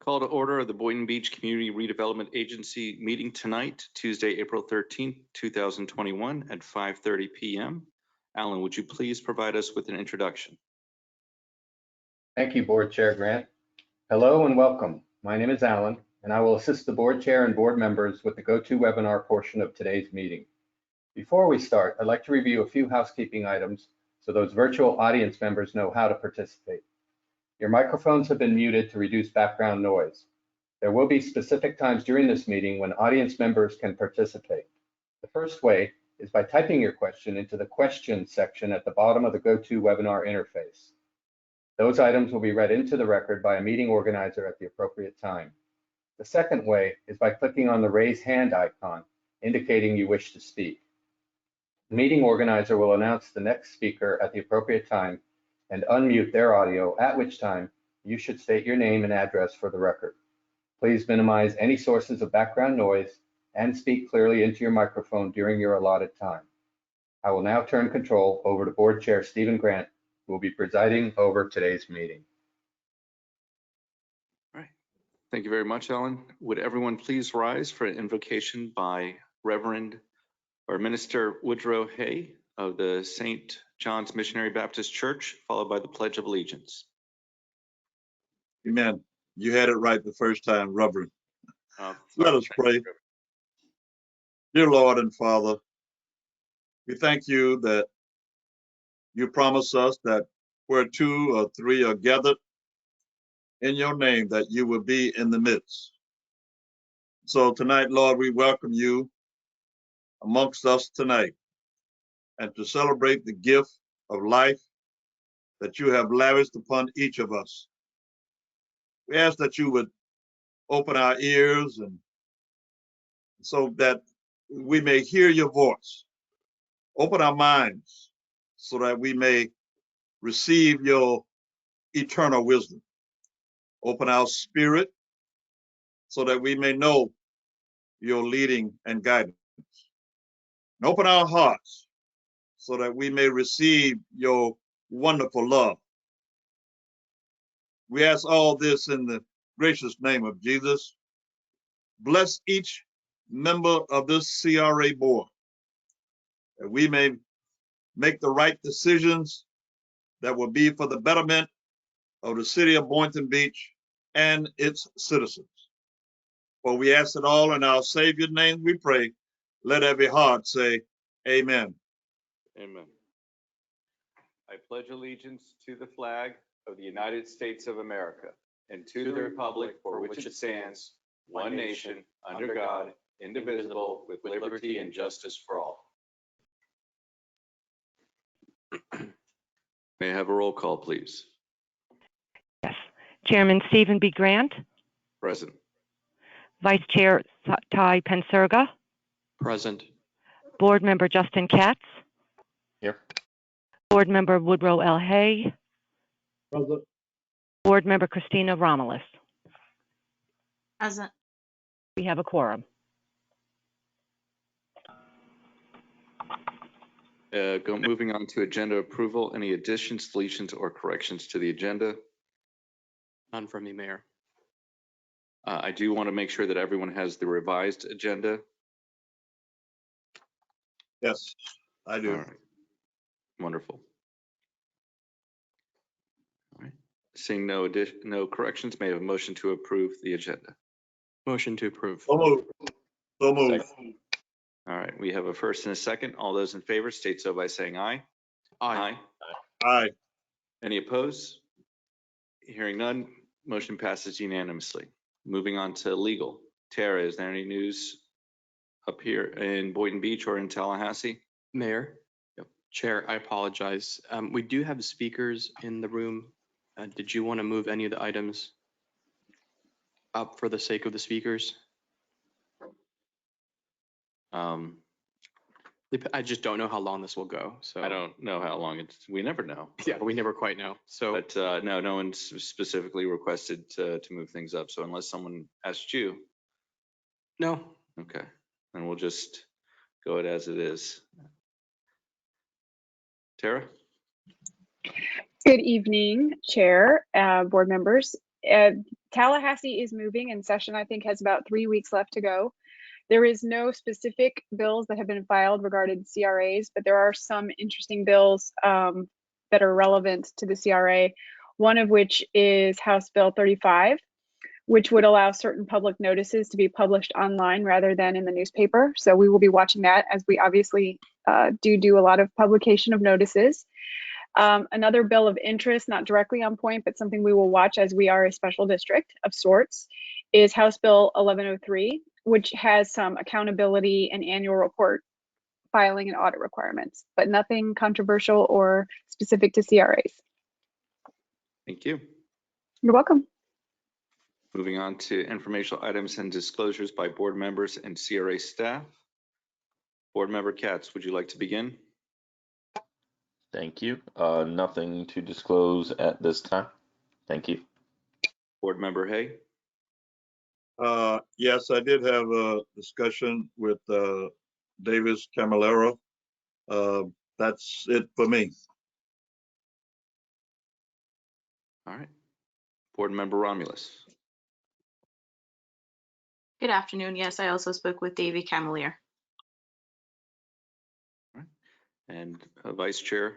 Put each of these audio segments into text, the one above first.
Call to order of the Boynton Beach Community Redevelopment Agency meeting tonight, Tuesday, April 13th, 2021 at 5:30 p.m. Alan, would you please provide us with an introduction? Thank you, Board Chair Grant. Hello and welcome. My name is Alan, and I will assist the Board Chair and Board members with the GoToWebinar portion of today's meeting. Before we start, I'd like to review a few housekeeping items so those virtual audience members know how to participate. Your microphones have been muted to reduce background noise. There will be specific times during this meeting when audience members can participate. The first way is by typing your question into the questions section at the bottom of the GoToWebinar interface. Those items will be read into the record by a meeting organizer at the appropriate time. The second way is by clicking on the raise hand icon, indicating you wish to speak. The meeting organizer will announce the next speaker at the appropriate time and unmute their audio, at which time you should state your name and address for the record. Please minimize any sources of background noise and speak clearly into your microphone during your allotted time. I will now turn control over to Board Chair Stephen Grant, who will be presiding over today's meeting. All right. Thank you very much, Alan. Would everyone please rise for an invocation by Reverend or Minister Woodrow Hay of the St. John's Missionary Baptist Church, followed by the Pledge of Allegiance. Amen. You had it right the first time, Reverend. Let us pray. Dear Lord and Father, we thank you that you promise us that where two or three are gathered in your name, that you will be in the midst. So tonight, Lord, we welcome you amongst us tonight, and to celebrate the gift of life that you have lavished upon each of us. We ask that you would open our ears and so that we may hear your voice. Open our minds so that we may receive your eternal wisdom. Open our spirit so that we may know your leading and guidance. And open our hearts so that we may receive your wonderful love. We ask all this in the gracious name of Jesus. Bless each member of this CRA board, that we may make the right decisions that will be for the betterment of the city of Boynton Beach and its citizens. For we ask it all in our Savior's name we pray. Let every heart say, amen. Amen. I pledge allegiance to the flag of the United States of America and to the republic for which it stands, one nation, under God, indivisible, with liberty and justice for all. May I have a roll call, please? Yes. Chairman Stephen B. Grant. Present. Vice Chair Ty Penserga. Present. Board Member Justin Katz. Here. Board Member Woodrow L. Hay. Present. Board Member Christina Romulus. Present. We have a quorum. Moving on to agenda approval. Any additions, deletions, or corrections to the agenda? None from me, Mayor. I do want to make sure that everyone has the revised agenda. Yes, I do. All right. Wonderful. All right. Seeing no corrections, may I have a motion to approve the agenda? Motion to approve. So moved. So moved. All right, we have a first and a second. All those in favor state so by saying aye. Aye. Aye. Any opposed? Hearing none, motion passes unanimously. Moving on to legal. Tara, is there any news up here in Boynton Beach or in Tallahassee? Mayor. Yep. Chair, I apologize. We do have speakers in the room. Did you want to move any of the items up for the sake of the speakers? I just don't know how long this will go. So I don't know how long it's, we never know. Yeah, we never quite know. So, but no one's specifically requested to move things up. So unless someone asked you. No. Okay, and we'll just go it as it is. Tara? Good evening, Chair, board members. Tallahassee is moving, and session, I think, has about 3 weeks left to go. There is no specific bills that have been filed regarding CRAs, but there are some interesting bills that are relevant to the CRA, one of which is House Bill 35, which would allow certain public notices to be published online rather than in the newspaper. So we will be watching that, as we obviously do a lot of publication of notices. Another bill of interest, not directly on point, but something we will watch as we are a special district of sorts, is House Bill 1103, which has some accountability and annual report filing and audit requirements, but nothing controversial or specific to CRAs. Thank you. You're welcome. Moving on to informational items and disclosures by board members and CRA staff. Board Member Katz, would you like to begin? Thank you. Nothing to disclose at this time. Thank you. Board Member Hay? Yes, I did have a discussion with Davis Camilleri. That's it for me. All right. Board Member Romulus? Good afternoon. Yes, I also spoke with Davey Camilleri. And Vice Chair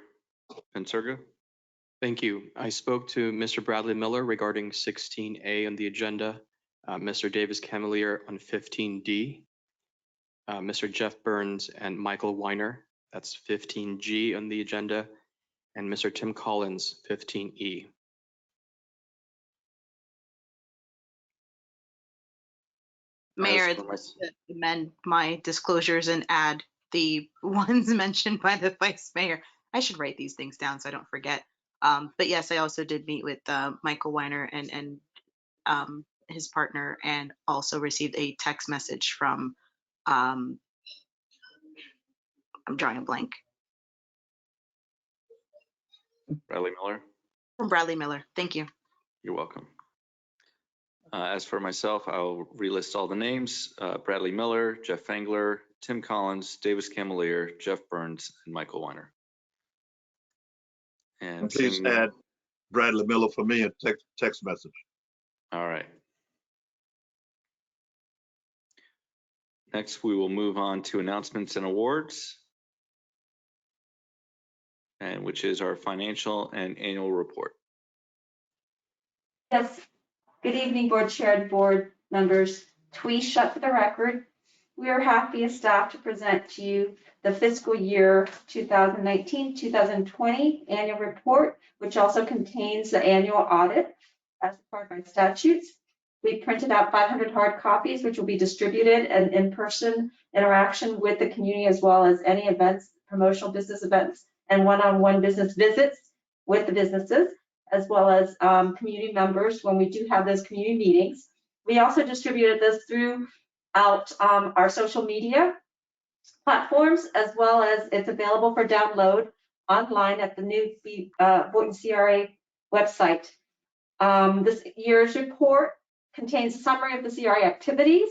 Pensurga? Thank you. I spoke to Mr. Bradley Miller regarding 16A on the agenda, Mr. Davis Camilleri on 15D, Mr. Jeff Burns and Michael Weiner, that's 15G on the agenda, and Mr. Tim Collins, 15E. Mayor, I'd like to amend my disclosures and add the ones mentioned by the Vice Mayor. I should write these things down so I don't forget. But yes, I also did meet with Michael Weiner and his partner, and also received a text message from, I'm drawing a blank, Bradley Miller? from Bradley Miller. Thank you. You're welcome. As for myself, I'll relist all the names. Bradley Miller, Jeff Fengler, Tim Collins, Davis Camilleri, Jeff Burns, and Michael Weiner. And Please add Bradley Miller for me in text message. All right. Next, we will move on to announcements and awards, and which is our financial and annual report. Yes. Good evening, board chair and board members. Twee Shut for the record. We are happy as staff to present to you the fiscal year 2019-2020 annual report, which also contains the annual audit as required by statutes. We printed out 500 hard copies, which will be distributed, and in-person interaction with the community, as well as any events, promotional business events, and one-on-one business visits with the businesses, as well as community members when we do have those community meetings. We also distributed this throughout our social media platforms, as well as it's available for download online at the new Boynton CRA website. This year's report contains a summary of the CRA activities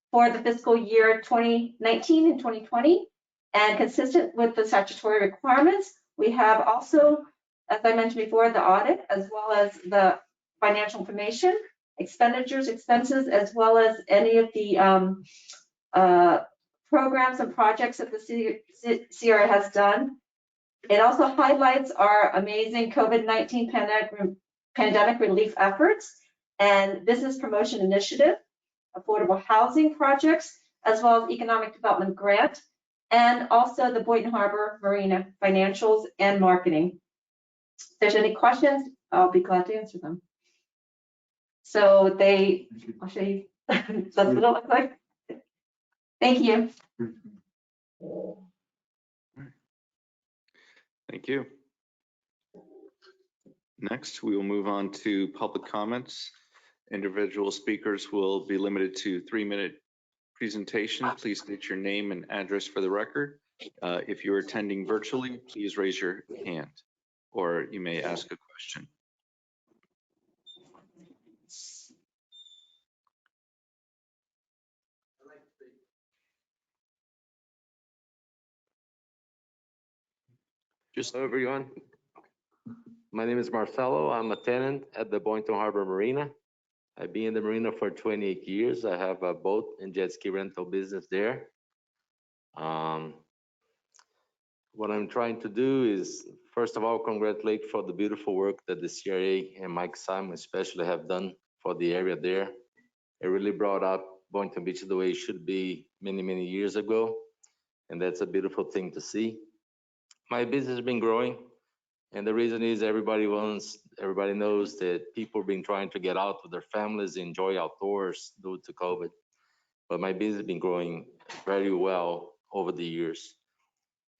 for the fiscal year 2019 and 2020, and consistent with the statutory requirements. We have also, as I mentioned before, the audit, as well as the financial information, expenditures, expenses, as well as any of the programs and projects that the CRA has done. It also highlights our amazing COVID-19 pandemic relief efforts and business promotion initiative, affordable housing projects, as well as economic development grant, and also the Boynton Harbor Marina financials and marketing. If there's any questions, I'll be glad to answer them. So I'll show you, that's what it looks like. Thank you. Thank you. Next, we will move on to public comments. Individual speakers will be limited to 3-minute presentation. Please state your name and address for the record. If you're attending virtually, please raise your hand, or you may ask a question. Hello, everyone. My name is Marcelo. I'm a tenant at the Boynton Harbor Marina. I've been in the marina for 28 years. I have a boat and jet ski rental business there. What I'm trying to do is, first of all, congratulate for the beautiful work that the CRA and Mike Simon especially have done for the area there. It really brought up Boynton Beach the way it should be many, many years ago. And that's a beautiful thing to see. My business has been growing. And the reason is everybody knows that people have been trying to get out with their families, enjoy outdoors due to COVID. But my business has been growing very well over the years.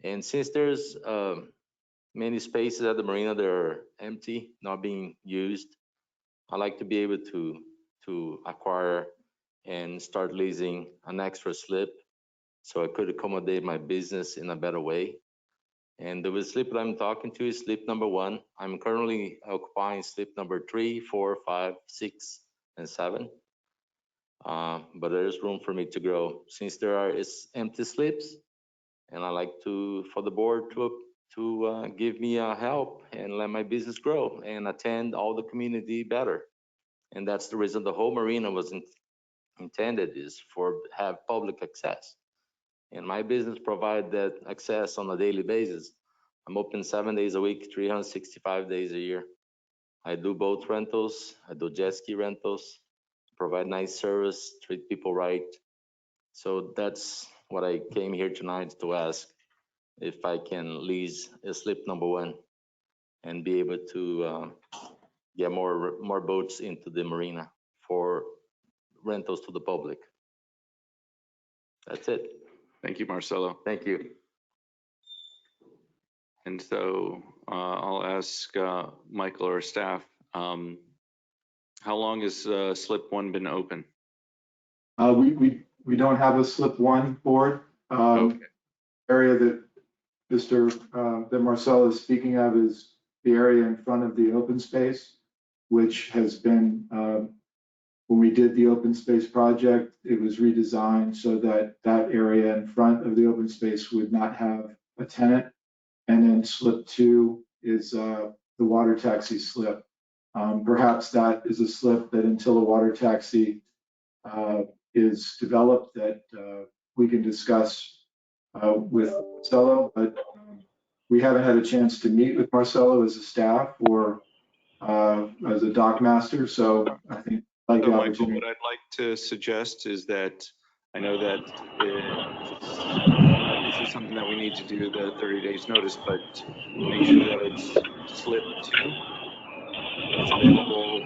And since there's many spaces at the marina that are empty, not being used, I like to be able to acquire and start leasing an extra slip so I could accommodate my business in a better way. And the slip that I'm talking to is slip number 1. I'm currently occupying slip number 3, 4, 5, 6, and 7. But there's room for me to grow since there are empty slips, and I like for the board to give me help and let my business grow and attend all the community better. And that's the reason the whole marina was intended is for have public access. And my business provide that access on a daily basis. I'm open 7 days a week, 365 days a year. I do boat rentals, I do jet ski rentals, provide nice service, treat people right. So that's what I came here tonight to ask, if I can lease a slip number 1 and be able to get more boats into the marina for rentals to the public. That's it. Thank you, Marcelo. Thank you. And so I'll ask Michael or staff, how long has slip 1 been open? We don't have a slip 1 board. Okay. Area that that Marcel is speaking of is the area in front of the open space, which has been, when we did the open space project, it was redesigned so that that area in front of the open space would not have a tenant. And then slip 2 is the water taxi slip. Perhaps that is a slip that until the water taxi is developed that we can discuss with Marcelo, but we haven't had a chance to meet with Marcelo as a staff or as a dock master. So I think like the Michael, opportunity. what I'd like to suggest is that I know that this is something that we need to do the 30 days notice, but make sure that it's slip 2. It's available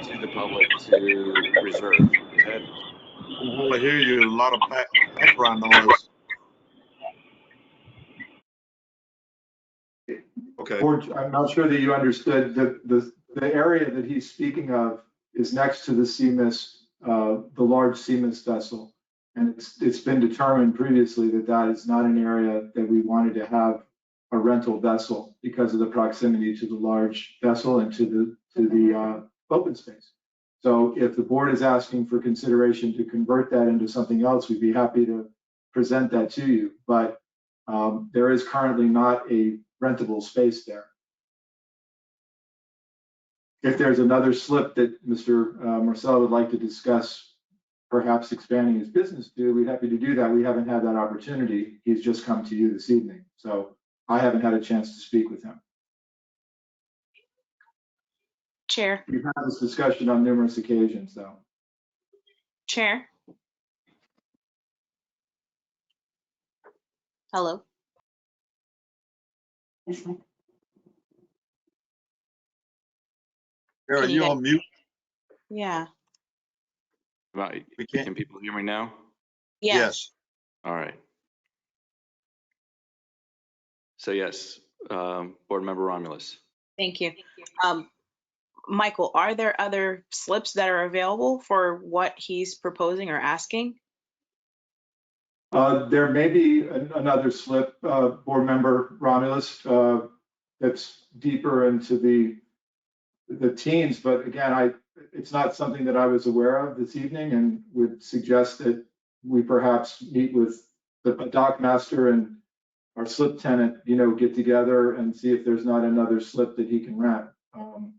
to the public to reserve. I can hear you, a lot of background noise. Okay. I'm not sure that you understood the area that he's speaking of is next to the CMIS, the large CMIS vessel. And it's been determined previously that that is not an area that we wanted to have a rental vessel because of the proximity to the large vessel and to the open space. So if the board is asking for consideration to convert that into something else, we'd be happy to present that to you. But there is currently not a rentable space there. If there's another slip that Mr. Marcel would like to discuss, perhaps expanding his business to, we'd be happy to do that. We haven't had that opportunity. He's just come to you this evening. So I haven't had a chance to speak with him. Chair. We've had this discussion on numerous occasions, though. Chair. Hello. Are you on mute? Yeah. Can people hear me now? Yes. All right. So yes, Board Member Romulus. Thank you. Michael, are there other slips that are available for what he's proposing or asking? There may be another slip, Board Member Romulus, that's deeper into the teens, but again, it's not something that I was aware of this evening, and would suggest that we perhaps meet with the dock master and our slip tenant, get together and see if there's not another slip that he can rent.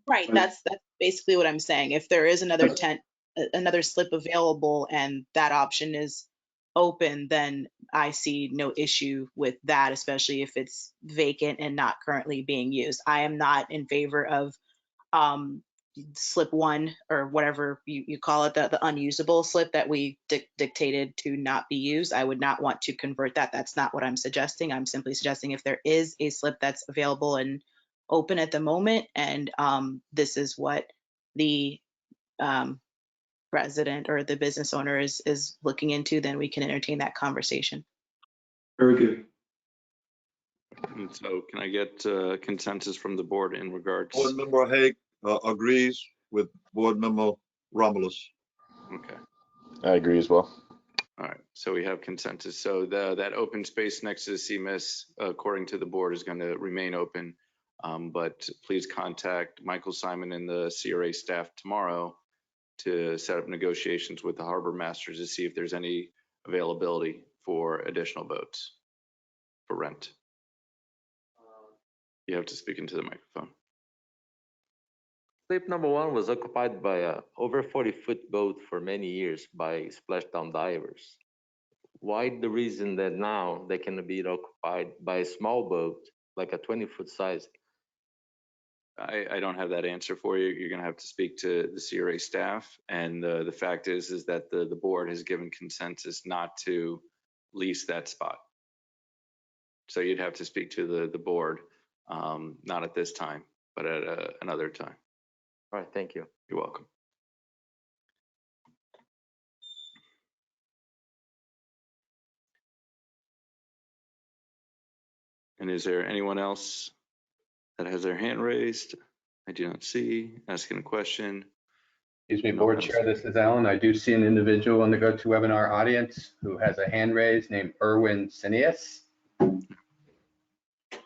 Right, that's basically what I'm saying. If there is another tent, another slip available and that option is open, then I see no issue with that, especially if it's vacant and not currently being used. I am not in favor of slip one or whatever you call it, the unusable slip that we dictated to not be used. I would not want to convert that. That's not what I'm suggesting. I'm simply suggesting if there is a slip that's available and open at the moment, and this is what the resident or the business owner is looking into, then we can entertain that conversation. Very good. And so can I get consensus from the board in regards? Board Member Hague agrees with Board Member Romulus. Okay. I agree as well. All right. So we have consensus. So that open space next to the CMIS, according to the board, is going to remain open. But please contact Michael Simon and the CRA staff tomorrow to set up negotiations with the harbor masters to see if there's any availability for additional boats for rent. You have to speak into the microphone. Slip number one was occupied by a over 40-foot boat for many years by splashdown divers. Why the reason that now they can be occupied by a small boat, like a 20-foot size? I don't have that answer for you. You're going to have to speak to the CRA staff. And the fact is that the board has given consensus not to lease that spot. So you'd have to speak to the board, not at this time, but at another time. All right, thank you. You're welcome. And is there anyone else that has their hand raised? I do not see. Asking a question. Excuse me, Board Chair, this is Alan. I do see an individual in the GoToWebinar audience who has a hand raised named Erwin Cineas.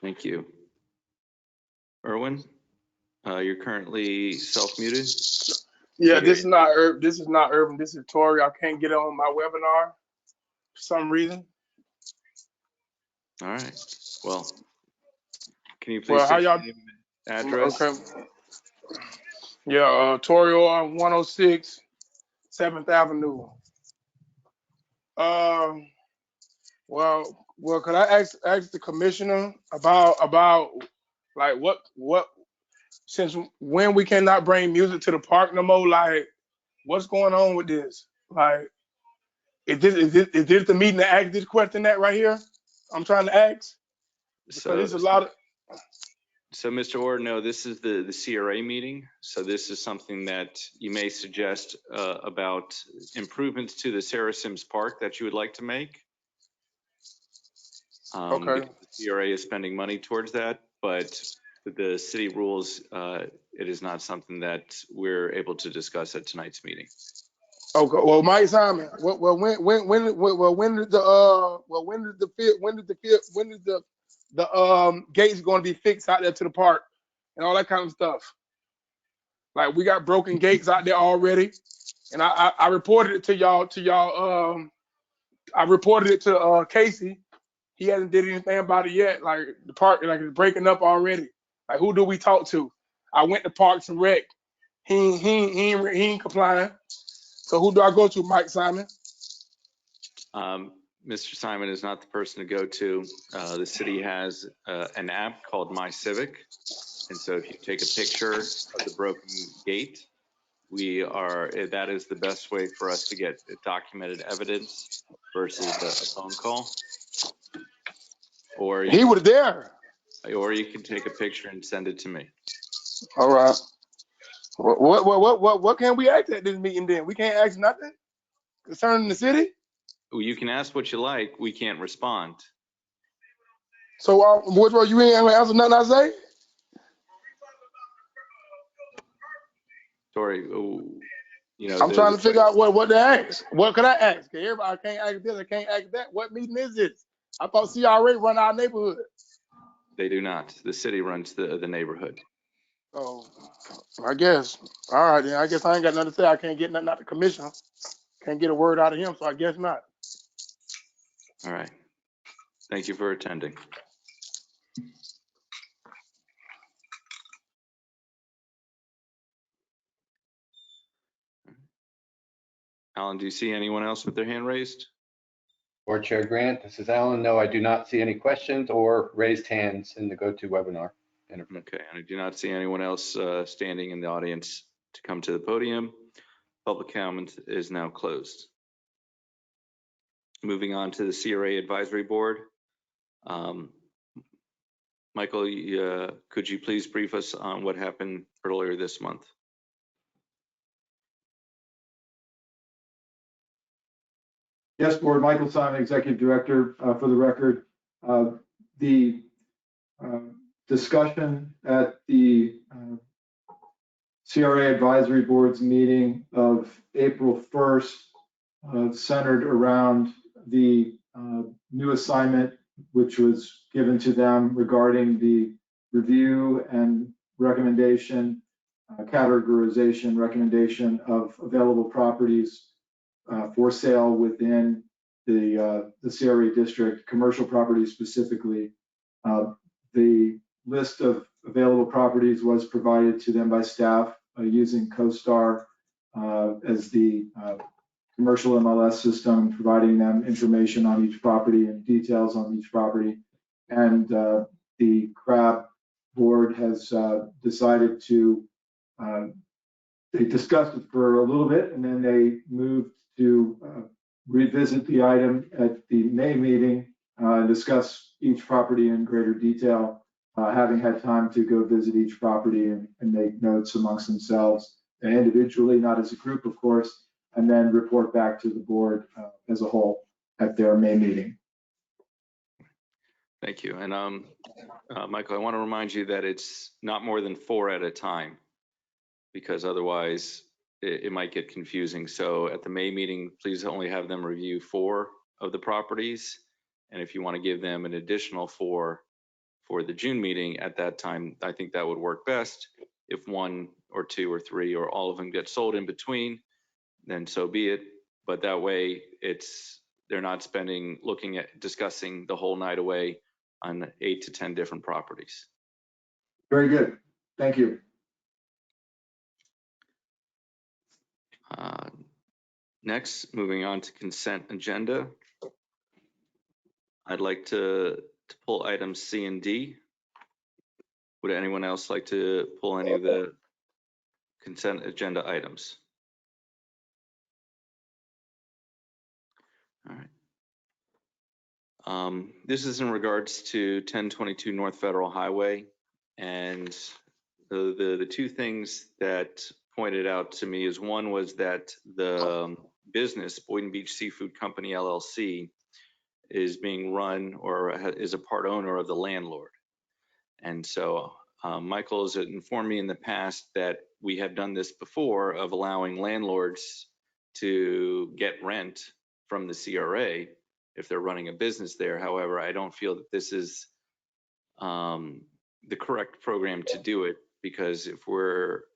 Thank you. Erwin, you're currently self-muted. Yeah, this is not Urban. This is Tori. I can't get on my webinar for some reason. All right. Well, can you please state your name and address? Okay. Yeah, Tori Orr, 106 7th Avenue. Well, could I ask the commissioner about like what since when we cannot bring music to the park no more? Like, what's going on with this? Like, is this the meeting to ask this question that right here? I'm trying to ask because there's a lot of. So, Mr. Orr, no, this is the CRA meeting. So this is something that you may suggest about improvements to the Sarah Sims Park that you would like to make. Okay. Because the CRA is spending money towards that, but the city rules, it is not something that we're able to discuss at tonight's meeting. Okay. Well, Mike Simon. When did the gates going to be fixed out there to the park and all that kind of stuff? Like, we got broken gates out there already, and I reported it to y'all. I reported it to Casey. He hasn't did anything about it yet. Like, the park, like, it's breaking up already. Like, who do we talk to? I went to Parks and Rec. He ain't complying. So who do I go to, Mike Simon? Mr. Simon is not the person to go to. The city has an app called My Civic. And so if you take a picture of the broken gate, that is the best way for us to get documented evidence versus a phone call. Or he was there. Or you can take a picture and send it to me. All right. What can we ask at this meeting then? We can't ask nothing concerning the city? You can ask what you like. We can't respond. So, Woodrow, you ain't answer nothing I say? Sorry, I'm trying to figure out what to ask. What could I ask? Everybody, I can't ask this, I can't ask that. What meeting is this? I thought CRA run our neighborhood. They do not. The city runs the neighborhood. Oh, I guess. All right, then. I guess I ain't got nothing to say. I can't get nothing out of the commissioner. Can't get a word out of him, so I guess not. All right. Thank you for attending. Alan, do you see anyone else with their hand raised? Board Chair Grant, this is Alan. No, I do not see any questions or raised hands in the GoToWebinar interface. Okay, and I do not see anyone else standing in the audience to come to the podium. Public comment is now closed. Moving on to the CRA Advisory Board. Michael, could you please brief us on what happened earlier this month? Yes, Board. Michael Simon, Executive Director. For the record, the discussion at the CRA Advisory Board's meeting of April 1st centered around the new assignment which was given to them regarding the review and recommendation, categorization recommendation of available properties for sale within the CRA district, commercial properties specifically. The list of available properties was provided to them by staff using CoStar as the commercial MLS system, providing them information on each property and details on each property. And the CRAB board has decided to, they discussed it for a little bit and then they moved to revisit the item at the May meeting and discuss each property in greater detail, having had time to go visit each property and make notes amongst themselves and individually, not as a group, of course, and then report back to the board as a whole at their May meeting. Thank you. And Michael, I want to remind you that it's not more than 4 at a time, because otherwise it might get confusing. So at the May meeting, please only have them review 4 of the properties. And if you want to give them an additional 4 for the June meeting at that time, I think that would work best. If 1 or 2 or 3 or all of them get sold in between, then so be it. But that way they're not discussing the whole night away on 8 to 10 different properties. Very good. Thank you. Next, moving on to consent agenda. I'd like to pull items C and D. Would anyone else like to pull any of the consent agenda items? All right. This is in regards to 1022 North Federal Highway, and the 2 things that pointed out to me is, one was that the business Boynton Beach Seafood Company LLC is being run or is a part owner of the landlord. And so Michael has informed me in the past that we have done this before of allowing landlords to get rent from the CRA if they're running a business there. However, I don't feel that this is the correct program to do it, because if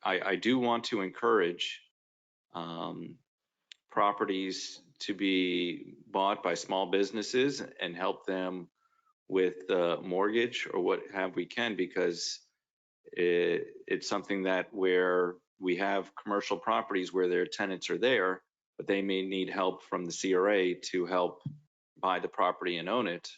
I do want to encourage properties to be bought by small businesses and help them with the mortgage or what have we can, because it's something that where we have commercial properties where their tenants are there, but they may need help from the CRA to help buy the property and own it.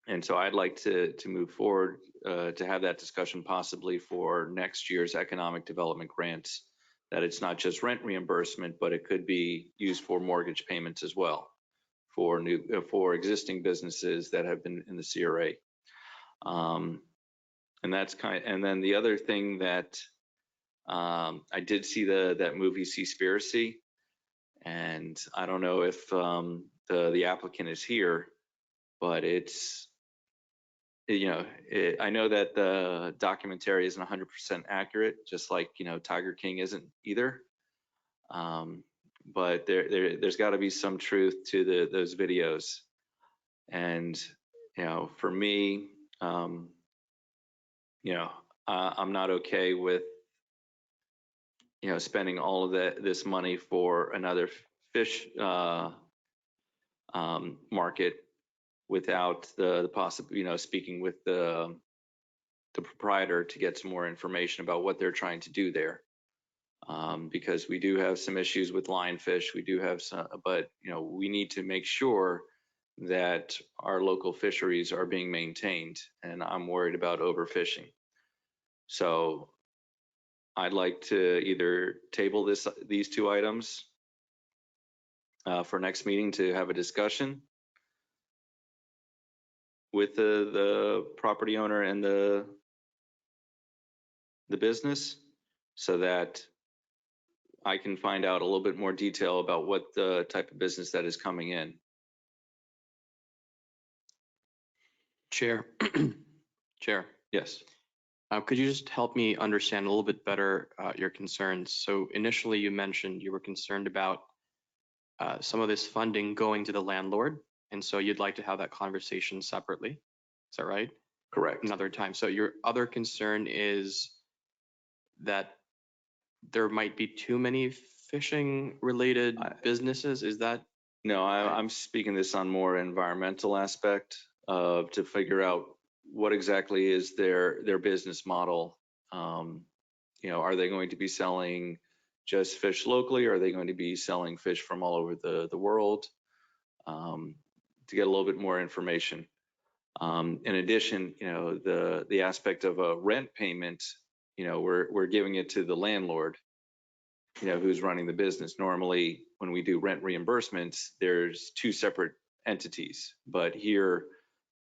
And so I'd like to move forward to have that discussion possibly for next year's economic development grants, that it's not just rent reimbursement, but it could be used for mortgage payments as well for existing businesses that have been in the CRA. And that's and then the other thing that I did see that movie Seaspiracy, and I don't know if the applicant is here, but it's, I know that the documentary isn't 100% accurate, just like, Tiger King isn't either. But there's got to be some truth to those videos. And, for me, I'm not okay with, spending all of this money for another fish market without the possible, speaking with the proprietor to get some more information about what they're trying to do there. because we do have some issues with lionfish. We do have some, but we need to make sure that our local fisheries are being maintained, and I'm worried about overfishing. So I'd like to either table these two items for next meeting to have a discussion with the property owner and the business, so that I can find out a little bit more detail about what the type of business that is coming in. Chair. Chair. Yes. Could you just help me understand a little bit better your concerns? So initially you mentioned you were concerned about some of this funding going to the landlord, and so you'd like to have that conversation separately. Is that right? Correct. Another time. So your other concern is that there might be too many fishing related businesses. Is that? No, I'm speaking this on more environmental aspect of to figure out what exactly is their business model. Are they going to be selling just fish locally? Or are they going to be selling fish from all over the world? To get a little bit more information. In addition, the aspect of a rent payment, we're giving it to the landlord, who's running the business. Normally, when we do rent reimbursements, there's two separate entities, but here,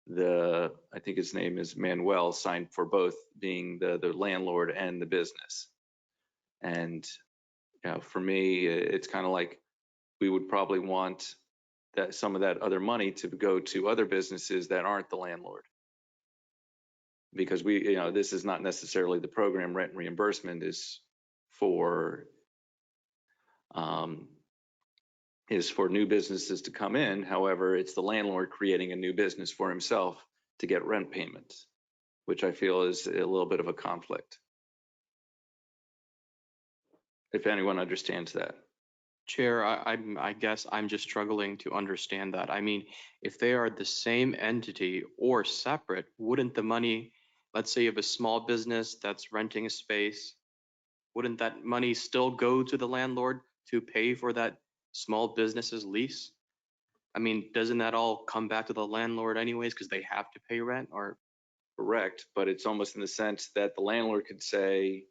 I think his name is Manuel, signed for both, being the landlord and the business. And for me, it's kind of like we would probably want that some of that other money to go to other businesses that aren't the landlord, because this is not necessarily the program. Rent reimbursement is for new businesses to come in. However, it's the landlord creating a new business for himself to get rent payments, which I feel is a little bit of a conflict. If anyone understands that. Chair, I guess I'm just struggling to understand that. I mean, if they are the same entity or separate, wouldn't the money, let's say you have a small business that's renting a space, wouldn't that money still go to the landlord to pay for that small business's lease? I mean, doesn't that all come back to the landlord anyways because they have to pay rent? Or correct, but it's almost in the sense that the landlord could say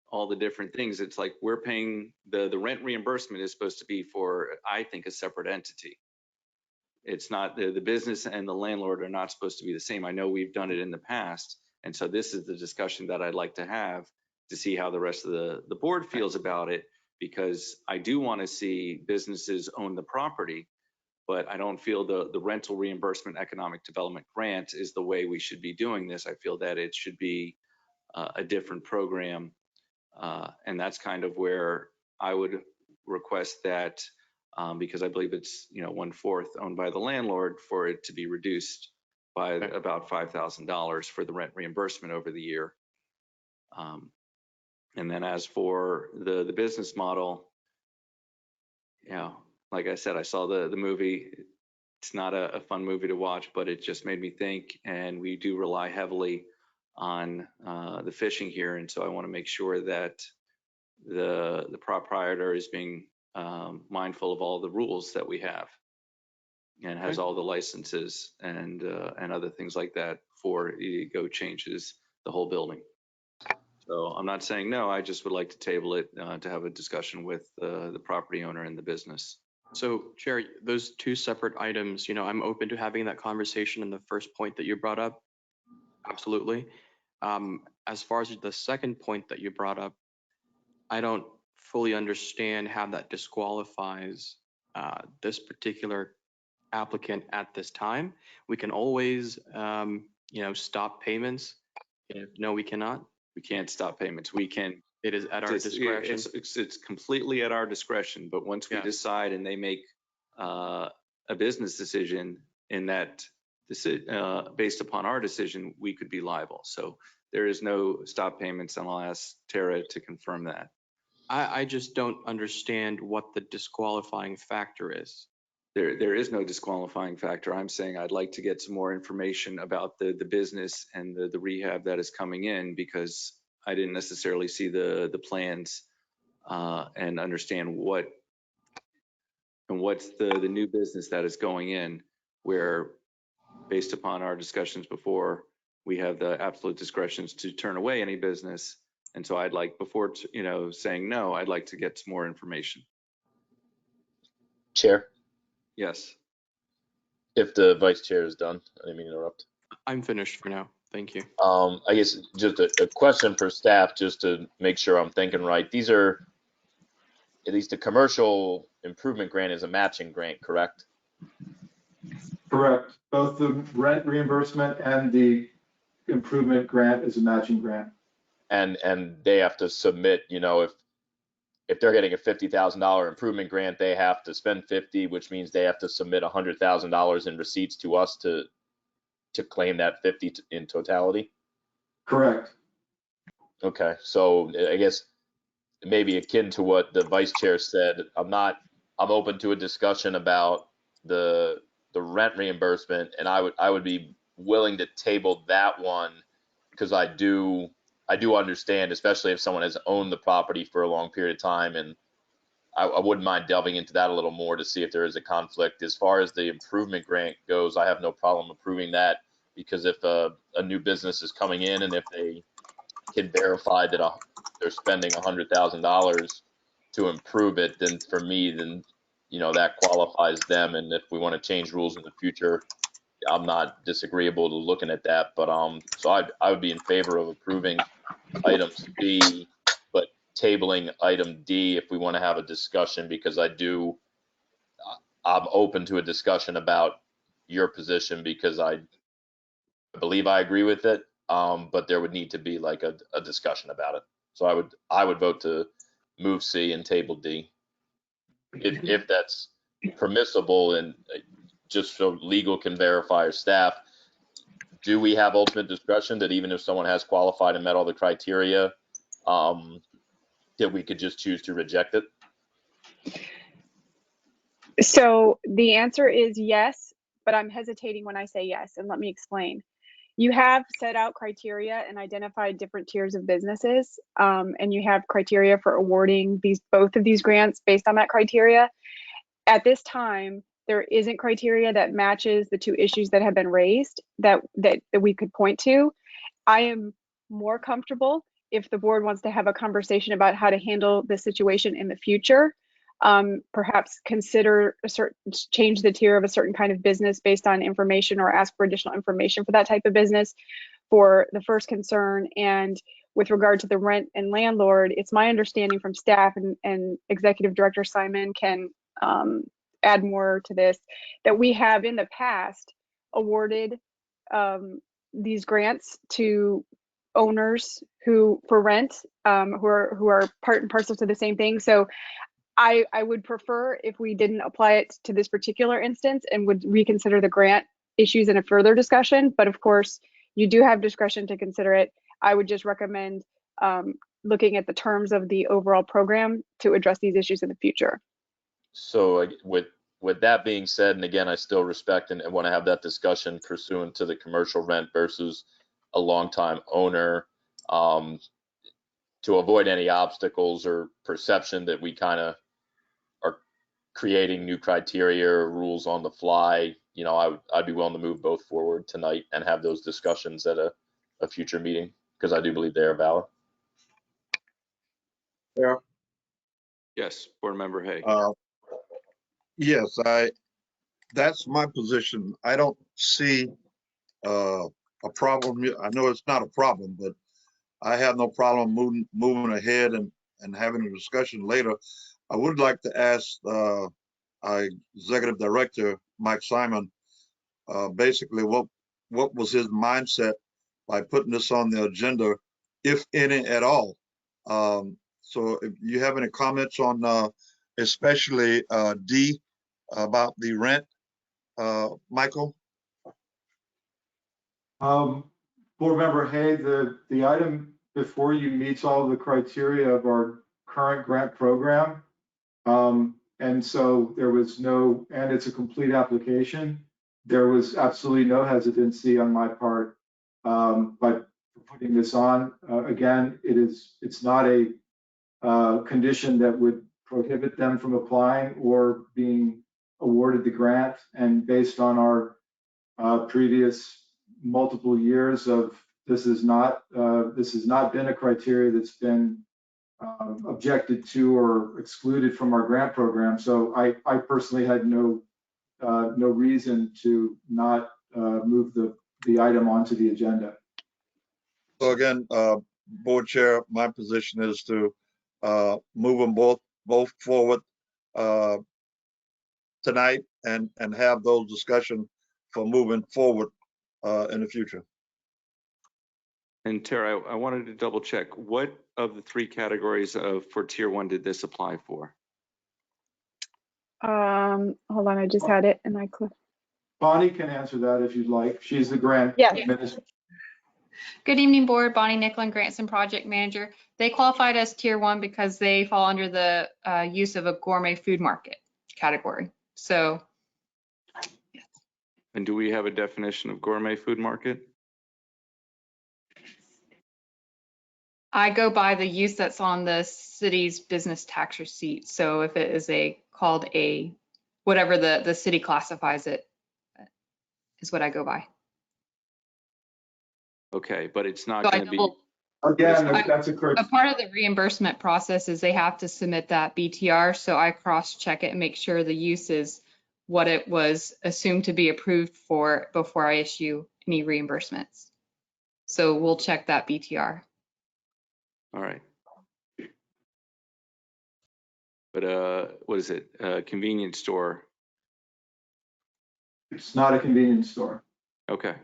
all the different things. It's like we're paying the rent reimbursement is supposed to be for, I think, a separate entity. It's not the business and the landlord are not supposed to be the same. I know we've done it in the past, and so this is the discussion that I'd like to have to see how the rest of the board feels about it, because I do want to see businesses own the property, but I don't feel the rental reimbursement economic development grant is the way we should be doing this. I feel that it should be a different program. And that's kind of where I would request that, because I believe it's 1/4 owned by the landlord, for it to be reduced by about $5,000 for the rent reimbursement over the year. And then as for the business model, like I said, I saw the movie. It's not a fun movie to watch, but it just made me think, and we do rely heavily on the fishing here, and so I want to make sure that the proprietor is being mindful of all the rules that we have, and has all the licenses and other things like that before he changes the whole building. So I'm not saying no, I just would like to table it to have a discussion with the property owner and the business. So, Chair, those two separate items, I'm open to having that conversation in the first point that you brought up. Absolutely. As far as the second point that you brought up, I don't fully understand how that disqualifies this particular applicant at this time. We can always, stop payments. No, we cannot. We can't stop payments. We can. It is at our discretion. It's completely at our discretion. But once we decide and they make a business decision in that based upon our decision, we could be liable. So there is no stop payments, and I'll ask Tara to confirm that. I just don't understand what the disqualifying factor is. There is no disqualifying factor. I'm saying I'd like to get some more information about the business and the rehab that is coming in, because I didn't necessarily see the plans and understand what's the new business that is going in, where based upon our discussions before, we have the absolute discretions to turn away any business. And so I'd like, before saying no, I'd like to get some more information. Chair, Yes. if the vice chair is done, I didn't mean to interrupt. I'm finished for now. Thank you. I guess just a question for staff, just to make sure I'm thinking right. These are, at least the commercial improvement grant is a matching grant, correct? Correct. Both the rent reimbursement and the improvement grant is a matching grant. And they have to submit, if they're getting a $50,000 improvement grant, they have to spend 50, which means they have to submit $100,000 in receipts to us to claim that 50 in totality. Correct. Okay, so I guess maybe akin to what the vice chair said, I'm open to a discussion about the rent reimbursement, and I would be willing to table that one, because I do understand, especially if someone has owned the property for a long period of time, and I wouldn't mind delving into that a little more to see if there is a conflict. As far as the improvement grant goes, I have no problem approving that, because if a new business is coming in and if they can verify that they're spending $100,000 to improve it, then for me, that qualifies them. And if we want to change rules in the future, I'm not disagreeable to looking at that. But so I would be in favor of approving item C, but tabling item D if we want to have a discussion, because I'm open to a discussion about your position, because I believe I agree with it, but there would need to be like a discussion about it. So I would vote to move C and table D, if that's permissible, and just so legal can verify, or staff. Do we have ultimate discretion that even if someone has qualified and met all the criteria, that we could just choose to reject it? So the answer is yes, but I'm hesitating when I say yes, and let me explain. You have set out criteria and identified different tiers of businesses, and you have criteria for awarding both of these grants based on that criteria. At this time, there isn't criteria that matches the two issues that have been raised that we could point to. I am more comfortable if the board wants to have a conversation about how to handle this situation in the future. Perhaps consider change the tier of a certain kind of business based on information, or ask for additional information for that type of business for the first concern. And with regard to the rent and landlord, it's my understanding from staff, and Executive Director Simon can add more to this, that we have in the past awarded these grants to owners for rent, who are part and parcel to the same thing. So I would prefer if we didn't apply it to this particular instance, and would reconsider the grant issues in a further discussion. But of course, you do have discretion to consider it. I would just recommend looking at the terms of the overall program to address these issues in the future. So with that being said, and again, I still respect and want to have that discussion pursuant to the commercial rent versus a longtime owner, to avoid any obstacles or perception that we kind of are creating new criteria or rules on the fly. I'd be willing to move both forward tonight and have those discussions at a future meeting, because I do believe they are valid. Yeah. Yes, Board Member Hay. Yes, that's my position. I don't see a problem. I know it's not a problem, but I have no problem moving ahead and having a discussion later. I would like to ask our Executive Director, Mike Simon, basically what was his mindset by putting this on the agenda, if any at all. So if you have any comments on especially D, about the rent, Michael? Board Member Hay, the item before you meets all of the criteria of our current grant program. And so there was and it's a complete application. There was absolutely no hesitancy on my part by putting this on. Again, it's not a condition that would prohibit them from applying or being awarded the grant. And based on our previous multiple years of this has not been a criteria that's been objected to or excluded from our grant program. So I personally had no reason to not move the item onto the agenda. So again, Board Chair, my position is to move them both forward tonight and have those discussions for moving forward in the future. And Tara, I wanted to double check. What of the three categories for tier 1 did this apply for? Hold on, I just had it and I clicked. Bonnie can answer that if you'd like. She's the grant administrator. Good evening, board. Bonnie Nicklin, Grants and Project Manager. They qualified as tier 1 because they fall under the use of a gourmet food market category. So, yes. And do we have a definition of gourmet food market? I go by the use that's on the city's business tax receipt. So if it is called a, whatever the city classifies it, is what I go by. Okay, but it's not So going to be. Again, that's a correct. A part of the reimbursement process is they have to submit that BTR. So I cross-check it and make sure the use is what it was assumed to be approved for before I issue any reimbursements. So we'll check that BTR. All right. But what is it? Convenience store. It's not a convenience store. Okay.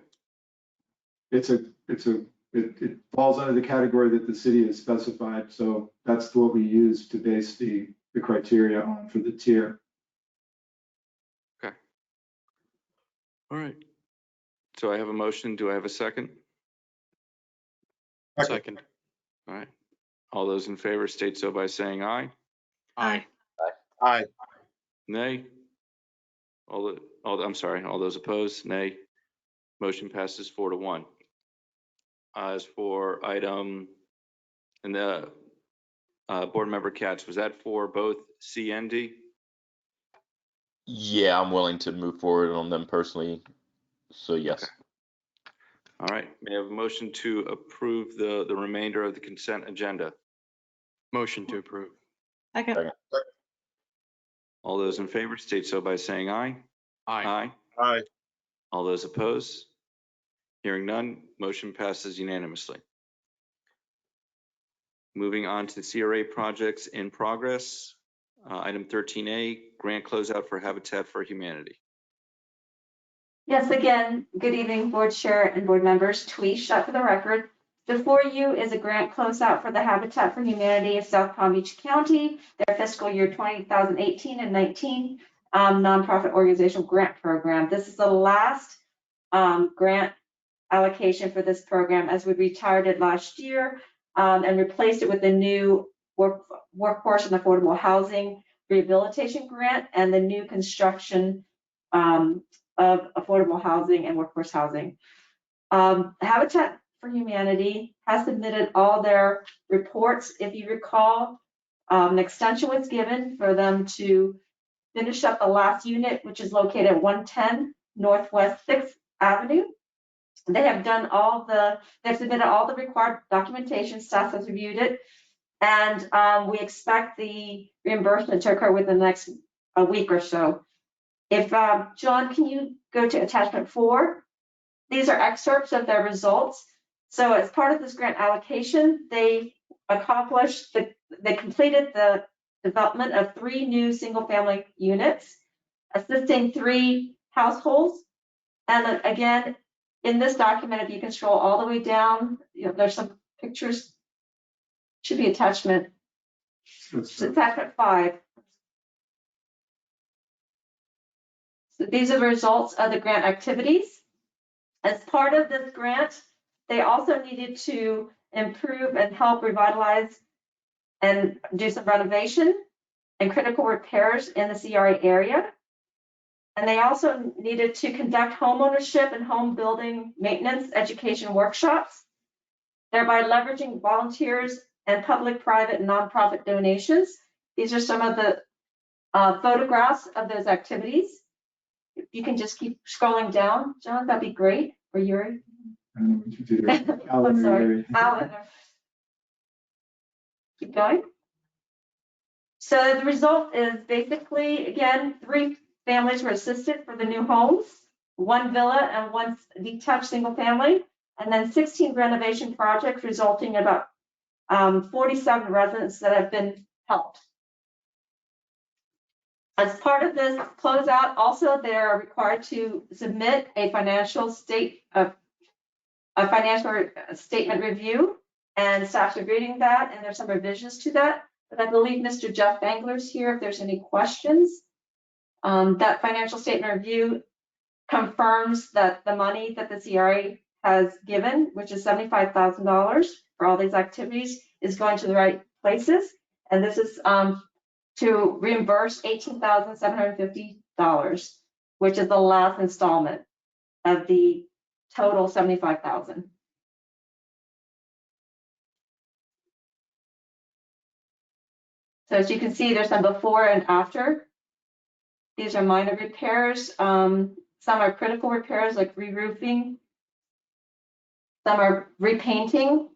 It falls under the category that the city has specified. So that's what we use to base the criteria on for the tier. Okay. All right. So I have a motion. Do I have a second? Second. All right. All those in favor state so by saying aye. Aye. Aye. Nay. I'm sorry. All those opposed? Nay. Motion passes 4-1. As for item and the board member Katz, was that for both C and D? Yeah, I'm willing to move forward on them personally. So yes. Okay. All right. May I have a motion to approve the remainder of the consent agenda? Motion to approve. Second. All those in favor state so by saying aye. Aye. Aye. All those opposed? Hearing none, motion passes unanimously. Moving on to CRA projects in progress. Item 13A, grant closeout for Habitat for Humanity. Yes, again, good evening, board chair and board members. Tweesh up for the record. Before you is a grant closeout for the Habitat for Humanity of South Palm Beach County, their fiscal year 2018 and 19 nonprofit organizational grant program. This is the last grant allocation for this program, as we retired it last year and replaced it with a new workforce and affordable housing rehabilitation grant and the new construction of affordable housing and workforce housing. Habitat for Humanity has submitted all their reports. If you recall, an extension was given for them to finish up the last unit, which is located at 110 Northwest 6th Avenue. They have done they've submitted all the required documentation, staff has reviewed it, and we expect the reimbursement to occur within the next week or so. If, John, can you go to attachment 4? These are excerpts of their results. So as part of this grant allocation, they completed the development of 3 new single-family units, assisting 3 households. And then again, in this document, if you can scroll all the way down, there's some pictures. Should be attachment. It's attachment 5. So these are the results of the grant activities. As part of this grant, they also needed to improve and help revitalize and do some renovation and critical repairs in the CRA area. And they also needed to conduct home ownership and home building maintenance education workshops, thereby leveraging volunteers and public, private, and nonprofit donations. These are some of the photographs of those activities. If you can just keep scrolling down, John, that'd be great. Or Yuri. I'm sorry, Alan. Keep going. So the result is basically, again, 3 families were assisted for the new homes, 1 villa and 1 detached single family, and then 16 renovation projects resulting in about 47 residents that have been helped. As part of this closeout, also they're required to submit a financial statement review, and staff's are reading that, and there's some revisions to that. But I believe Mr. Jeff Bangler's here if there's any questions. That financial statement review confirms that the money that the CRA has given, which is $75,000 for all these activities, is going to the right places. And this is to reimburse $18,750, which is the last installment of the total $75,000. So as you can see, there's some before and after. These are minor repairs. Some are critical repairs like re-roofing. Some are repainting.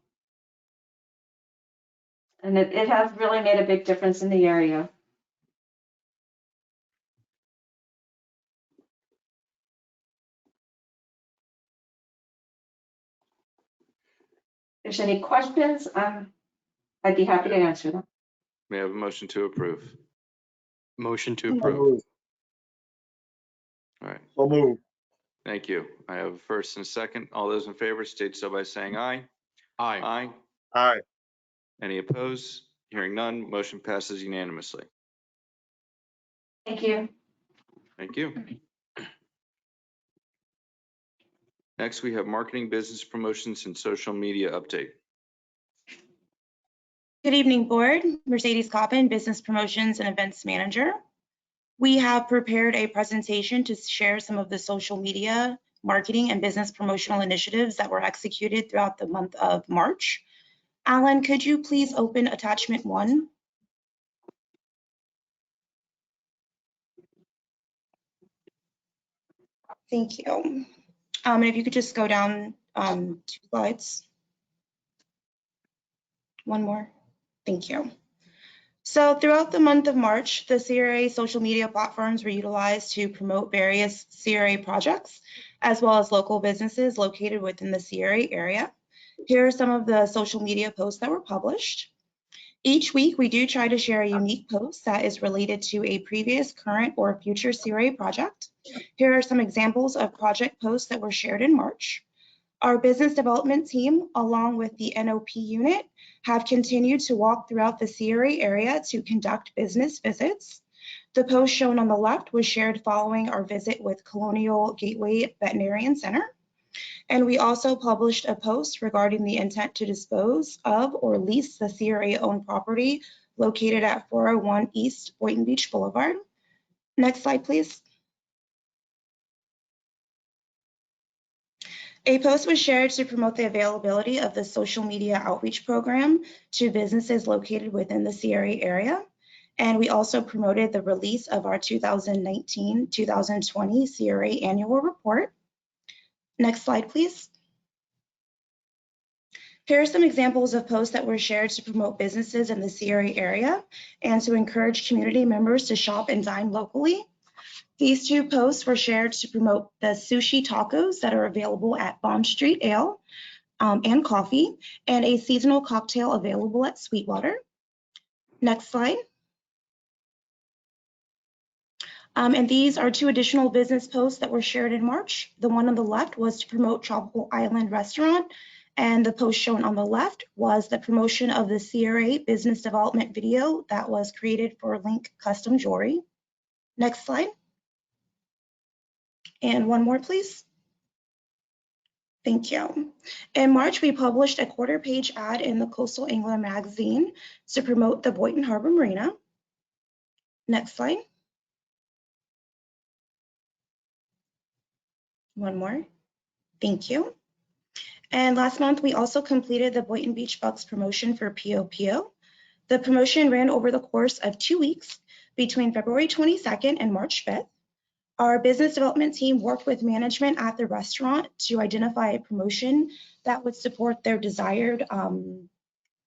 And it has really made a big difference in the area. If there's any questions, I'd be happy to answer them. May I have a motion to approve? Motion to approve. All right, So move. thank you. I have a first and a second. All those in favor state so by saying aye. Aye. Aye. Aye. Any opposed? Hearing none, motion passes unanimously. Thank you. Thank you. Next, we have marketing, business promotions, and social media update. Good evening, Board. Mercedes Coppin, Business Promotions and Events Manager. We have prepared a presentation to share some of the social media, marketing, and business promotional initiatives that were executed throughout the month of March. Alan, could you please open attachment 1? Thank you. And if you could just go down 2 slides. 1 more. Thank you. So throughout the month of March, the CRA social media platforms were utilized to promote various CRA projects, as well as local businesses located within the CRA area. Here are some of the social media posts that were published. Each week, we do try to share a unique post that is related to a previous, current, or future CRA project. Here are some examples of project posts that were shared in March. Our business development team, along with the NOP unit, have continued to walk throughout the CRA area to conduct business visits. The post shown on the left was shared following our visit with Colonial Gateway Veterinarian Center. And we also published a post regarding the intent to dispose of or lease the CRA-owned property located at 401 East Boynton Beach Boulevard. Next slide, please. A post was shared to promote the availability of the social media outreach program to businesses located within the CRA area. And we also promoted the release of our 2019-2020 CRA annual report. Next slide, please. Here are some examples of posts that were shared to promote businesses in the CRA area and to encourage community members to shop and dine locally. These 2 posts were shared to promote the sushi tacos that are available at Bond Street Ale and Coffee, and a seasonal cocktail available at Sweetwater. Next slide. And these are 2 additional business posts that were shared in March. The one on the left was to promote Tropical Island Restaurant, and the post shown on the left was the promotion of the CRA business development video that was created for Link Custom Jewelry. Next slide. And one more, please. Thank you. In March, we published a quarter-page ad in the Coastal Angler magazine to promote the Boynton Harbor Marina. Next slide. One more. Thank you. And last month, we also completed the Boynton Beach Bucks promotion for POPO. The promotion ran over the course of 2 weeks between February 22nd and March 5th. Our business development team worked with management at the restaurant to identify a promotion that would support their desired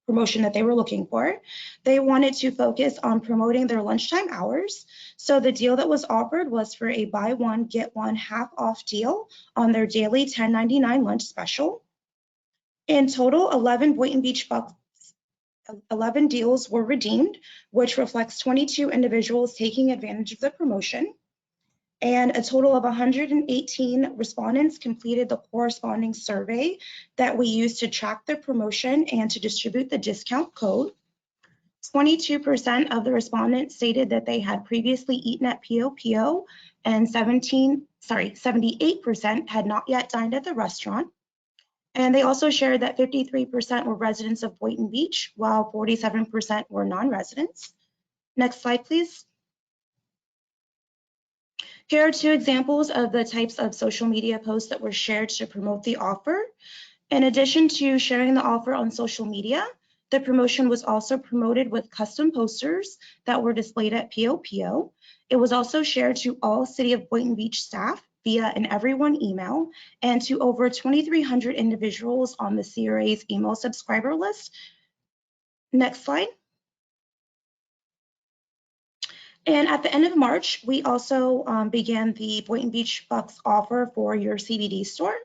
promotion that they were looking for. They wanted to focus on promoting their lunchtime hours. So the deal that was offered was for a buy one, get one half off deal on their daily $10.99 lunch special. In total, 11 Boynton Beach Bucks 11 deals were redeemed, which reflects 22 individuals taking advantage of the promotion. And a total of 118 respondents completed the corresponding survey that we used to track the promotion and to distribute the discount code. 22% of the respondents stated that they had previously eaten at POPO, and 78% had not yet dined at the restaurant. And they also shared that 53% were residents of Boynton Beach, while 47% were non-residents. Next slide, please. Here are 2 examples of the types of social media posts that were shared to promote the offer. In addition to sharing the offer on social media, the promotion was also promoted with custom posters that were displayed at POPO. It was also shared to all City of Boynton Beach staff via an everyone email and to over 2,300 individuals on the CRA's email subscriber list. Next slide. And at the end of March, we also began the Boynton Beach Bucks offer for your CBD store.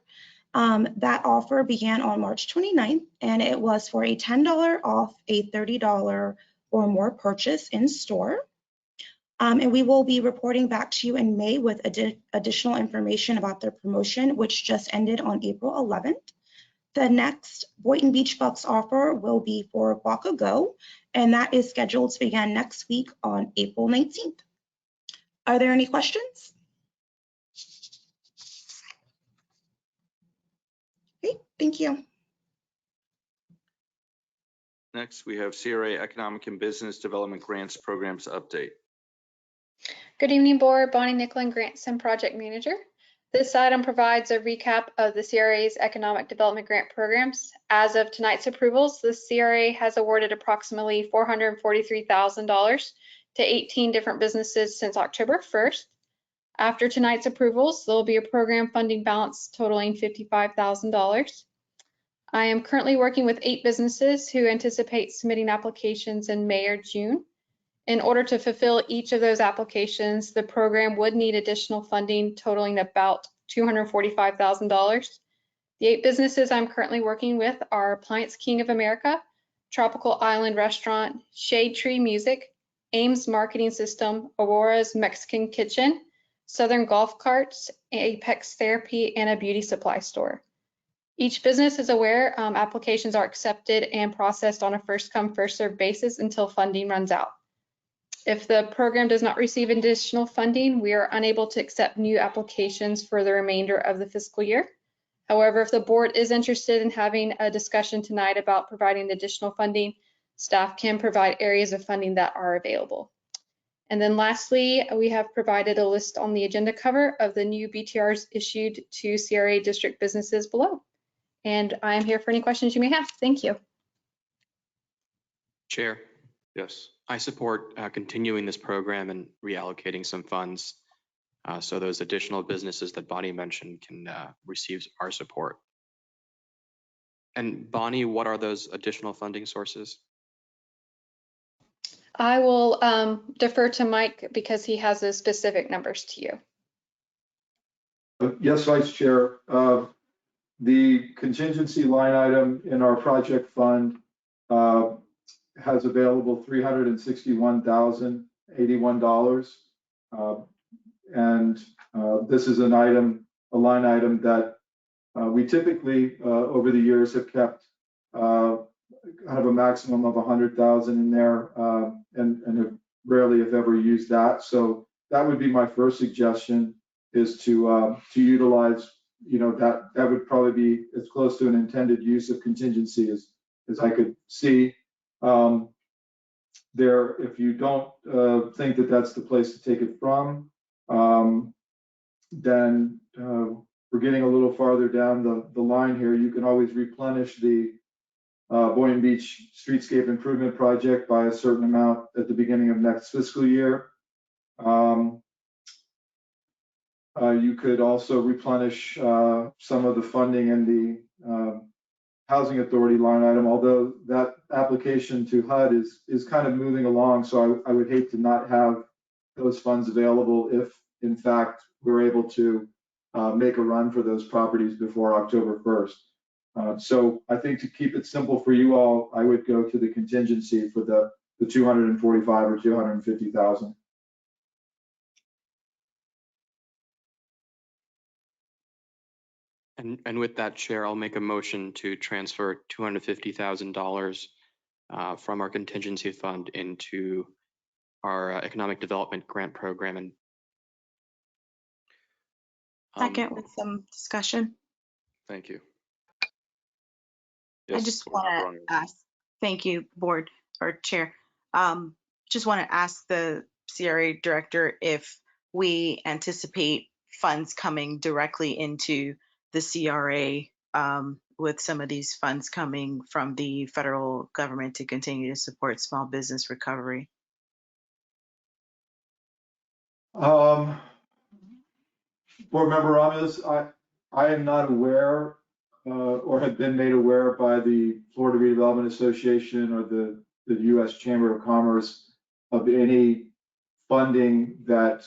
That offer began on March 29th, and it was for a $10 off a $30 or more purchase in store. And we will be reporting back to you in May with additional information about their promotion, which just ended on April 11th. The next Boynton Beach Bucks offer will be for Baka Go, and that is scheduled to begin next week on April 19th. Are there any questions? Okay, thank you. Next, we have CRA Economic and Business Development Grants Programs Update. Good evening, Board. Bonnie Nicklin, Grants and Project Manager. This item provides a recap of the CRA's Economic Development Grant Programs. As of tonight's approvals, the CRA has awarded approximately $443,000 to 18 different businesses since October 1st. After tonight's approvals, there will be a program funding balance totaling $55,000. I am currently working with 8 businesses who anticipate submitting applications in May or June. In order to fulfill each of those applications, the program would need additional funding totaling about $245,000. The 8 businesses I'm currently working with are Appliance King of America, Tropical Island Restaurant, Shade Tree Music, Ames Marketing System, Aurora's Mexican Kitchen, Southern Golf Carts, Apex Therapy, and a beauty supply store. Each business is aware applications are accepted and processed on a first-come, first-served basis until funding runs out. If the program does not receive additional funding, we are unable to accept new applications for the remainder of the fiscal year. However, if the board is interested in having a discussion tonight about providing additional funding, staff can provide areas of funding that are available. And then lastly, we have provided a list on the agenda cover of the new BTRs issued to CRA district businesses below. And I am here for any questions you may have. Thank you. Chair, Yes. I support continuing this program and reallocating some funds so those additional businesses that Bonnie mentioned can receive our support. And Bonnie, what are those additional funding sources? I will defer to Mike because he has the specific numbers to you. Yes, Vice Chair. The contingency line item in our project fund has available $361,081. And this is a line item that we typically over the years have kept kind of a maximum of 100,000 in there and have rarely if ever used that. So that would be my first suggestion, is to utilize, that would probably be as close to an intended use of contingency as I could see. If you don't think that that's the place to take it from, then we're getting a little farther down the line here, you can always replenish the Boynton Beach Streetscape Improvement Project by a certain amount at the beginning of next fiscal year. You could also replenish some of the funding in the Housing Authority line item, although that application to HUD is kind of moving along. So I would hate to not have those funds available if, in fact, we're able to make a run for those properties before October 1st. So I think to keep it simple for you all, I would go to the contingency for the 245 or 250,000. And with that, Chair, I'll make a motion to transfer $250,000 from our contingency fund into our economic development grant program. And Second with some discussion. Thank you. I just want to ask, thank you, board or chair. Just want to ask the CRA director if we anticipate funds coming directly into the CRA with some of these funds coming from the federal government to continue to support small business recovery. Board Member Ramos, I am not aware or have been made aware by the Florida Redevelopment Association or the U.S. Chamber of Commerce of any funding that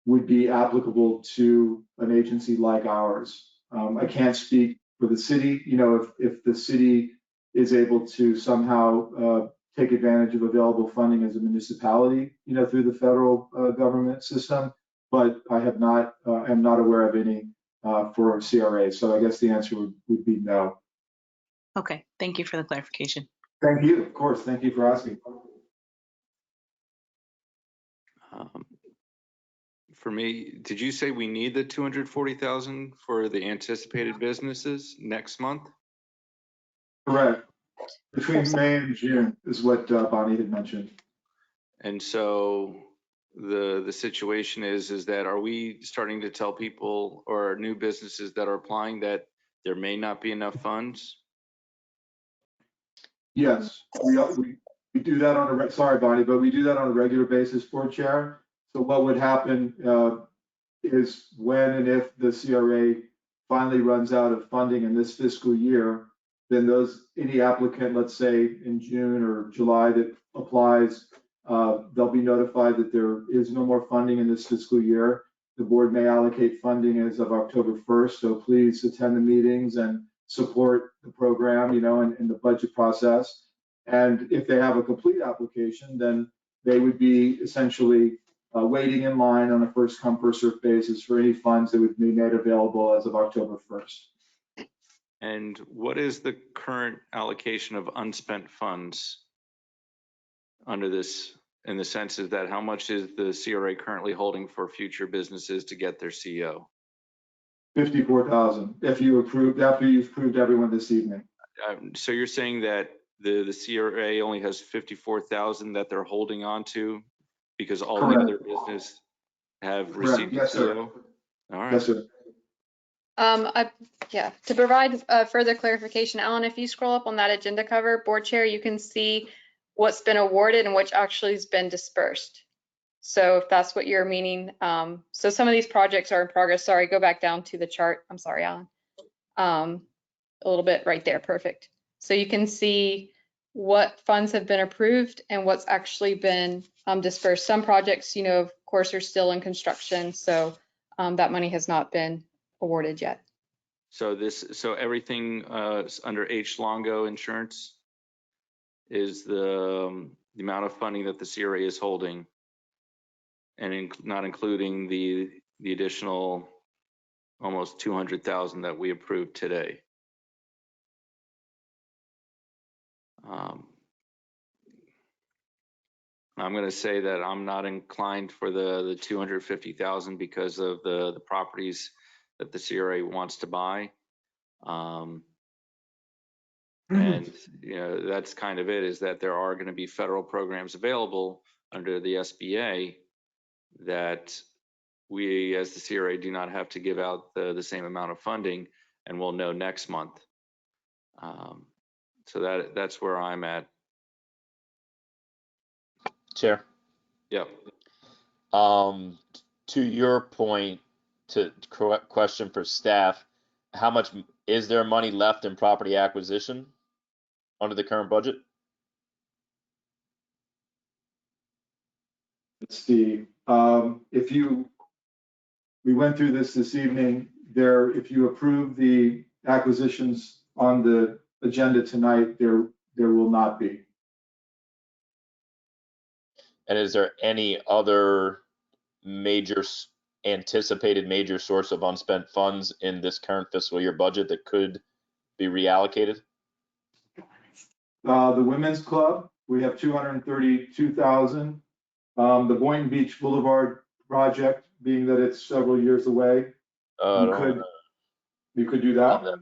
would be applicable to an agency like ours. I can't speak for the city. You know, if the city is able to somehow take advantage of available funding as a municipality, you know, through the federal government system, but I have not, am not aware of any for CRA. So I guess the answer would be no. Okay, thank you for the clarification. Thank you, of course. Thank you for asking. For me, did you say we need the 240,000 for the anticipated businesses next month? Correct. Between May and June is what Bonnie had mentioned. And so the situation is that are we starting to tell people or new businesses that are applying that there may not be enough funds? Yes, we do that on a, sorry, Bonnie, but we do that on a regular basis, Board Chair. So what would happen is when and if the CRA finally runs out of funding in this fiscal year, then any applicant, let's say in June or July that applies, they'll be notified that there is no more funding in this fiscal year. The board may allocate funding as of October 1st. So please attend the meetings and support the program, you know, in the budget process. And if they have a complete application, then they would be essentially waiting in line on a first come, first served basis for any funds that would be made available as of October 1st. And what is the current allocation of unspent funds under this, in the sense of that how much is the CRA currently holding for future businesses to get their CO? 54,000, if you approved, after you've approved everyone this evening. So you're saying that the CRA only has 54,000 that they're holding on to because all Correct. the other business have Correct. received Yes, the sir. CO? All right. Yes, sir. Yeah, to provide further clarification, Alan, if you scroll up on that agenda cover, board chair, you can see what's been awarded and which actually has been dispersed. So if that's what you're meaning, so some of these projects are in progress. Sorry, go back down to the chart. I'm sorry, Alan. A little bit right there, perfect. So you can see what funds have been approved and what's actually been dispersed. Some projects, you know, of course, are still in construction, so that money has not been awarded yet. So everything under H Longo insurance is the amount of funding that the CRA is holding, and not including the additional almost 200,000 that we approved today. I'm going to say that I'm not inclined for the 250,000 because of the properties that the CRA wants to buy. And you know, that's kind of it, is that there are going to be federal programs available under the SBA that we, as the CRA, do not have to give out the same amount of funding, and we'll know next month. So that's where I'm at. Chair. Yep. To your point, to question for staff, how much is there money left in property acquisition under the current budget? Let's see. We went through this evening. If you approve the acquisitions on the agenda tonight, there will not be. And is there any other anticipated major source of unspent funds in this current fiscal year budget that could be reallocated? The Women's Club, we have 232,000. The Boynton Beach Boulevard project, being that it's several years away, you could do that.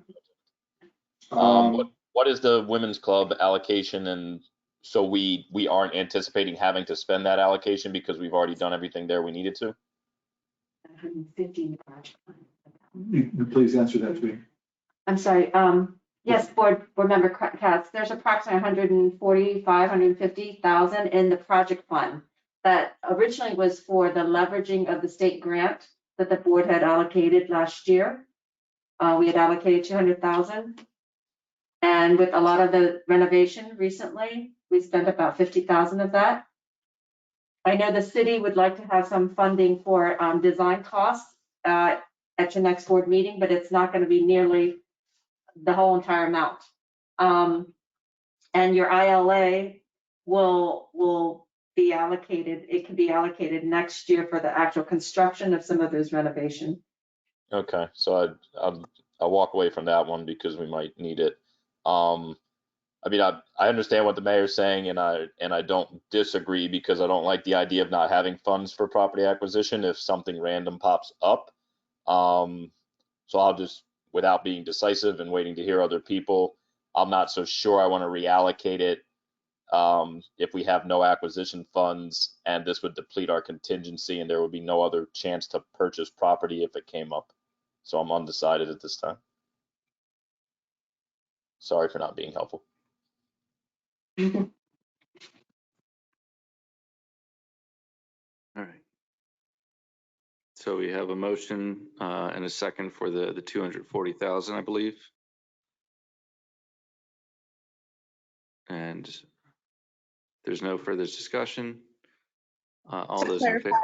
What is the Women's Club allocation? And so we aren't anticipating having to spend that allocation because we've already done everything there we needed to? 150 project. Please answer that, please. I'm sorry. Yes, board member Katz, there's approximately 150,000 in the project fund that originally was for the leveraging of the state grant that the board had allocated last year. We had allocated 200,000. And with a lot of the renovation recently, we spent about 50,000 of that. I know the city would like to have some funding for design costs at your next board meeting, but it's not going to be nearly the whole entire amount. And your ILA will be allocated. It can be allocated next year for the actual construction of some of those renovations. Okay, so I'll walk away from that one because we might need it. I mean, I understand what the mayor's saying, and I don't disagree because I don't like the idea of not having funds for property acquisition if something random pops up. So I'll just, without being decisive and waiting to hear other people, I'm not so sure I want to reallocate it if we have no acquisition funds, and this would deplete our contingency and there would be no other chance to purchase property if it came up. So I'm undecided at this time. Sorry for not being helpful. All right. So we have a motion and a second for the 240,000, I believe. And there's no further discussion. All those in favor?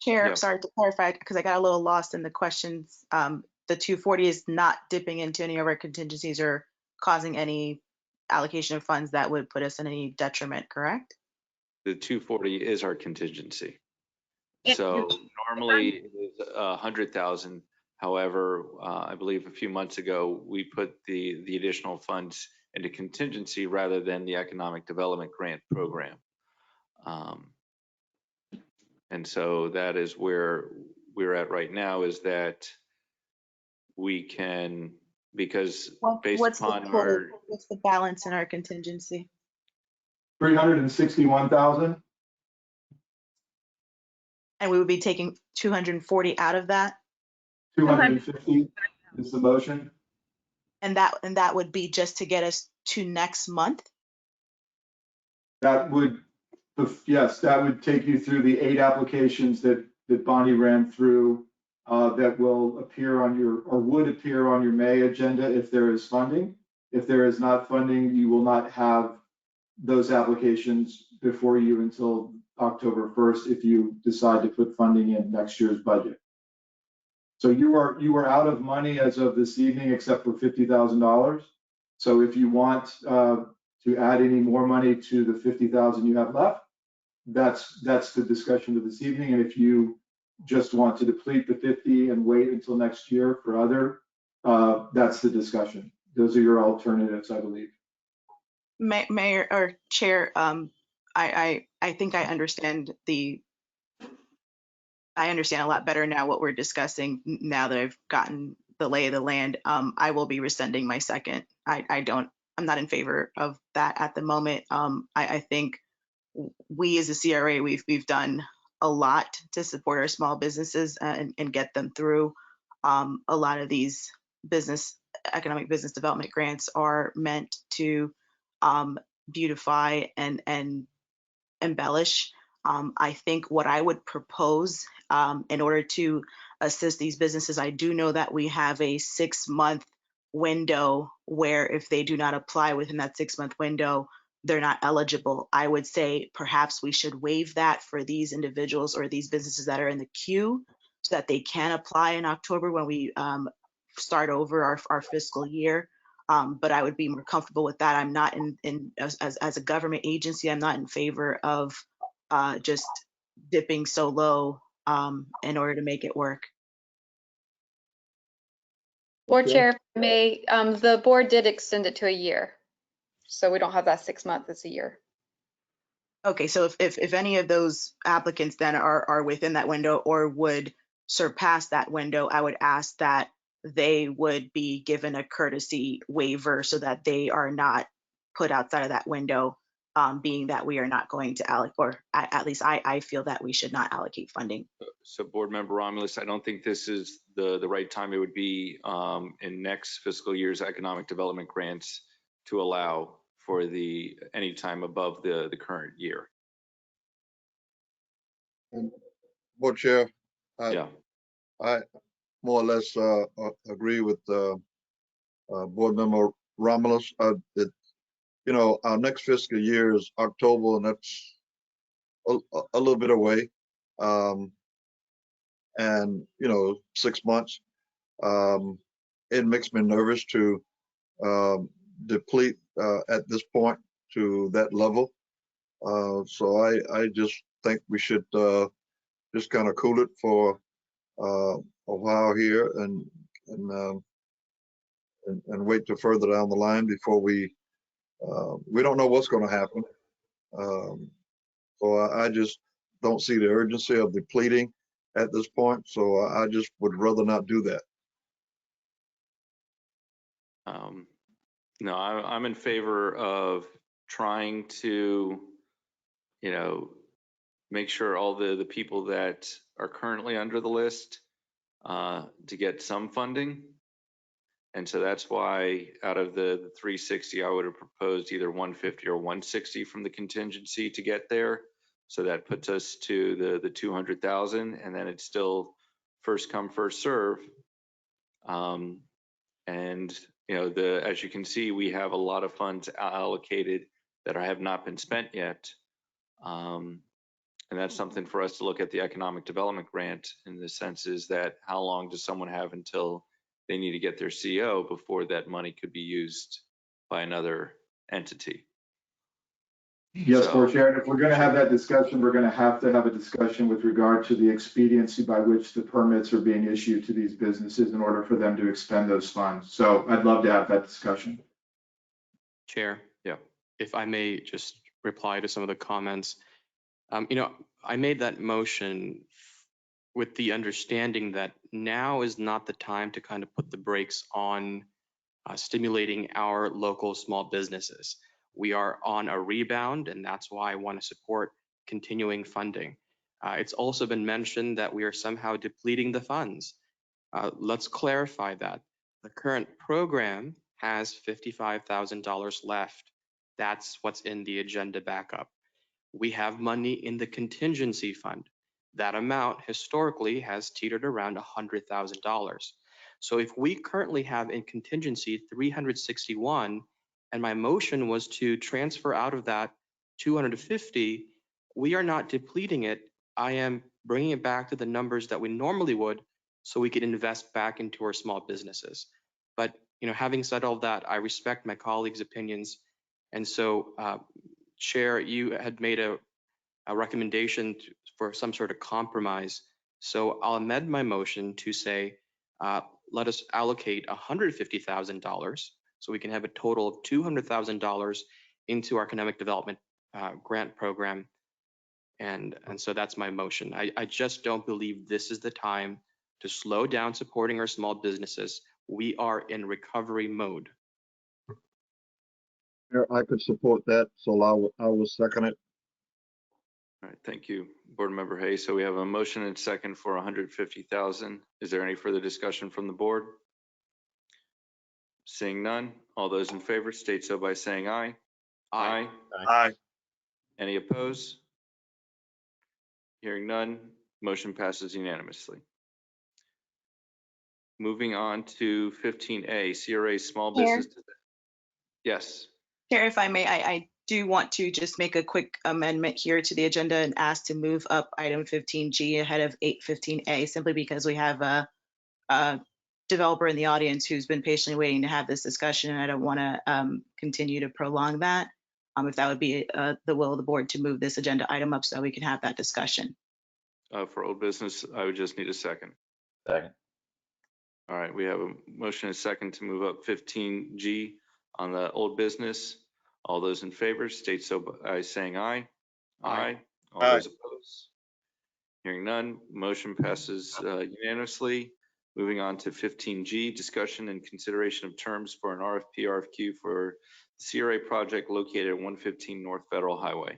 Chair, Yeah. sorry to clarify because I got a little lost in the questions. The 240 is not dipping into any of our contingencies or causing any allocation of funds that would put us in any detriment, correct? The 240 is our contingency. Yep. So normally it is 100,000. However, I believe a few months ago, we put the additional funds into contingency rather than the economic development grant program. And so that is where we're at right now, is that we can, because based upon what's the balance in our contingency? 361,000. And we would be taking 240 out of that? 250 is the motion. And that would be just to get us to next month? That would, yes, that would take you through the 8 applications that Bonnie ran through that will appear on your, or would appear on your May agenda if there is funding. If there is not funding, you will not have those applications before you until October 1st if you decide to put funding in next year's budget. So you are out of money as of this evening except for $50,000. So if you want to add any more money to the 50,000 you have left, that's the discussion of this evening. And if you just want to deplete the 50 and wait until next year for other, that's the discussion. Those are your alternatives, I believe. Mayor or Chair, I think I understand a lot better now what we're discussing now that I've gotten the lay of the land. I will be rescinding my second. I'm not in favor of that at the moment. I think we as a CRA, we've done a lot to support our small businesses and get them through. A lot of these economic business development grants are meant to beautify and embellish. I think what I would propose in order to assist these businesses, I do know that we have a 6-month window where if they do not apply within that 6-month window, they're not eligible. I would say perhaps we should waive that for these individuals or these businesses that are in the queue so that they can apply in October when we start over our fiscal year. But I would be more comfortable with that. I'm not as a government agency, I'm not in favor of just dipping so low in order to make it work. Board Okay. Chair, if I may, the board did extend it to a year. So we don't have that 6 months, it's a year. Okay, so if any of those applicants then are within that window or would surpass that window, I would ask that they would be given a courtesy waiver so that they are not put outside of that window, being that we are not going to allocate, or at least I feel that we should not allocate funding. So Board Member Romulus, I don't think this is the right time. It would be in next fiscal year's economic development grants to allow for any time above the current year. Board Chair, Yeah. I more or less agree with Board Member Romulus. Our next fiscal year is October, and that's a little bit away. And 6 months. It makes me nervous to deplete at this point to that level. So I just think we should just kind of cool it for a while here and wait till further down the line before we don't know what's going to happen. So I just don't see the urgency of depleting at this point. So I just would rather not do that. No, I'm in favor of trying to, make sure all the people that are currently under the list to get some funding. And so that's why out of the 360, I would have proposed either 150 or 160 from the contingency to get there. So that puts us to the 200,000, and then it's still first come, first serve. And as you can see, we have a lot of funds allocated that have not been spent yet. And that's something for us to look at the economic development grant in the sense is that how long does someone have until they need to get their CO before that money could be used by another entity? Yes, Board Chair, and if we're going to have that discussion, we're going to have a discussion with regard to the expediency by which the permits are being issued to these businesses in order for them to expend those funds. So I'd love to have that discussion. Chair, yeah, if I may just reply to some of the comments. I made that motion with the understanding that now is not the time to kind of put the brakes on stimulating our local small businesses. We are on a rebound, and that's why I want to support continuing funding. It's also been mentioned that we are somehow depleting the funds. Let's clarify that. The current program has $55,000 left. That's what's in the agenda backup. We have money in the contingency fund. That amount historically has teetered around $100,000. So if we currently have in contingency 361, and my motion was to transfer out of that 250, we are not depleting it. I am bringing it back to the numbers that we normally would so we could invest back into our small businesses. But having said all that, I respect my colleagues' opinions. And so, Chair, you had made a recommendation for some sort of compromise. So I'll amend my motion to say, let us allocate $150,000 so we can have a total of $200,000 into our economic development grant program. And so that's my motion. I just don't believe this is the time to slow down supporting our small businesses. We are in recovery mode. I could support that, so I will second it. All right, thank you, Board Member Hayes. So we have a motion and second for 150,000. Is there any further discussion from the board? Seeing none, all those in favor state so by saying aye. Aye. Aye. Any opposed? Hearing none, motion passes unanimously. Moving on to 15A, CRA Small Chair? Business. Yes. Chair, if I may, I do want to just make a quick amendment here to the agenda and ask to move up item 15G ahead of 815A, simply because we have a developer in the audience who's been patiently waiting to have this discussion, and I don't want to continue to prolong that. If that would be the will of the board to move this agenda item up so we can have that discussion. For old business, I would just need a second. Second. All right, we have a motion and a second to move up 15G on the old business. All those in favor state so by saying aye. Aye. All Aye. those opposed? Hearing none, motion passes unanimously. Moving on to 15G, discussion and consideration of terms for an RFP, RFQ for CRA project located at 115 North Federal Highway.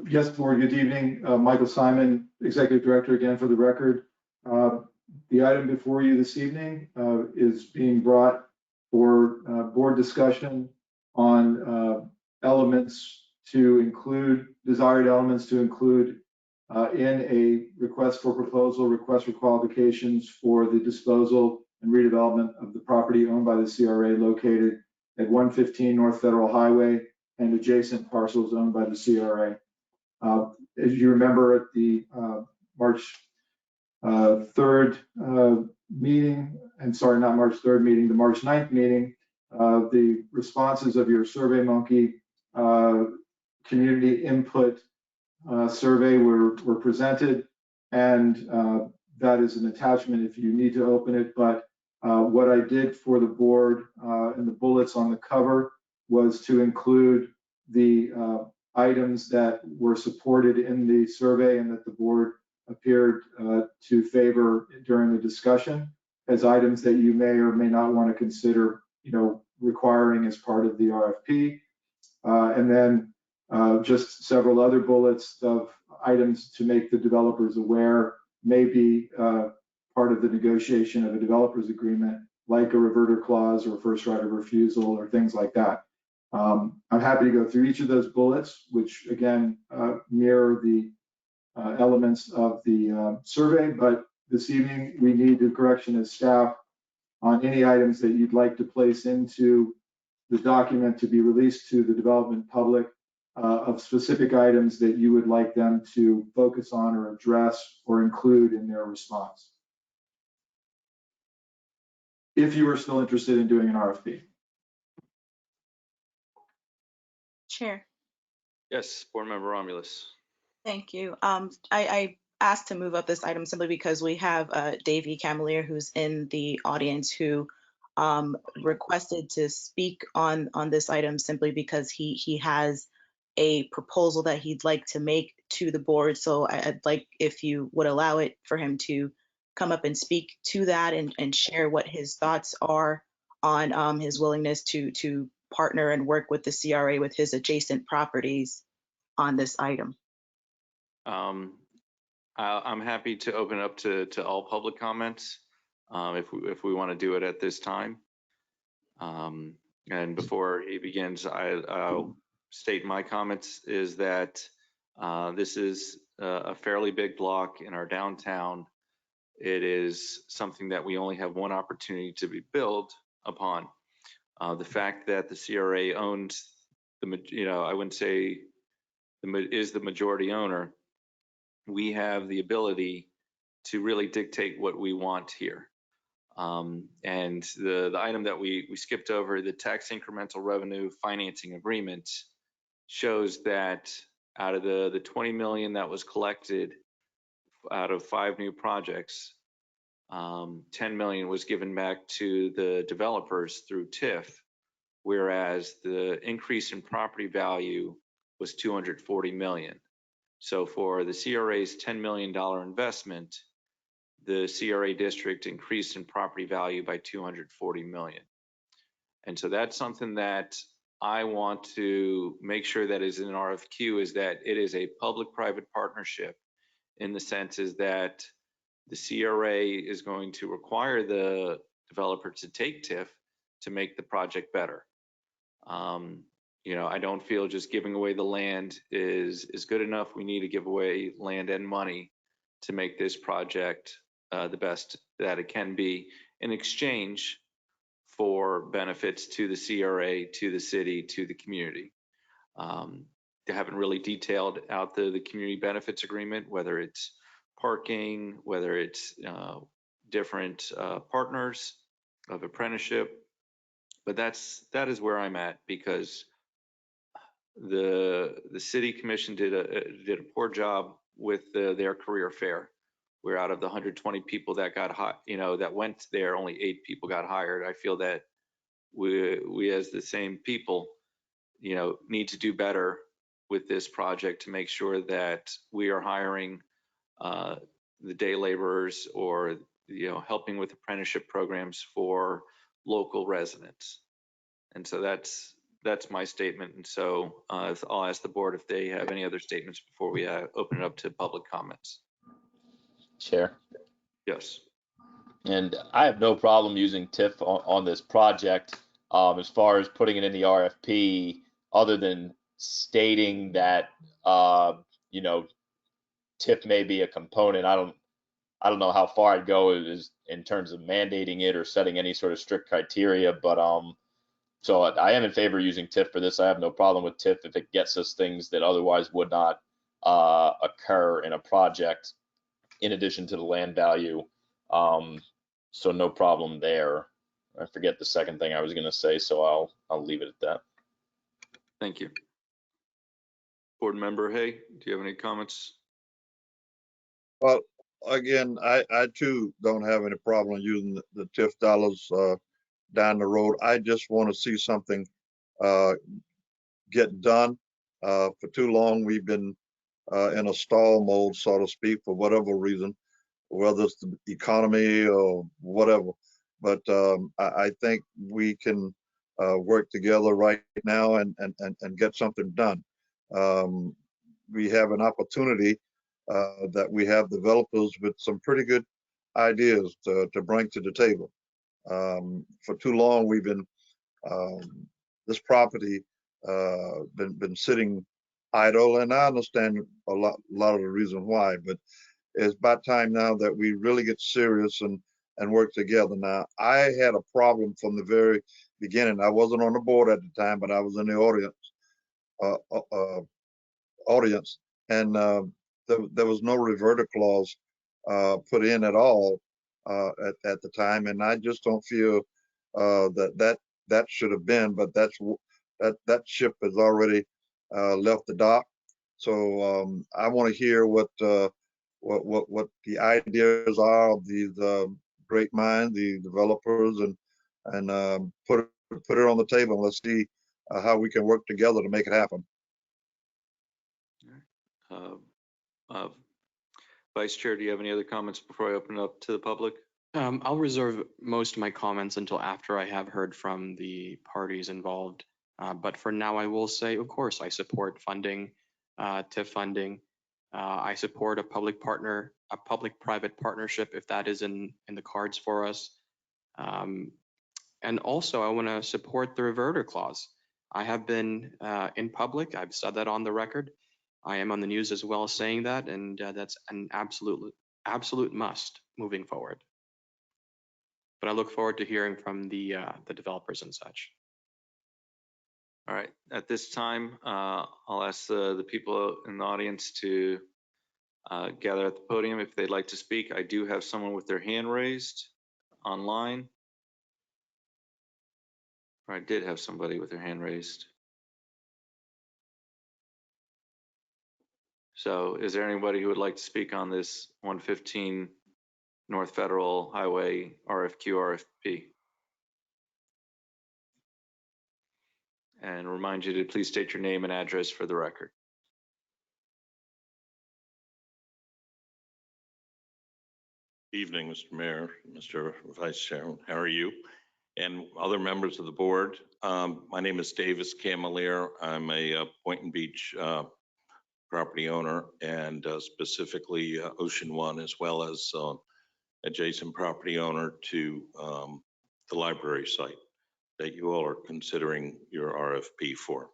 Yes, board, good evening. Michael Simon, Executive Director again for the record. The item before you this evening is being brought for board discussion on elements to include, desired elements to include in a request for proposal, request for qualifications for the disposal and redevelopment of the property owned by the CRA located at 115 North Federal Highway and adjacent parcels owned by the CRA. As you remember at the March 3rd meeting, and sorry, not March 3rd meeting, the March 9th meeting, the responses of your SurveyMonkey community input survey were presented, and that is an attachment if you need to open it. But what I did for the board and the bullets on the cover was to include the items that were supported in the survey and that the board appeared to favor during the discussion as items that you may or may not want to consider, requiring as part of the RFP. And then just several other bullets of items to make the developers aware may be part of the negotiation of a developer's agreement, like a reverter clause or first right of refusal or things like that. I'm happy to go through each of those bullets, which again mirror the elements of the survey, but this evening we need the correction as staff on any items that you'd like to place into the document to be released to the development public of specific items that you would like them to focus on or address or include in their response. If you are still interested in doing an RFP. Chair. Yes, Board Member Romulus. Thank you. I asked to move up this item simply because we have Davey Camillier, who's in the audience, who requested to speak on this item simply because he has a proposal that he'd like to make to the board. So I'd like, if you would allow it, for him to come up and speak to that and share what his thoughts are on his willingness to partner and work with the CRA with his adjacent properties on this item. I'm happy to open up to all public comments if we want to do it at this time. And before he begins, I'll state my comments is that this is a fairly big block in our downtown. It is something that we only have one opportunity to be built upon. The fact that the CRA owns I wouldn't say is the majority owner, we have the ability to really dictate what we want here. And the item that we skipped over, the tax incremental revenue financing agreement, shows that out of the 20 million that was collected out of 5 new projects, 10 million was given back to the developers through TIF, whereas the increase in property value was 240 million. So for the CRA's $10 million investment, the CRA district increased in property value by 240 million. And so that's something that I want to make sure that is in an RFQ is that it is a public-private partnership in the sense is that the CRA is going to require the developer to take TIF to make the project better. You know, I don't feel just giving away the land is good enough. We need to give away land and money to make this project the best that it can be in exchange for benefits to the CRA, to the city, to the community. They haven't really detailed out the community benefits agreement, whether it's parking, whether it's different partners of apprenticeship, but that is where I'm at because the city commission did a poor job with their career fair. Where out of the 120 people that got that went there, only 8 people got hired. I feel that we as the same people, need to do better with this project to make sure that we are hiring the day laborers or helping with apprenticeship programs for local residents. And so that's my statement. And so I'll ask the board if they have any other statements before we open it up to public comments. Chair. Yes. And I have no problem using TIF on this project. As far as putting it in the RFP, other than stating that TIF may be a component, I don't know how far I'd go is in terms of mandating it or setting any sort of strict criteria. But so I am in favor of using TIF for this. I have no problem with TIF if it gets us things that otherwise would not occur in a project, in addition to the land value. So no problem there. I forget the second thing I was going to say, so I'll leave it at that. Thank you. Board member Hay, do you have any comments? Well, again, I too don't have any problem using the TIF dollars down the road. I just want to see something get done. For too long, we've been in a stall mode, so to speak, for whatever reason, whether it's the economy or whatever. But I think we can work together right now and get something done. We have an opportunity that we have developers with some pretty good ideas to bring to the table. For too long, we've been this property been sitting idle, and I understand a lot of the reason why, but it's about time now that we really get serious and work together. Now, I had a problem from the very beginning. I wasn't on the board at the time, but I was in the audience, and there was no reverter clause put in at all at the time, and I just don't feel that should have been. But that ship has already left the dock. So I want to hear what the ideas are of these great minds, the developers, and put it on the table. And let's see how we can work together to make it happen. Vice Chair, do you have any other comments before I open it up to the public? I'll reserve most of my comments until after I have heard from the parties involved. But for now, I will say, of course, I support funding, TIF funding. I support a public-private partnership if that is in the cards for us. And also, I want to support the reverter clause. I have been in public. I've said that on the record. I am on the news as well saying that, and that's an absolute must moving forward. But I look forward to hearing from the developers and such. All right. At this time, I'll ask the people in the audience to gather at the podium if they'd like to speak. I do have someone with their hand raised online. Or I did have somebody with their hand raised. So is there anybody who would like to speak on this 115 North Federal Highway RFQ, RFP? And remind you to please state your name and address for the record. Evening, Mr. Mayor, Mr. Vice Chairman. How are you? and other members of the board. My name is Davis Camalier. I'm a Boynton Beach property owner, and specifically Ocean One, as well as adjacent property owner to the library site that you all are considering your RFP for.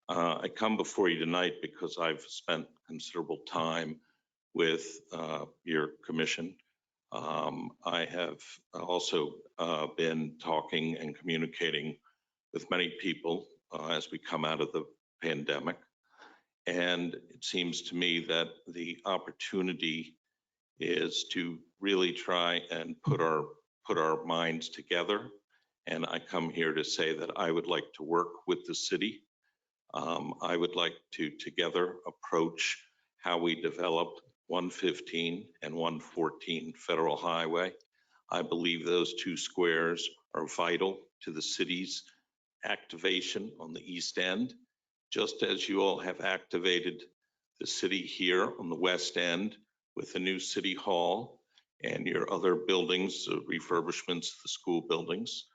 I come before you tonight because I've spent considerable time with your commission. I have also been talking and communicating with many people as we come out of the pandemic. And it seems to me that the opportunity is to really try and put our minds together. And I come here to say that I would like to work with the city. I would like to together approach how we develop 115 and 114 Federal Highway. I believe those two squares are vital to the city's activation on the east end, just as you all have activated the city here on the west end with the new city hall and your other buildings, refurbishments, the school buildings.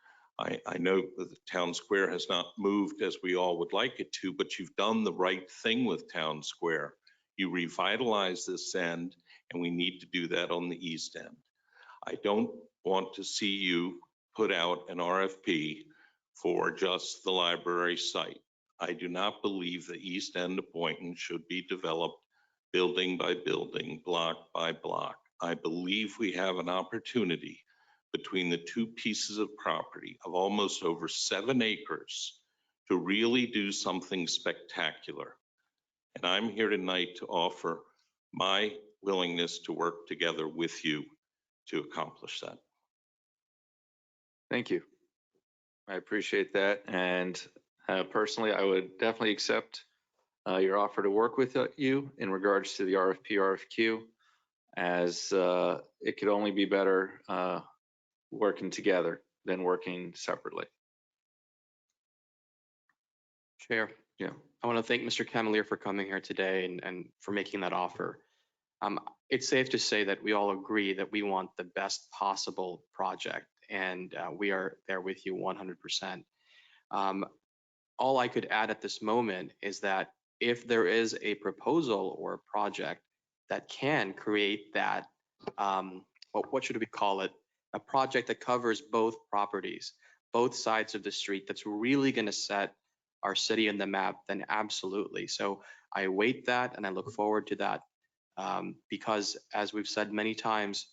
I know that the town square has not moved as we all would like it to, but you've done the right thing with town square. You revitalize this end, and we need to do that on the east end. I don't want to see you put out an RFP for just the library site. I do not believe the east end of Boynton should be developed building by building, block by block. I believe we have an opportunity between the two pieces of property of almost over 7 acres to really do something spectacular. And I'm here tonight to offer my willingness to work together with you to accomplish that. Thank you. I appreciate that. And personally, I would definitely accept your offer to work with you in regards to the RFQ, as it could only be better working together than working separately. Chair, Yeah. I want to thank Mr. Camalier for coming here today and for making that offer. It's safe to say that we all agree that we want the best possible project, and we are there with you 100%. All I could add at this moment is that if there is a proposal or a project that can create that, what should we call it? A project that covers both properties, both sides of the street, that's really going to set our city on the map, then absolutely. So I await that and I look forward to that, because as we've said many times,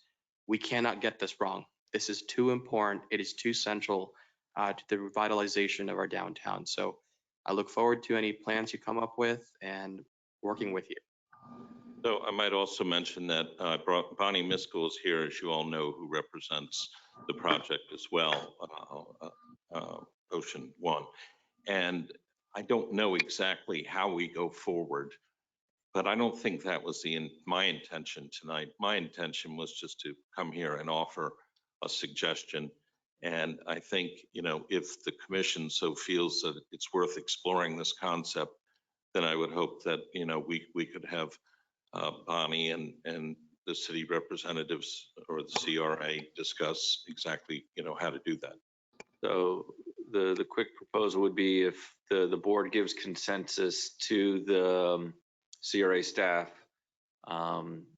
we cannot get this wrong. This is too important. It is too central to the revitalization of our downtown. So I look forward to any plans you come up with and working with you. So I might also mention that Bonnie Miskell is here, as you all know, who represents the project as well, Ocean One. And I don't know exactly how we go forward, but I don't think that was my intention tonight. My intention was just to come here and offer a suggestion. And I think, if the commission so feels that it's worth exploring this concept, then I would hope that, we could have Bonnie and the city representatives or the CRA discuss exactly, how to do that. So the quick proposal would be, if the board gives consensus to the CRA staff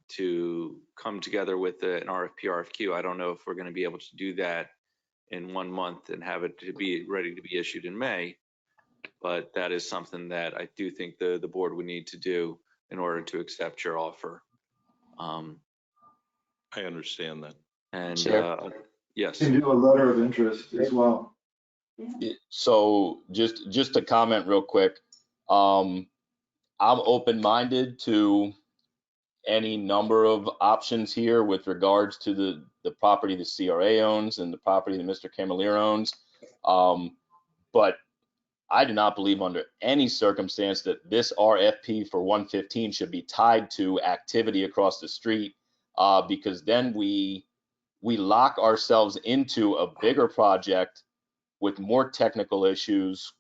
to come together with an RFQ. I don't know if we're going to be able to do that in 1 month and have it to be ready to be issued in May, but that is something that I do think the board would need to do in order to accept your offer. I understand that. And yes. You can do a letter of interest as well. So just to comment real quick, I'm open-minded to any number of options here with regards to the property the CRA owns and the property that Mr. Camalier owns. But I do not believe under any circumstance that this RFP for 115 should be tied to activity across the street, because then we lock ourselves into a bigger project with more technical issues,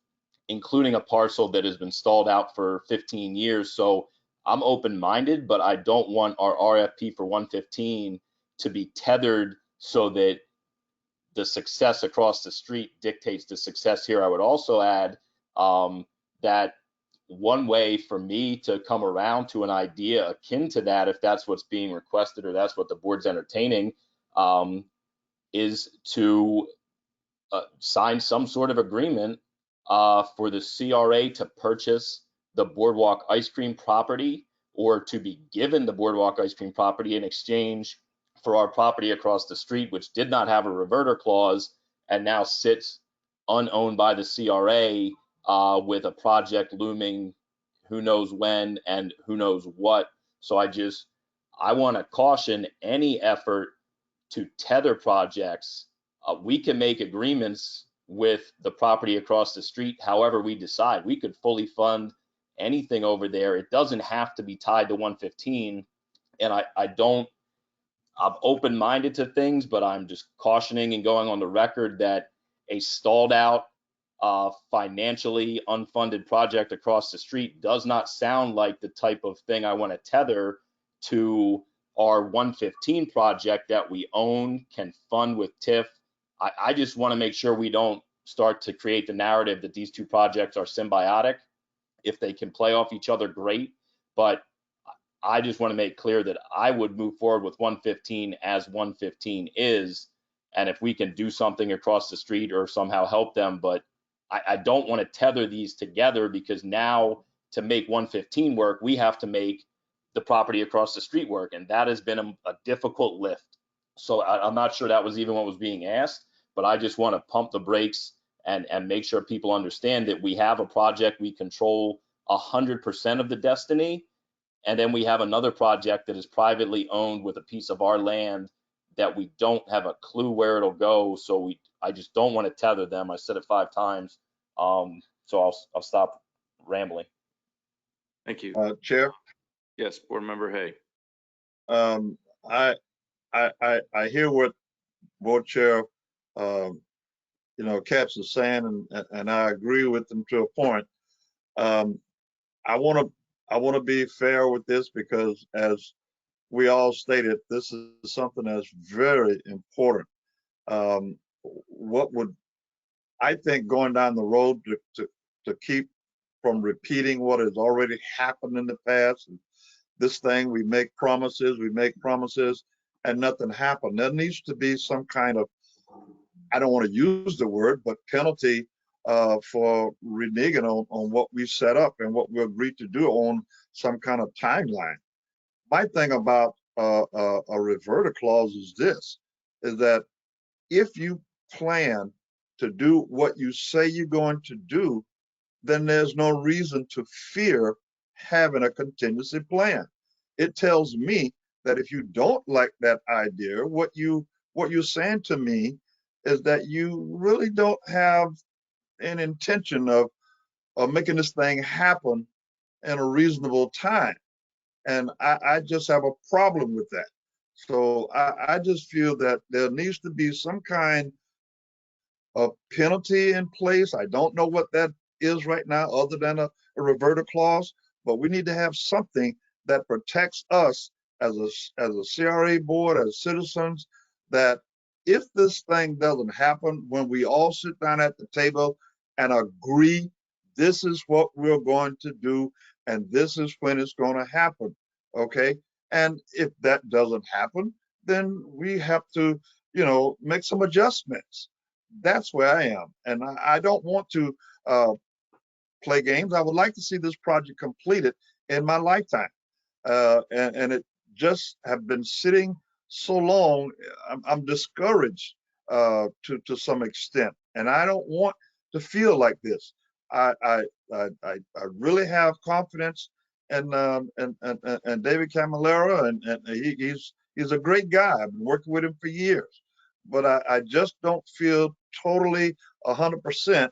including a parcel that has been stalled out for 15 years. So I'm open-minded, but I don't want our RFP for 115 to be tethered so that the success across the street dictates the success here. I would also add that one way for me to come around to an idea akin to that, if that's what's being requested or that's what the board's entertaining, is to sign some sort of agreement for the CRA to purchase the Boardwalk ice cream property, or to be given the Boardwalk ice cream property in exchange for our property across the street, which did not have a reverter clause and now sits unowned by the CRA with a project looming who knows when and who knows what. So I want to caution any effort to tether projects. We can make agreements with the property across the street however we decide. We could fully fund anything over there. It doesn't have to be tied to 115. And I'm open-minded to things, but I'm just cautioning and going on the record that a stalled out, financially unfunded project across the street does not sound like the type of thing I want to tether to our 115 project that we own, can fund with TIF. I just want to make sure we don't start to create the narrative that these two projects are symbiotic. If they can play off each other, great. But I just want to make clear that I would move forward with 115 as 115 is. And if we can do something across the street or somehow help them, but I don't want to tether these together, because now to make 115 work, we have to make the property across the street work. And that has been a difficult lift. So I'm not sure that was even what was being asked, but I just want to pump the brakes and make sure people understand that we have a project we control 100% of the destiny. And then we have another project that is privately owned with a piece of our land that we don't have a clue where it'll go. So I just don't want to tether them. I said it 5 times. So I'll stop rambling. Thank you. Chair, Yes, Board Member Hay. I hear what Board Chair, Katz is saying, and I agree with them to a point. I want to be fair with this, because as we all stated, this is something that's very important. What would I think going down the road to keep from repeating what has already happened in the past? This thing, we make promises, and nothing happened. There needs to be some kind of, I don't want to use the word, but penalty for reneging on what we set up and what we agreed to do on some kind of timeline. My thing about a reverter clause is this, is that if you plan to do what you say you're going to do, then there's no reason to fear having a contingency plan. It tells me that if you don't like that idea, what you're saying to me is that you really don't have an intention of making this thing happen in a reasonable time. And I just have a problem with that. So I just feel that there needs to be some kind of penalty in place. I don't know what that is right now, other than a reverter clause, but we need to have something that protects us as a CRA board, as citizens, that if this thing doesn't happen, when we all sit down at the table and agree, this is what we're going to do, and this is when it's going to happen, okay? And if that doesn't happen, then we have to, make some adjustments. That's where I am. And I don't want to play games. I would like to see this project completed in my lifetime. And it just have been sitting so long, I'm discouraged to some extent. And I don't want to feel like this. I really have confidence in David Camilleri, and he's a great guy. I've been working with him for years, but I just don't feel totally 100%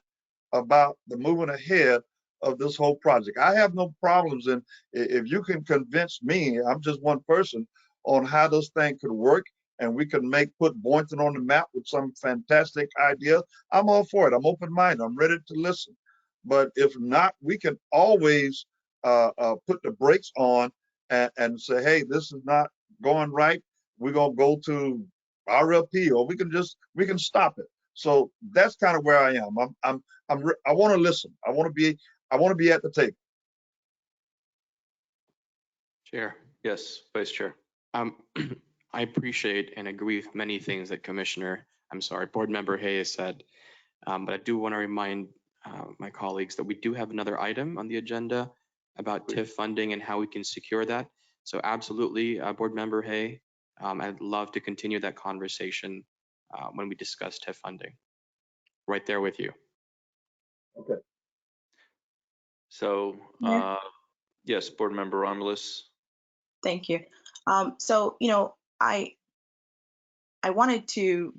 about the moving ahead of this whole project. I have no problems, and if you can convince me, I'm just one person, on how this thing could work, and we can put Boynton on the map with some fantastic idea, I'm all for it. I'm open-minded. I'm ready to listen. But if not, we can always put the brakes on and say, hey, this is not going right. We're going to go to RLP, or we can stop it. So that's kind of where I am. I want to listen. I want to be at the table. Chair. Yes, Vice Chair. I appreciate and agree with many things that Board Member Hayes said, but I do want to remind my colleagues that we do have another item on the agenda about TIF funding and how we can secure that. So absolutely, Board Member Hay, I'd love to continue that conversation when we discuss TIF funding. Right there with you. Okay. So, yes, Board Member Romulus. Thank you. So, I wanted to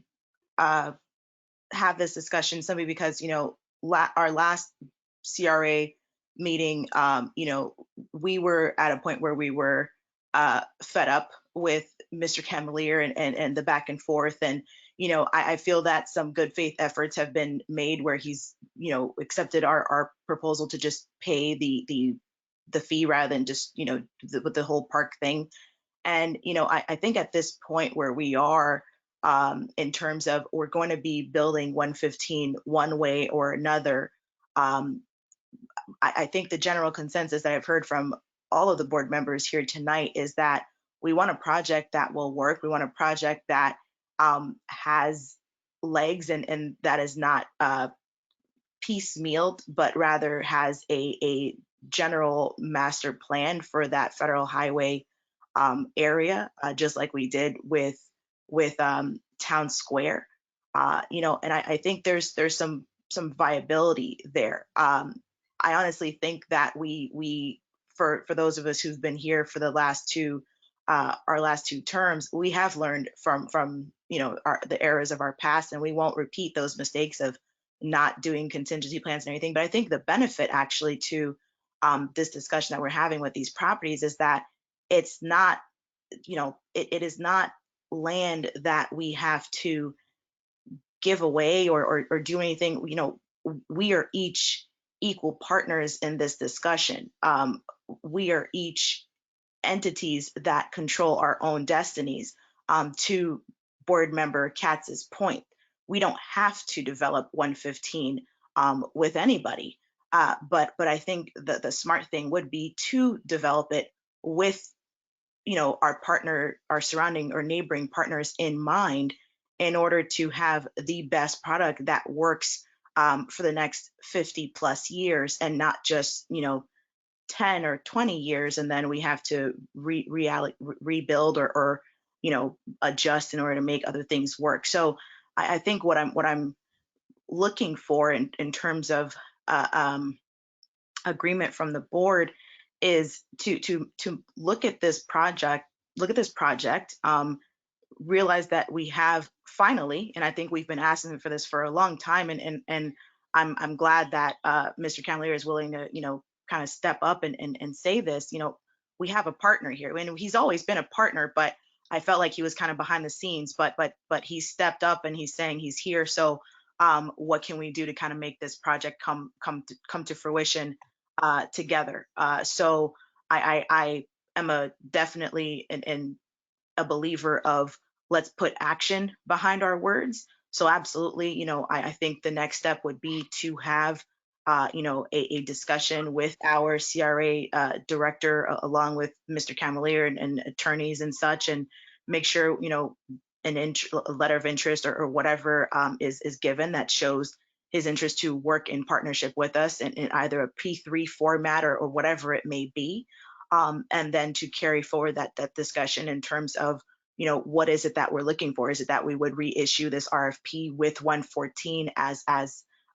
have this discussion simply because, our last CRA meeting, we were at a point where we were fed up with Mr. Camelier and the back and forth. And, I feel that some good faith efforts have been made where he's, accepted our proposal to just pay the fee rather than just, with the whole park thing. And, I think at this point where we are, in terms of we're going to be building 115 one way or another, I think the general consensus that I've heard from all of the board members here tonight is that we want a project that will work. We want a project that has legs and that is not piecemealed, but rather has a general master plan for that federal highway area, just like we did with Town Square. And I think there's some viability there. I honestly think that we for those of us who've been here for the last our last two terms, we have learned from the errors of our past, and we won't repeat those mistakes of not doing contingency plans and everything. But I think the benefit actually to this discussion that we're having with these properties is that it's not, it is not land that we have to give away or do anything. We are each equal partners in this discussion. We are each entities that control our own destinies. To Board Member Katz's point, we don't have to develop 115 with anybody. But I think that the smart thing would be to develop it with our partner, our surrounding or neighboring partners in mind, in order to have the best product that works for the next 50 plus years, and not just 10 or 20 years, and then we have to rebuild or adjust in order to make other things work. So I think what I'm looking for in terms of agreement from the board is to look at this project, realize that we have finally, and I think we've been asking for this for a long time, and I'm glad that Mr. Camelier is willing to kind of step up and say this. We have a partner here. I mean, he's always been a partner, but I felt like he was kind of behind the scenes, but he stepped up and he's saying he's here. So what can we do to kind of make this project come to fruition together? So I am definitely a believer of let's put action behind our words. So absolutely, I think the next step would be to have a discussion with our CRA director, along with Mr. Camelier and attorneys and such, and make sure a letter of interest or whatever is given that shows his interest to work in partnership with us in either a P3 format or whatever it may be, and then to carry forward that discussion in terms of what is it that we're looking for? Is it that we would reissue this RFP with 114 as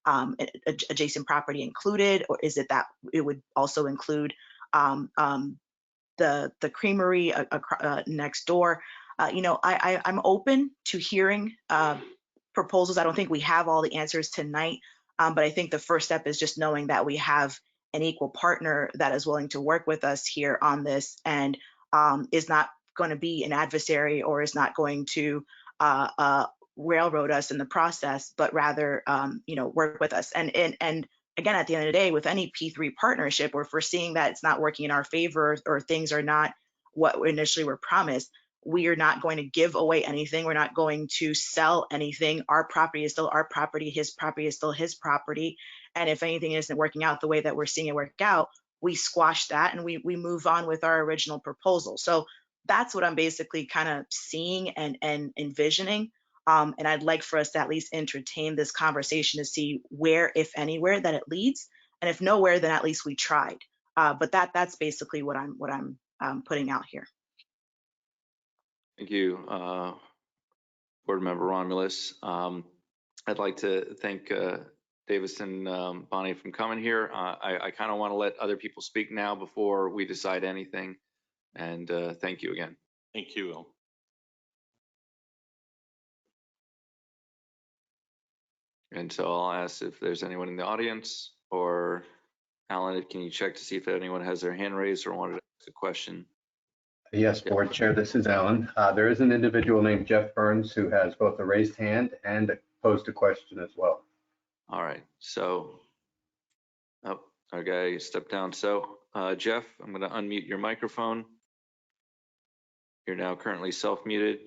adjacent property included, or is it that it would also include the creamery next door? I'm open to hearing proposals. I don't think we have all the answers tonight, but I think the first step is just knowing that we have an equal partner that is willing to work with us here on this, and is not going to be an adversary or is not going to railroad us in the process, but rather work with us. And again, at the end of the day, with any P3 partnership, or if we're seeing that it's not working in our favor or things are not what initially were promised, We are not going to give away anything. We're not going to sell anything. Our property is still our property. His property is still his property. And if anything isn't working out the way that we're seeing it work out, we squash that and we move on with our original proposal. So that's what I'm basically kind of seeing and envisioning. And I'd like for us to at least entertain this conversation to see where, if anywhere, that it leads. And if nowhere, then at least we tried. But that's basically what I'm putting out here. Thank you, Board Member Romulus. I'd like to thank Davis and Bonnie from coming here. I kind of want to let other people speak now before we decide anything. And thank you again. Thank you, Al. And so I'll ask if there's anyone in the audience, or Alan, can you check to see if anyone has their hand raised or wanted to ask a question? Yes, Board Chair, this is Alan. There is an individual named Jeff Burns who has both a raised hand and posed a question as well. All right, so, oh, our guy stepped down. So Jeff, I'm going to unmute your microphone. You're now currently self-muted.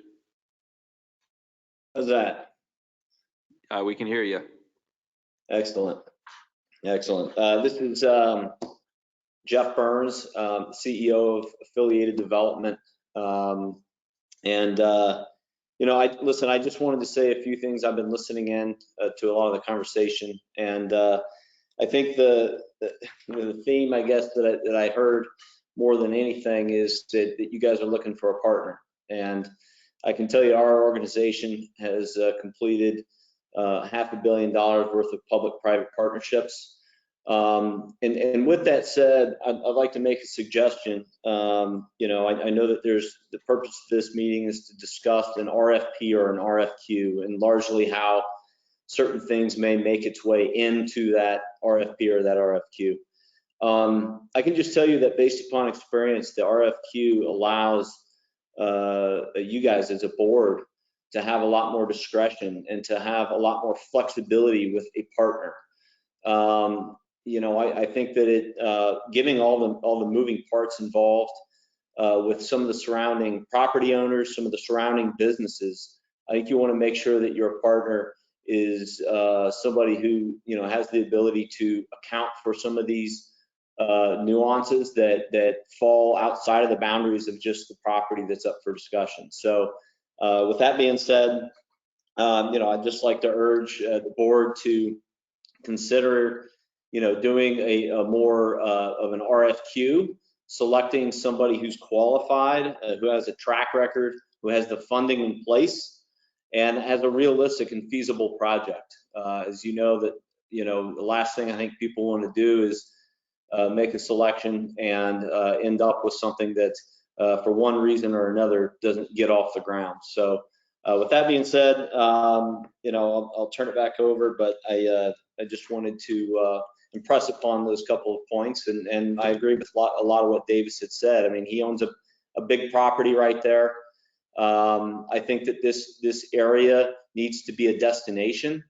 How's that? We can hear you. Excellent. Excellent. This is Jeff Burns, CEO of Affiliated Development. You know, I just wanted to say a few things. I've been listening in to a lot of the conversation, and I think the theme, I guess, that I heard more than anything is that you guys are looking for a partner. And I can tell you our organization has completed $500 million worth of public-private partnerships. And with that said, I'd like to make a suggestion. You know, I know that the purpose of this meeting is to discuss an RFP or an RFQ, and largely how certain things may make its way into that RFP or that RFQ. I can just tell you that based upon experience, the RFQ allows you guys as a board to have a lot more discretion and to have a lot more flexibility with a partner. You know, I think that giving all the moving parts involved with some of the surrounding property owners, some of the surrounding businesses, I think you want to make sure that your partner is somebody who, you know, has the ability to account for some of these nuances that fall outside of the boundaries of just the property that's up for discussion. So with that being said, you know, I'd just like to urge the board to consider, you know, doing a more of an RFQ, selecting somebody who's qualified, who has a track record, who has the funding in place, and has a realistic and feasible project. As you know, the last thing I think people want to do is make a selection and end up with something that, for one reason or another, doesn't get off the ground. So with that being said, you know, I'll turn it back over, but I just wanted to impress upon those couple of points, and I agree with a lot of what Davis had said. I mean, he owns a big property right there. I think that this area needs to be a destination.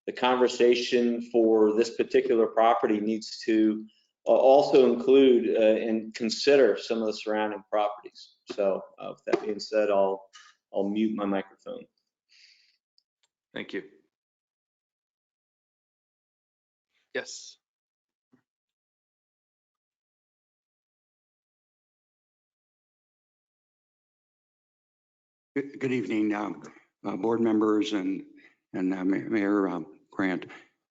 The conversation for this particular property needs to also include and consider some of the surrounding properties. So with that being said, I'll mute my microphone. Thank you. Yes. Good evening, board members and Mayor Grant.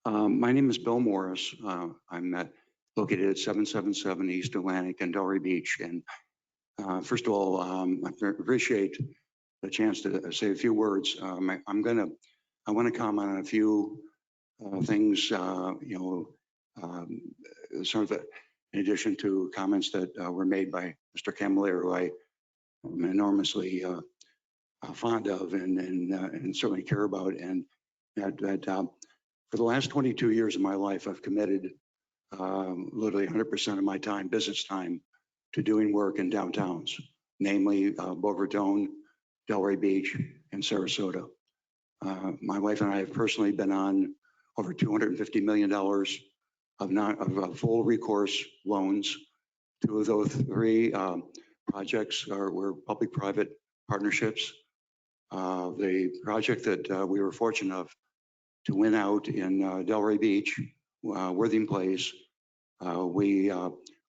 My name is Bill Morris. I'm located at 777 East Atlantic in Delray Beach. And first of all, I appreciate the chance to say a few words. I want to comment on a few things, you know, sort of in addition to comments that were made by Mr. Camilleri, who I am enormously fond of and certainly care about. And that for the last 22 years of my life, I've committed literally 100% of my time, business time, to doing work in downtowns, namely Boca Raton, Delray Beach, and Sarasota. My wife and I have personally been on over $250 million of full recourse loans. Two of those three projects were public-private partnerships. The project that we were fortunate enough to win out in Delray Beach, Worthing Place, we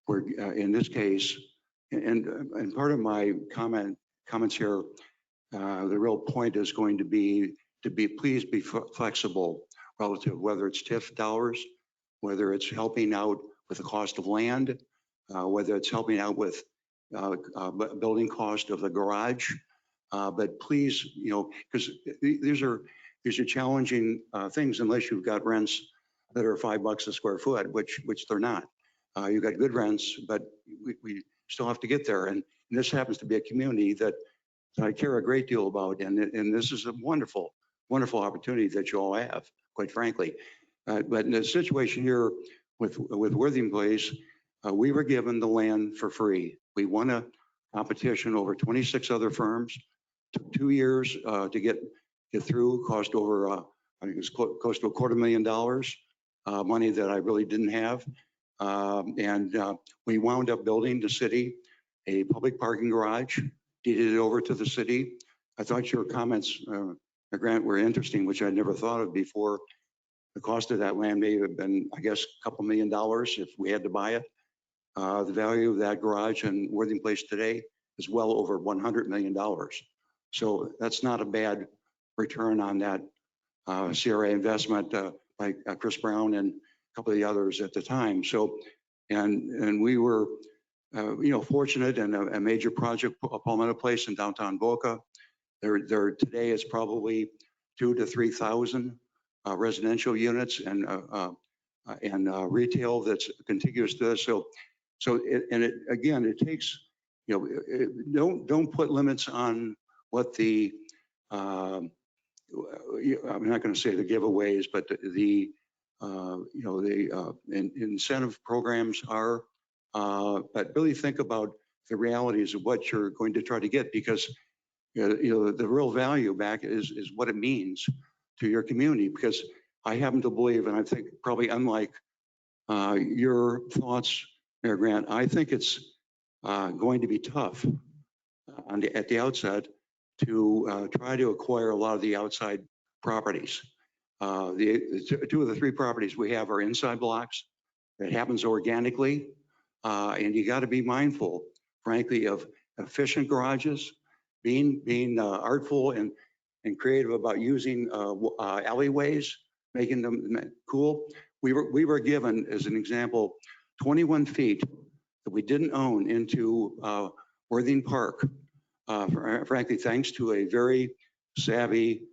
were in this case, and part of my comments here, the real point is going to be please be flexible relative, whether it's TIF dollars, whether it's helping out with the cost of land, whether it's helping out with building cost of the garage. But please, because these are challenging things unless you've got rents that are $5 a square foot, which they're not. You've got good rents, but we still have to get there. And this happens to be a community that I care a great deal about. And this is a wonderful, wonderful opportunity that you all have, quite frankly. But in the situation here with Worthing Place, we were given the land for free. We won a competition over 26 other firms. Took 2 years to get through. Cost over, I think it was close to $250,000, money that I really didn't have. And we wound up building the city a public parking garage, deeded it over to the city. I thought your comments, Grant, were interesting, which I never thought of before. The cost of that land may have been, I guess, a couple $1 million if we had to buy it. The value of that garage in Worthing Place today is well over $100 million. So that's not a bad return on that CRA investment by Chris Brown and a couple of the others at the time. So, and we were, fortunate in a major project, Palmetto Place in downtown Boca. There today is probably 2,000 to 3,000 residential units and retail that's contiguous to this. So again, it takes, don't put limits on what the, I'm not going to say the giveaways, but the incentive programs are, but really think about the realities of what you're going to try to get, because the real value back is what it means to your community. Because I happen to believe, and I think probably unlike your thoughts, Mayor Grant, I think it's going to be tough at the outset to try to acquire a lot of the outside properties. The 2 of the 3 properties we have are inside blocks. It happens organically, and you got to be mindful, frankly, of efficient garages, being artful and creative about using alleyways, making them cool. We were given, as an example, 21 feet that we didn't own into Worthing Park. Frankly, thanks to a very savvy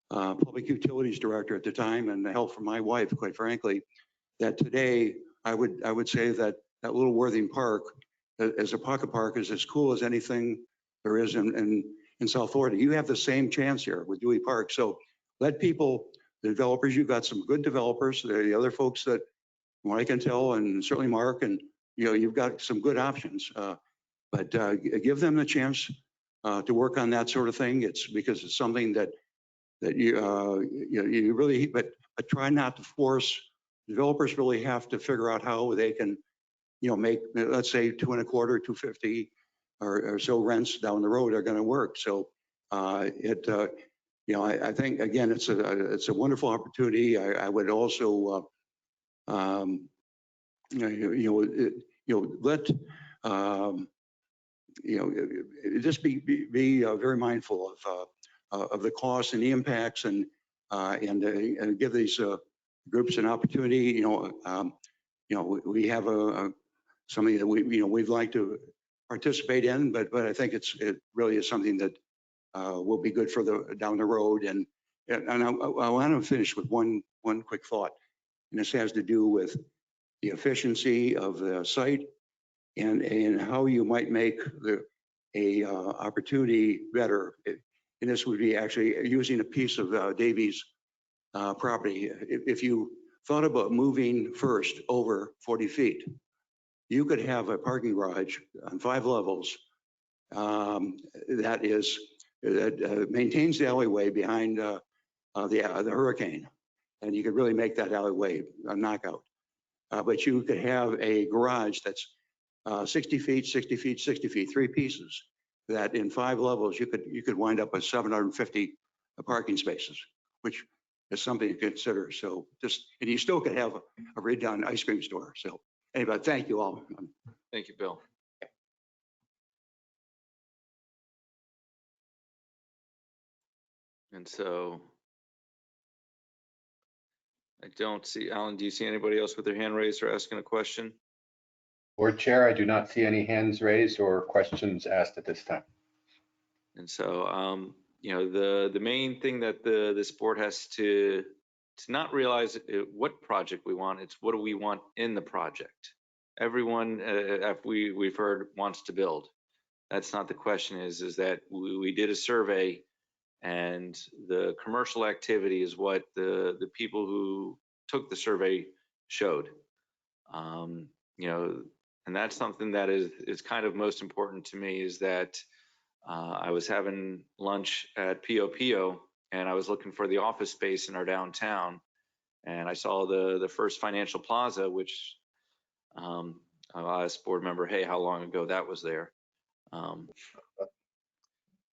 public utilities director at the time and the help from my wife, quite frankly, that today I would say that little Worthing Park, as a pocket park, is as cool as anything there is in South Florida. You have the same chance here with Dewey Park. So let people, the developers, you've got some good developers, the other folks that, what I can tell, and certainly Mark, and you've got some good options. But give them the chance to work on that sort of thing. It's because it's something that you really, but try not to force. Developers really have to figure out how they can, make, let's say, 2.25, 250 or so rents down the road are going to work. So I think again, it's a wonderful opportunity. I would also let just be very mindful of the costs and the impacts, and give these groups an opportunity. We have something that we'd like to participate in, but I think it really is something that will be good for down the road. And I want to finish with one quick thought, and this has to do with the efficiency of the site and how you might make a opportunity better. And this would be actually using a piece of Davies property. If you thought about moving first over 40 feet, you could have a parking garage on 5 levels that maintains the alleyway behind the hurricane, and you could really make that alleyway a knockout. But you could have a garage that's 60 feet, 60 feet, 60 feet, 3 pieces. that in 5 levels, you could wind up with 750 parking spaces, which is something to consider. So and you still could have a redone ice cream store. So anyway, thank you all. Thank you, Bill. And so I don't see, Alan, do you see anybody else with their hand raised or asking a question? Board Chair, I do not see any hands raised or questions asked at this time. And so, you know, the main thing that this board has to not realize what project we want, it's what do we want in the project. Everyone, we've heard, wants to build. That's not the question. Is that we did a survey, and the commercial activity is what the people who took the survey showed. You know, and that's something that is kind of most important to me, is that I was having lunch at POPO, and I was looking for the office space in our downtown, and I saw the first Financial Plaza, which I asked board member, hey, how long ago that was there?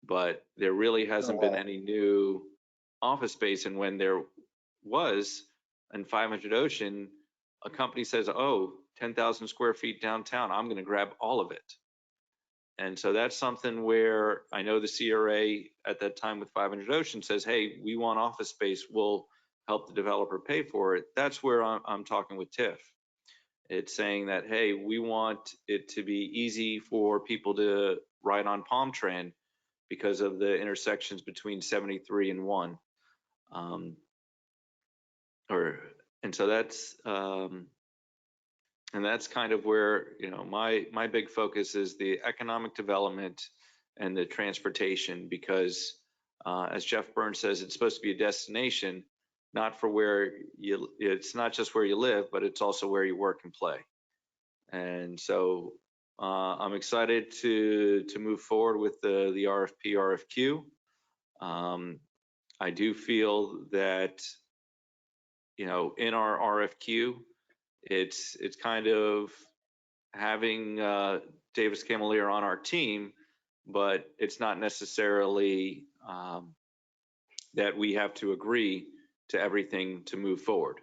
But there really hasn't been any new office space. And when there was in 500 Ocean, a company says, oh, 10,000 square feet downtown, I'm going to grab all of it. And so that's something where I know the CRA at that time with 500 Ocean says, hey, we want office space, we'll help the developer pay for it. That's where I'm talking with TIF. It's saying that, hey, we want it to be easy for people to ride on Palm Trend because of the intersections between 73 and 1. And so that's and that's kind of where, you know, my big focus is the economic development and the transportation, because as Jeff Burns says, it's supposed to be a destination, not for where it's not just where you live, but it's also where you work and play. And so I'm excited to move forward with the RFP, RFQ. I do feel that, you know, in our RFQ, it's kind of having Davis Camelier on our team, but it's not necessarily that we have to agree to everything to move forward.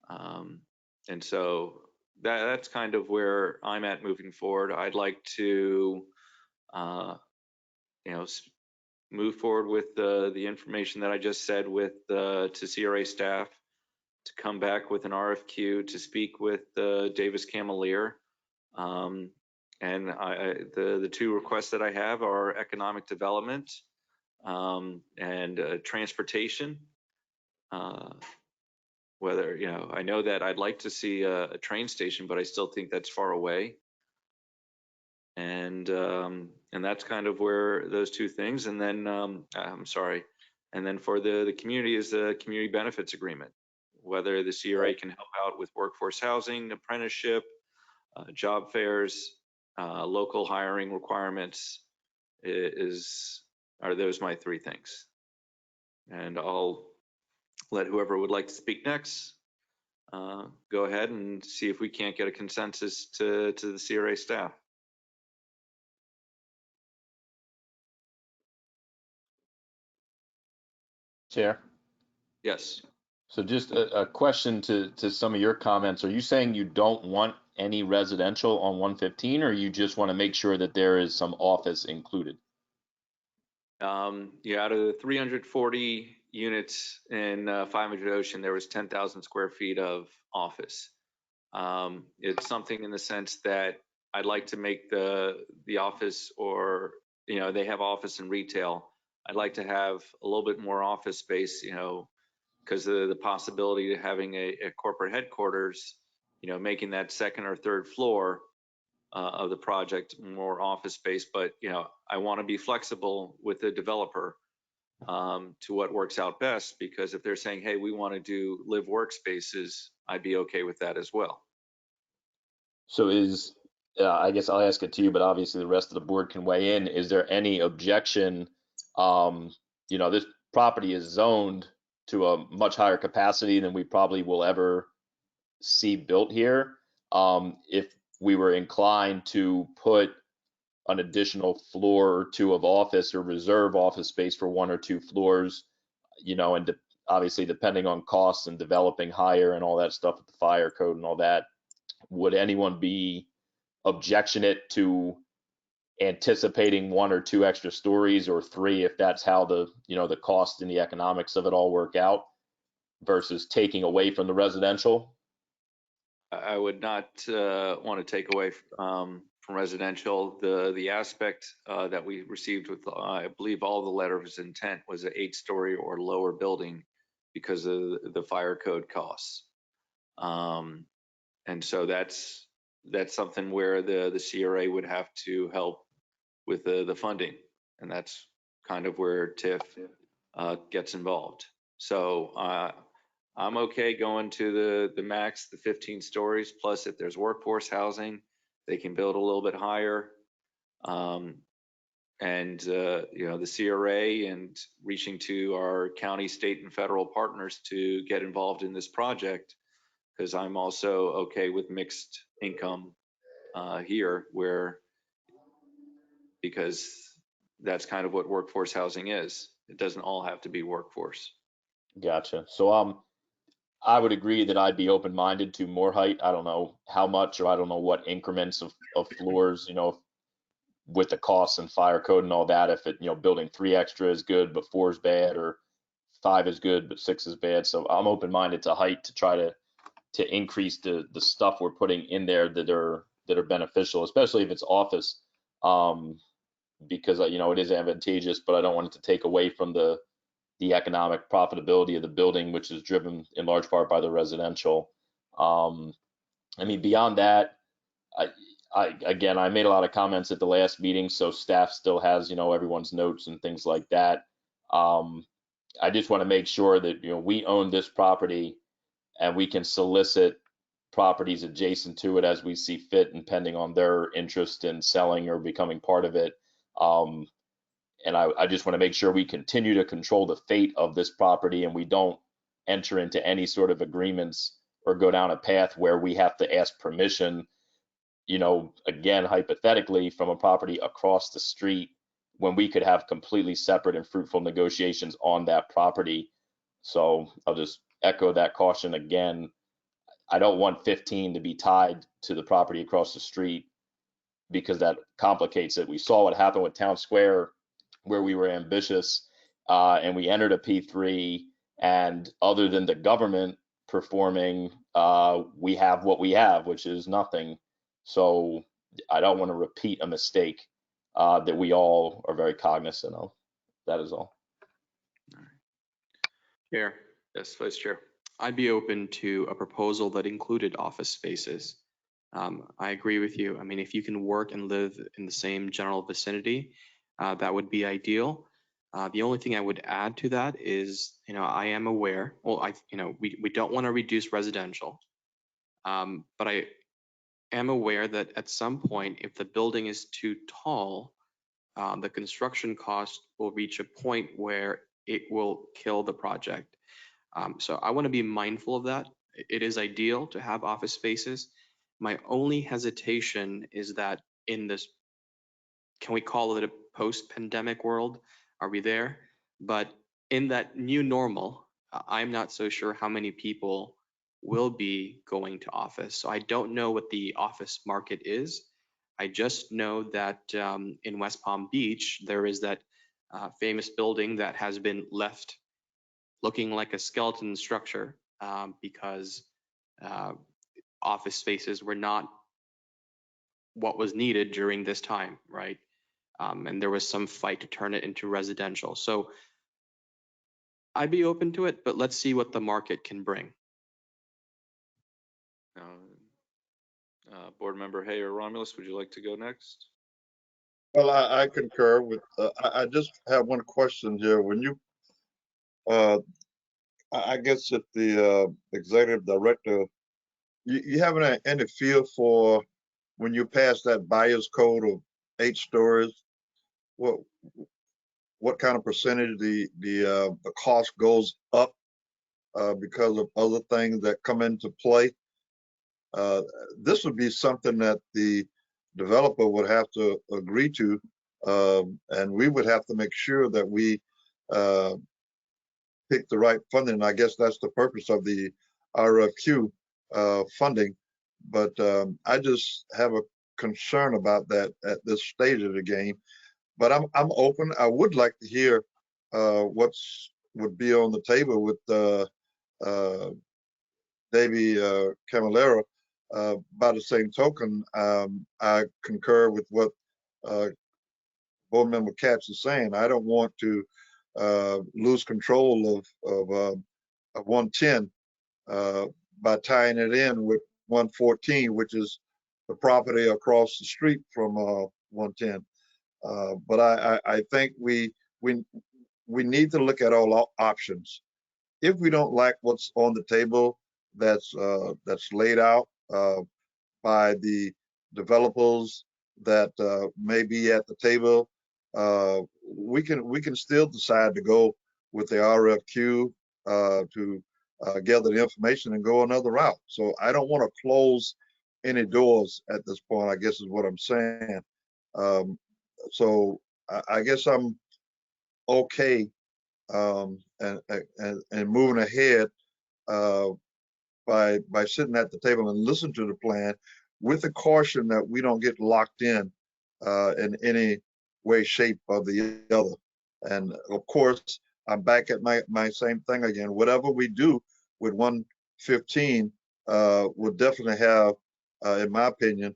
And so that's kind of where I'm at moving forward. I'd like to, you know, move forward with the information that I just said with to CRA staff, to come back with an RFQ to speak with Davis Camelier. And the 2 requests that I have are economic development and transportation. Whether, you know, I know that I'd like to see a train station, but I still think that's far away. And that's kind of where those 2 things. And then I'm sorry. And then for the community is the community benefits agreement, whether the CRA can help out with workforce housing, apprenticeship, job fairs, local hiring requirements are those my 3 things. And I'll let whoever would like to speak next go ahead and see if we can't get a consensus to the CRA staff. Chair. Yes. So just a question to some of your comments. Are you saying you don't want any residential on 115, or you just want to make sure that there is some office included? Yeah, out of the 340 units in 500 Ocean, there was 10,000 square feet of office. It's something in the sense that I'd like to make the office, or, you know, they have office and retail. I'd like to have a little bit more office space, you know, because the possibility of having a corporate headquarters, you know, making that 2nd or 3rd floor of the project more office space. But, you know, I want to be flexible with the developer to what works out best, because if they're saying, hey, we want to do live workspaces, I'd be okay with that as well. So I guess I'll ask it to you, but obviously the rest of the board can weigh in. Is there any objection? You know, this property is zoned to a much higher capacity than we probably will ever see built here. If we were inclined to put an additional floor or two of office or reserve office space for 1 or 2 floors, you know, and obviously depending on costs and developing higher and all that stuff with the fire code and all that, would anyone be objectionate to anticipating 1 or 2 extra stories or 3 if that's how the, you know, the cost and the economics of it all work out versus taking away from the residential? I would not want to take away from residential. The aspect that we received with, I believe all the letters of intent was an 8-story or lower building because of the fire code costs. And so that's something where the CRA would have to help with the funding. And that's kind of where TIF gets involved. So I'm okay going to the max, the 15 stories, plus if there's workforce housing, they can build a little bit higher. And you know, the CRA and reaching to our county, state, and federal partners to get involved in this project, because I'm also okay with mixed income here, because that's kind of what workforce housing is. It doesn't all have to be workforce. Gotcha. So I would agree that I'd be open-minded to more height. I don't know how much, or I don't know what increments of floors, you know, with the costs and fire code and all that, if it, you know, building 3 extra is good, but 4 is bad, or 5 is good, but 6 is bad. So I'm open-minded to height to try to increase the stuff we're putting in there that are beneficial, especially if it's office, because, you know, it is advantageous, but I don't want it to take away from the economic profitability of the building, which is driven in large part by the residential. I mean, beyond that, I made a lot of comments at the last meeting, so staff still has, you know, everyone's notes and things like that. I just want to make sure that, you know, we own this property and we can solicit properties adjacent to it as we see fit, and pending on their interest in selling or becoming part of it. And I just want to make sure we continue to control the fate of this property, and we don't enter into any sort of agreements or go down a path where we have to ask permission, you know, again, hypothetically, from a property across the street, when we could have completely separate and fruitful negotiations on that property. So I'll just echo that caution again. I don't want 15 to be tied to the property across the street, because that complicates it. We saw what happened with Town Square, where we were ambitious and we entered a P3, and other than the government performing, we have what we have, which is nothing. So I don't want to repeat a mistake that we all are very cognizant of. That is all. Chair. Yes, Vice Chair. I'd be open to a proposal that included office spaces. I agree with you. I mean, if you can work and live in the same general vicinity, that would be ideal. The only thing I would add to that is, you know, I am aware, well, we don't want to reduce residential, but I am aware that at some point, if the building is too tall, the construction cost will reach a point where it will kill the project. So I want to be mindful of that. It is ideal to have office spaces. My only hesitation is that in this, can we call it a post-pandemic world? Are we there? But in that new normal, I'm not so sure how many people will be going to office. So I don't know what the office market is. I just know that in West Palm Beach, there is that famous building that has been left looking like a skeleton structure because office spaces were not what was needed during this time, right? And there was some fight to turn it into residential. So I'd be open to it, but let's see what the market can bring. Board Member Hay or Romulus, would you like to go next? Well, I concur with, I just have one question here. When you, I guess if the executive director, you have any feel for when you pass that buyer's code of 8 stories, what kind of percentage the cost goes up because of other things that come into play? This would be something that the developer would have to agree to, and we would have to make sure that we pick the right funding. I guess that's the purpose of the RFQ funding. But I just have a concern about that at this stage of the game. But I'm open. I would like to hear would be on the table with Davey Camilleri. By the same token, I concur with what Board Member Katz is saying. I don't want to lose control of 110 by tying it in with 114, which is the property across the street from 110. But I think we need to look at all options. If we don't like what's on the table that's laid out by the developers that may be at the table, we can still decide to go with the RFQ to gather the information and go another route. So I don't want to close any doors at this point, I guess is what I'm saying. So I guess I'm okay and moving ahead by sitting at the table and listen to the plan with the caution that we don't get locked in any way, shape, or the other. And of course, I'm back at my same thing again. Whatever we do with 115 will definitely have, in my opinion,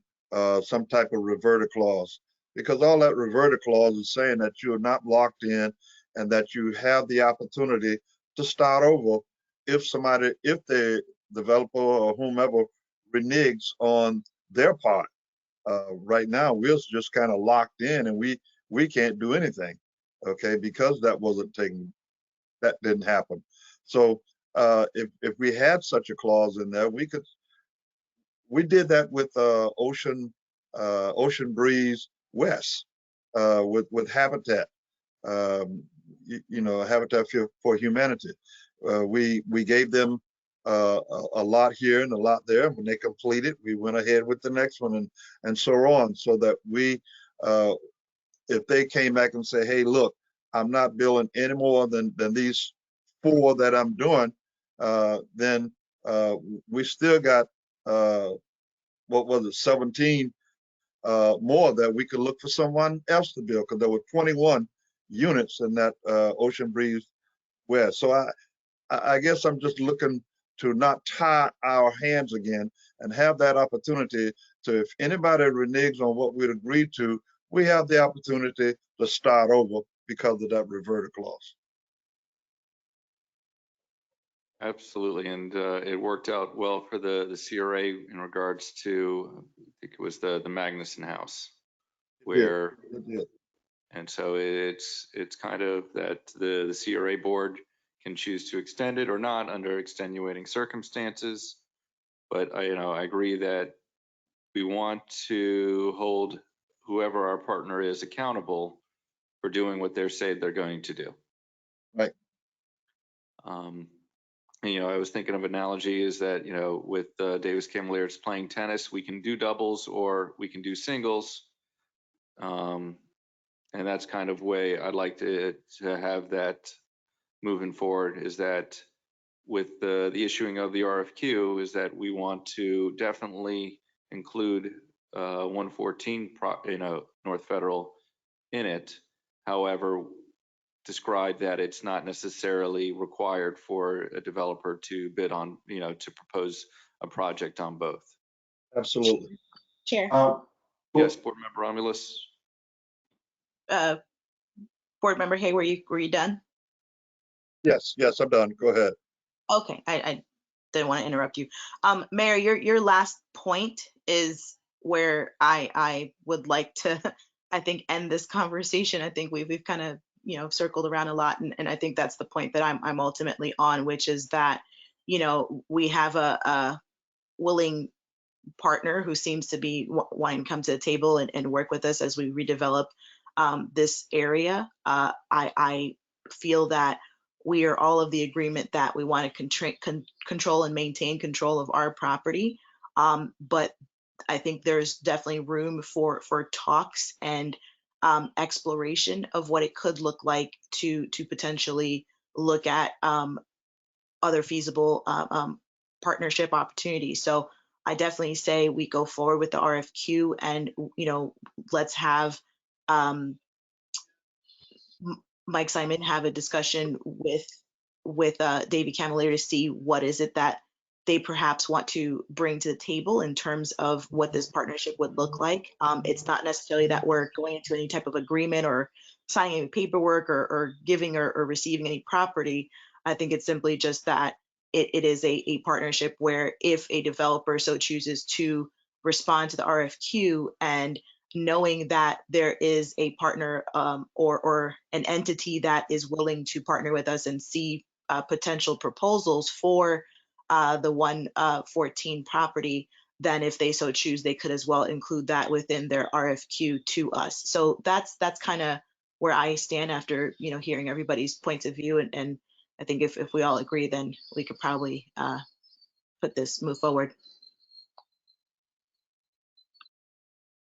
some type of reverter clause, because all that reverter clause is saying that you're not locked in and that you have the opportunity to start over if the developer or whomever reneges on their part. Right now, we're just kind of locked in and we can't do anything, okay, because that didn't happen. So if we had such a clause in there, we did that with Ocean Breeze West with Habitat, Habitat for Humanity. We gave them a lot here and a lot there. When they completed, we went ahead with the next one and so on, so that if they came back and say, hey, look, I'm not building any more than these 4 that I'm doing, then we still got, 17 more that we could look for someone else to build, because there were 21 units in that Ocean Breeze West. So I guess I'm just looking to not tie our hands again and have that opportunity to, if anybody reneges on what we'd agreed to, we have the opportunity to start over because of that reverter clause. Absolutely, and it worked out well for the CRA in regards to, I think it was the Magnuson House, where, and so it's kind of that the CRA board can choose to extend it or not under extenuating circumstances. But I agree that we want to hold whoever our partner is accountable for doing what they say they're going to do. Right. I was thinking of analogy is that, with Davis Camilleri playing tennis, we can do doubles or we can do singles. And that's kind of way I'd like to have that moving forward, is that with the issuing of the RFQ, is that we want to definitely include 114 North Federal in it. However, describe that it's not necessarily required for a developer to bid on, to propose a project on both. Absolutely. Chair. Yes, Board Member Romulus. Board Member Hay, were you done? Yes, I'm done. Go ahead. Okay, I didn't want to interrupt you. Mayor, your last point is where I would like to, I think, end this conversation. I think we've kind of, circled around a lot, and I think that's the point that I'm ultimately on, which is that, we have a willing partner who seems to be wanting to come to the table and work with us as we redevelop this area. I feel that we are all of the agreement that we want to control and maintain control of our property. But I think there's definitely room for talks and exploration of what it could look like to potentially look at other feasible partnership opportunities. So I definitely say we go forward with the RFQ, and let's have Mike Simon have a discussion with David Camilleri to see what is it that they perhaps want to bring to the table in terms of what this partnership would look like. It's not necessarily that we're going into any type of agreement or signing any paperwork or giving or receiving any property. I think it's simply just that it is a partnership where if a developer so chooses to respond to the RFQ, and knowing that there is a partner or an entity that is willing to partner with us and see potential proposals for the 114 property, then if they so choose, they could as well include that within their RFQ to us. So that's kind of where I stand after hearing everybody's points of view, and I think if we all agree, then we could probably move forward.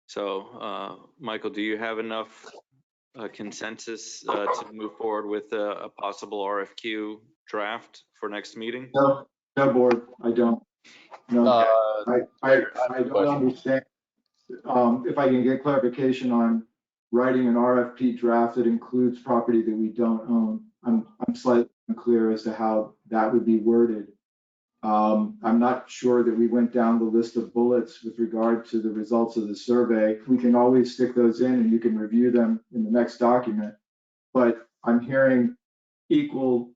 So, Michael, do you have enough consensus to move forward with a possible RFQ draft for next meeting? No, board, I don't. No, I don't understand. If I can get clarification on writing an RFP draft that includes property that we don't own, I'm slightly unclear as to how that would be worded. I'm not sure that we went down the list of bullets with regard to the results of the survey. We can always stick those in and you can review them in the next document. But I'm hearing equal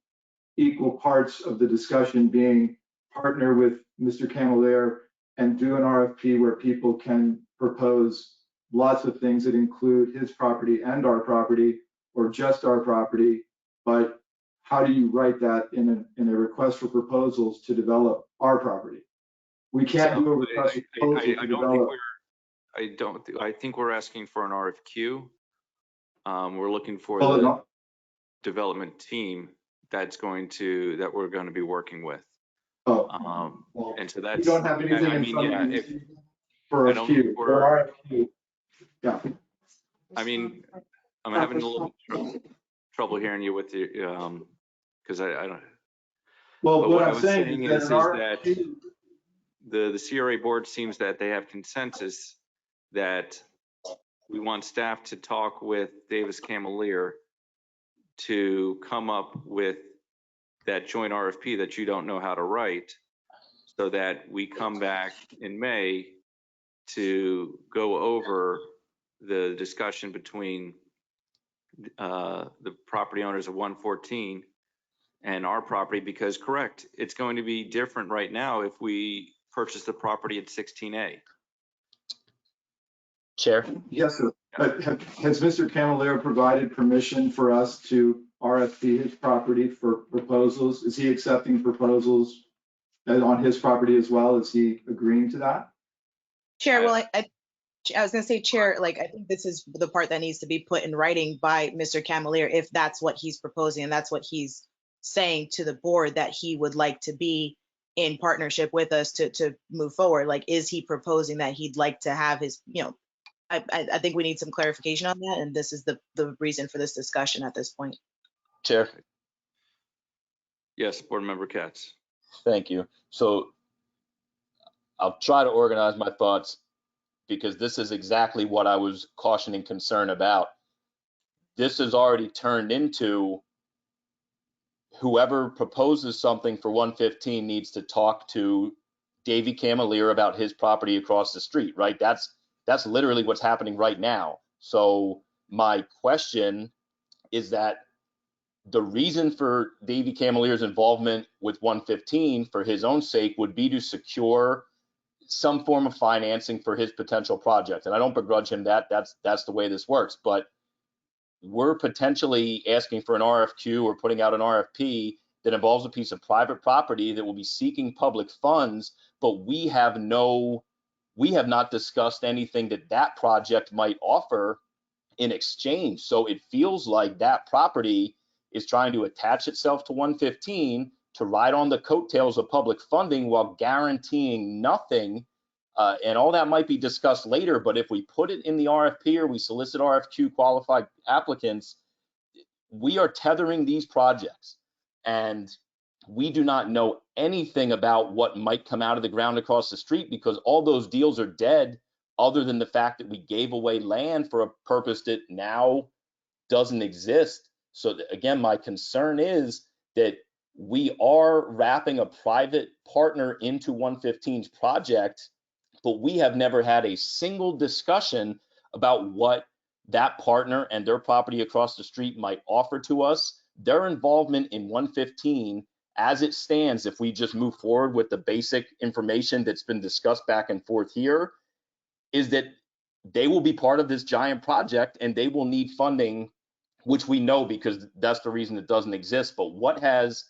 parts of the discussion being partner with Mr. Camilleri and do an RFP where people can propose lots of things that include his property and our property, or just our property. But how do you write that in a request for proposals to develop our property? We can't do a request for proposal to develop. I think we're asking for an RFQ. We're looking for the development team that we're going to be working with. And so that's, you don't have anything in front of you for RFQ. Yeah. I mean, I'm having a little trouble hearing you with the, because I don't. Well, what I'm saying is that the CRA board seems that they have consensus that we want staff to talk with Davis Camilleri to come up with that joint RFP that you don't know how to write, so that we come back in May to go over the discussion between the property owners of 114 and our property, because correct, it's going to be different right now if we purchase the property at 16A. Chair? Yes, sir. Has Mr. Camilleri provided permission for us to RFP his property for proposals? Is he accepting proposals on his property as well? Is he agreeing to that? Chair, well, I was going to say, Chair, I think this is the part that needs to be put in writing by Mr. Camilleri, if that's what he's proposing and that's what he's saying to the board, that he would like to be in partnership with us to move forward. Is he proposing that he'd like to have his, I think we need some clarification on that, and this is the reason for this discussion at this point. Chair? Yes, Board Member Katz. Thank you. So I'll try to organize my thoughts, because this is exactly what I was cautioning concern about. This has already turned into whoever proposes something for 115 needs to talk to Davey Camilleri about his property across the street, right? That's literally what's happening right now. So my question is that the reason for Davey Camilleri's involvement with 115 for his own sake would be to secure some form of financing for his potential project. And I don't begrudge him that. That's the way this works. But we're potentially asking for an RFQ or putting out an RFP that involves a piece of private property that will be seeking public funds, but we have not discussed anything that project might offer in exchange. So it feels like that property is trying to attach itself to 115 to ride on the coattails of public funding while guaranteeing nothing And all that might be discussed later, but if we put it in the RFP or we solicit RFQ qualified applicants, we are tethering these projects, and we do not know anything about what might come out of the ground across the street because all those deals are dead, other than the fact that we gave away land for a purpose that now doesn't exist. So again, my concern is that we are wrapping a private partner into 115's project, but we have never had a single discussion about what that partner and their property across the street might offer to us. Their involvement in 115 as it stands, if we just move forward with the basic information that's been discussed back and forth here, is that they will be part of this giant project and they will need funding, which we know because that's the reason it doesn't exist. But what has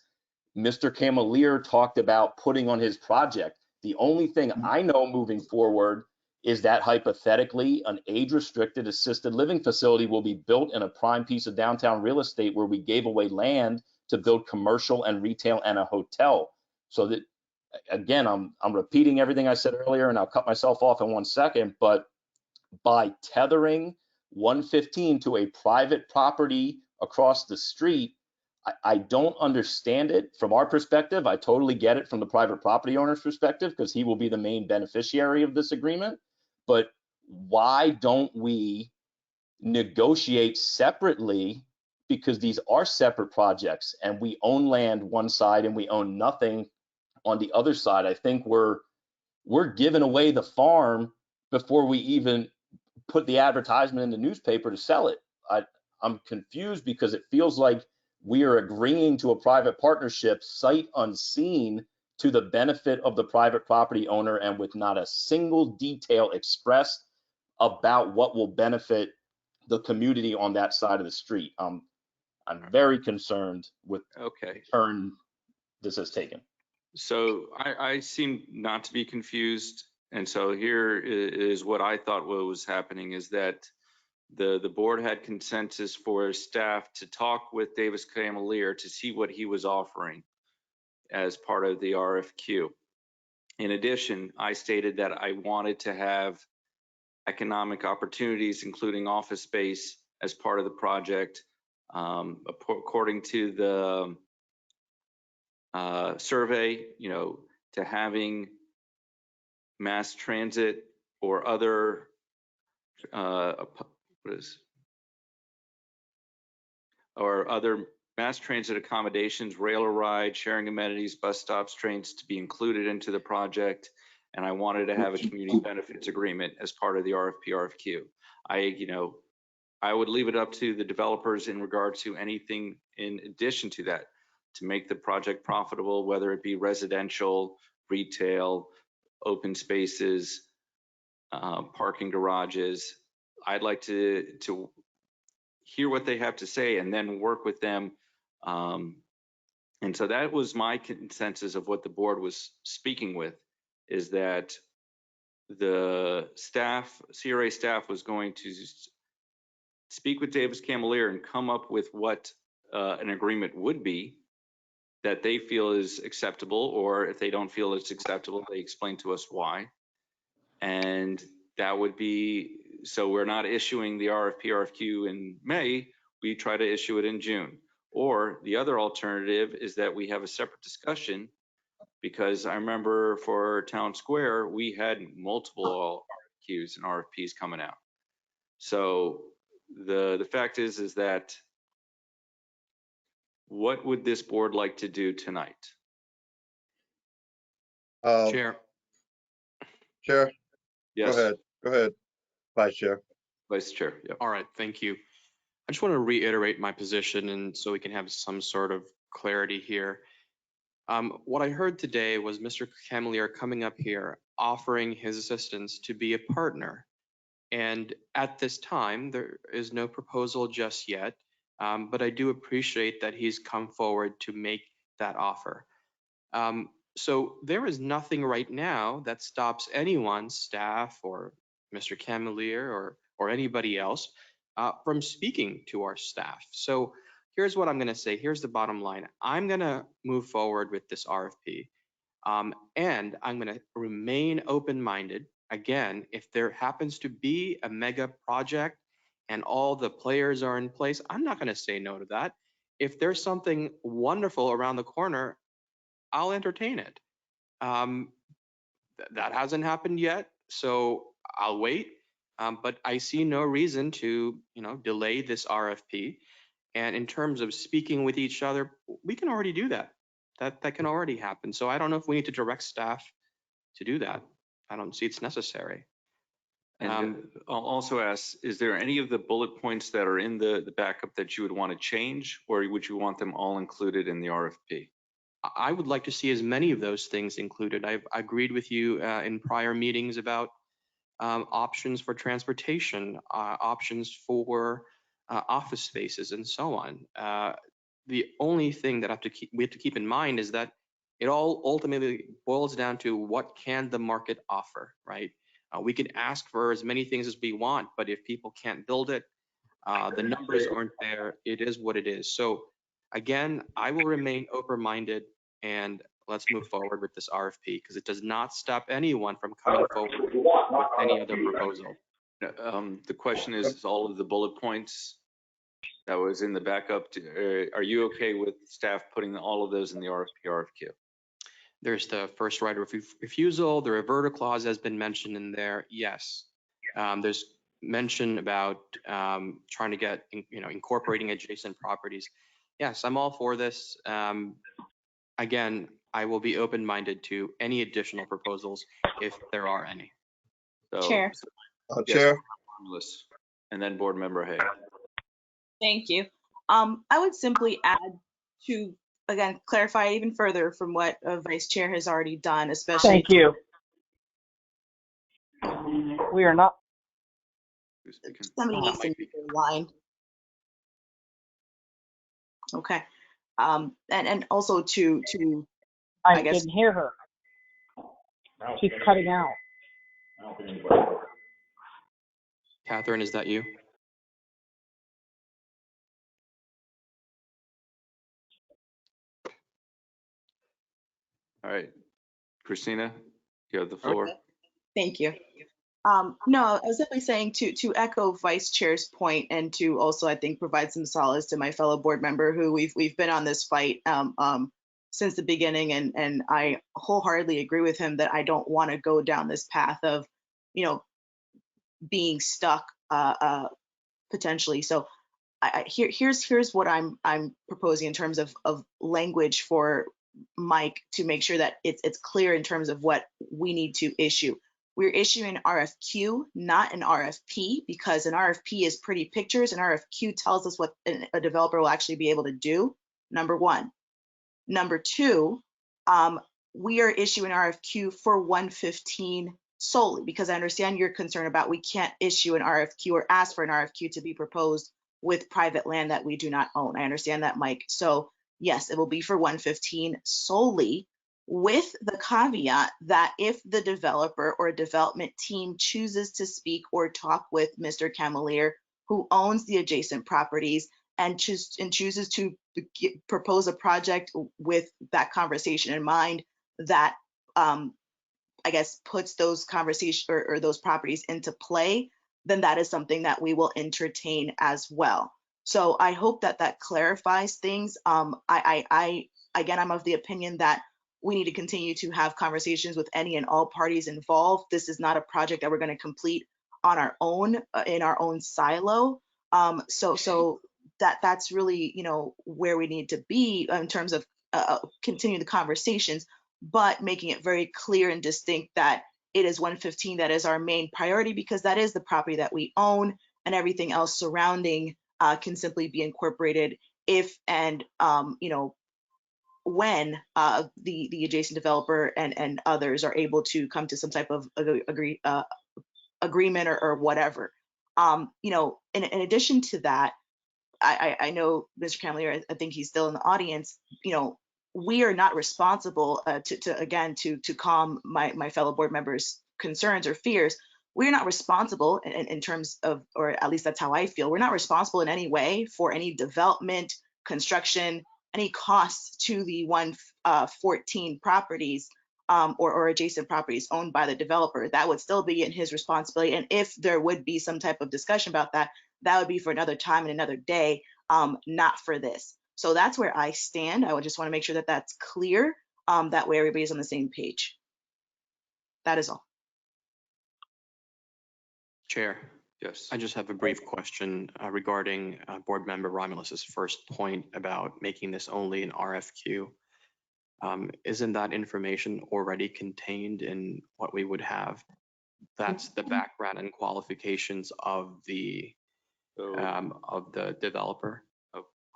Mr. Camalier talked about putting on his project? The only thing I know moving forward is that hypothetically an age-restricted assisted living facility will be built in a prime piece of downtown real estate where we gave away land to build commercial and retail and a hotel. So that, again, I'm repeating everything I said earlier, and I'll cut myself off in 1 second, but by tethering 115 to a private property across the street, I don't understand it from our perspective. I totally get it from the private property owner's perspective because he will be the main beneficiary of this agreement. But why don't we negotiate separately? Because these are separate projects and we own land one side and we own nothing on the other side. I think we're giving away the farm before we even put the advertisement in the newspaper to sell it. I'm confused because it feels like we are agreeing to a private partnership sight unseen to the benefit of the private property owner and with not a single detail expressed about what will benefit the community on that side of the street. I'm very concerned with the turn this has taken. So I seem not to be confused. And so here is what I thought was happening is that the board had consensus for staff to talk with Davis Camalier to see what he was offering as part of the RFQ. In addition, I stated that I wanted to have economic opportunities, including office space, as part of the project. According to the survey, to having mass transit or other other mass transit accommodations, rail ride, sharing amenities, bus stops, trains to be included into the project. And I wanted to have a community benefits agreement as part of the RFQ. I would leave it up to the developers in regard to anything in addition to that to make the project profitable, whether it be residential, retail, open spaces, parking garages. I'd like to hear what they have to say and then work with them. And so that was my consensus of what the board was speaking with, is that the staff, CRA staff, was going to speak with Davis Camalier and come up with what an agreement would be that they feel is acceptable, or if they don't feel it's acceptable, they explain to us why. And that would be, so we're not issuing the RFQ in May, we try to issue it in June. Or the other alternative is that we have a separate discussion, because I remember for Town Square, we had multiple RFQs and RFPs coming out. So the fact is that what would this board like to do tonight? Chair. Chair. Yes. Go ahead, Vice Chair. Vice Chair. Yeah. All right, thank you. I just want to reiterate my position, and so we can have some sort of clarity here. What I heard today was Mr. Camalier coming up here, offering his assistance to be a partner. And at this time, there is no proposal just yet, but I do appreciate that he's come forward to make that offer. So there is nothing right now that stops anyone, staff or Mr. Camalier or anybody else, from speaking to our staff. So here's what I'm going to say. Here's the bottom line. I'm going to move forward with this RFP, and I'm going to remain open-minded again, if there happens to be a mega project and all the players are in place, I'm not going to say no to that. If there's something wonderful around the corner, I'll entertain it. That hasn't happened yet, so I'll wait. But I see no reason to, delay this RFP. And in terms of speaking with each other, we can already do that. That can already happen. So I don't know if we need to direct staff to do that. I don't see it's necessary. And I'll also ask, is there any of the bullet points that are in the backup that you would want to change, or would you want them all included in the RFP? I would like to see as many of those things included. I've agreed with you in prior meetings about options for transportation, options for office spaces, and so on. The only thing that we have to keep in mind is that it all ultimately boils down to what can the market offer, right? We can ask for as many things as we want, but if people can't build it, the numbers aren't there. It is what it is. So again, I will remain open-minded, and let's move forward with this RFP because it does not stop anyone from coming forward with any other proposal. The question is all of the bullet points that was in the backup. Are you okay with staff putting all of those in the RFQ? There's the first right of refusal. The reverter clause has been mentioned in there. Yes. There's mention about trying to get, incorporating adjacent properties. Yes, I'm all for this. Again, I will be open-minded to any additional proposals if there are any. So, Chair. yes, Chair. And then Board Member Hay. Thank you. I would simply add to, again, clarify even further from what Vice Chair has already done, especially. Thank you. We are not. Somebody needs to make a line. Okay. And also to I guess didn't hear her. She's cutting out. Catherine, is that you? All right, Christina, you have the floor. Okay. Thank you. No, I was simply saying to echo Vice Chair's point and to also, I think, provide some solace to my fellow board member who we've been on this fight since the beginning, and I wholeheartedly agree with him that I don't want to go down this path of, being stuck potentially. So here's what I'm proposing in terms of language for Mike to make sure that it's clear in terms of what we need to issue. We're issuing an RFQ, not an RFP, because an RFP is pretty pictures. An RFQ tells us what a developer will actually be able to do, number one. Number two, we are issuing an RFQ for 115 solely, because I understand your concern about we can't issue an RFQ or ask for an RFQ to be proposed with private land that we do not own. I understand that, Mike. So yes, it will be for 115 solely, with the caveat that if the developer or development team chooses to speak or talk with Mr. Camelier, who owns the adjacent properties, and chooses to propose a project with that conversation in mind, that I guess puts those conversations or those properties into play, then that is something that we will entertain as well. So I hope that that clarifies things. Again, I'm of the opinion that we need to continue to have conversations with any and all parties involved. This is not a project that we're going to complete on our own, in our own silo. So that's really, where we need to be in terms of continue the conversations, but making it very clear and distinct that it is 115 that is our main priority, because that is the property that we own, and everything else surrounding can simply be incorporated if and when the adjacent developer and others are able to come to some type of agreement or whatever. In addition to that, I know Mr. Camelier, I think he's still in the audience. We are not responsible to calm my fellow board members' concerns or fears. We're not responsible in terms of, or at least that's how I feel, we're not responsible in any way for any development, construction, any costs to the 114 properties or adjacent properties owned by the developer. That would still be in his responsibility. And if there would be some type of discussion about that, that would be for another time and another day, not for this. So that's where I stand. I would just want to make sure that that's clear. That way everybody's on the same page. That is all. Chair, Yes. I just have a brief question regarding Board Member Romulus's first point about making this only an RFQ. Isn't that information already contained in what we would have? That's the background and qualifications of the developer.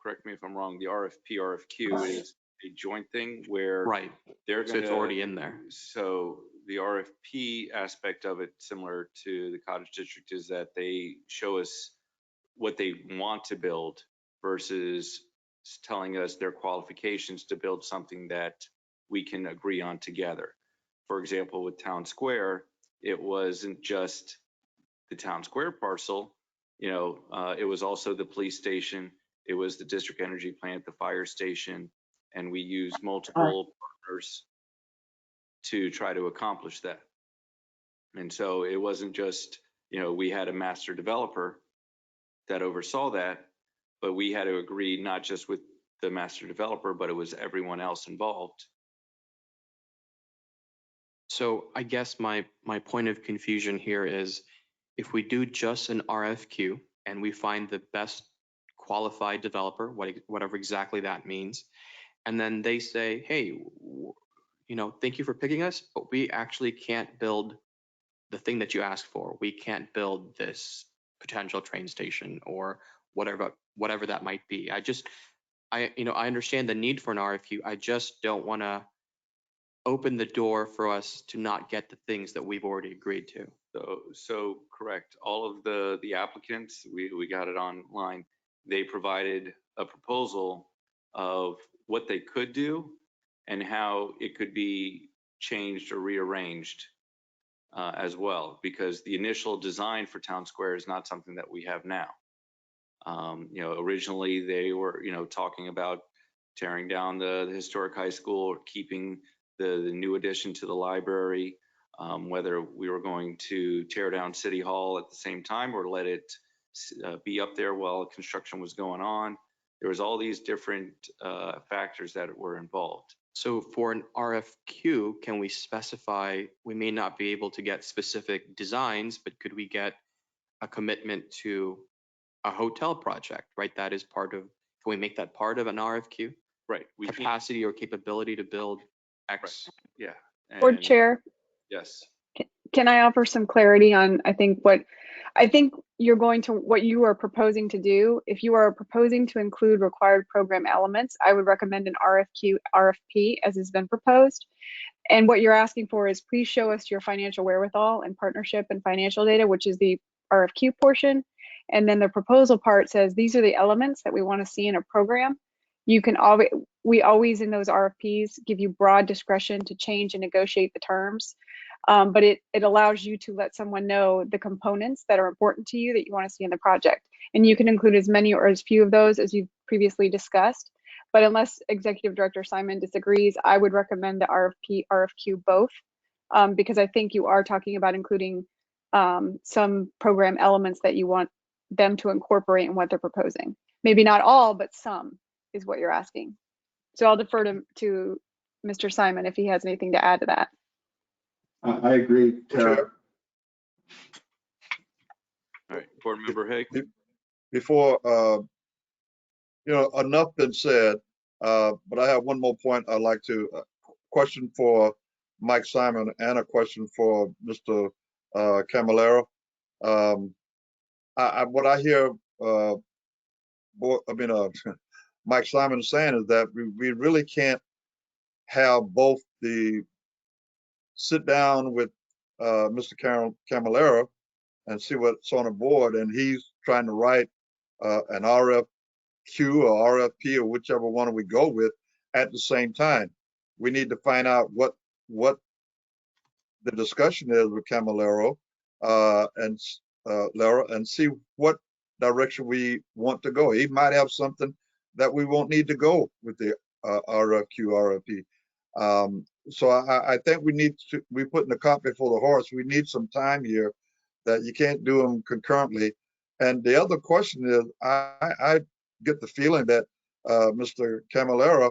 Correct me if I'm wrong, the RFQ is a joint thing where Right. they're So going it's already in there. So the RFP aspect of it, similar to the Cottage District, is that they show us what they want to build versus telling us their qualifications to build something that we can agree on together. For example, with Town Square, it wasn't just the Town Square parcel, it was also the police station, it was the district energy plant, the fire station, and we used multiple partners to try to accomplish that. And so it wasn't just, we had a master developer that oversaw that, but we had to agree not just with the master developer, but it was everyone else involved. So I guess my point of confusion here is if we do just an RFQ and we find the best qualified developer, whatever exactly that means, and then they say, hey, thank you for picking us, but we actually can't build the thing that you asked for. We can't build this potential train station or whatever that might be. I understand the need for an RFQ. I just don't want to open the door for us to not get the things that we've already agreed to. So correct. All of the applicants, we got it online. They provided a proposal of what they could do and how it could be changed or rearranged as well, because the initial design for Town Square is not something that we have now. Originally they were, talking about tearing down the historic high school or keeping the new addition to the library, whether we were going to tear down City Hall at the same time or let it be up there while construction was going on. There was all these different factors that were involved. So for an RFQ, can we specify, we may not be able to get specific designs, but could we get a commitment to a hotel project, right? That is part of, can we make that part of an RFQ? Right. Capacity or capability to build X. Right. Yeah. Board Chair, Yes. can I offer some clarity on, what you are proposing to do? If you are proposing to include required program elements, I would recommend an RFP as has been proposed. And what you're asking for is please show us your financial wherewithal and partnership and financial data, which is the RFQ portion. And then the proposal part says, these are the elements that we want to see in a program. We always in those RFPs give you broad discretion to change and negotiate the terms. But it allows you to let someone know the components that are important to you that you want to see in the project. And you can include as many or as few of those as you've previously discussed. But unless Executive Director Simon disagrees, I would recommend the RFQ both, because I think you are talking about including some program elements that you want them to incorporate in what they're proposing. Maybe not all, but some is what you're asking. So I'll defer to Mr. Simon if he has anything to add to that. I agree, Tara. All right, Board Member Haig. Before, enough been said, but I have one more point I'd like to question for Mike Simon and a question for Mr. Camilleri. What I hear, Mike Simon saying is that we really can't have both the sit down with Mr. Camilleri and see what's on the board, and he's trying to write an RFQ or RFP or whichever one we go with at the same time. We need to find out what the discussion is with Camilleri and Lara, and see what direction we want to go. He might have something that we won't need to go with the RFQ, RFP. So I think we're putting the cart before the horse. We need some time here that you can't do them concurrently. And the other question is, I get the feeling that Mr. Camilleri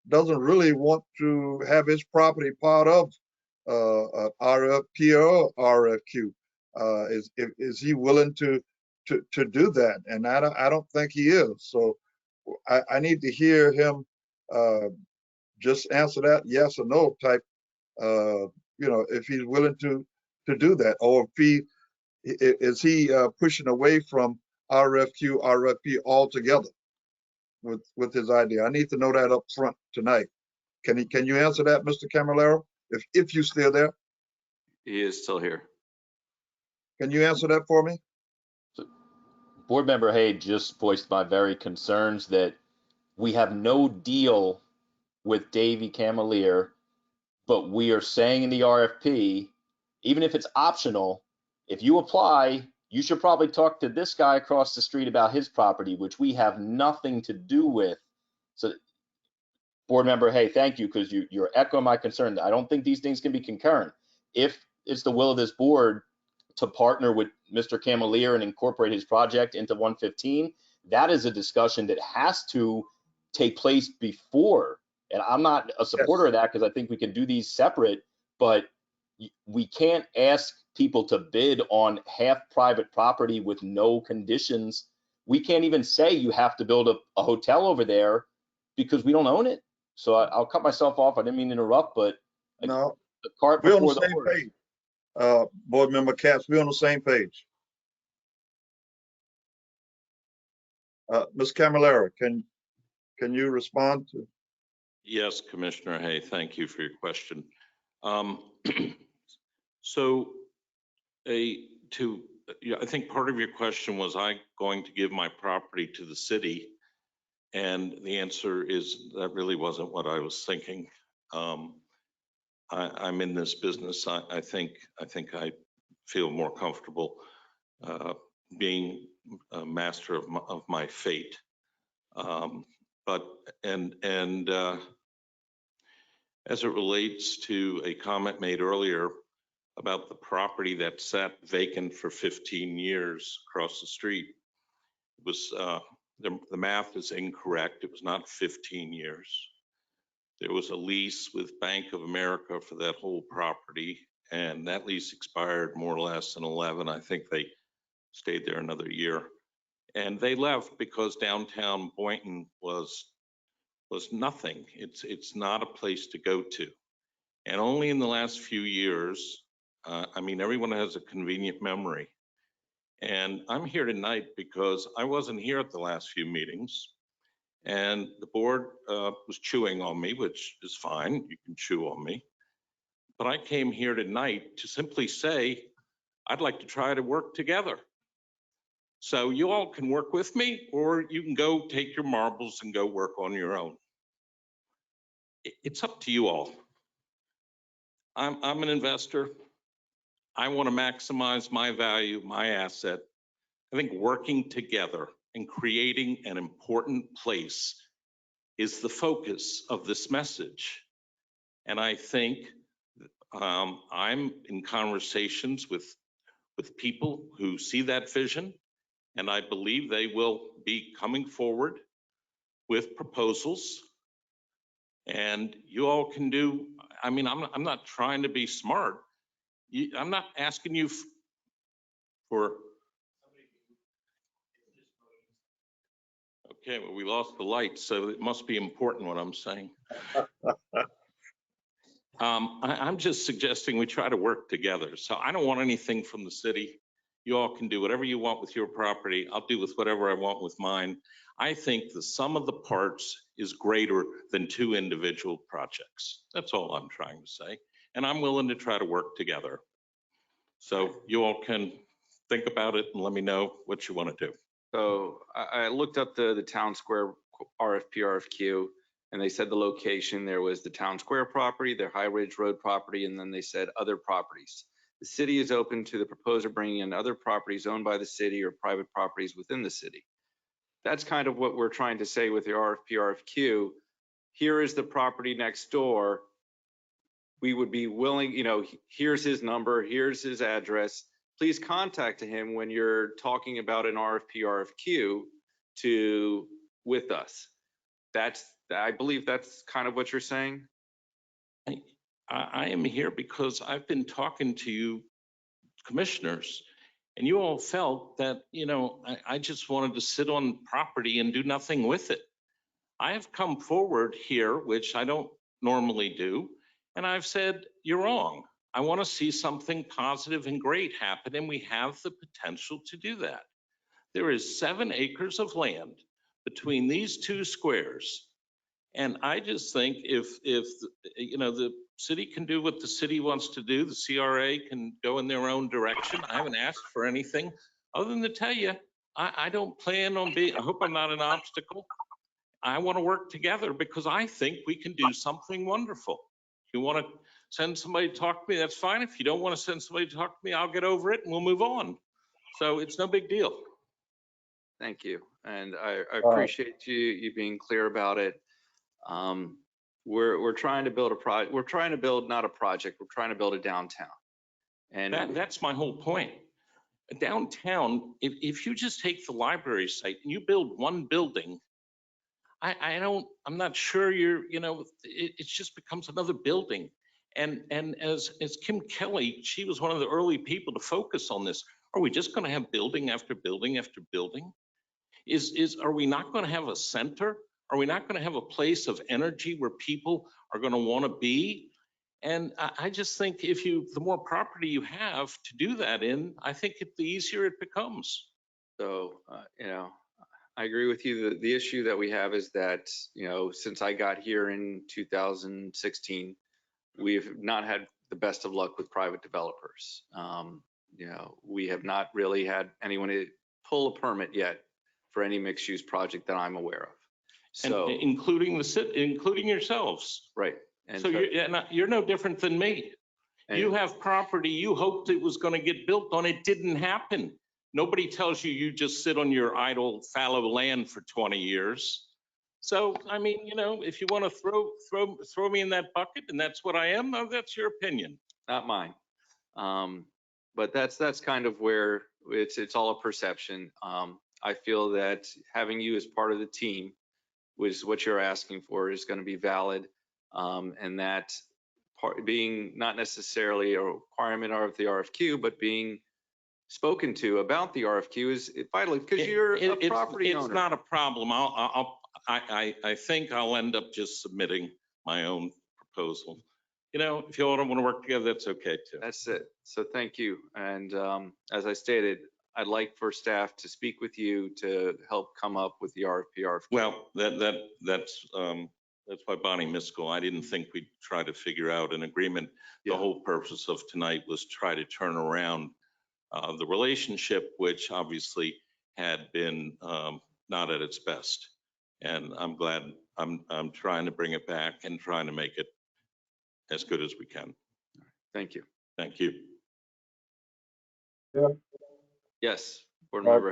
doesn't really want to have his property part of RFP or RFQ. Is he willing to do that? And I don't think he is. So I need to hear him just answer that yes or no type. If he's willing to do that, or if he pushing away from RFQ, RFP altogether with his idea. I need to know that up front tonight. Can you answer that, Mr. Camilleri? If you're still there, He is still here. can you answer that for me? Board Member Hay just voiced my very concerns that we have no deal with Davy Camilleri, but we are saying in the RFP, even if it's optional, if you apply, you should probably talk to this guy across the street about his property, which we have nothing to do with. So, Board Member Hay, thank you, because you're echoing my concern. I don't think these things can be concurrent. If it's the will of this board to partner with Mr. Camilleri and incorporate his project into 115, that is a discussion that has to take place before. And I'm not a supporter of that because I think we can do these separate, but we can't ask people to bid on half private property with no conditions. We can't even say you have to build a hotel over there because we don't own it. So I'll cut myself off. I didn't mean to interrupt, but No, the cart we're on before the the same horse. page. Board Member Katz, we're on the same page. Ms. Camilleri, can you respond to? Yes, Commissioner Hay, thank you for your question. I think part of your question was I going to give my property to the city, and the answer is that really wasn't what I was thinking. I'm in this business. I think I feel more comfortable being a master of my fate. As it relates to a comment made earlier about the property that sat vacant for 15 years across the street, it was the math is incorrect. It was not 15 years. There was a lease with Bank of America for that whole property, and that lease expired more or less in 11. I think they stayed there another year. And they left because downtown Boynton was nothing. It's not a place to go to. And only in the last few years, everyone has a convenient memory. And I'm here tonight because I wasn't here at the last few meetings. And the board was chewing on me, which is fine. You can chew on me. But I came here tonight to simply say, I'd like to try to work together. So you all can work with me, or you can go take your marbles and go work on your own. It's up to you all. I'm an investor. I want to maximize my value, my asset. I think working together and creating an important place is the focus of this message. And I think I'm in conversations with people who see that vision, and I believe they will be coming forward with proposals. And you all can do, I'm not trying to be smart. I'm not asking you for, okay, well, we lost the light, so it must be important what I'm saying. I'm just suggesting we try to work together. So I don't want anything from the city. You all can do whatever you want with your property. I'll do with whatever I want with mine. I think the sum of the parts is greater than two individual projects. That's all I'm trying to say. And I'm willing to try to work together. So you all can think about it and let me know what you want to do. So I looked up the town square RFP, RFQ, and they said the location, there was the town square property, their High Ridge Road property, and then they said other properties. The city is open to the proposer bringing in other properties owned by the city or private properties within the city. That's kind of what we're trying to say with the RFP, RFQ. Here is the property next door. we would be willing, you know, here's his number, here's his address. Please contact him when you're talking about an RFP, RFQ with us. I believe that's kind of what you're saying. I am here because I've been talking to you commissioners, and you all felt that, you know, I just wanted to sit on property and do nothing with it. I have come forward here, which I don't normally do, and I've said, you're wrong. I want to see something positive and great happen, and we have the potential to do that. There is 7 acres of land between these 2 squares. And I just think if you know, the city can do what the city wants to do, the CRA can go in their own direction. I haven't asked for anything other than to tell you, I don't plan on being, I hope I'm not an obstacle. I want to work together because I think we can do something wonderful. If you want to send somebody to talk to me, that's fine. If you don't want to send somebody to talk to me, I'll get over it and we'll move on. So it's no big deal. Thank you. And I appreciate you being clear about it. We're trying to build we're trying to build not a project, we're trying to build a downtown. And that's my whole point. Downtown, if you just take the library site and you build one building, I'm not sure you know, it just becomes another building. And as Kim Kelly, she was one of the early people to focus on this. Are we just going to have building after building after building? Are we not going to have a center? Are we not going to have a place of energy where people are going to want to be? And I just think the more property you have to do that in, I think the easier it becomes. so, you know, I agree with you. The issue that we have is that, you know, since I got here in 2016, we've not had the best of luck with private developers. You know, we have not really had anyone pull a permit yet for any mixed use project that I'm aware of. So, and including yourselves. Right. And so you're no different than me. You have property you hoped it was going to get built on. It didn't happen. Nobody tells you just sit on your idle fallow land for 20 years. So, I mean, you know, if you want to throw me in that bucket and that's what I am, no, that's your opinion. Not mine. But that's kind of where it's all a perception. I feel that having you as part of the team, which is what you're asking for, is going to be valid. And that being not necessarily a requirement of the RFQ, but being spoken to about the RFQ is vital because you're a property owner. It's not a problem. I think I'll end up just submitting my own proposal. You know, if you all don't want to work together, that's okay too. That's it. So thank you. And as I stated, I'd like for staff to speak with you to help come up with the RFP. Well, that's why Bonnie Miskell, I didn't think we'd try to figure out an agreement. The whole purpose of tonight was try to turn around the relationship, which obviously had been not at its best. And I'm glad I'm trying to bring it back and trying to make it as good as we can. Thank you. Thank you. Yeah. Yes. Board member.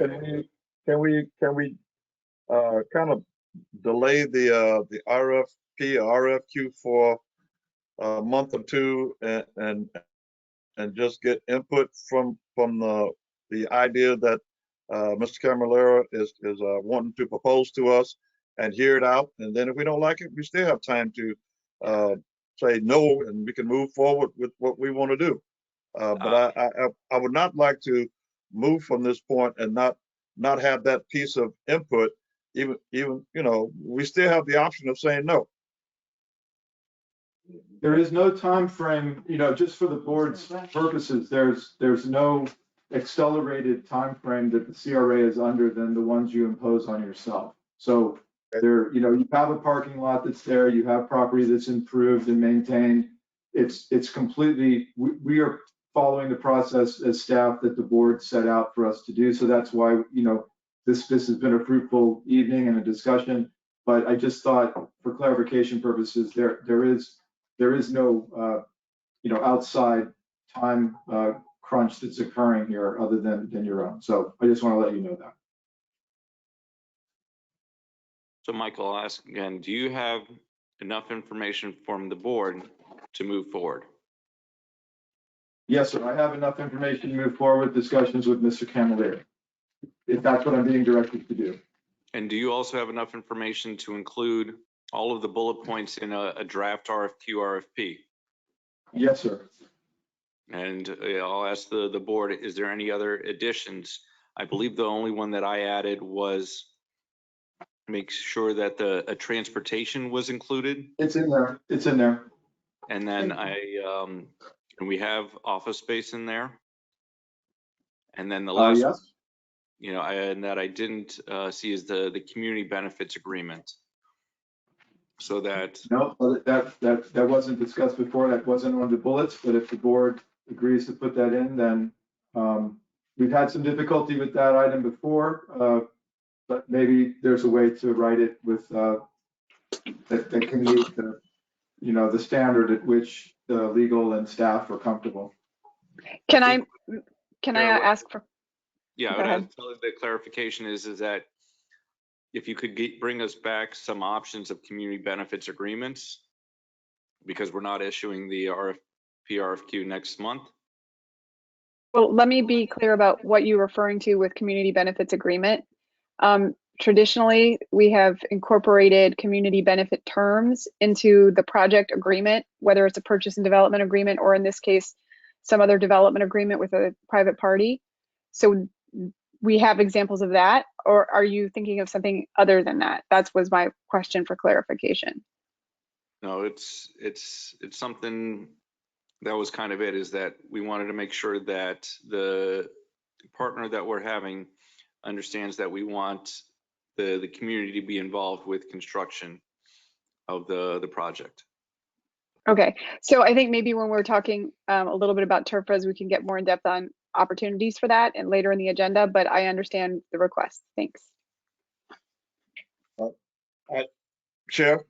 Can we kind of delay the RFP or RFQ for a month or two and just get input from the idea that Mr. Camilleri is wanting to propose to us and hear it out. And then if we don't like it, we still have time to say no, and we can move forward with what we want to do. But I would not like to move from this point and not have that piece of input. Even you know, we still have the option of saying no. There is no time frame, you know, just for the board's purposes. There's no accelerated time frame that the CRA is under than the ones you impose on yourself. So there, you know, you have a parking lot that's there, you have property that's improved and maintained. It's completely, we are following the process as staff that the board set out for us to do. So that's why, you know, this has been a fruitful evening and a discussion. But I just thought, for clarification purposes, there is no you know, outside time crunch that's occurring here other than your own. So I just want to let you know that. So Michael, I'll ask again, do you have enough information from the board to move forward? Yes, sir. I have enough information to move forward with discussions with Mr. Camilleri, if that's what I'm being directed to do. And do you also have enough information to include all of the bullet points in a draft RFQ, RFP? Yes, sir. And I'll ask the board, is there any other additions? I believe the only one that I added was make sure that a transportation was included. It's in there. It's in there. And then and we have office space in there. And then the last, Yes. And that I didn't see is the community benefits agreement. So that. No, that wasn't discussed before. That wasn't one of the bullets, but if the board agrees to put that in, then we've had some difficulty with that item before, but maybe there's a way to write it with that can meet the standard at which the legal and staff are comfortable. Can I ask for? Yeah, Go ahead. the clarification is that if you could bring us back some options of community benefits agreements, because we're not issuing the RFQ next month. Well, let me be clear about what you're referring to with community benefits agreement. Traditionally, we have incorporated community benefit terms into the project agreement, whether it's a purchase and development agreement, or in this case, some other development agreement with a private party. So we have examples of that, or are you thinking of something other than that? That was my question for clarification. No, it's something that was kind of it, is that we wanted to make sure that the partner that we're having understands that we want the community to be involved with construction of the project. Okay, so I think maybe when we're talking a little bit about turf roads, we can get more in depth on opportunities for that and later in the agenda, but I understand the request. Thanks. Chair,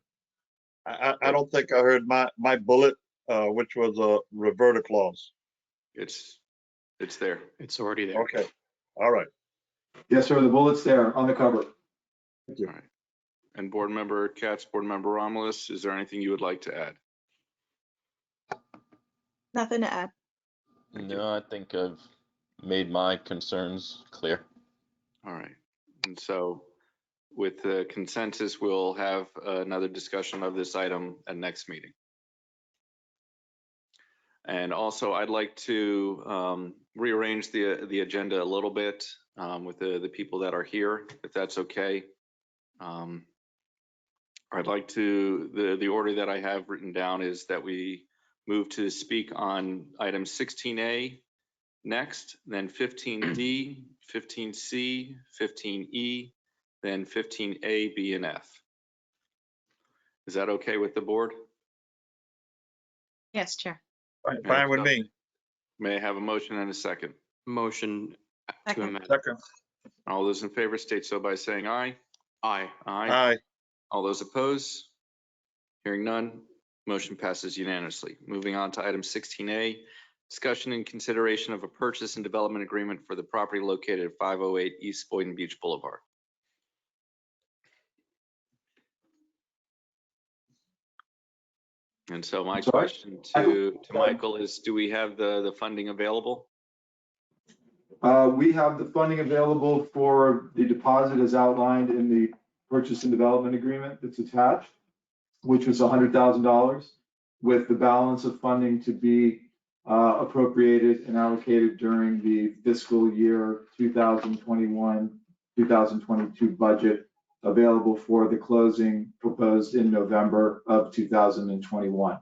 I don't think I heard my bullet, which was a reverter clause. It's there. It's already there. Okay. All right. Yes, sir. The bullet's there on the cover. Thank you. All right. And Board Member Katz, Board Member Romulus, is there anything you would like to add? Nothing to add. No, I think I've made my concerns clear. All right. And so with the consensus, we'll have another discussion of this item at next meeting. And also, I'd like to rearrange the agenda a little bit with the people that are here, if that's okay. I'd like to, the order that I have written down is that we move to speak on item 16A next, then 15D, 15C, 15E, then 15A, B, and F. Is that okay with the board? Yes, Chair. Fine with me. May I have a motion and a second? Motion to amend. Second. All those in favor state so by saying aye. Aye. Aye. All those opposed? Hearing none, motion passes unanimously. Moving on to item 16A, discussion and consideration of a purchase and development agreement for the property located at 508 East Boynton Beach Boulevard. And so my question to Michael is, do we have the funding available? We have the funding available for the deposit as outlined in the purchase and development agreement that's attached, which was $100,000, with the balance of funding to be appropriated and allocated during the fiscal year 2021-2022 budget, available for the closing proposed in November of 2021.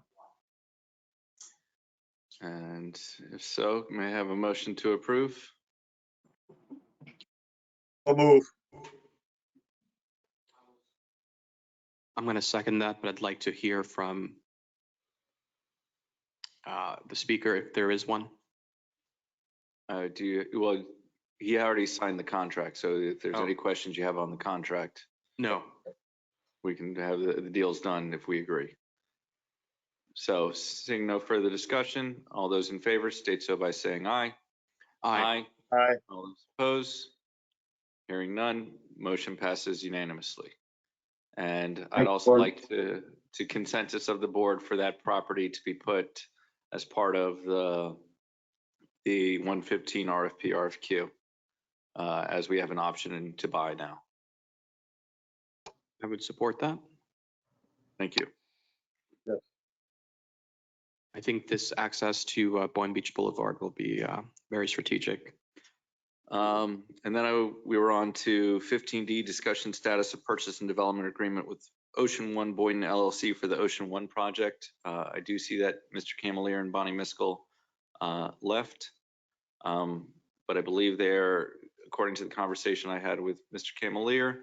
And if so, may I have a motion to approve? I'll move. I'm going to second that, but I'd like to hear from the speaker if there is one. Well, he already signed the contract, so if there's any questions you have on the contract. No. We can have the deals done if we agree. So seeing no further discussion, all those in favor state so by saying aye. Aye. Aye. All those opposed? Hearing none, motion passes unanimously. And I'd also like to consensus of the board for that property to be put as part of the 115 RFP RFQ, as we have an option to buy now. I would support that. Thank you. I think this access to Boynton Beach Boulevard will be very strategic. And then we were on to 15D, discussion status of purchase and development agreement with Ocean One Boynton LLC for the Ocean One project. I do see that Mr. Camelier and Bonnie Miskell left, but I believe they're, according to the conversation I had with Mr. Camelier,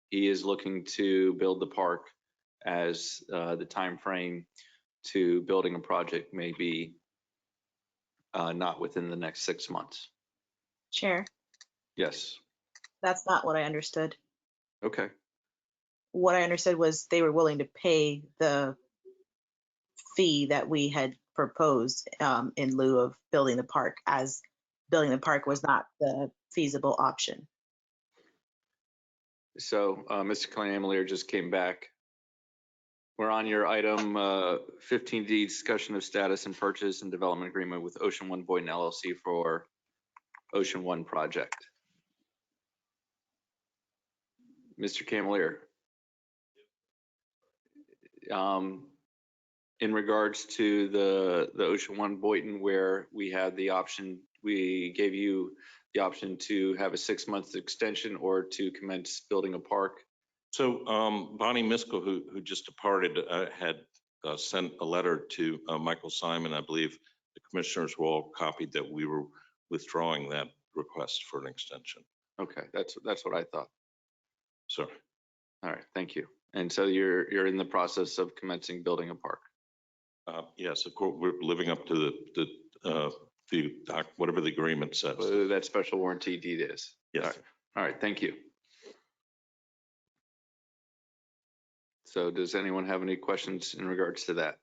he is looking to build the park as the time frame to building a project may be not within the next 6 months. Chair, Yes. that's not what I understood. Okay. What I understood was they were willing to pay the fee that we had proposed in lieu of building the park, as building the park was not the feasible option. So Mr. Camelier just came back. We're on your item 15D, discussion of status and purchase and development agreement with Ocean One Boynton LLC for Ocean One project. Mr. Camelier. In regards to the Ocean One Boynton, where we had the option, we gave you the option to have a 6-month extension or to commence building a park. So Bonnie Miskell, who just departed, had sent a letter to Michael Simon. I believe the commissioners were all copied that we were withdrawing that request for an extension. Okay, that's what I thought. Sorry. All right, thank you. And so you're in the process of commencing building a park. Yes, of course, we're living up to whatever the agreement says. That special warranty deed is. Yes. All right, thank you. So does anyone have any questions in regards to that?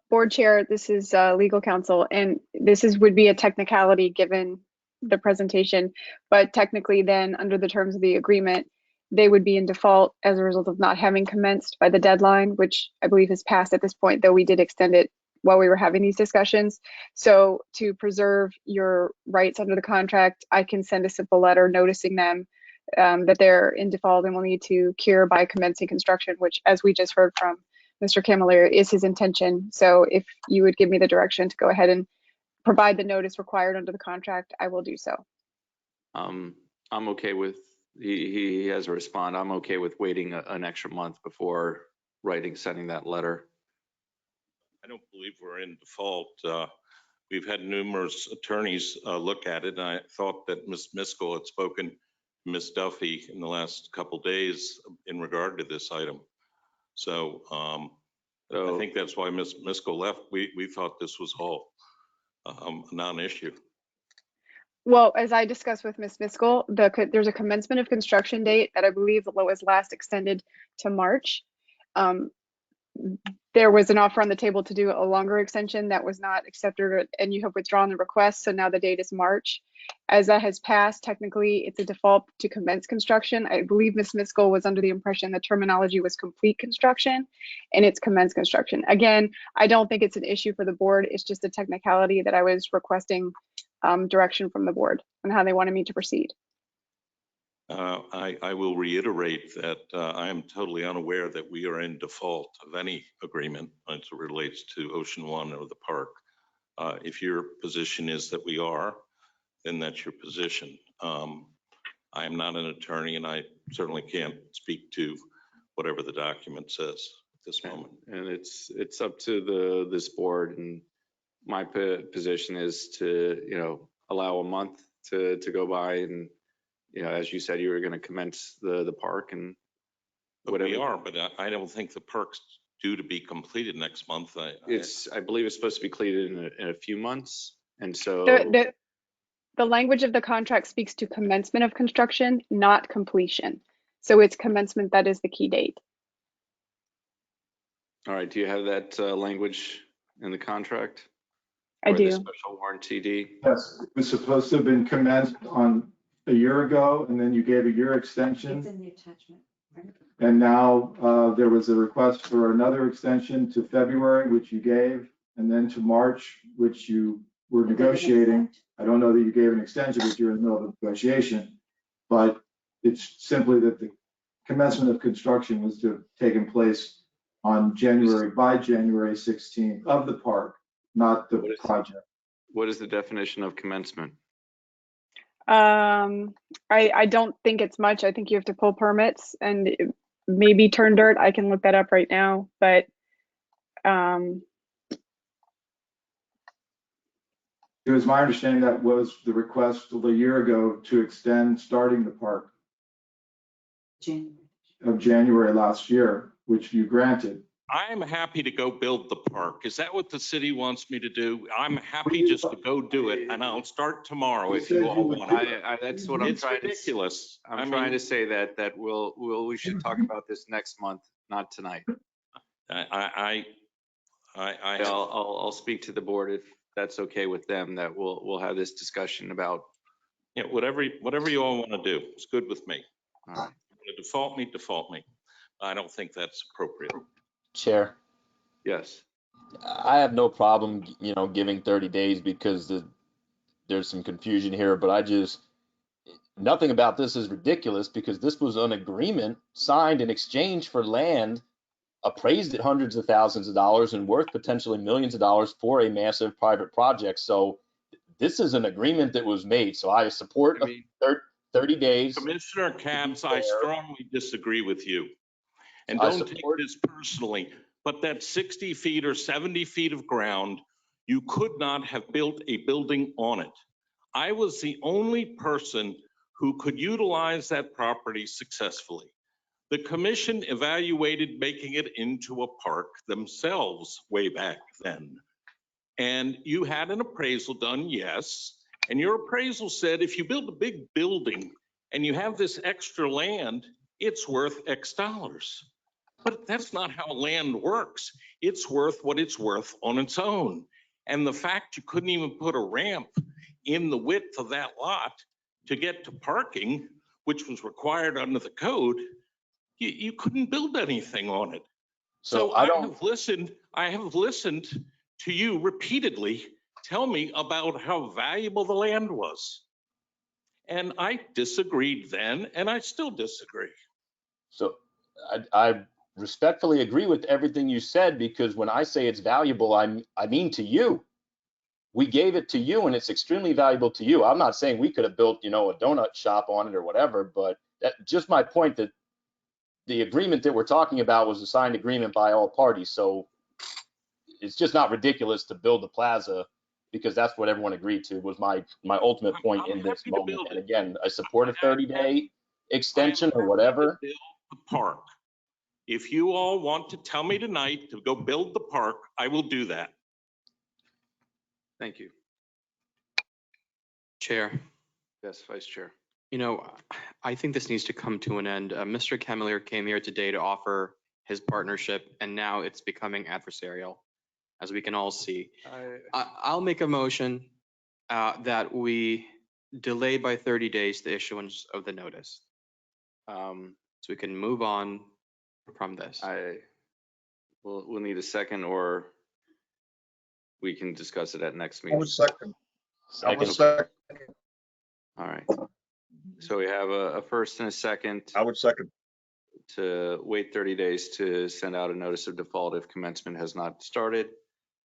Board Chair, this is legal counsel, and this would be a technicality given the presentation, but technically then under the terms of the agreement, they would be in default as a result of not having commenced by the deadline, which I believe has passed at this point, though we did extend it while we were having these discussions. So to preserve your rights under the contract, I can send a simple letter noticing them that they're in default and will need to cure by commencing construction, which, as we just heard from Mr. Camelier, is his intention. So if you would give me the direction to go ahead and provide the notice required under the contract, I will do so. I'm okay with, he has a respond. I'm okay with waiting an extra month before sending that letter. I don't believe we're in default. We've had numerous attorneys look at it, and I thought that Ms. Miskell had spoken to Ms. Duffy in the last couple of days in regard to this item. So I think that's why Ms. Miskell left. We thought this was all a non-issue. Well, as I discussed with Ms. Miskell, there's a commencement of construction date that I believe was last extended to March. There was an offer on the table to do a longer extension that was not accepted, and you have withdrawn the request. So now the date is March. As that has passed, technically it's a default to commence construction. I believe Ms. Miskell was under the impression the terminology was complete construction, and it's commence construction. Again, I don't think it's an issue for the board. It's just a technicality that I was requesting direction from the board on how they wanted me to proceed. I will reiterate that I am totally unaware that we are in default of any agreement as it relates to Ocean One or the park. If your position is that we are, then that's your position. I am not an attorney, and I certainly can't speak to whatever the document says at this moment. And it's up to this board, and my position is to allow a month to go by, and as you said, you were going to commence the park, and whatever. We are, but I don't think the park's due to be completed next month. I believe it's supposed to be completed in a few months, and so the language of the contract speaks to commencement of construction, not completion. So it's commencement that is the key date. All right. Do you have that language in the contract? I do. The special warranty deed? Yes, it was supposed to have been commenced on a year ago, and then you gave a year extension. It's in the attachment. And now there was a request for another extension to February, which you gave, and then to March, which you were negotiating. I don't know that you gave an extension, but you're in the middle of negotiation. But it's simply that the commencement of construction was to have taken place on by January 16th of the park, not the project. What is the definition of commencement? I don't think it's much. I think you have to pull permits and maybe turn dirt. I can look that up right now, but it was my understanding that was the request a year ago to extend starting the park of January last year, which you granted. I'm happy to go build the park. Is that what the city wants me to do? I'm happy just to go do it, and I'll start tomorrow if you all want. That's what I'm It's trying ridiculous. I'm trying to say that we should talk about this next month, not tonight. I'll speak to the board if that's okay with them, that we'll have this discussion about. Yeah, whatever you all want to do, it's good with me. All right. Default me. I don't think that's appropriate. Chair, Yes. I have no problem, giving 30 days because there's some confusion here, but nothing about this is ridiculous because this was an agreement signed in exchange for land appraised at hundreds of thousands of dollars and worth potentially millions of dollars for a massive private project. So this is an agreement that was made. So I support 30 days. Commissioner Katz, I strongly disagree with you. And don't take this personally, but that 60 feet or 70 feet of ground, you could not have built a building on it. I was the only person who could utilize that property successfully. The commission evaluated making it into a park themselves way back then. And you had an appraisal done, yes. And your appraisal said if you build a big building and you have this extra land, it's worth X dollars. But that's not how land works. It's worth what it's worth on its own. And the fact you couldn't even put a ramp in the width of that lot to get to parking, which was required under the code, you couldn't build anything on it. So I have listened to you repeatedly tell me about how valuable the land was. And I disagreed then, and I still disagree. So I respectfully agree with everything you said, because when I say it's valuable, I mean to you. We gave it to you and it's extremely valuable to you. I'm not saying we could have built, a donut shop on it or whatever, but that's just my point, that the agreement that we're talking about was a signed agreement by all parties. So it's just not ridiculous to build the plaza because that's what everyone agreed to, was my ultimate point in this moment. And again, I support a 30-day extension or whatever. Build the park. If you all want to tell me tonight to go build the park, I will do that. Thank you. Chair. Yes, Vice Chair. I think this needs to come to an end. Mr. Camillier came here today to offer his partnership, and now it's becoming adversarial, as we can all see. I'll make a motion that we delay by 30 days the issuance of the notice, so we can move on from this. We'll need a second, or we can discuss it at next meeting. I would second. All right. So we have a first and a second. I would second. To wait 30 days to send out a notice of default if commencement has not started.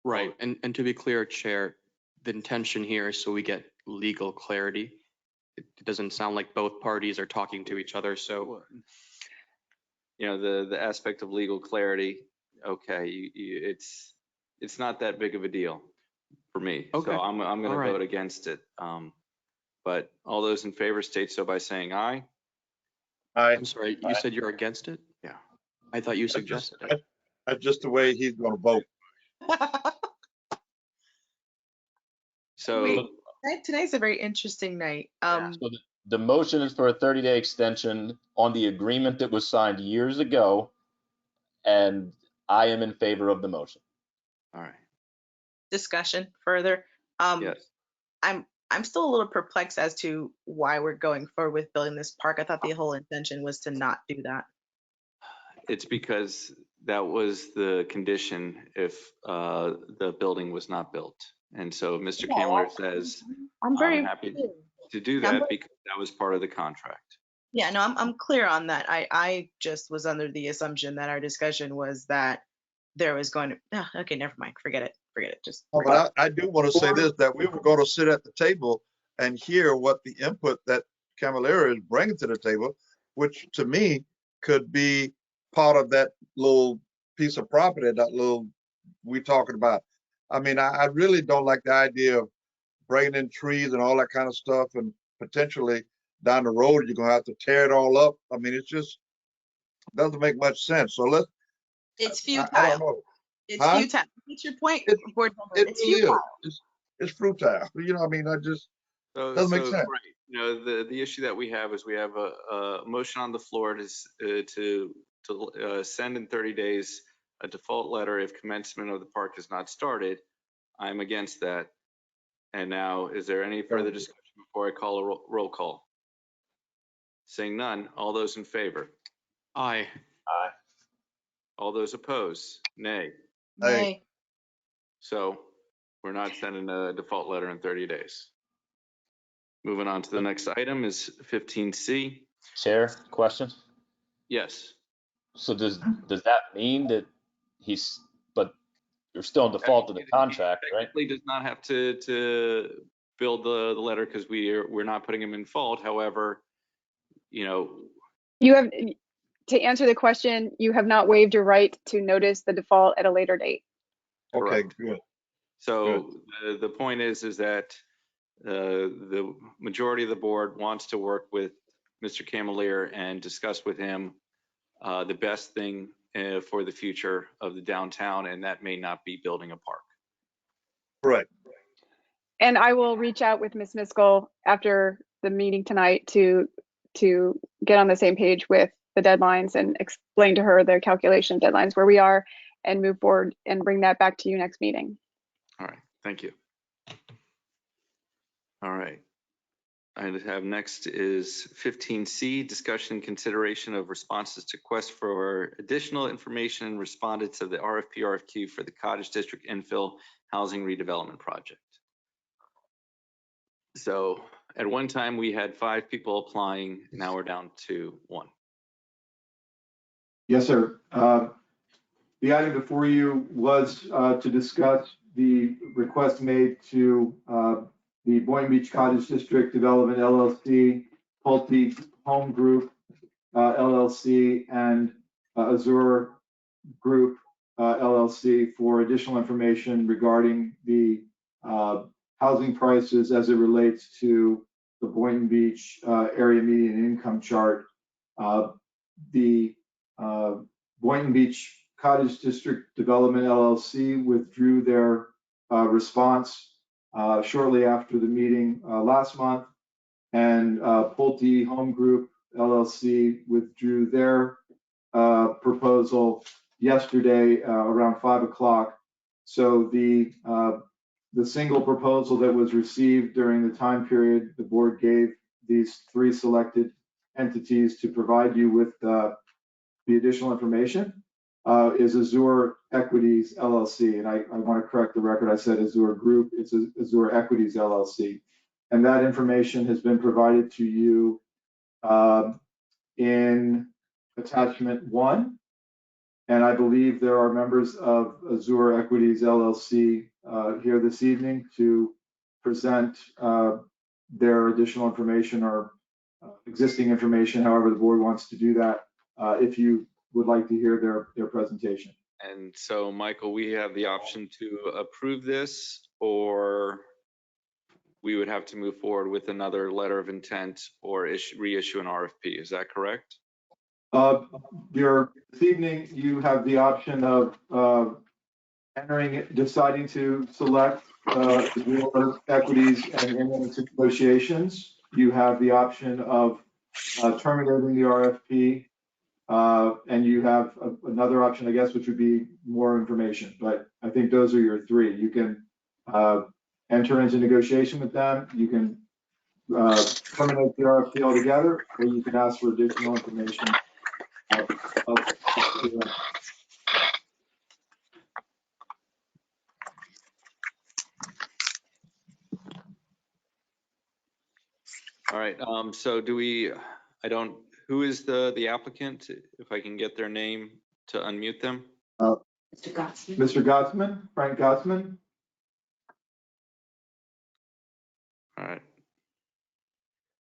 Right. And to be clear, Chair, the intention here is so we get legal clarity. It doesn't sound like both parties are talking to each other. So, the aspect of legal clarity, okay, it's not that big of a deal for me. Okay. So I'm going to vote against it. But all those in favor state so by saying aye. Aye. I'm sorry, you said you're against it? Yeah. I thought you suggested it. That's just the way he's going to vote. So tonight's a very interesting night. So the motion is for a 30-day extension on the agreement that was signed years ago, and I am in favor of the motion. All right. Discussion further. Yes. I'm still a little perplexed as to why we're going forward with building this park. I thought the whole intention was to not do that. It's because that was the condition if the building was not built. And so Mr. Kamler says, I'm very I'm happy clear. to do I'm that very- because that was part of the contract. Yeah, no, I'm clear on that. I just was under the assumption that our discussion was that there was going to, okay, never mind. Forget it. Just. Oh, but I do want to say this, that we were going to sit at the table and hear what the input that Cavalera is bringing to the table, which to me could be part of that little piece of property, that little we talking about. I mean, I really don't like the idea of bringing in trees and all that kind of stuff, and potentially down the road, you're going to have to tear it all up. I mean, it just doesn't make much sense. So It's futile. I don't know. It's Huh? futile. What's your point, board member? It It's really futile. is. It's futile. You know, I mean, So, doesn't make sense. Right. You know, the issue that we have is we have a motion on the floor to send in 30 days a default letter if commencement of the park is not started. I'm against that. And now, is there any further discussion before I call a roll call? Seeing none, all those in favor? Aye. Aye. All those opposed? Nay. Nay. So we're not sending a default letter in 30 days. Moving on to the next item is 15C. Chair, question? Yes. So does that mean that but you're still in default of the contract, right? Technically does not have to build the letter because we're not putting him in fault. However, you know, You have, to answer the question, you have not waived your right to notice the default at a later date. Okay, good. So the point is that the majority of the board wants to work with Mr. Camalier and discuss with him the best thing for the future of the downtown, and that may not be building a park. Right. And I will reach out with Ms. Miskell after the meeting tonight to get on the same page with the deadlines and explain to her the calculation deadlines where we are and move forward and bring that back to you next meeting. All right, thank you. All right. I have next is 15C, discussion and consideration of responses to requests for additional information responded to the RFQ for the Cottage District Infill Housing Redevelopment Project. So at one time we had 5 people applying, now we're down to 1. Yes, sir. The item before you was to discuss the request made to the Boynton Beach Cottage District Development LLC, Pulte Home Group LLC, and Azure Group LLC for additional information regarding the housing prices as it relates to the Boynton Beach area median income chart. The Boynton Beach Cottage District Development LLC withdrew their response shortly after the meeting last month, and Pulte Home Group LLC withdrew their proposal yesterday around 5 o'clock. So the single proposal that was received during the time period, the board gave these 3 selected entities to provide you with the additional information is Azure Equities LLC. And I want to correct the record. I said Azure Group. It's Azure Equities LLC. And that information has been provided to you in attachment 1. And I believe there are members of Azure Equities LLC here this evening to present their additional information or existing information, however the board wants to do that, if you would like to hear their presentation. And so, Michael, we have the option to approve this, or we would have to move forward with another letter of intent or reissue an RFP. Is that correct? This evening, you have the option of deciding to select your equities and enter into negotiations. You have the option of terminating the RFP, and you have another option, I guess, which would be more information. But I think those are your 3. You can enter into negotiation with them. You can terminate the RFP altogether, or you can ask for additional information All right, so who is the applicant? If I can get their name to unmute them? Mr. Gottsman, Frank Gottsman. All right.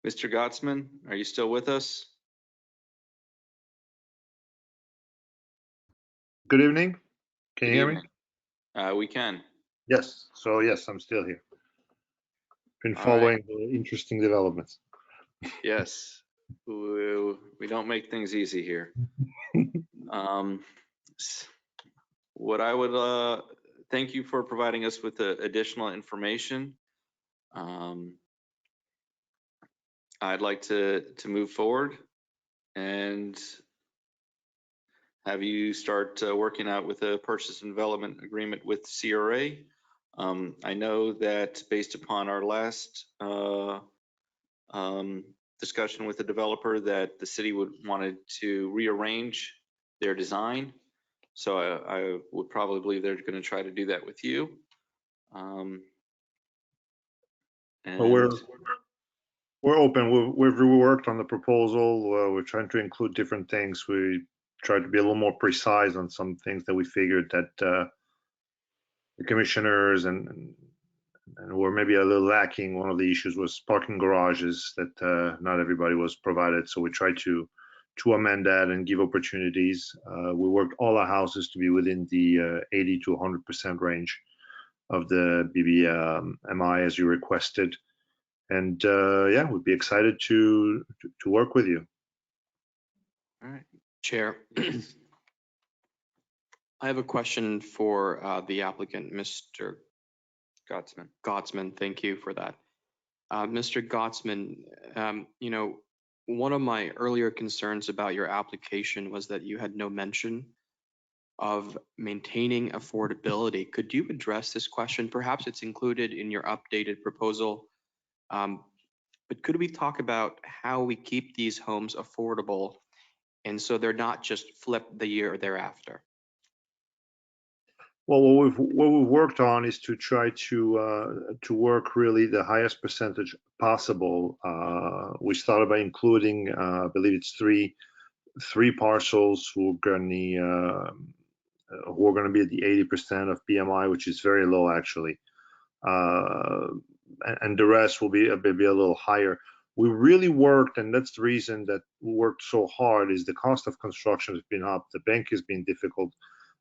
Mr. Gottsman, are you still with us? Good evening. Can you hear me? We can. Yes. So yes, I'm still here. Been All following the interesting developments. Yes, we don't make things easy here. What I would thank you for providing us with additional information. I'd like to move forward and have you start working out with a purchase and development agreement with CRA. I know that based upon our last discussion with the developer that the city wanted to rearrange their design. So I would probably believe they're going to try to do that with you. Well, we're open. We've worked on the proposal. We're trying to include different things. We tried to be a little more precise on some things that we figured that the commissioners and were maybe a little lacking. One of the issues was parking garages that not everybody was provided. So we tried to amend that and give opportunities. We worked all our houses to be within the 80 to 100% range of the BBMI as you requested. And yeah, we'd be excited to work with you. All right, Chair. I have a question for the applicant, Mr. Gottsman, thank you for that. Mr. Gottsman, you know, one of my earlier concerns about your application was that you had no mention of maintaining affordability. Could you address this question? Perhaps it's included in your updated proposal, but could we talk about how we keep these homes affordable and so they're not just flipped the year thereafter? Well, what we've worked on is to try to work really the highest percentage possible. We started by including, I believe it's three parcels who are going to be at the 80% of BMI, which is very low actually, and the rest will be a little higher. We really worked, and that's the reason that we worked so hard. Is the cost of construction has been up, the bank has been difficult.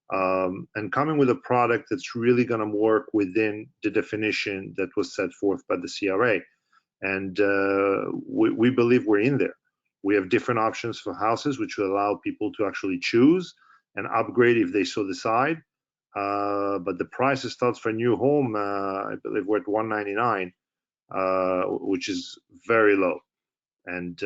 And coming with a product that's really going to work within the definition that was set forth by the CRA. And we believe we're in there. We have different options for houses, which will allow people to actually choose and upgrade if they so decide. But the price starts for a new home, I believe we're at $199, which is very low. And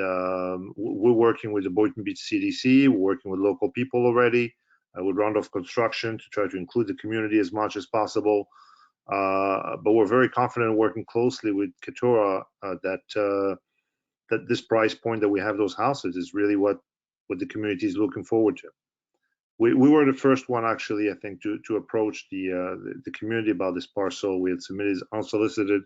we're working with the Boynton Beach CDC, we're working with local people already. With round of construction to try to include the community as much as possible. But we're very confident working closely with Keturah that this price point that we have those houses is really what the community is looking forward to. We were the first one actually, I think, to approach the community about this parcel. We had submitted unsolicited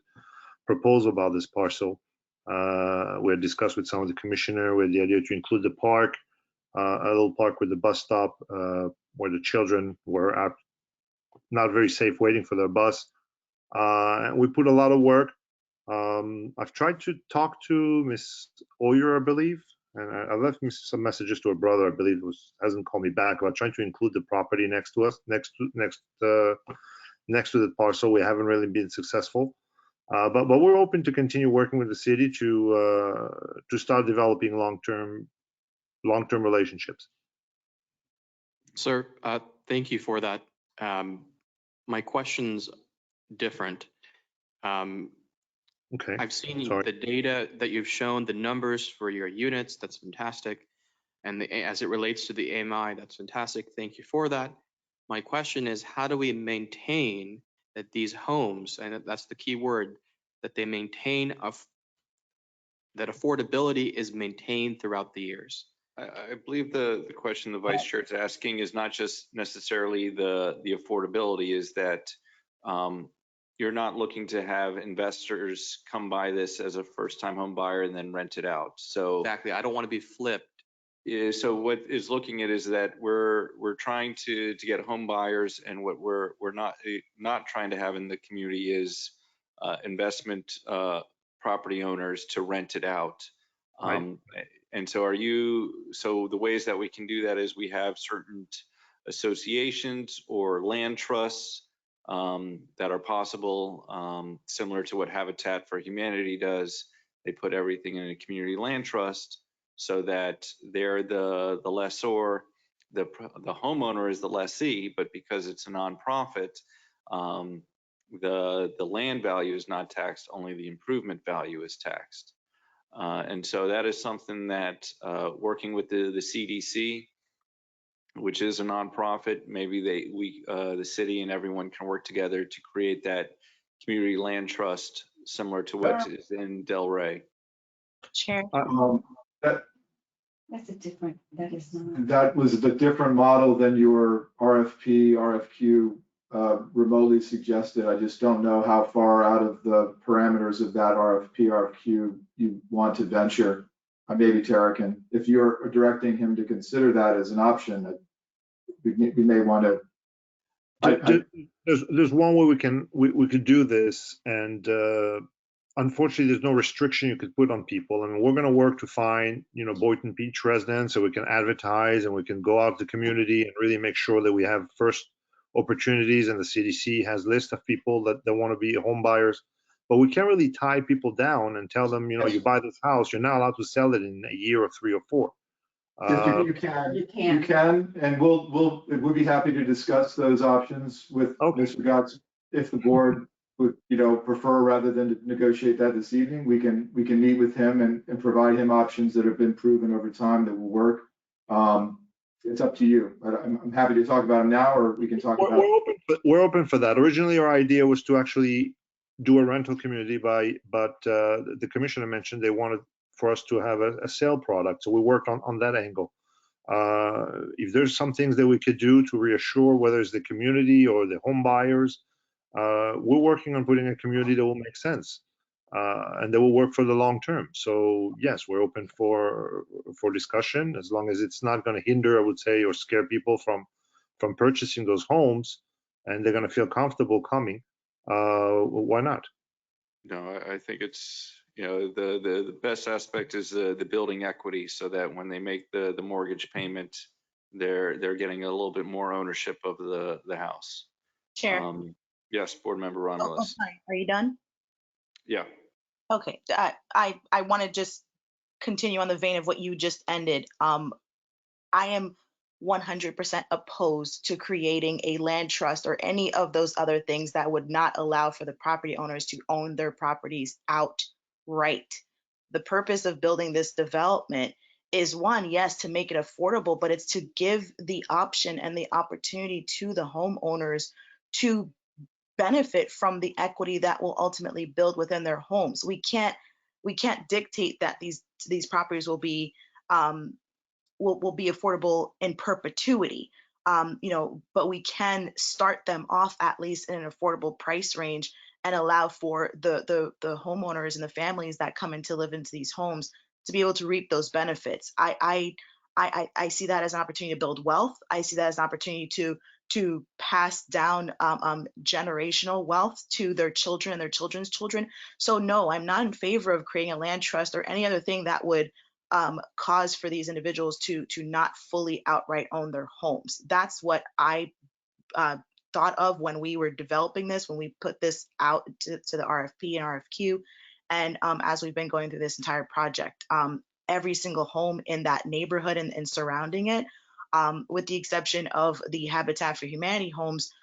proposal about this parcel. We had discussed with some of the commissioner with the idea to include the park. A little park with the bus stop where the children were not very safe waiting for their bus. We put a lot of work. I've tried to talk to Miss Oyer, I believe, and I left some messages to her brother. I believe hasn't called me back about trying to include the property next to us, next to the parcel. We haven't really been successful. But we're open to continue working with the city to start developing long-term relationships. Sir, thank you for that. My question's different. Okay. I've seen the data that you've shown, the numbers for your units. That's fantastic. And as it relates to the AMI, that's fantastic. Thank you for that. My question is, how do we maintain that these homes, and that's the key word, that they maintain that affordability is maintained throughout the years? I believe the question the vice chair is asking is not just necessarily the affordability, is that you're not looking to have investors come buy this as a first-time home buyer and then rent it out. So Exactly. I don't want to be flipped. so what is looking at is that we're trying to get home buyers, and what we're not trying to have in the community is investment property owners to rent it out. And so so the ways that we can do that is we have certain associations or land trusts that are possible, similar to what Habitat for Humanity does. They put everything in a community land trust so that they're the lessor, the homeowner is the lessee, but because it's a nonprofit, the land value is not taxed, only the improvement value is taxed. And so that is something that working with the CDC, which is a nonprofit, maybe the city and everyone can work together to create that community land trust similar to what is in Delray. Chair. That's a different, that is not. That was a different model than your RFQ remotely suggested. I just don't know how far out of the parameters of that RFQ you want to venture. Maybe Tara can, if you're directing him to consider that as an option, we may want to. There's one way we could do this, and unfortunately, there's no restriction you could put on people. I mean, we're going to work to find, Boynton Beach residents, so we can advertise and we can go out to the community and really make sure that we have first opportunities. And the CDC has lists of people that want to be home buyers, but we can't really tie people down and tell them, you buy this house, you're not allowed to sell it in a year or 3 or 4. You can, and we'll be happy to discuss those options with Mr. Gotts if the board would, prefer, rather than to negotiate that this evening. We can meet with him and provide him options that have been proven over time that will work. It's up to you. I'm happy to talk about them now, or we can talk about. We're open for that. Originally, our idea was to actually do a rental community but the commissioner mentioned they wanted for us to have a sale product, so we worked on that angle. If there's some things that we could do to reassure whether it's the community or the home buyers, we're working on putting a community that will make sense and that will work for the long term. So yes, we're open for discussion, as long as it's not going to hinder, I would say, or scare people from purchasing those homes, and they're going to feel comfortable coming. Why not? No, I think it's, the best aspect is the building equity, so that when they make the mortgage payment, they're getting a little bit more ownership of the house. Chair. Yes, Board Member Romulus. Sorry. Are you done? Yeah. Okay. I want to just continue on the vein of what you just ended. I am 100% opposed to creating a land trust or any of those other things that would not allow for the property owners to own their properties outright. The purpose of building this development is, one, yes, to make it affordable, but it's to give the option and the opportunity to the homeowners to benefit from the equity that will ultimately build within their homes. We can't dictate that these properties will be affordable in perpetuity, but we can start them off at least in an affordable price range and allow for the homeowners and the families that come in to live into these homes to be able to reap those benefits. I see that as an opportunity to build wealth. I see that as an opportunity to pass down generational wealth to their children and their children's children. So no, I'm not in favor of creating a land trust or any other thing that would cause for these individuals to not fully outright own their homes. That's what I thought of when we were developing this, when we put this out to the RFP and RFQ. And as we've been going through this entire project, every single home in that neighborhood and surrounding it, with the exception of the Habitat for Humanity homes,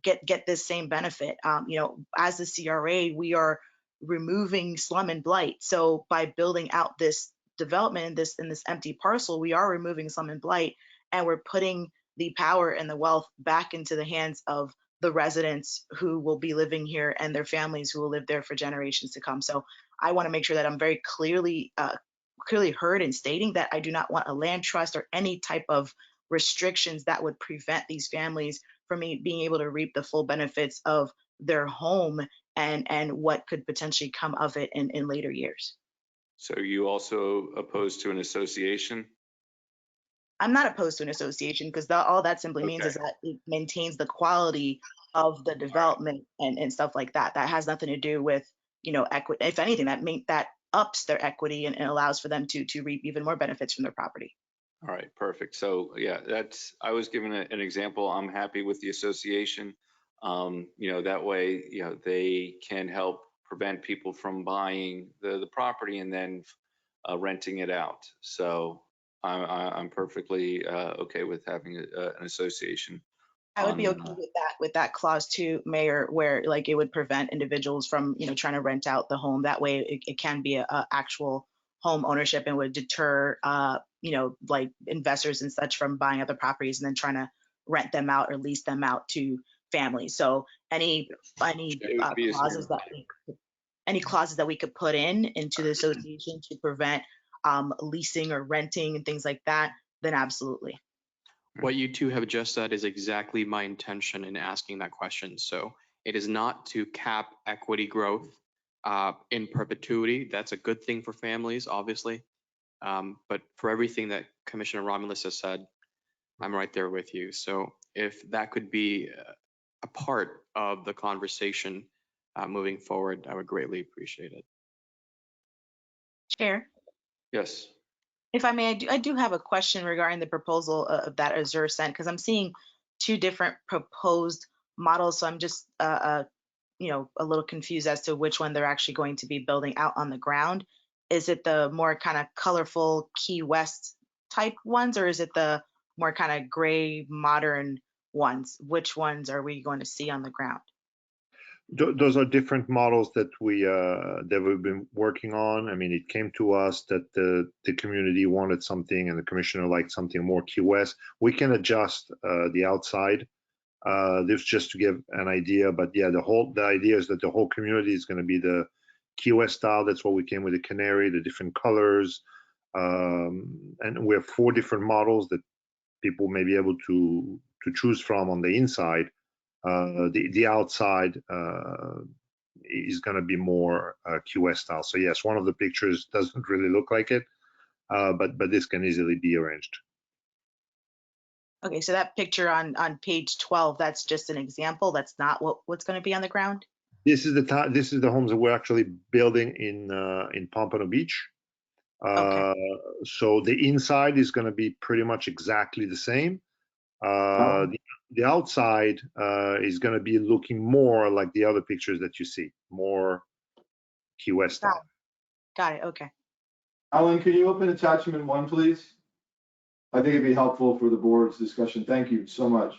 get this same benefit. As the CRA, we are removing slum and blight. So by building out this development in this empty parcel, we are removing slum and blight, and we're putting the power and the wealth back into the hands of the residents who will be living here and their families who will live there for generations to come. So I want to make sure that I'm very clearly clearly heard in stating that I do not want a land trust or any type of restrictions that would prevent these families from being able to reap the full benefits of their home and what could potentially come of it in later years. So you also opposed to an association? I'm not opposed to an association because all that simply means is that it maintains the quality of the development and stuff like that. That has nothing to do with, you know, equity. If anything, that ups their equity and allows for them to reap even more benefits from their property. All right, perfect. So yeah, I was given an example. I'm happy with the association. You know, that way, you know, they can help prevent people from buying the property and then renting it out. So I'm perfectly okay with having an association. I would be okay with that clause too, Mayor, where like it would prevent individuals from, you know, trying to rent out the home. That way it can be a actual home ownership and would deter, you know, like investors and such from buying other properties and then trying to rent them out or lease them out to families. So any clauses that we could put into the association to prevent leasing or renting and things like that, then absolutely. What you two have just said is exactly my intention in asking that question. So it is not to cap equity growth in perpetuity. That's a good thing for families, obviously. But for everything that Commissioner Romulus has said, I'm right there with you. So if that could be a part of the conversation moving forward, I would greatly appreciate it. Chair, Yes. if I may, I do have a question regarding the proposal that Azure sent, because I'm seeing two different proposed models. So I'm just, you know, a little confused as to which one they're actually going to be building out on the ground. Is it the more kind of colorful Key West type ones, or is it the more kind of gray modern ones? Which ones are we going to see on the ground? Those are different models that we've been working on. I mean, it came to us that the community wanted something and the commissioner liked something more Key West. We can adjust the outside. This just to give an idea, but yeah, the idea is that the whole community is going to be the Key West style. That's what we came with the canary, the different colors, and we have 4 different models that people may be able to choose from on the inside. The outside is going to be more QS style. So yes, one of the pictures doesn't really look like it, but this can easily be arranged. Okay, so that picture on page 12, that's just an example. That's not what's going to be on the ground. This is the homes that we're actually building in Pompano Beach. Okay. So the inside is going to be pretty much exactly the same. The outside is going to be looking more like the other pictures that you see, more Key West style. Got it. Okay. Alan, can you open attachment 1, please? I think it'd be helpful for the board's discussion. Thank you so much.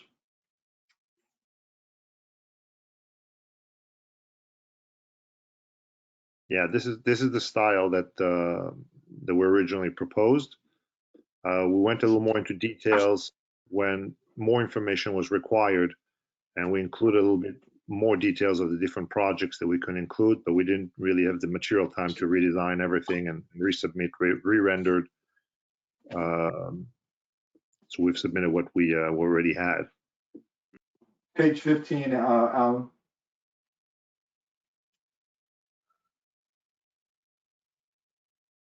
Yeah, this is the style that were originally proposed. We went a little more into details when more information was required, and we included a little bit more details of the different projects that we could include, but we didn't really have the material time to redesign everything and resubmit re-rendered. So we've submitted what we already had. Page 15, Alan.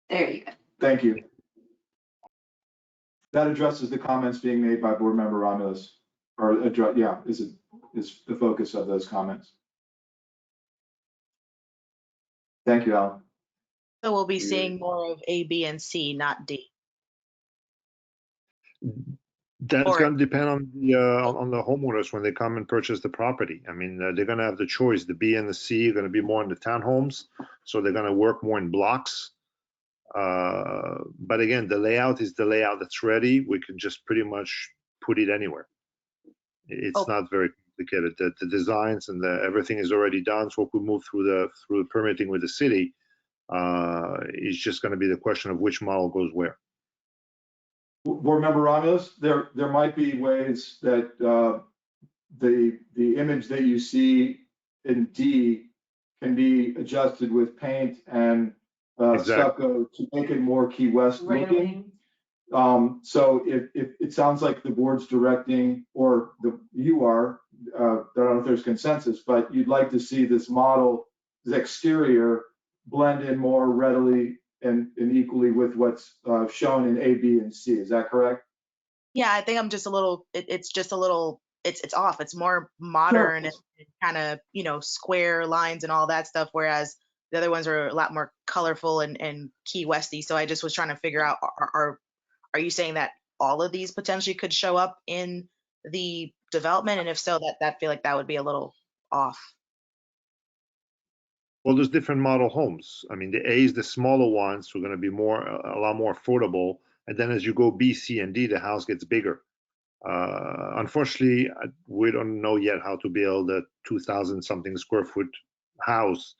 There you go. Thank you. That addresses the comments being made by Board Member Romulus, or is the focus of those comments. Thank you, Alan. So we'll be seeing more of A, B, and C, not D. That's going to depend on the homeowners when they come and purchase the property. I mean, they're going to have the choice. The B and the C are going to be more in the townhomes, so they're going to work more in blocks. But again, the layout is the layout that's ready. We can just pretty much put it anywhere. It's not very complicated. The designs and everything is already done. So if we move through the permitting with the city, it's just going to be the question of which model goes where. Board Member Romulus, there might be ways that the image that you see in D can be adjusted with paint and stucco to make it more Key West looking. So it sounds like the board's directing, or you are, I don't know if there's consensus, but you'd like to see this model, this exterior, blend in more readily and equally with what's shown in A, B, and C. Is that correct? Yeah, I think I'm just a little, it's just a little, it's off. It's more modern and kind of, you know, square lines and all that stuff, whereas the other ones are a lot more colorful and Key Westy. So I just was trying to figure out, are you saying that all of these potentially could show up in the development? And if so, that feel like that would be a little off. Well, there's different model homes. I mean, the A is the smaller ones, so going to be a lot more affordable. And then as you go B, C, and D, the house gets bigger. Unfortunately, we don't know yet how to build a 2,000 something square foot house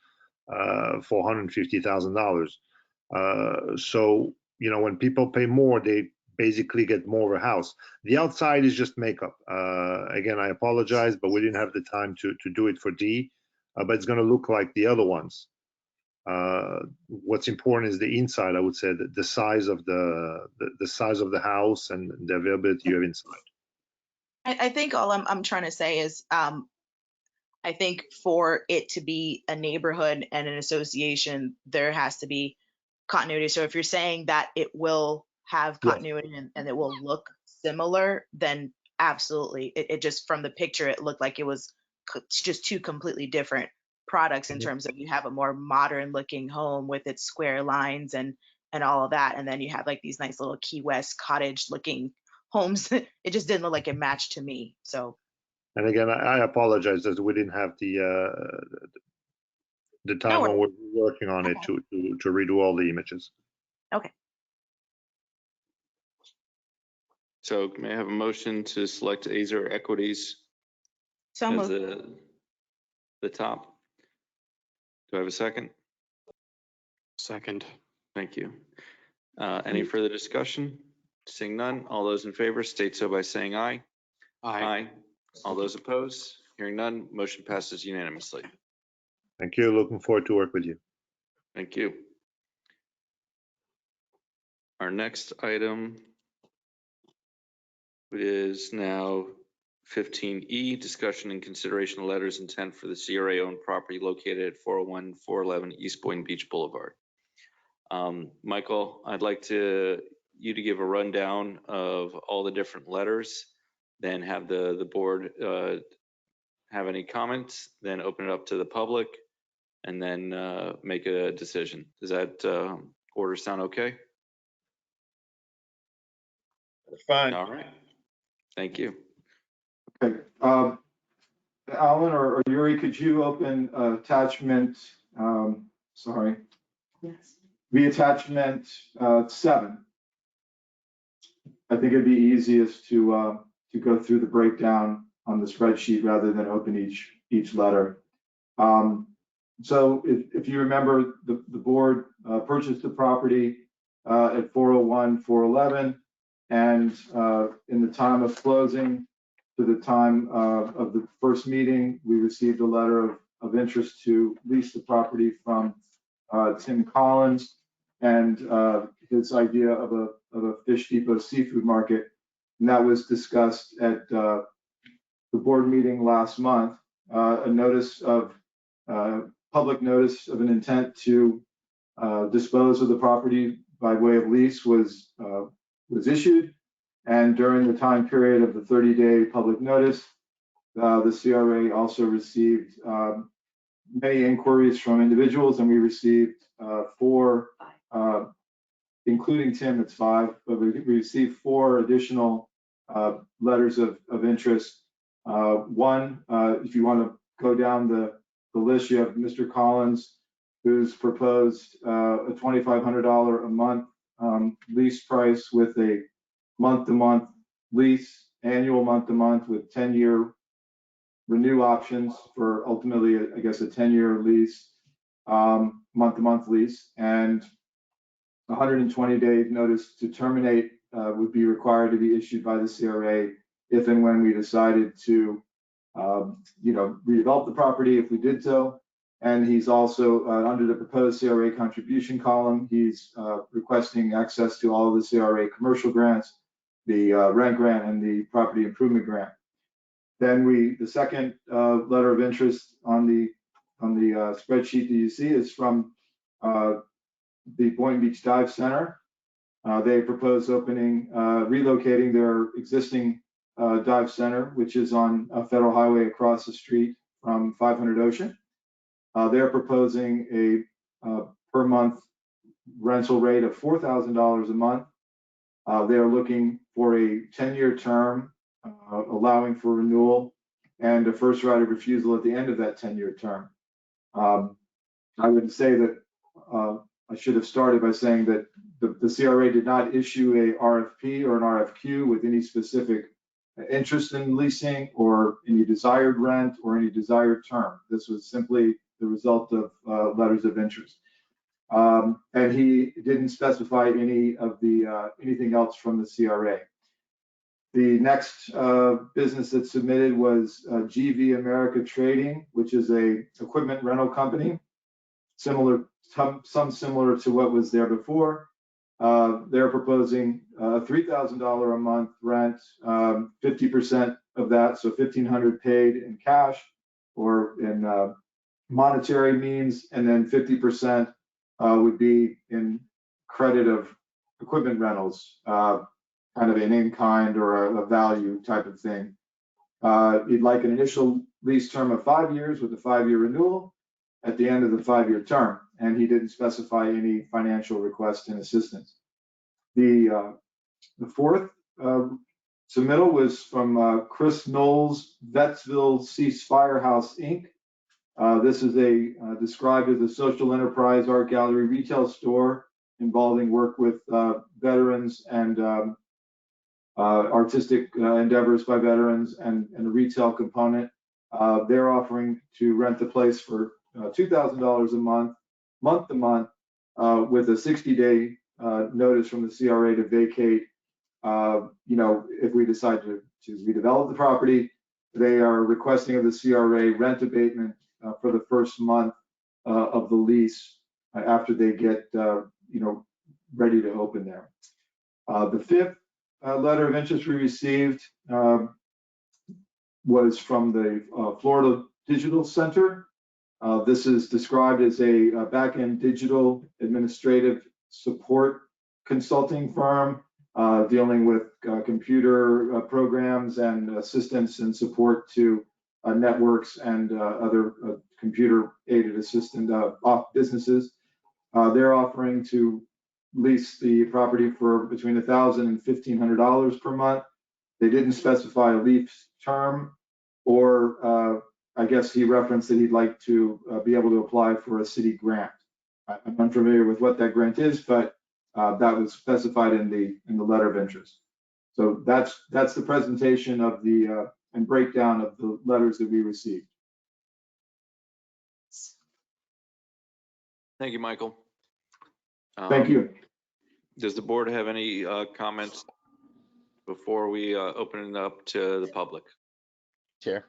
for $150,000. So, you know, when people pay more, they basically get more of a house. The outside is just makeup. Again, I apologize, but we didn't have the time to do it for D, but it's going to look like the other ones. What's important is the inside. I would say that the size of the size of the house and the availability you have inside. I think all I'm trying to say is, I think for it to be a neighborhood and an association, there has to be continuity. So if you're saying that it will have continuity and it will look similar, then absolutely. It just, from the picture, it looked like it was just two completely different products in terms of, you have a more modern looking home with its square lines and all of that, and then you have like these nice little Key West cottage looking homes. It just didn't look like it matched to me. So, and again, I apologize that we didn't have the time when we're working on it to redo all the images. Okay. So may I have a motion to select Azer Equities as the top? Do I have a second? Second. Thank you. Any further discussion? Seeing none, all those in favor state so by saying aye. Aye. All those opposed? Hearing none, motion passes unanimously. Thank you. Looking forward to work with you. Thank you. Our next item is now 15E, discussion and consideration of letters intent for the CRA owned property located at 401-411 East Boynton Beach Boulevard. Michael, I'd like you to give a rundown of all the different letters, then have the board have any comments, then open it up to the public, and then make a decision. Does that order sound okay? That's fine. All right. Thank you. Okay. Alan or Yuri, could you open attachment, sorry. Yes. The attachment 7. I think it'd be easiest to go through the breakdown on the spreadsheet rather than open each letter. So if you remember, the board purchased the property at 401-411, and in the time of closing to the time of the first meeting, we received a letter of interest to lease the property from Tim Collins and his idea of a Fish Depot seafood market. And that was discussed at the board meeting last month. A notice of public notice of an intent to dispose of the property by way of lease was issued. And during the time period of the 30-day public notice, the CRA also received many inquiries from individuals, and we received 4, including Tim, it's 5, but we received 4 additional letters of interest. One, if you want to go down the list, you have Mr. Collins, who's proposed a $2,500 a month lease price with a month-to-month lease, annual month-to-month with 10-year renew options for ultimately, I guess, a 10-year lease, month-to-month lease, and 120-day notice to terminate would be required to be issued by the CRA if and when we decided to, redevelop the property. If we did so, And he's also, under the proposed CRA contribution column, he's requesting access to all of the CRA commercial grants, the rent grant, and the property improvement grant. Then the second letter of interest on the spreadsheet that you see is from the Boynton Beach Dive Center. They propose relocating their existing dive center, which is on a federal highway across the street from 500 Ocean. They're proposing a per month rental rate of $4,000 a month. They're looking for a 10-year term, allowing for renewal and a first right of refusal at the end of that 10-year term. I would say that I should have started by saying that the CRA did not issue a RFP or an RFQ with any specific interest in leasing or any desired rent or any desired term. This was simply the result of letters of interest. And he didn't specify anything else from the CRA. The next business that submitted was GV America Trading, which is a equipment rental company, similar to what was there before. They're proposing $3,000 a month rent, 50% of that, so $1,500 paid in cash or in monetary means, and then 50% would be in credit of equipment rentals, kind of an in-kind or a value type of thing. You'd like an initial lease term of 5 years with a 5-year renewal at the end of the 5-year term, and he didn't specify any financial request and assistance. The fourth submittal was from Chris Knowles, Vetsville Cease Firehouse, Inc. This is described as a social enterprise art gallery retail store involving work with veterans and artistic endeavors by veterans and a retail component. They're offering to rent the place for $2,000 a month to month, with a 60-day notice from the CRA to vacate. If we decide to redevelop the property, they are requesting of the CRA rent abatement for the first month of the lease after they get ready to open there. The fifth letter of interest we received was from the Florida Digital Center. This is described as a back-end digital administrative support consulting firm dealing with computer programs and assistance and support to networks and other computer-aided assistant businesses. They're offering to lease the property for between $1,000 and $1,500 per month. They didn't specify a lease term, or I guess he referenced that he'd like to be able to apply for a city grant. I'm unfamiliar with what that grant is, but that was specified in the letter of interest. So that's the presentation of the and breakdown of the letters that we received. Thank you, Michael. Thank you. Does the board have any comments before we open it up to the public? Chair.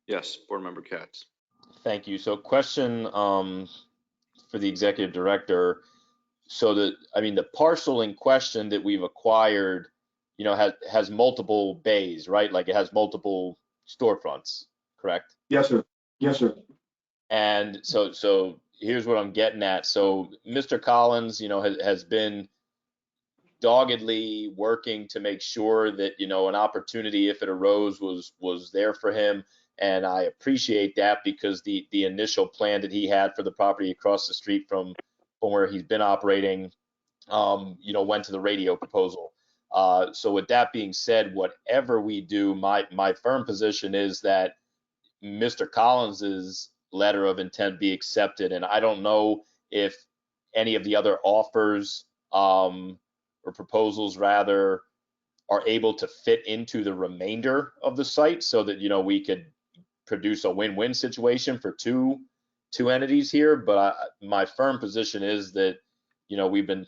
Yes, Board Member Katz. Thank you. So question for the executive director. So the parcel in question that we've acquired, has multiple bays, right? Like it has multiple storefronts, correct? Yes, sir. Yes, sir. And so here's what I'm getting at. So Mr. Collins, has been doggedly working to make sure that, an opportunity, if it arose, was there for him. And I appreciate that, because the initial plan that he had for the property across the street from where he's been operating, went to the radio proposal. So with that being said, whatever we do, my firm position is that Mr. Collins's letter of intent be accepted. And I don't know if any of the other offers or proposals rather are able to fit into the remainder of the site, so that we could produce a win-win situation for two entities here. But my firm position is that we've been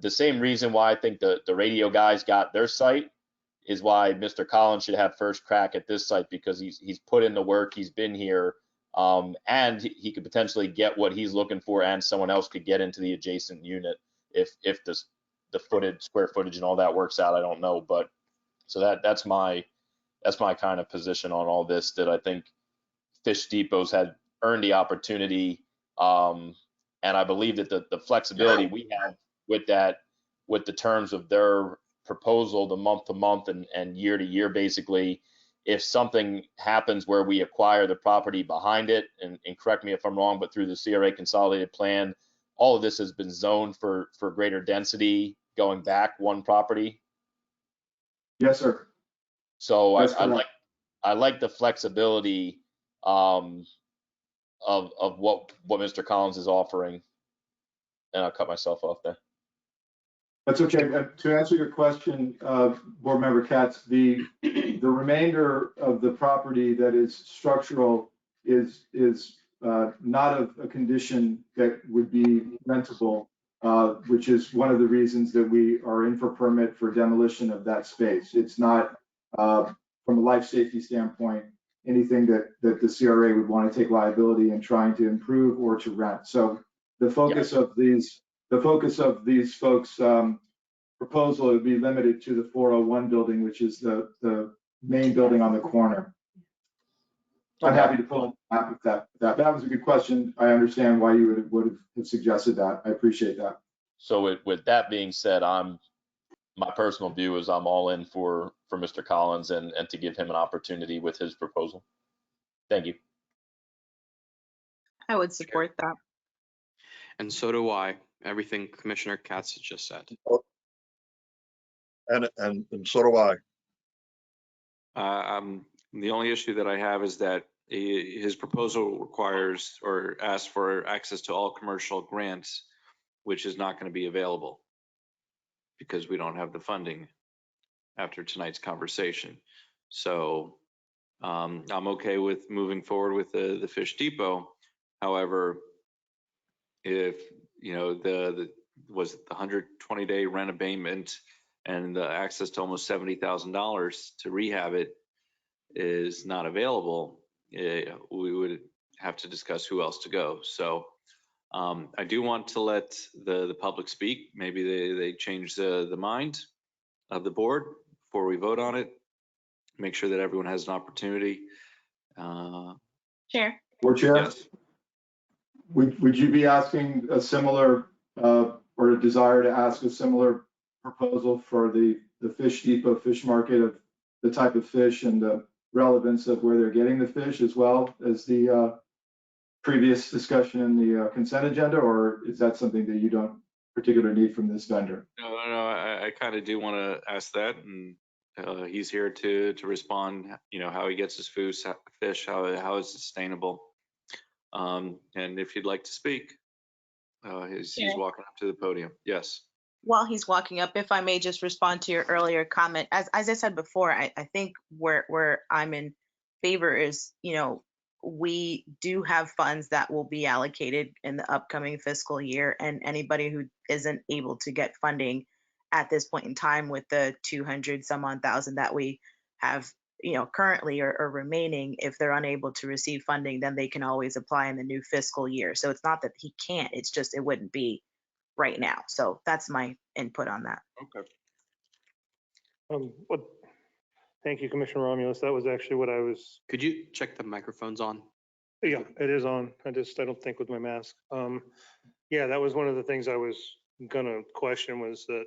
the same reason why I think the radio guys got their site is why Mr. Collins should have first crack at this site, because he's put in the work, he's been here, And he could potentially get what he's looking for, and someone else could get into the adjacent unit if the square footage and all that works out. I don't know, but so that's my kind of position on all this, that I think Fish Depots had earned the opportunity. And I believe that the flexibility we have with that, with the terms of their proposal, the month to month and year to year, basically, if something happens where we acquire the property behind it, and correct me if I'm wrong, but through the CRA consolidated plan, all of this has been zoned for greater density going back one property. Yes, sir. So I like the flexibility of what Mr. Collins is offering. And I'll cut myself off there. That's okay. To answer your question, Board Member Katz, the remainder of the property that is structural is not of a condition that would be rentable, which is one of the reasons that we are in for permit for demolition of that space. It's not, from a life safety standpoint, anything that the CRA would want to take liability in trying to improve or to rent. So the focus of these folks' proposal would be limited to the 401 building, which is the main building on the corner. I'm happy to pull up with that. That was a good question. I understand why you would have suggested that. I appreciate that. So with that being said, my personal view is I'm all in for Mr. Collins and to give him an opportunity with his proposal. Thank you. I would support that. And so do I. Everything Commissioner Katz has just said. And so do I. The only issue that I have is that his proposal requires or asks for access to all commercial grants, which is not going to be available because we don't have the funding after tonight's conversation. So I'm okay with moving forward with the Fish Depot. However, if the 120-day rent abatement and the access to almost $70,000 to rehab it is not available, we would have to discuss who else to go. So I do want to let the public speak. Maybe they change the mind of the board before we vote on it. Make sure that everyone has an opportunity. Chair. Board Chair? Yes. Would you be asking a similar or a desire to ask a similar proposal for the Fish Depot fish market, of the type of fish and the relevance of where they're getting the fish, as well as the previous discussion in the consent agenda, or is that something that you don't particularly need from this vendor? No, I kind of do want to ask that, and he's here to respond. How he gets his fish, how it's sustainable. And if you'd like to speak, he's walking up to the podium. Yes. While he's walking up, if I may just respond to your earlier comment, as I said before, I think where I'm in favor is, we do have funds that will be allocated in the upcoming fiscal year, and anybody who isn't able to get funding at this point in time with the 200 some odd thousand that we have, currently or remaining, if they're unable to receive funding, then they can always apply in the new fiscal year. So it's not that he can't, it's just it wouldn't be right now. So that's my input on that. Okay. Thank you, Commissioner Romulus. That was actually what I was. Could you check the microphones on? Yeah, it is on. I don't think with my mask. Yeah, that was one of the things I was gonna question, was that,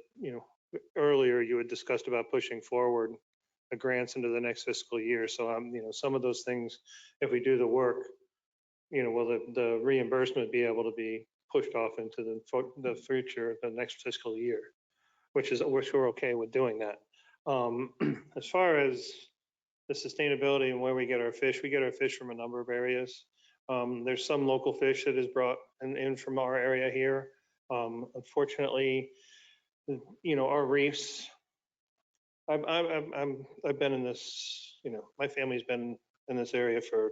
earlier you had discussed about pushing forward the grants into the next fiscal year. So some of those things, if we do the work, will the reimbursement be able to be pushed off into the future, the next fiscal year, which we're okay with doing that. As far as the sustainability and where we get our fish from a number of areas. There's some local fish that is brought in from our area here. Unfortunately, our reefs, I've been in this, my family's been in this area for,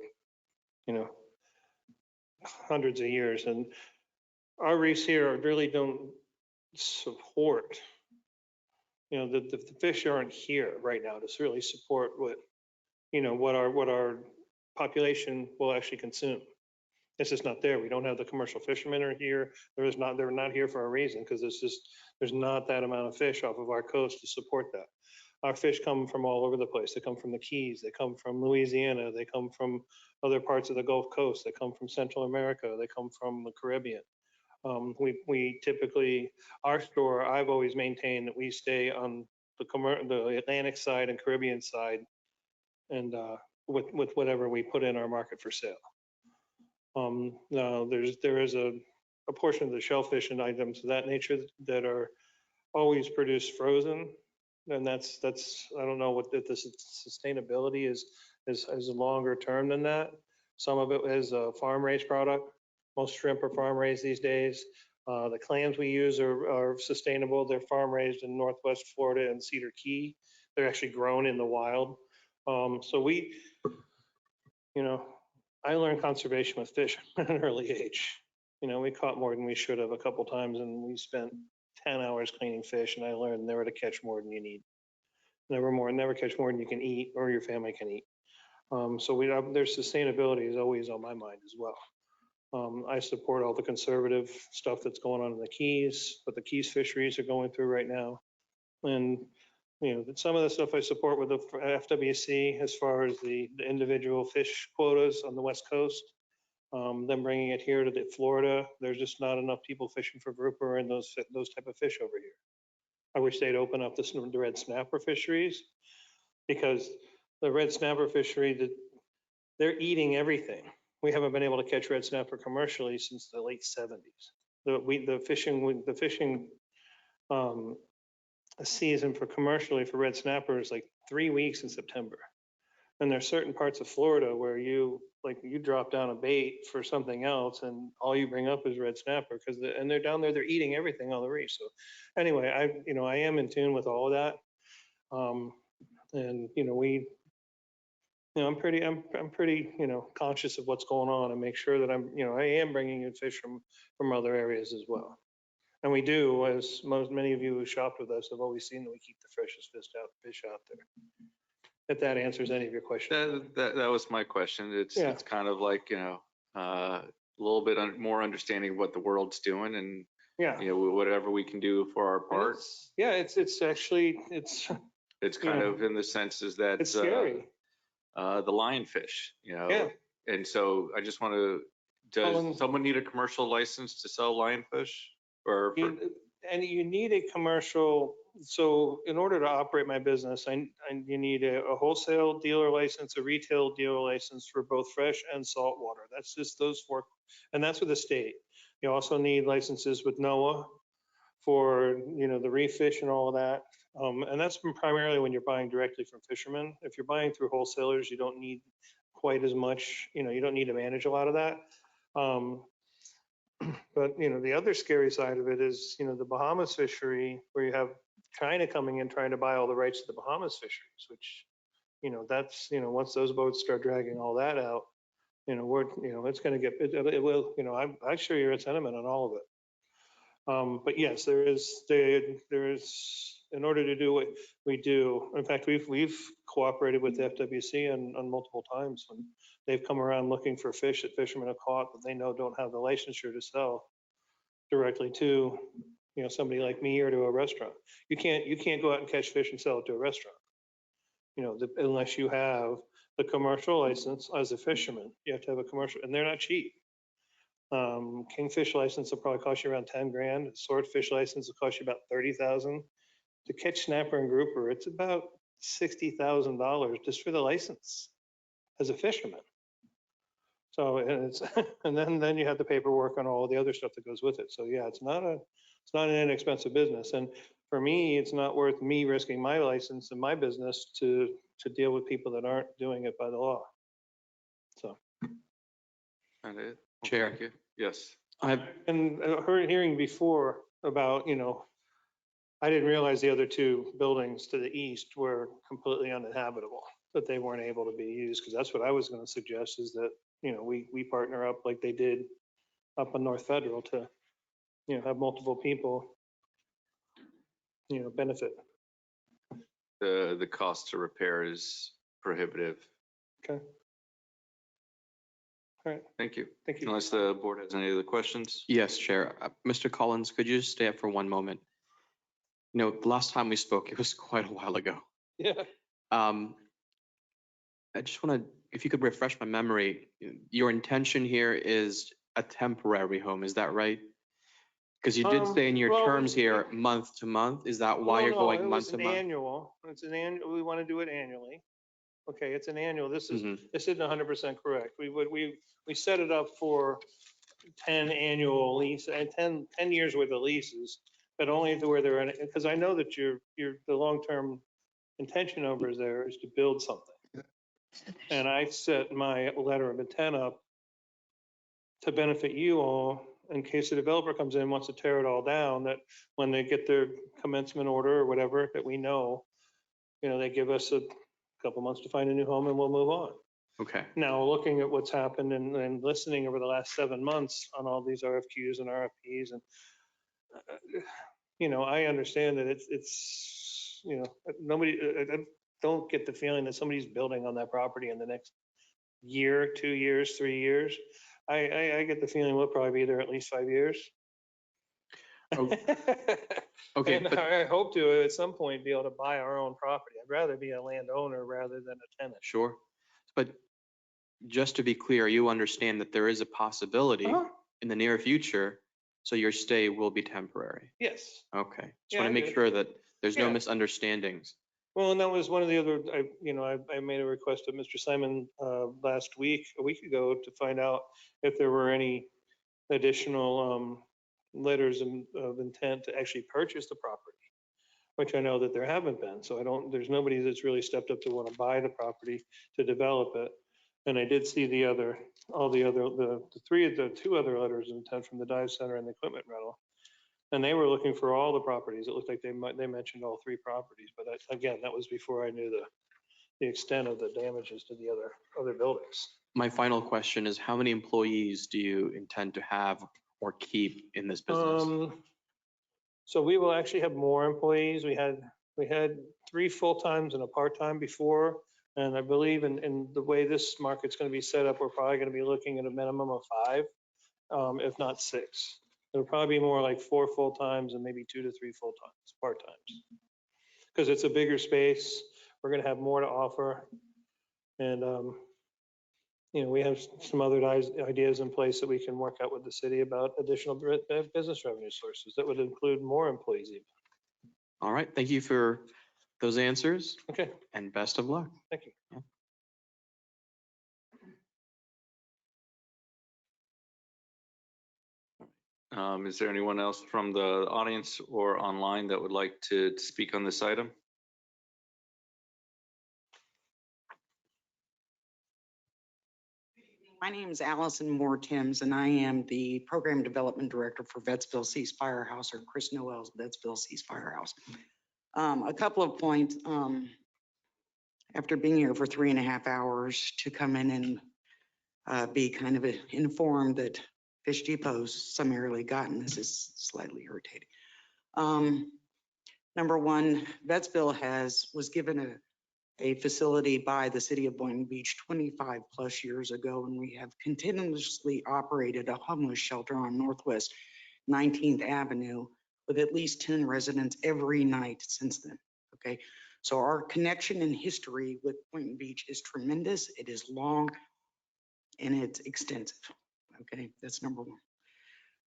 hundreds of years, and our reefs here really don't support, the fish aren't here right now to really support what our population will actually consume. It's just not there. We don't have the commercial fishermen are here. They're not here for a reason, because there's not that amount of fish off of our coast to support that. Our fish come from all over the place. They come from the Keys. They come from Louisiana. They come from other parts of the Gulf Coast. They come from Central America. They come from the Caribbean. We typically, our store, I've always maintained that we stay on the Atlantic side and Caribbean side, and with whatever we put in our market for sale. Now there is a portion of the shellfish and items of that nature that are always produced frozen, and that's I don't know what the sustainability is longer term than that. Some of it is a farm raised product. Most shrimp are farm raised these days. The clams we use are sustainable. They're farm raised in Northwest Florida and Cedar Key. They're actually grown in the wild. So we, I learned conservation with fish at an early age. We caught more than we should have a couple times, and we spent 10 hours cleaning fish, and I learned never to catch more than you need. Never catch more than you can eat or your family can eat. So there's sustainability is always on my mind as well. I support all the conservative stuff that's going on in the Keys, what the Keys fisheries are going through right now. And, some of the stuff I support with the FWC as far as the individual fish quotas on the West Coast, them bringing it here to Florida. There's just not enough people fishing for grouper and those type of fish over here. I wish they'd open up the red snapper fisheries, because the red snapper fishery, they're eating everything. We haven't been able to catch red snapper commercially since the late 70s. The fishing season for commercially for red snapper is like 3 weeks in September. And there's certain parts of Florida where you drop down a bait for something else, and all you bring up is red snapper, and they're down there, they're eating everything on the reef. So anyway, I am in tune with all of that. And I'm pretty conscious of what's going on, and make sure that I am bringing in fish from other areas as well. And we do, as many of you who shopped with us have always seen, that we keep the freshest fish out there. If that answers any of your questions. That was my question. It's kind of like, a little bit more understanding what the world's doing, and whatever we can do for our part. It's actually kind of in the senses that it's scary. The lionfish, and so I just want to, does someone need a commercial license to sell lionfish? And you need a commercial. So in order to operate my business, you need a wholesale dealer license, a retail dealer license for both fresh and salt water. That's just those four, and that's with the state. You also need licenses with NOAA for the reef fish and all of that. And that's primarily when you're buying directly from fishermen. If you're buying through wholesalers, you don't need quite as much. You don't need to manage a lot of that. But the other scary side of it is the Bahamas fishery, where you have China coming in trying to buy all the rights to the Bahamas fisheries, which that's once those boats start dragging all that out, it's going to get it will I share your sentiment on all of it. But yes, there is in order to do what we do. In fact, we've cooperated with the FWC on multiple times when they've come around looking for fish that fishermen have caught that they know don't have the licensure to sell directly to somebody like me or to a restaurant. You can't go out and catch fish and sell it to a restaurant, unless you have the commercial license as a fisherman. You have to have a commercial, and they're not cheap. Kingfish license will probably cost you around 10 grand. Swordfish license will cost you about 30,000. To catch snapper and grouper, it's about $60,000 just for the license as a fisherman. So and then you have the paperwork and all the other stuff that goes with it. So yeah, it's not an inexpensive business. And for me, it's not worth me risking my license and my business to deal with people that aren't doing it by the law. So. Chair. Thank you. Yes. I've been hearing before about, I didn't realize the other two buildings to the east were completely uninhabitable, that they weren't able to be used, because that's what I was going to suggest, is that, we partner up like they did up on North Federal to, have multiple people, benefit. The cost to repair is prohibitive. Okay. All right, Thank you. thank you. Unless the board has any other questions? Yes, Chair. Mr. Collins, could you just stay up for one moment? You know, the last time we spoke, it was quite a while ago. Yeah. I just want to, if you could refresh my memory, your intention here is a temporary home, is that right? Because you did say in your Well, terms here, month to month. Is that why you're going month to month? Annual. It's an annual. We want to do it annually. Okay, it's an annual. This Mm-hmm. isn't 100% correct. We set it up for 10 annual lease and 10 years worth of leases, but only to where they're in, because I know that the long-term intention over there is to build something. And I set my letter of intent up to benefit you all in case the developer comes in and wants to tear it all down, that when they get their commencement order or whatever, that we know, they give us a couple months to find a new home and we'll move on. Okay. Now, looking at what's happened and listening over the last 7 months on all these RFQs and RFPs, and I understand that it's nobody. I don't get the feeling that somebody's building on that property in the next year, 2 years, 3 years. I get the feeling we'll probably be there at least 5 years. Oh, okay. And I hope to at some point be able to buy our own property. I'd rather be a landowner rather than a tenant. Sure. But just to be clear, you understand that there is a possibility in the near future, so your stay will be temporary. Yes. Okay. Just want to make sure that there's no misunderstandings. Well, and that was one of the other, I made a request of Mr. Simon a week ago, to find out if there were any additional letters of intent to actually purchase the property, which I know that there haven't been. So there's nobody that's really stepped up to want to buy the property to develop it. And I did see the two other letters of intent from the dive center and the equipment rental. And they were looking for all the properties. It looked like they mentioned all 3 properties, but again, that was before I knew the extent of the damages to the other buildings. My final question is, how many employees do you intend to have or keep in this business? So we will actually have more employees. We had 3 full-times and a part-time before. And I believe in the way this market's going to be set up, we're probably going to be looking at a minimum of 5, if not 6. It'll probably be more like 4 full-times and maybe 2 to 3 full-times, part-times. Because it's a bigger space, we're going to have more to offer. And, we have some other ideas in place that we can work out with the city about additional business revenue sources that would include more employees even. All right. Thank you for those answers. Okay. And best of luck. Thank you. Yeah. Is there anyone else from the audience or online that would like to speak on this item? My name is Allison Moore Timms, and I am the Program Development Director for Vetsville Cease Firehouse, or Chris Noel's Vetsville Cease Firehouse. A couple of points. After being here for 3.5 hours, to come in and be kind of informed that Fish Depot's summarily gotten this is slightly irritating. Number one, Vetsville was given a facility by the city of Boynton Beach 25 plus years ago, and we have continuously operated a homeless shelter on Northwest 19th Avenue with at least 10 residents every night since then. Okay, so our connection and history with Boynton Beach is tremendous. It is long and it's extensive. Okay, that's number one.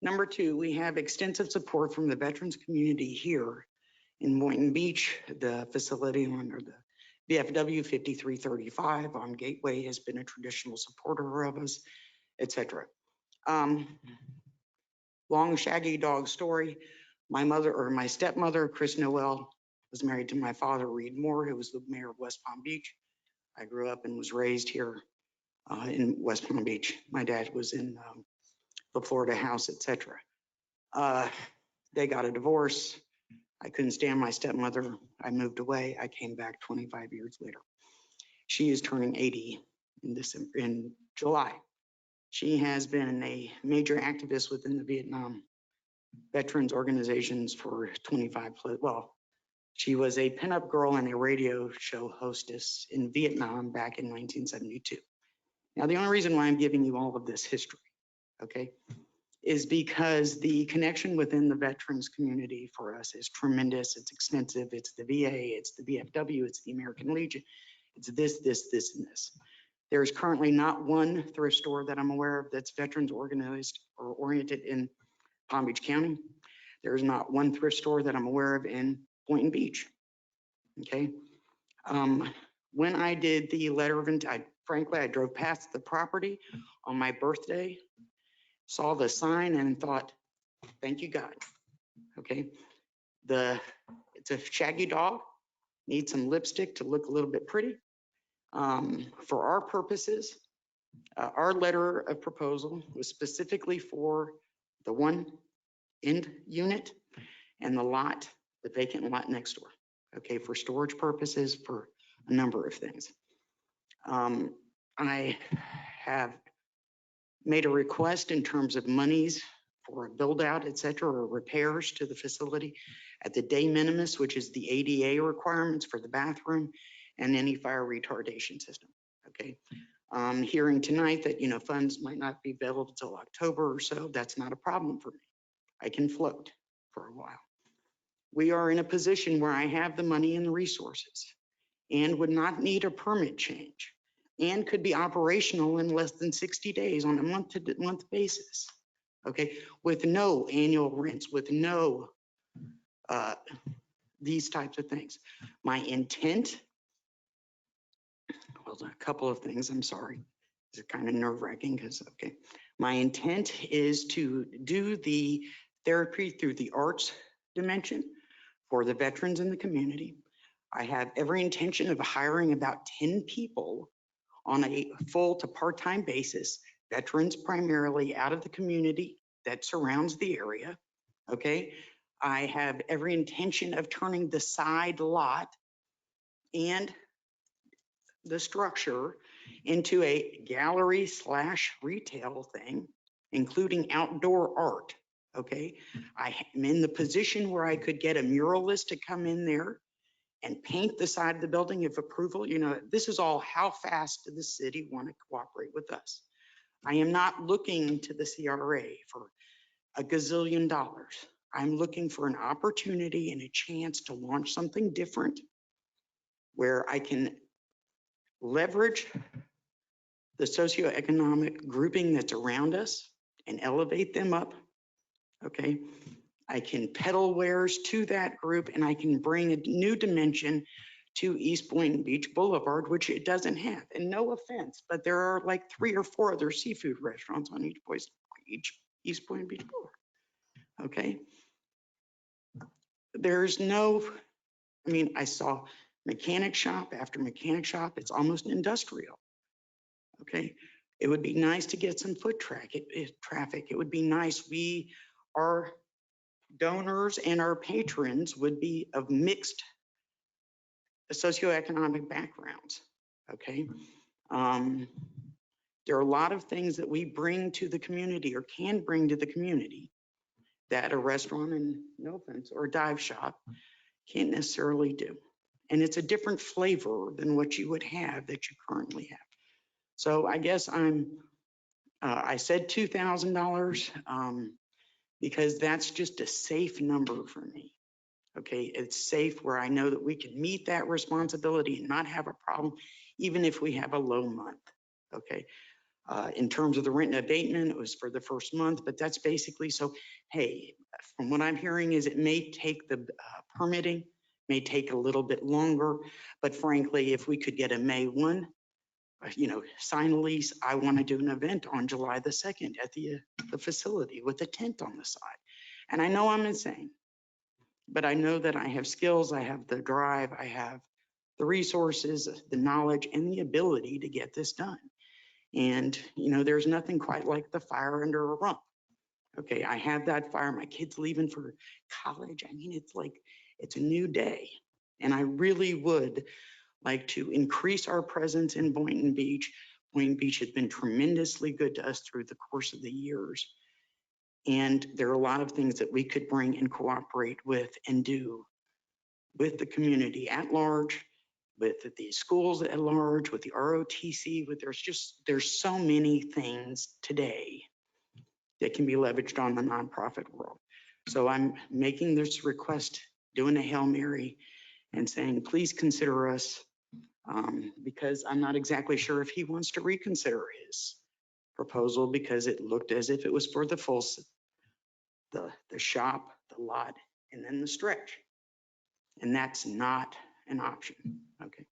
Number two, we have extensive support from the veterans community here in Boynton Beach. The facility under the VFW 5335 on Gateway has been a traditional supporter of us, etc. Long shaggy dog story. My stepmother, Chris Noel, was married to my father, Reed Moore, who was the mayor of West Palm Beach. I grew up and was raised here in West Palm Beach. My dad was in the Florida house, etc. They got a divorce. I couldn't stand my stepmother. I moved away. I came back 25 years later. She is turning 80 in July. She has been a major activist within the Vietnam veterans organizations for 25 plus. Well, she was a pinup girl and a radio show hostess in Vietnam back in 1972. Now, the only reason why I'm giving you all of this history, okay, is because the connection within the veterans community for us is tremendous. It's extensive. It's the VA, it's the VFW, it's the American Legion. It's this, and this. There is currently not one thrift store that I'm aware of that's veterans organized or oriented in Palm Beach County. There is not one thrift store that I'm aware of in Boynton Beach. Okay. When I did the letter of intent, frankly, I drove past the property on my birthday, saw the sign and thought, thank you, God. Okay. It's a shaggy dog, needs some lipstick to look a little bit pretty. For our purposes, our letter of proposal was specifically for the one end unit and the vacant lot next door. Okay, for storage purposes, for a number of things. I have made a request in terms of monies for a build out, et cetera, or repairs to the facility at the de minimis, which is the ADA requirements for the bathroom and any fire retardation system. Okay. Hearing tonight that, funds might not be available until October or so, that's not a problem for me. I can float for a while. We are in a position where I have the money and the resources and would not need a permit change and could be operational in less than 60 days on a month-to-month basis. Okay, with no annual rents, with no these types of things. My intent, well, a couple of things, I'm sorry. It's kind of nerve-wracking because, okay. My intent is to do the therapy through the arts dimension for the veterans in the community. I have every intention of hiring about 10 people on a full to part-time basis, veterans primarily out of the community that surrounds the area, okay? I have every intention of turning the side lot and the structure into a gallery / retail thing, including outdoor art, okay? I am in the position where I could get a muralist to come in there and paint the side of the building if approval. This is all how fast does the city want to cooperate with us. I am not looking to the CRA for a gazillion dollars. I'm looking for an opportunity and a chance to launch something different where I can leverage the socioeconomic grouping that's around us and elevate them up, okay? I can peddle wares to that group and I can bring a new dimension to East Boynton Beach Boulevard, which it doesn't have. And no offense, but there are like 3 or 4 other seafood restaurants on each East Boynton Beach Boulevard, okay? There's no, I saw mechanic shop after mechanic shop. It's almost industrial, okay? It would be nice to get some foot traffic. It would be nice. Our donors and our patrons would be of mixed socioeconomic backgrounds, okay? There are a lot of things that we bring to the community or can bring to the community that a restaurant, and no offense, or a dive shop can't necessarily do. And it's a different flavor than what you would have that you currently have. So I guess I said $2,000 because that's just a safe number for me. Okay, it's safe where I know that we can meet that responsibility and not have a problem, even if we have a low month. Okay, in terms of the rent and abatement, it was for the first month, but that's basically so. Hey, from what I'm hearing is it may take the permitting, may take a little bit longer, but frankly, if we could get a May 1, sign a lease, I want to do an event on July the 2nd at the facility with a tent on the side. And I know I'm insane, but I know that I have skills, I have the drive, I have the resources, the knowledge, and the ability to get this done. And, there's nothing quite like the fire under a rump. Okay, I have that fire. My kid's leaving for college. It's a new day. And I really would like to increase our presence in Boynton Beach. Boynton Beach has been tremendously good to us through the course of the years. And there are a lot of things that we could bring and cooperate with and do with the community at large with the schools at large, with the ROTC, there's so many things today that can be leveraged on the nonprofit world. So I'm making this request, doing a Hail Mary and saying, please consider us, because I'm not exactly sure if he wants to reconsider his proposal, because it looked as if it was for the full, the shop, the lot, and then the stretch. And that's not an option. Okay.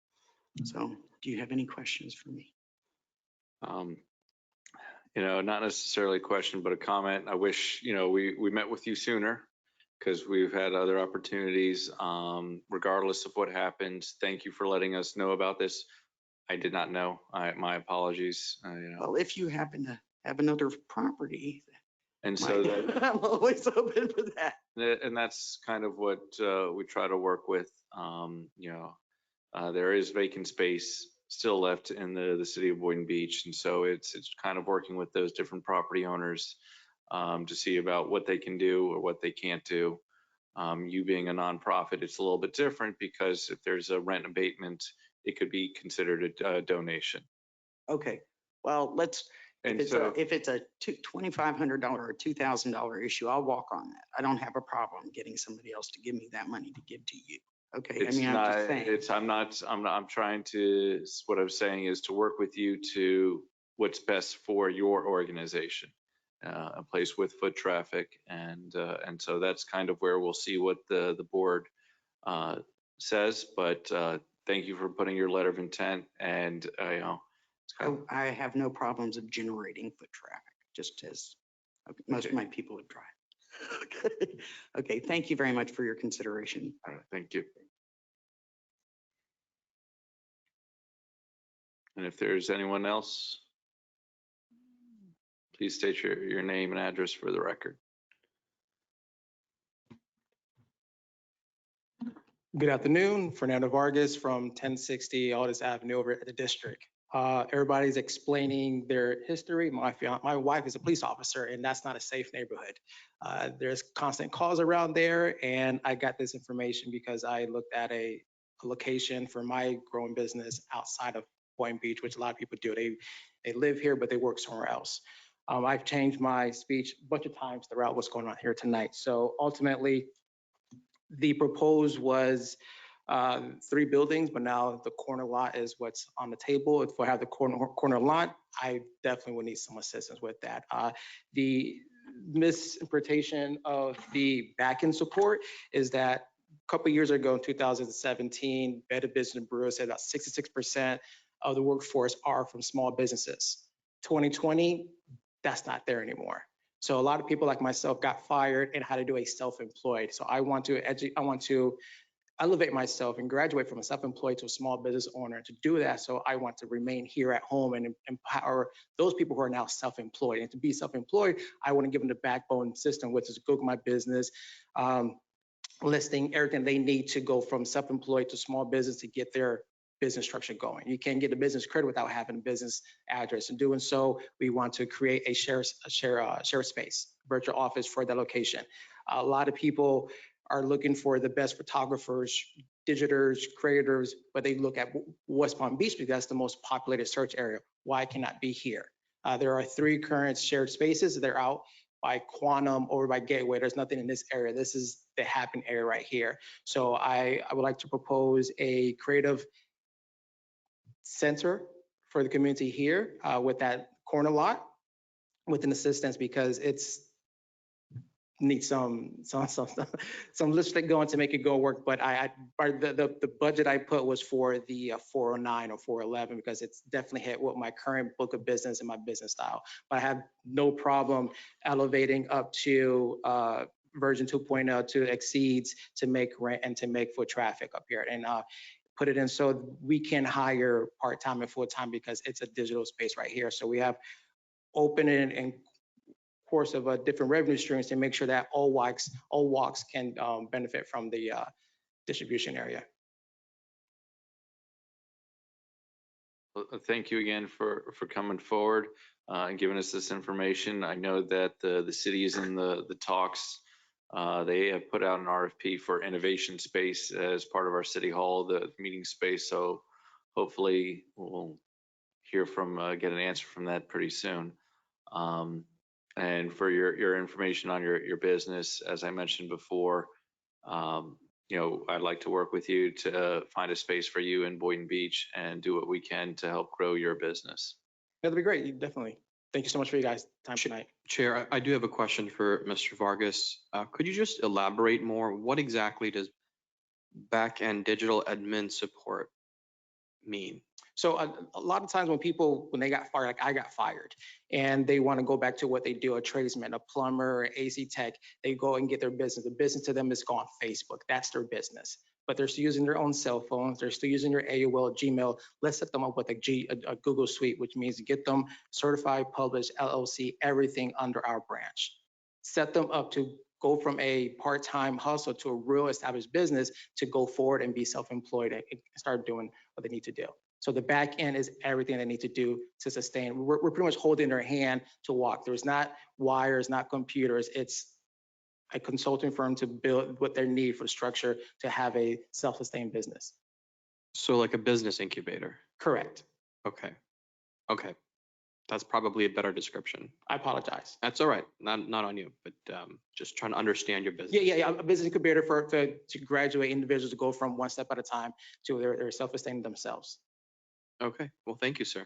So do you have any questions for me? Not necessarily a question, but a comment. I wish, we met with you sooner, because we've had other opportunities. Regardless of what happens, thank you for letting us know about this. I did not know. My apologies. Well, if you happen to have another property, And so that, I'm always open for that. and that's kind of what we try to work with. There is vacant space still left in the city of Boynton Beach, and so it's kind of working with those different property owners to see about what they can do or what they can't do. You being a nonprofit, it's a little bit different, because if there's a rent abatement, it could be considered a donation. Okay, well, if it's a $2,500 or $2,000 issue, I'll walk on that. I don't have a problem getting somebody else to give me that money to give to you. Okay, I'm just saying. I'm trying to, what I'm saying is to work with you to what's best for your organization, a place with foot traffic. And so that's kind of where we'll see what the board says, but thank you for putting your letter of intent. And, I have no problems of generating foot traffic, just as most of my people would drive. Okay, thank you very much for your consideration. All right, thank you. And if there's anyone else, please state your name and address for the record. Good afternoon, Fernando Vargas from 1060 Aldous Avenue over at the district. Everybody's explaining their history. My wife is a police officer, and that's not a safe neighborhood. There's constant calls around there, and I got this information because I looked at a location for my growing business outside of Boynton Beach, which a lot of people do. They live here, but they work somewhere else. I've changed my speech a bunch of times throughout what's going on here tonight. So ultimately, the proposed was 3 buildings, but now the corner lot is what's on the table. If I have the corner lot, I definitely would need some assistance with that. The misinterpretation of the back-end support is that a couple of years ago in 2017, Better Business Bureau said about 66% of the workforce are from small businesses. 2020, that's not there anymore. So a lot of people like myself got fired and had to do a self-employed. So I want to elevate myself and graduate from a self-employed to a small business owner. To do that, so I want to remain here at home and empower those people who are now self-employed. And to be self-employed, I want to give them the backbone system, which is Google My Business, listing everything they need to go from self-employed to small business to get their business structure going. You can't get a business credit without having a business address. In doing so, we want to create a share space, virtual office for that location. A lot of people are looking for the best photographers, digiters, creators, but they look at West Palm Beach because that's the most populated search area. Why cannot be here? There are 3 current shared spaces. They're out by Quantum or by Gateway. There's nothing in this area. This is the happen area right here. So I would like to propose a creative center for the community here with that corner lot with an assistance, because it's needs some lipstick going to make it go work. But the budget I put was for the 409 or 411 because it's definitely hit with my current book of business and my business style. But I have no problem elevating up to version 2.0 to exceeds to make rent and to make foot traffic up here and put it in so we can hire part-time and full-time because it's a digital space right here. So we have open and course of different revenue streams to make sure that all walks can benefit from the distribution area. Well, thank you again for coming forward and giving us this information. I know that the city is in the talks They have put out an RFP for innovation space as part of our city hall, the meeting space. So hopefully we'll hear from, get an answer from that pretty soon. And for your information on your business, as I mentioned before, I'd like to work with you to find a space for you in Boynton Beach and do what we can to help grow your business. That'd be great. Definitely. Thank you so much for you guys' time tonight. Chair, I do have a question for Mr. Vargas. Could you just elaborate more? What exactly does back-end digital admin support mean? So a lot of times when people, when they got fired, like I got fired, and they want to go back to what they do, a tradesman, a plumber, AC tech, they go and get their business. The business to them is go on Facebook. That's their business. But they're still using their own cell phones. They're still using their AOL, Gmail. Let's set them up with a Google Suite, which means get them certified, published, LLC, everything under our branch. Set them up to go from a part-time hustle to a real established business to go forward and be self-employed and start doing what they need to do. So the back end is everything they need to do to sustain. We're pretty much holding their hand to walk. There's not wires, not computers. It's a consulting firm to build what they need for structure to have a self-sustained business. So like a business incubator? Correct. Okay. Okay. That's probably a better description. I apologize. That's all right. Not on you, but just trying to understand your business. Yeah. A business incubator to graduate individuals to go from one step at a time to their self-sustaining themselves. Okay. Well, thank you, sir.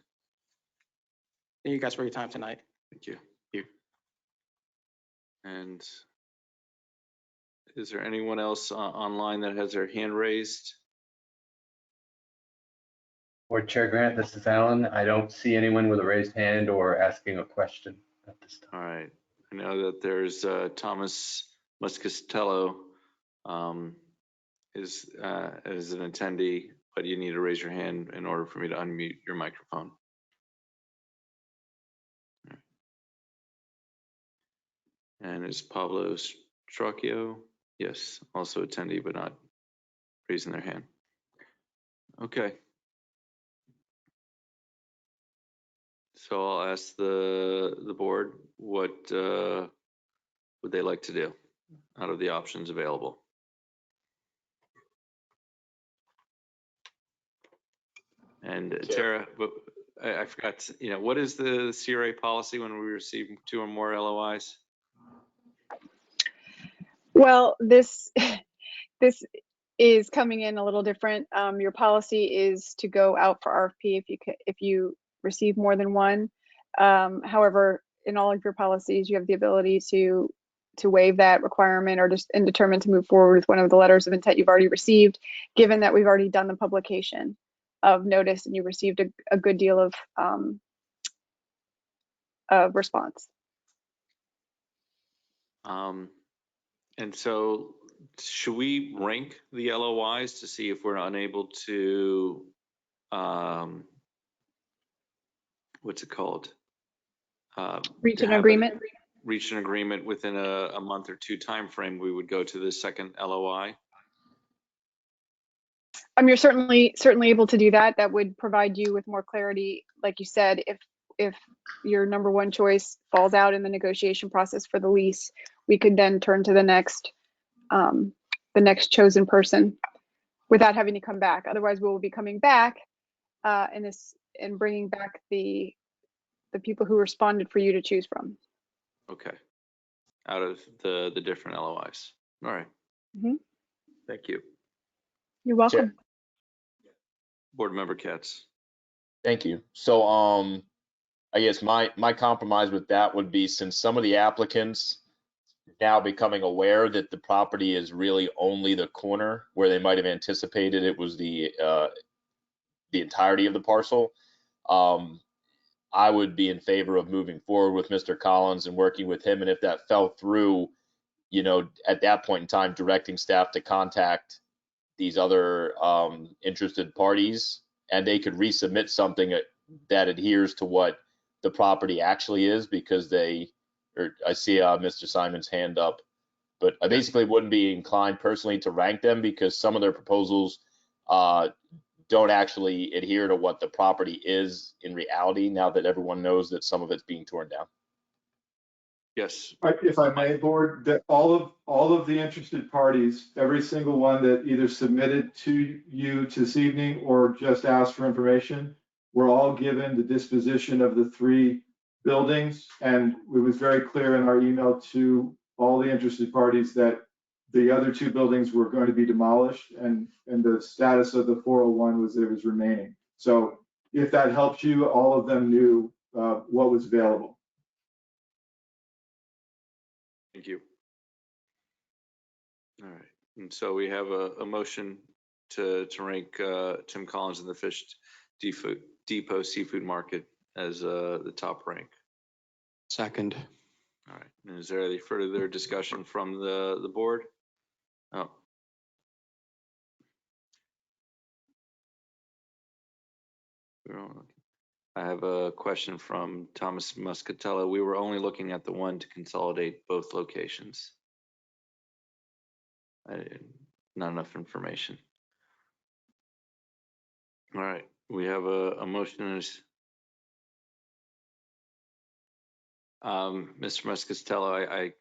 Thank you guys for your time tonight. Thank you. And is there anyone else online that has their hand raised? Board Chair Grant, this is Alan. I don't see anyone with a raised hand or asking a question at this time. All right. I know that there's Thomas Muscatello is an attendee, but you need to raise your hand in order for me to unmute your microphone. And is Pablo Stracchio? Yes, also attendee, but not raising their hand. Okay. So I'll ask the board what would they like to do out of the options available. And Tara, I forgot, what is the CRA policy when we receive 2 or more LOIs? Well, this is coming in a little different. Your policy is to go out for RFP if you receive more than one. However, in all of your policies, you have the ability to waive that requirement or just determine to move forward with one of the letters of intent you've already received, given that we've already done the publication of notice and you received a good deal of response. And so should we rank the LOIs to see if we're unable to, what's it called? Reach an agreement? Reach an agreement within a month or 2 time frame, we would go to the second LOI? You're certainly able to do that. That would provide you with more clarity. Like you said, if your number one choice falls out in the negotiation process for the lease, we could then turn to the next chosen person without having to come back. Otherwise, we will be coming back and bringing back the people who responded for you to choose from. Okay. Out of the different LOIs. All right. Mm-hmm. Thank you. You're welcome. Chair. Board Member Katz. Thank you. So I guess my compromise with that would be, since some of the applicants now becoming aware that the property is really only the corner where they might have anticipated it was the entirety of the parcel, I would be in favor of moving forward with Mr. Collins and working with him. And if that fell through, at that point in time, directing staff to contact these other interested parties, and they could resubmit something that adheres to what the property actually is, because I see Mr. Simon's hand up, but I basically wouldn't be inclined personally to rank them, because some of their proposals don't actually adhere to what the property is in reality, now that everyone knows that some of it's being torn down. Yes. If I may, board, that all of the interested parties, every single one that either submitted to you this evening or just asked for information, were all given the disposition of the 3 buildings. And it was very clear in our email to all the interested parties that the other 2 buildings were going to be demolished, and the status of the 401 was that it was remaining. So if that helps you, all of them knew what was available. Thank you. All right. And so we have a motion to rank Tim Collins in the Fish Depot Seafood Market as the top rank. Second. All right. And is there any further discussion from the board? Oh. I have a question from Thomas Muscatello. We were only looking at the one to consolidate both locations. Not enough information. All right. We have a motion. Mr. Muscatello,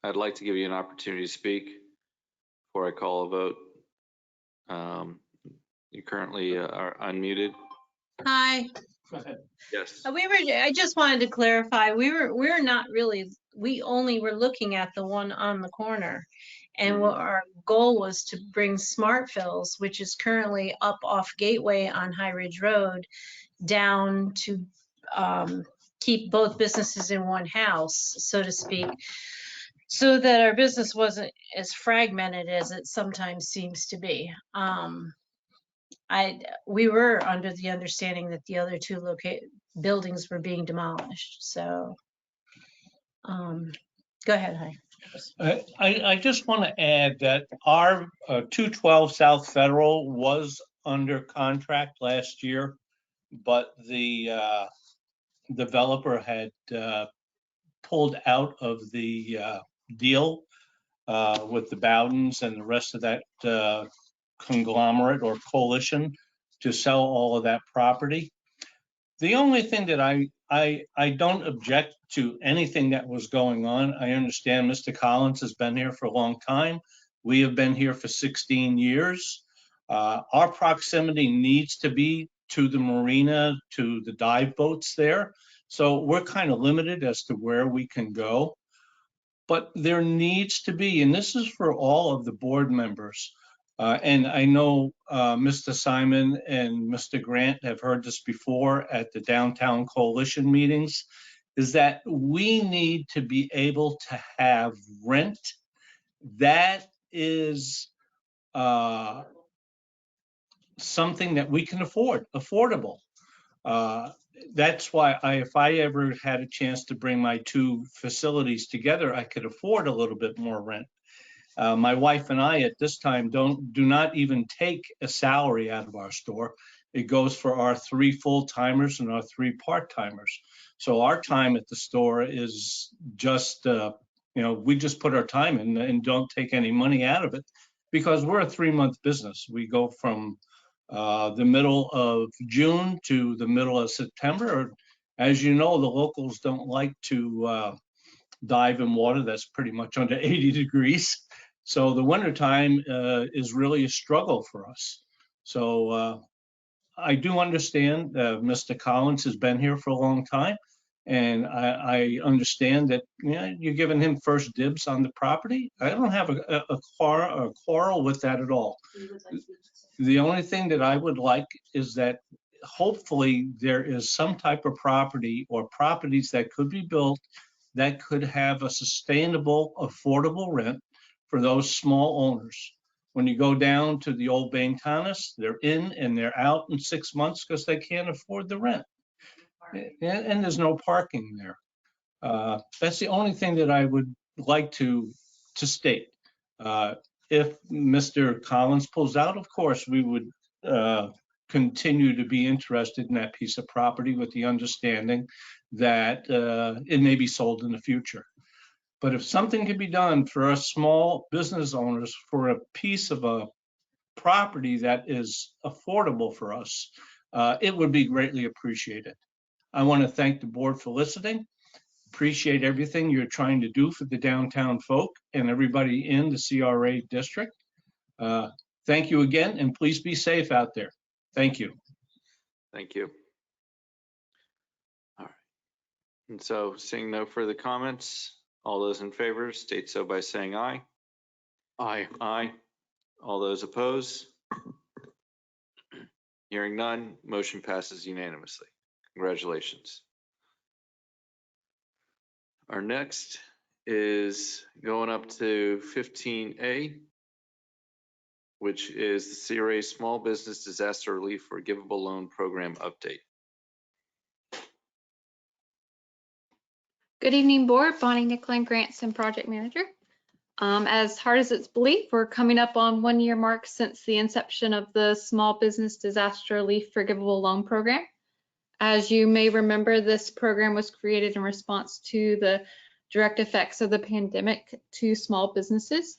I'd like to give you an opportunity to speak before I call a vote. You currently are unmuted. Hi. Go ahead. Yes. I just wanted to clarify, we're not really, we only were looking at the one on the corner. And what our goal was to bring Smart Fills, which is currently up off Gateway on High Ridge Road, down to keep both businesses in one house, so to speak, so that our business wasn't as fragmented as it sometimes seems to be. We were under the understanding that the other 2 buildings were being demolished. So, go ahead, Hi. I just want to add that our 212 South Federal was under contract last year, but the developer had pulled out of the deal with the Bowdens and the rest of that conglomerate or coalition to sell all of that property. The only thing that I don't object to anything that was going on. I understand Mr. Collins has been here for a long time. We have been here for 16 years. Our proximity needs to be to the marina, to the dive boats there. So we're kind of limited as to where we can go. But there needs to be, and this is for all of the board members, and I know Mr. Simon and Mr. Grant have heard this before at the Downtown Coalition meetings, is that we need to be able to have rent that is something that we can afford, affordable. That's why if I ever had a chance to bring my 2 facilities together, I could afford a little bit more rent. My wife and I at this time do not even take a salary out of our store. It goes for our 3 full-timers and our 3 part-timers. So our time at the store is just, we just put our time in and don't take any money out of it because we're a 3-month business. We go from the middle of June to the middle of September. As you know, the locals don't like to dive in water that's pretty much under 80 degrees. So the wintertime is really a struggle for us. So I do understand Mr. Collins has been here for a long time. And I understand that you're giving him first dibs on the property. I don't have a quarrel with that at all. The only thing that I would like is that hopefully there is some type of property or properties that could be built that could have a sustainable, affordable rent for those small owners. When you go down to the old Boynton, they're in and they're out in 6 months because they can't afford the rent. And there's no parking there. That's the only thing that I would like to state. If Mr. Collins pulls out, of course, we would continue to be interested in that piece of property with the understanding that it may be sold in the future. But if something can be done for us small business owners for a piece of a property that is affordable for us, it would be greatly appreciated. I want to thank the board for listening. appreciate everything you're trying to do for the downtown folk and everybody in the CRA district. Thank you again, and please be safe out there. Thank you. Thank you. All right. And so seeing no further comments, all those in favor state so by saying aye. Aye. Aye. All those opposed? Hearing none, motion passes unanimously. Congratulations. Our next is going up to 15A, which is the CRA Small Business Disaster Relief Forgivable Loan Program update. Good evening, board. Bonnie Nickline, Grants and Project Manager. As hard as it's believed, we're coming up on 1 year mark since the inception of the Small Business Disaster Relief Forgivable Loan Program. As you may remember, this program was created in response to the direct effects of the pandemic to small businesses.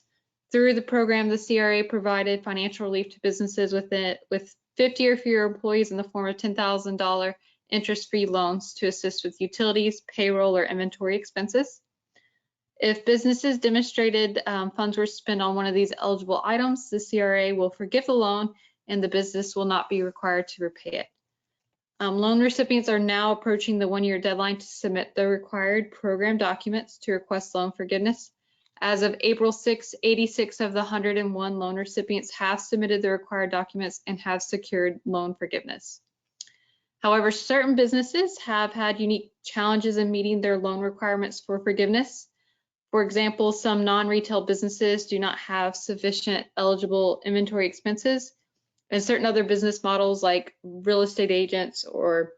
Through the program, the CRA provided financial relief to businesses with 50 or fewer employees in the form of $10,000 interest-free loans to assist with utilities, payroll, or inventory expenses. If businesses demonstrated funds were spent on one of these eligible items, the CRA will forgive the loan and the business will not be required to repay it. Loan recipients are now approaching the 1 year deadline to submit the required program documents to request loan forgiveness. As of April 6, 86 of the 101 loan recipients have submitted the required documents and have secured loan forgiveness. However, certain businesses have had unique challenges in meeting their loan requirements for forgiveness. For example, some non-retail businesses do not have sufficient eligible inventory expenses, and certain other business models like real estate agents or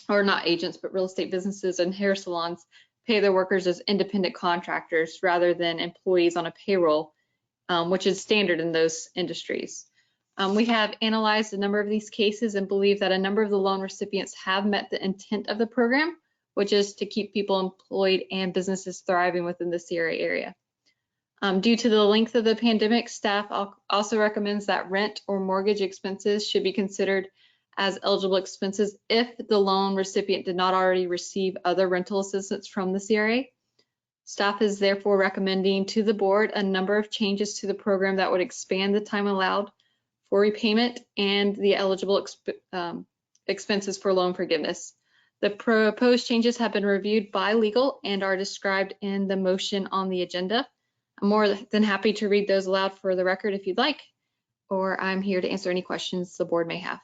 not agents, but real estate businesses and hair salons pay their workers as independent contractors rather than employees on a payroll, which is standard in those industries. We have analyzed a number of these cases and believe that a number of the loan recipients have met the intent of the program, which is to keep people employed and businesses thriving within the CRA area. Due to the length of the pandemic, staff also recommends that rent or mortgage expenses should be considered as eligible expenses if the loan recipient did not already receive other rental assistance from the CRA. Staff is therefore recommending to the board a number of changes to the program that would expand the time allowed for repayment and the eligible expenses for loan forgiveness. The proposed changes have been reviewed by legal and are described in the motion on the agenda. I'm more than happy to read those aloud for the record if you'd like, or I'm here to answer any questions the board may have.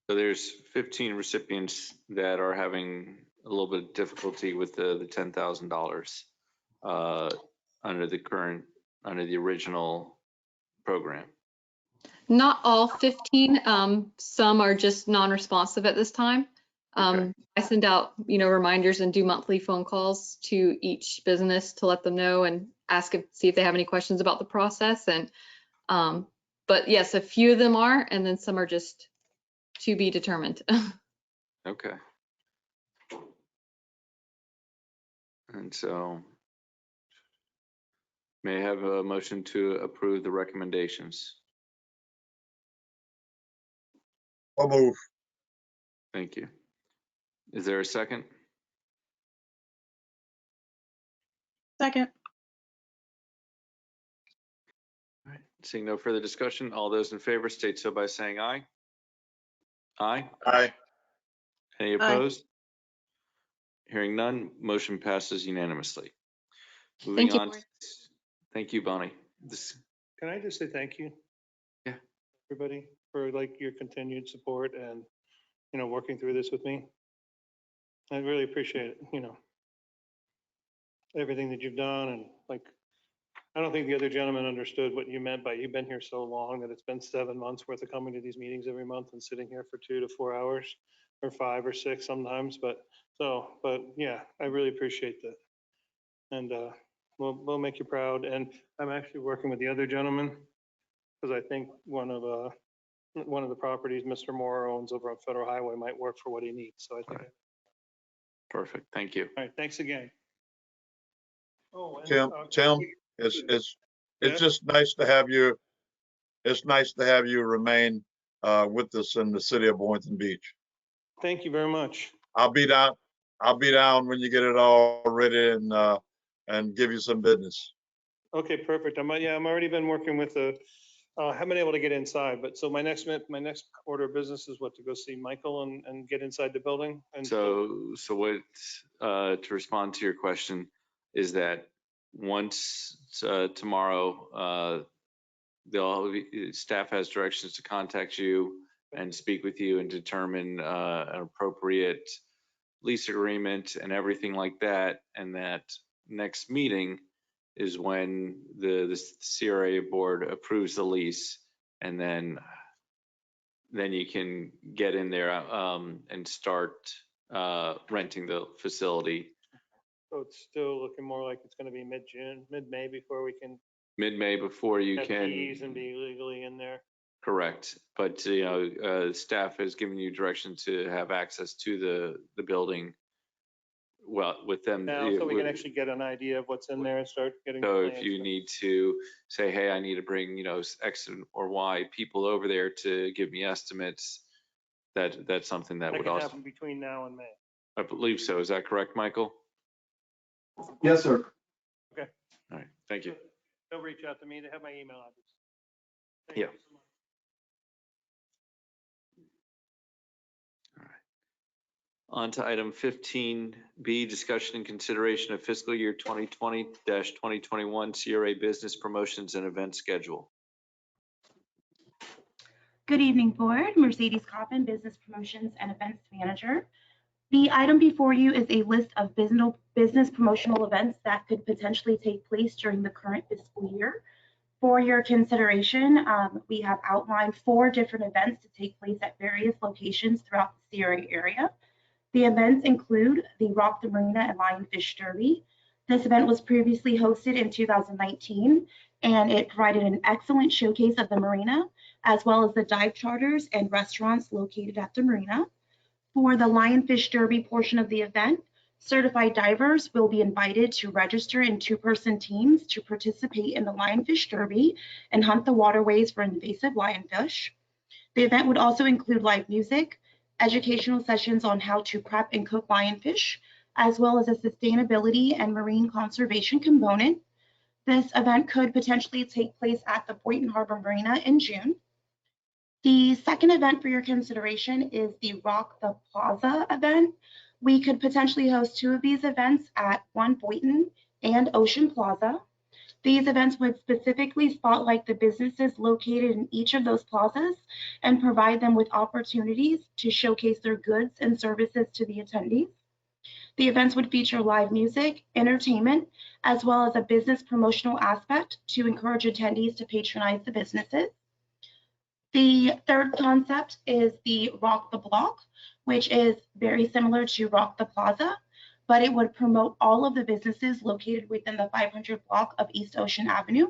So there's 15 recipients that are having a little bit of difficulty with the $10,000 under the original program. Not all 15. Some are just non-responsive at this time. Okay. I send out, reminders and do monthly phone calls to each business to let them know and see if they have any questions about the process. And but yes, a few of them are, and then some are just to be determined. Okay. And so may I have a motion to approve the recommendations? I'll move. Thank you. Is there a second? Second. All right. Seeing no further discussion, all those in favor state so by saying aye. Aye. Aye. Any opposed? Hearing none, motion passes unanimously. Moving on. Thank you, Bonnie. Can I just say thank you? Yeah. Everybody for your continued support and, working through this with me. I really appreciate it, everything that you've done. And I don't think the other gentleman understood what you meant by you've been here so long that it's been 7 months worth of coming to these meetings every month and sitting here for 2 to 4 hours or 5 or 6 sometimes. But yeah, I really appreciate that. And we'll make you proud. And I'm actually working with the other gentleman because I think one of the properties Mr. Moore owns over on Federal Highway might work for what he needs. So I think. Right. Perfect. Thank you. All right. Thanks again. Oh, Tim, it's just nice to have you. It's nice to have you remain with us in the city of Boynton Beach. Thank you very much. I'll be down when you get it all ready and give you some business. Okay, perfect. I'm already been working with haven't been able to get inside, but so my next order of business is what, to go see Michael and get inside the building? And So what, to respond to your question, is that once tomorrow, staff has directions to contact you and speak with you and determine an appropriate lease agreement and everything like that. And that next meeting is when the CRA board approves the lease, and then you can get in there and start renting the facility. so it's still looking more like it's going to be mid-June, mid-May before we can Mid-May before you have can. keys and be legally in there. Correct. But, staff has given you direction to have access to the building. Well, with them. Now, so we can actually get an idea of what's in there and start getting. So plans. if you need to say, hey, I need to bring, X or Y people over there to give me estimates, that's something that would can also happen between now and May. I believe so. Is that correct, Michael? Yes, sir. Okay. All right. Thank you. They'll reach out to me. They have my email address. Thank Yeah. you so much. On to item 15B, discussion and consideration of fiscal year 2020-2021 CRA business promotions and event schedule. Good evening, Board. Mercedes Coppin, Business Promotions and Events Manager. The item before you is a list of business promotional events that could potentially take place during the current fiscal year. For your consideration, we have outlined 4 different events to take place at various locations throughout the CRA area. The events include the Rock the Marina and Lionfish Derby. This event was previously hosted in 2019, and it provided an excellent showcase of the marina, as well as the dive charters and restaurants located at the marina. For the Lionfish Derby portion of the event, certified divers will be invited to register in 2-person teams to participate in the Lionfish Derby and hunt the waterways for invasive lionfish. The event would also include live music, educational sessions on how to prep and cook lionfish, as well as a sustainability and marine conservation component. This event could potentially take place at the Boynton Harbor Marina in June. The second event for your consideration is the Rock the Plaza event. We could potentially host 2 of these events at One Boynton and Ocean Plaza. These events would specifically spotlight the businesses located in each of those plazas and provide them with opportunities to showcase their goods and services to the attendees. The events would feature live music, entertainment, as well as a business promotional aspect to encourage attendees to patronize the businesses. The third concept is the Rock the Block, which is very similar to Rock the Plaza, but it would promote all of the businesses located within the 500 block of East Ocean Avenue,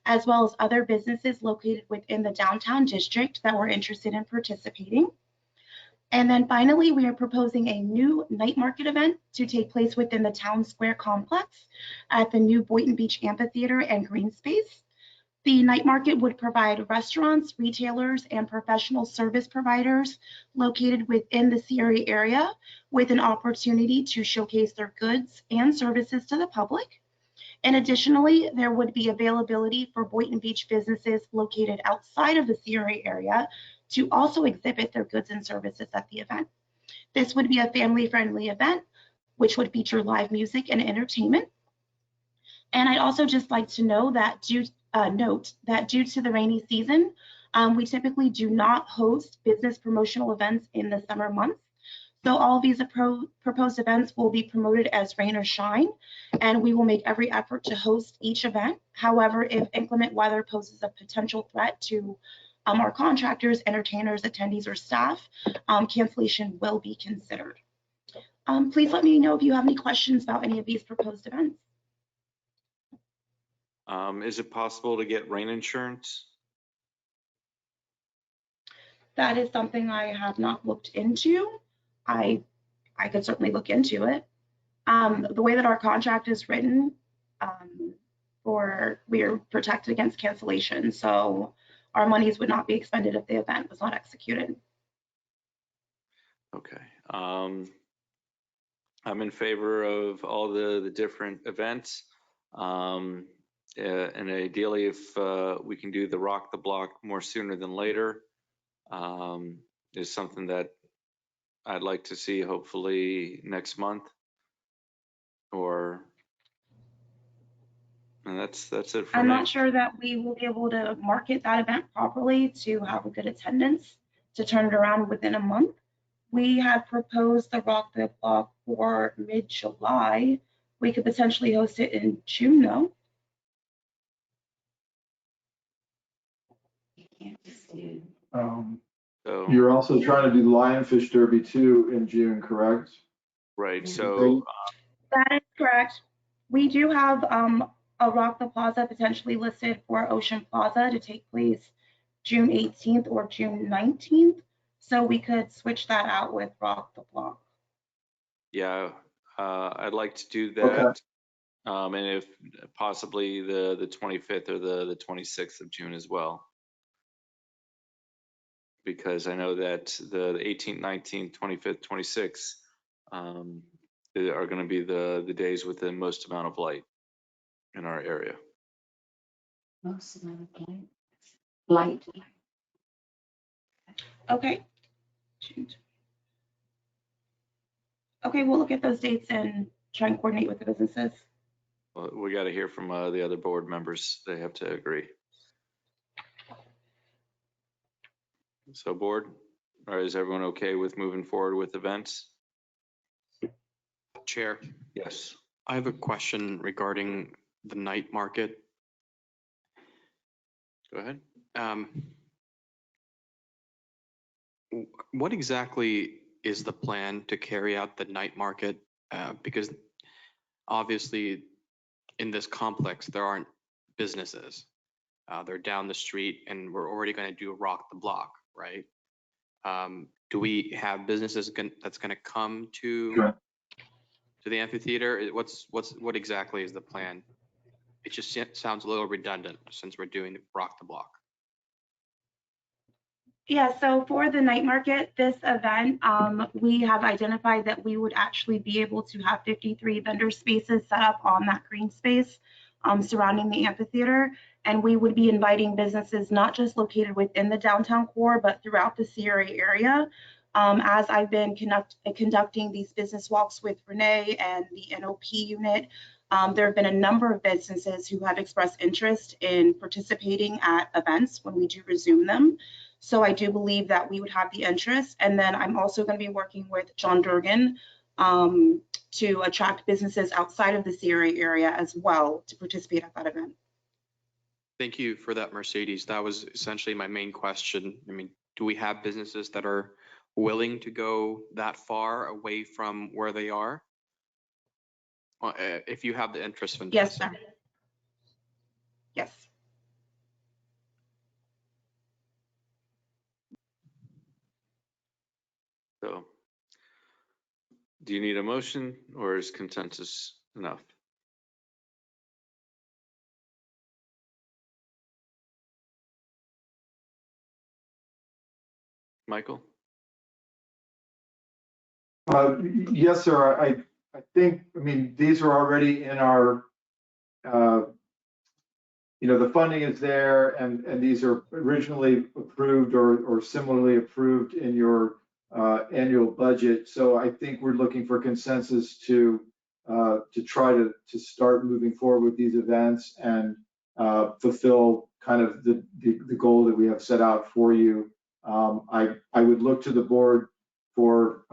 as well as other businesses located within the downtown district that were interested in participating. And then finally, we are proposing a new night market event to take place within the Town Square complex at the new Boynton Beach Amphitheater and Green Space. The night market would provide restaurants, retailers, and professional service providers located within the CRA area with an opportunity to showcase their goods and services to the public. And additionally, there would be availability for Boynton Beach businesses located outside of the CRA area to also exhibit their goods and services at the event. This would be a family-friendly event, which would feature live music and entertainment. And I'd also just like to note that due to the rainy season, we typically do not host business promotional events in the summer months. So all of these proposed events will be promoted as rain or shine, and we will make every effort to host each event. However, if inclement weather poses a potential threat to our contractors, entertainers, attendees, or staff, cancellation will be considered. Please let me know if you have any questions about any of these proposed events. Is it possible to get rain insurance? That is something I have not looked into. I could certainly look into it. The way that our contract is written, we are protected against cancellation, so our monies would not be expended if the event was not executed. Okay. I'm in favor of all the different events. And ideally, if we can do the Rock the Block more sooner than later, is something that I'd like to see hopefully next month. And that's it for I'm me. not sure that we will be able to market that event properly to have a good attendance to turn it around within a month. We had proposed the Rock the Block for mid-July. We could potentially host it in June, though. So, You're also trying to do Lionfish Derby too in June, correct? right. So That is correct. We do have a Rock the Plaza potentially listed for Ocean Plaza to take place June 18th or June 19th. So we could switch that out with Rock the Block. yeah, I'd like to do that. Okay. And if possibly the 25th or the 26th of June as well. Because I know that the 18th, 19th, 25th, 26th are going to be the days with the most amount of light in our area. Most amount of light. Okay. Okay, we'll look at those dates and try and coordinate with the businesses. Well, we got to hear from the other board members. They have to agree. So board, or is everyone okay with moving forward with events? Chair, Yes. I have a question regarding the night market. Go ahead. What exactly is the plan to carry out the night market? Because obviously in this complex, there aren't businesses. They're down the street and we're already going to do Rock the Block, right? Do we have businesses that's going to come to the amphitheater? What exactly is the plan? It just sounds a little redundant since we're doing Rock the Block. Yeah, so for the night market, this event, we have identified that we would actually be able to have 53 vendor spaces set up on that green space surrounding the amphitheater. And we would be inviting businesses not just located within the downtown core, but throughout the CRA area. As I've been conducting these business walks with Renee and the NOP unit, there have been a number of businesses who have expressed interest in participating at events when we do resume them. So I do believe that we would have the interest. And then I'm also going to be working with John Durgan to attract businesses outside of the CRA area as well to participate at that event. Thank you for that, Mercedes. That was essentially my main question. I mean, do we have businesses that are willing to go that far away from where they are? If you have the interest, fantastic. Yes, sir. Yes. So do you need a motion or is consensus enough? Michael? Yes, sir. I think, I mean, these are already in our, the funding is there and these are originally approved or similarly approved in your annual budget. So I think we're looking for consensus to try to start moving forward with these events and fulfill kind of the goal that we have set out for you. I would look to the board for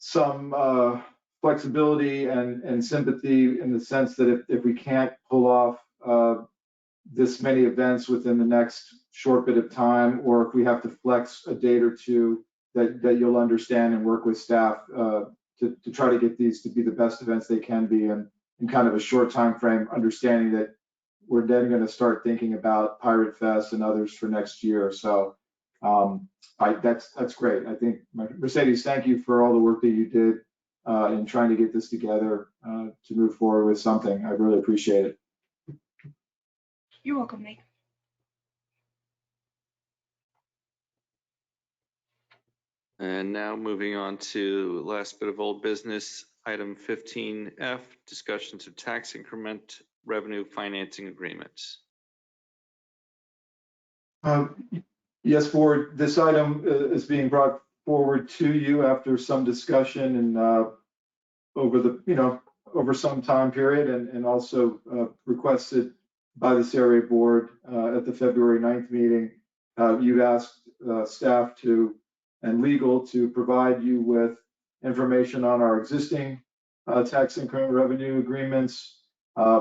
some flexibility and sympathy in the sense that if we can't pull off this many events within the next short bit of time, or if we have to flex a date or two, that you'll understand and work with staff to try to get these to be the best events they can be in kind of a short time frame, understanding that we're then going to start thinking about Pirate Fest and others for next year. So that's great. I think, Mercedes, thank you for all the work that you did in trying to get this together to move forward with something. I really appreciate it. You're welcome, Nate. And now moving on to last bit of old business, item 15F, discussions of tax increment revenue financing agreements. Yes, Board, this item is being brought forward to you after some discussion and over some time period and also requested by the CRA Board at the February 9th meeting. You've asked staff and legal to provide you with information on our existing tax increment revenue agreements,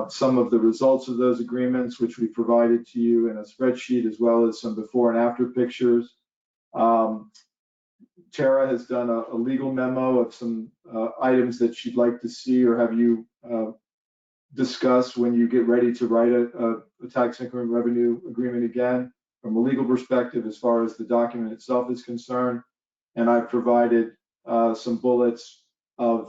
some of the results of those agreements, which we provided to you in a spreadsheet, as well as some before and after pictures. Tara has done a legal memo of some items that she'd like to see or have you discuss when you get ready to write a tax increment revenue agreement again from a legal perspective as far as the document itself is concerned. And I've provided some bullets of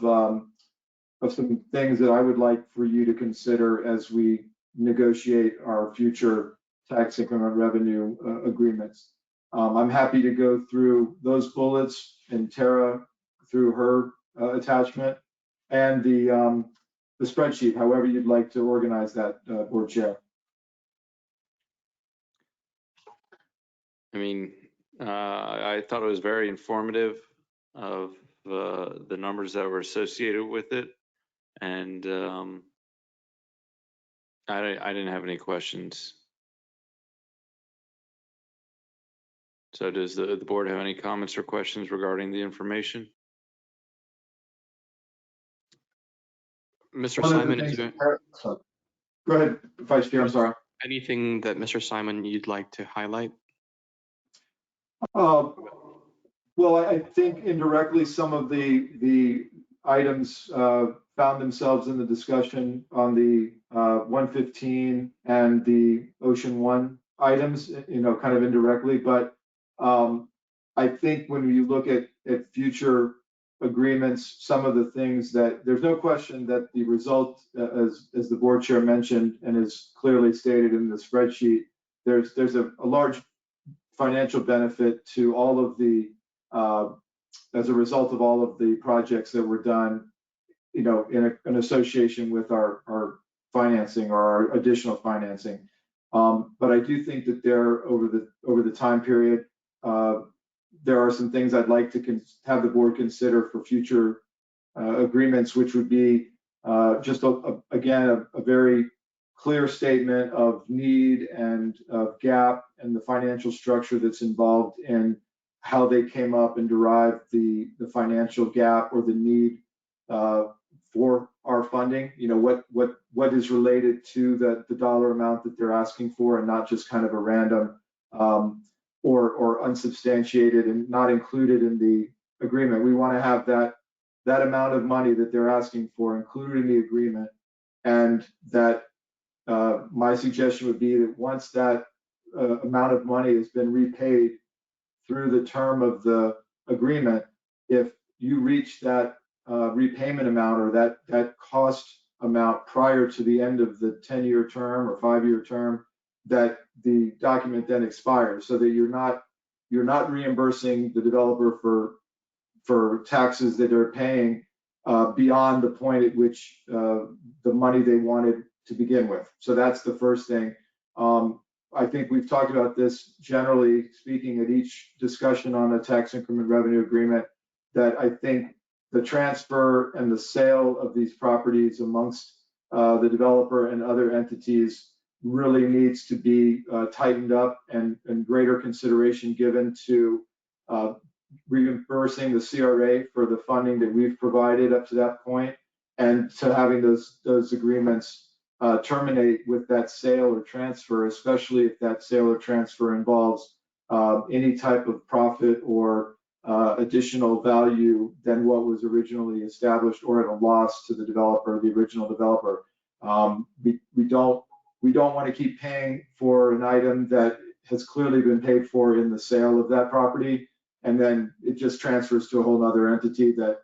some things that I would like for you to consider as we negotiate our future tax increment revenue agreements. I'm happy to go through those bullets and Tara through her attachment and the spreadsheet, however you'd like to organize that, Board Chair. I mean, I thought it was very informative of the numbers that were associated with it. And I didn't have any questions. So does the board have any comments or questions regarding the information? Mr. Simon, is there go ahead, Vice Chair, I'm sorry. Anything that Mr. Simon you'd like to highlight? Well, I think indirectly some of the items found themselves in the discussion on the 115 and the Ocean One items, kind of indirectly. But I think when you look at future agreements, some of the things that there's no question that the result, as the board chair mentioned and is clearly stated in the spreadsheet, there's a large financial benefit to all of the as a result of all of the projects that were done, in an association with our financing or our additional financing. But I do think that there, over the time period, there are some things I'd like to have the board consider for future agreements, which would be just again a very clear statement of need and of gap and the financial structure that's involved in how they came up and derived the financial gap or the need for our funding. What is related to the dollar amount that they're asking for, and not just kind of a random or unsubstantiated and not included in the agreement. We want to have that amount of money that they're asking for included in the agreement, and that my suggestion would be that once that amount of money has been repaid through the term of the agreement, if you reach that repayment amount or that cost amount prior to the end of the 10-year term or 5-year term, that the document then expires, so that you're not reimbursing the developer for taxes that they're paying beyond the point at which the money they wanted to begin with. So that's the first thing. I think we've talked about this generally speaking at each discussion on a tax increment revenue agreement, that I think the transfer and the sale of these properties amongst the developer and other entities really needs to be tightened up and greater consideration given to reimbursing the CRA for the funding that we've provided up to that point, and to having those agreements terminate with that sale or transfer, especially if that sale or transfer involves any type of profit or additional value than what was originally established, or at a loss to the developer, the original developer. We don't want to keep paying for an item that has clearly been paid for in the sale of that property, and then it just transfers to a whole other entity that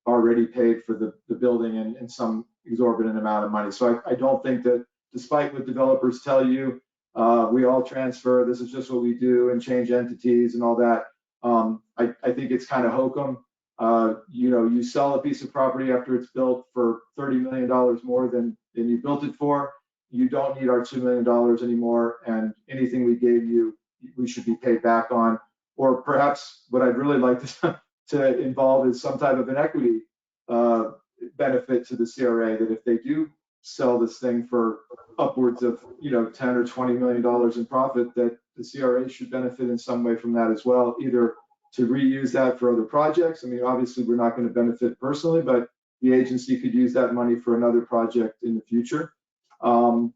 already paid for the building in some exorbitant amount of money. So I don't think that, despite what developers tell you, we all transfer, this is just what we do, and change entities and all that. I think it's kind of hokum. You sell a piece of property after it's built for $30 million more than you built it for. You don't need our $2 million anymore, and anything we gave you, we should be paid back on. Or perhaps what I'd really like to involve is some type of an equity benefit to the CRA, that if they do sell this thing for upwards of 10 or $20 million in profit, that the CRA should benefit in some way from that as well, either to reuse that for other projects. I mean, obviously we're not going to benefit personally, but the agency could use that money for another project in the future. I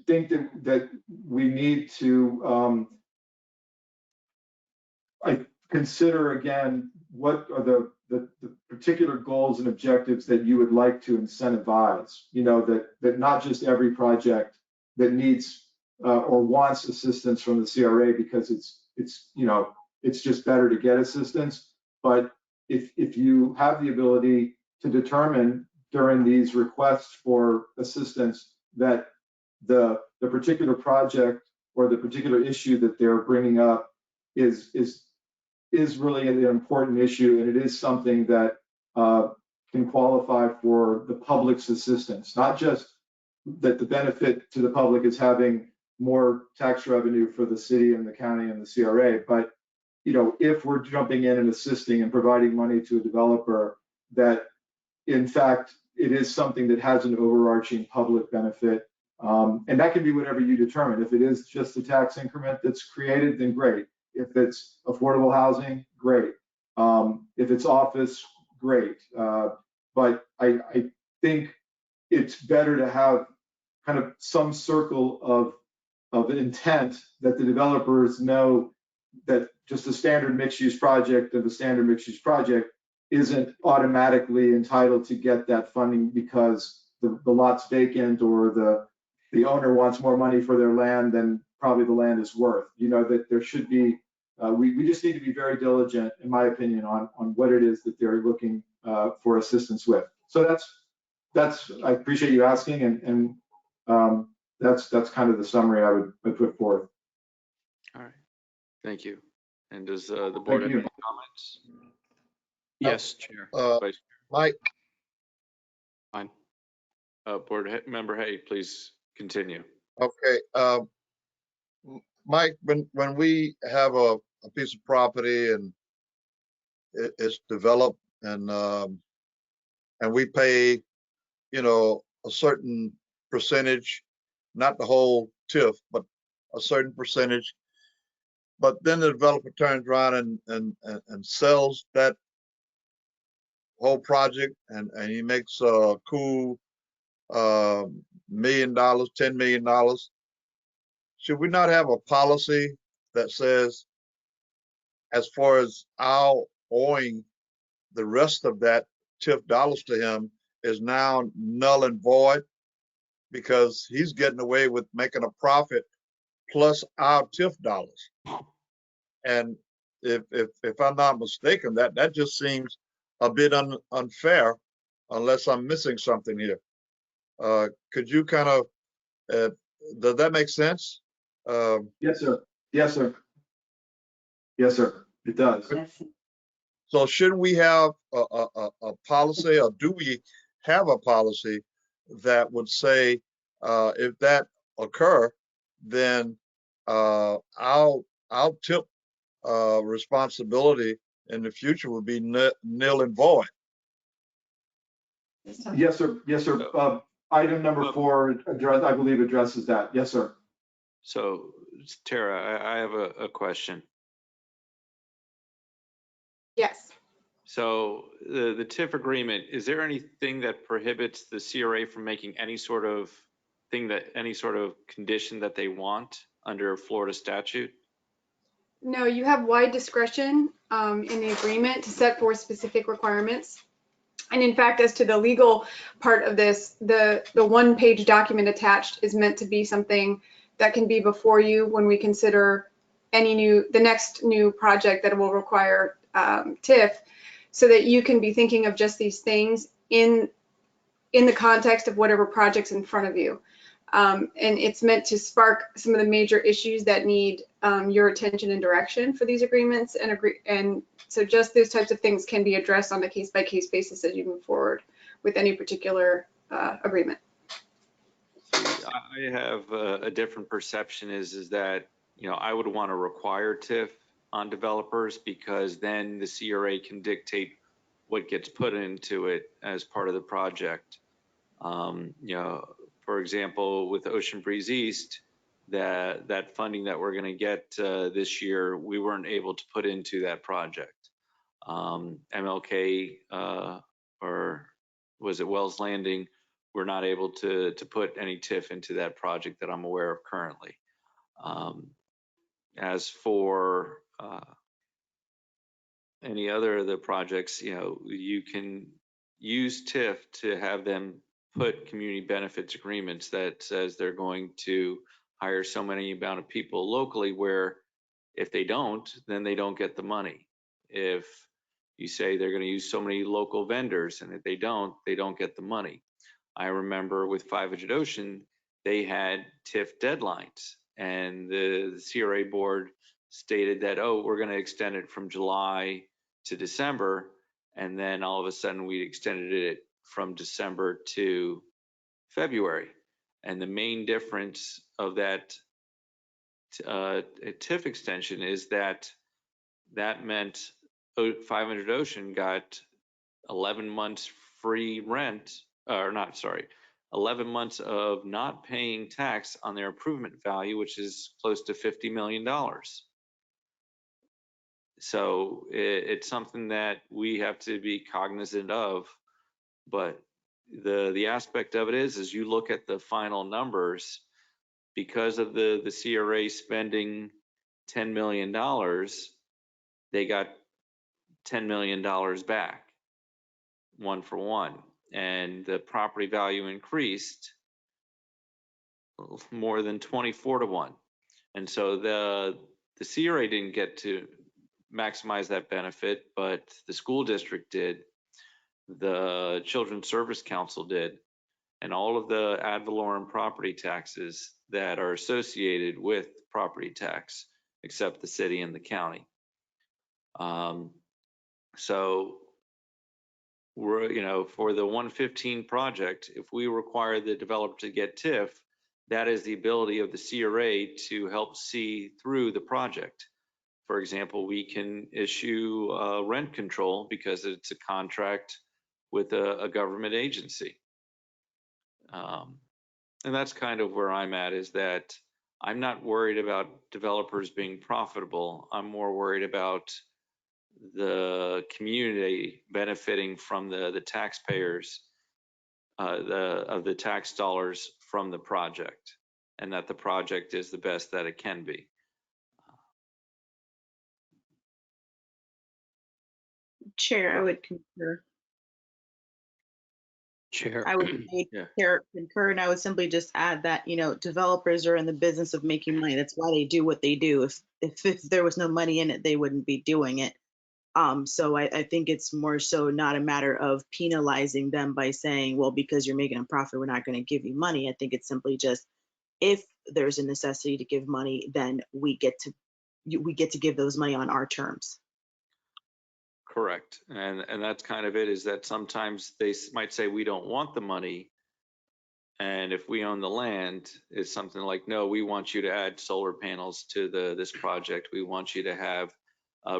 think that we need to consider again, what are the particular goals and objectives that you would like to incentivize, that not just every project that needs or wants assistance from the CRA because it's just better to get assistance. But if you have the ability to determine during these requests for assistance that the particular project or the particular issue that they're bringing up is really an important issue, and it is something that can qualify for the public's assistance, not just that the benefit to the public is having more tax revenue for the city and the county and the CRA, but if we're jumping in and assisting and providing money to a developer, that in fact it is something that has an overarching public benefit. And that can be whatever you determine. If it is just a tax increment that's created, then great. If it's affordable housing, great. If it's office, great. But I think it's better to have kind of some circle of intent that the developers know that just a standard mixed-use project of a standard mixed-use project isn't automatically entitled to get that funding because the lot's vacant or the owner wants more money for their land than probably the land is worth. That there should be, we just need to be very diligent, in my opinion, on what it is that they're looking for assistance with. So that's I appreciate you asking, and that's kind of the summary I would put forth. All right, thank you. And does the board have any comments? Yes, Chair. Vice Mike. Fine. Board member Hay, please continue. Okay. Mike, when we have a piece of property and it's developed and we pay, a certain percentage, not the whole TIF, but a certain percentage, but then the developer turns around and sells that whole project and he makes a cool $1 million, $10 million. Should we not have a policy that says, as far as our owing the rest of that TIF dollars to him is now null and void because he's getting away with making a profit plus our TIF dollars? And if I'm not mistaken, that just seems a bit unfair, unless I'm missing something here. Could you kind of, does that make sense? Yes, sir. Yes, sir. Yes, sir. It does. So should we have a policy, or do we have a policy that would say if that occur, then our TIP responsibility in the future would be nil and void? Yes, sir. Yes, sir. Item number 4, I believe, addresses that. Yes, sir. So, Tara, I have a question. Yes. So the TIF agreement, is there anything that prohibits the CRA from making any sort of condition that they want under Florida statute? No, you have wide discretion in the agreement to set forth specific requirements. And in fact, as to the legal part of this, the one-page document attached is meant to be something that can be before you when we consider the next new project that will require TIF, so that you can be thinking of just these things in the context of whatever project's in front of you. And it's meant to spark some of the major issues that need your attention and direction for these agreements. And so just those types of things can be addressed on a case-by-case basis as you move forward with any particular agreement. I have a different perception is that, you know, I would want to require TIF on developers because then the CRA can dictate what gets put into it as part of the project. You know, for example, with Ocean Breeze East, that funding that we're going to get this year, we weren't able to put into that project. MLK or was it Wells Landing? We're not able to put any TIF into that project that I'm aware of currently. As for any other of the projects, you know, you can use TIF to have them put community benefits agreements that says they're going to hire so many amount of people locally, where if they don't, then they don't get the money. If you say they're going to use so many local vendors and if they don't get the money. I remember with 500 Ocean, they had TIF deadlines and the CRA board stated that, oh, we're going to extend it from July to December. And then all of a sudden we extended it from December to February. And the main difference of that TIF extension is that meant 500 Ocean got 11 months free rent, or not, sorry, 11 months of not paying tax on their improvement value, which is close to $50 million. So it's something that we have to be cognizant of, but the aspect of it is you look at the final numbers, because of the CRA spending $10 million, they got $10 million back, 1 for 1. And the property value increased more than 24 to 1. And so the CRA didn't get to maximize that benefit, but the school district did, the Children's Service Council did, and all of the ad valorem property taxes that are associated with property tax, except the city and the county. So we're, you know, for the 115 project, if we require the developer to get TIF, that is the ability of the CRA to help see through the project. For example, we can issue rent control because it's a contract with a government agency. And that's kind of where I'm at, is that I'm not worried about developers being profitable. I'm more worried about the community benefiting from the taxpayers, of the tax dollars from the project, and that the project is the best that it can be. Chair, I would concur. Chair. I would concur, and I would simply just add that, you know, developers are in the business of making money. That's why they do what they do. If there was no money in it, they wouldn't be doing it. So I think it's more so not a matter of penalizing them by saying, well, because you're making a profit, we're not going to give you money. I think it's simply just, if there's a necessity to give money, then we get to give those money on our terms. Correct. And that's kind of it, is that sometimes they might say, we don't want the money. And if we own the land, it's something like, no, we want you to add solar panels to this project. We want you to have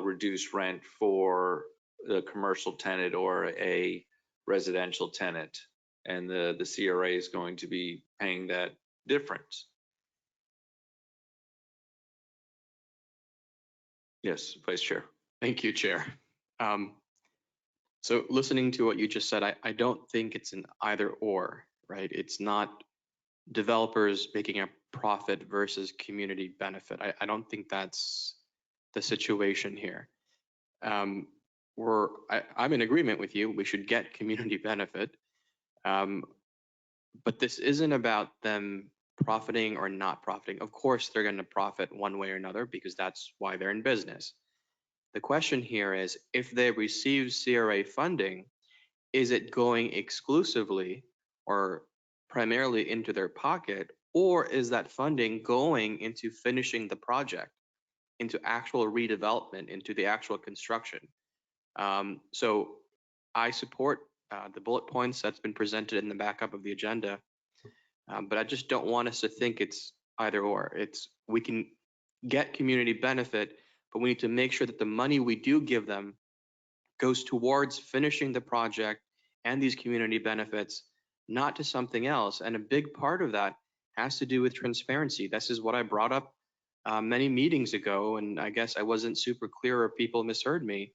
reduced rent for the commercial tenant or a residential tenant. And the CRA is going to be paying that difference. Yes, Vice Chair. Thank you, Chair. So listening to what you just said, I don't think it's an either or, right? It's not developers making a profit versus community benefit. I don't think that's the situation here. I'm in agreement with you. We should get community benefit. But this isn't about them profiting or not profiting. Of course, they're going to profit one way or another because that's why they're in business. The question here is, if they receive CRA funding, is it going exclusively or primarily into their pocket, or is that funding going into finishing the project, into actual redevelopment, into the actual construction? So I support the bullet points that's been presented in the backup of the agenda, but I just don't want us to think it's either or. We can get community benefit, but we need to make sure that the money we do give them goes towards finishing the project and these community benefits, not to something else. And a big part of that has to do with transparency. This is what I brought up many meetings ago, and I guess I wasn't super clear or people misheard me.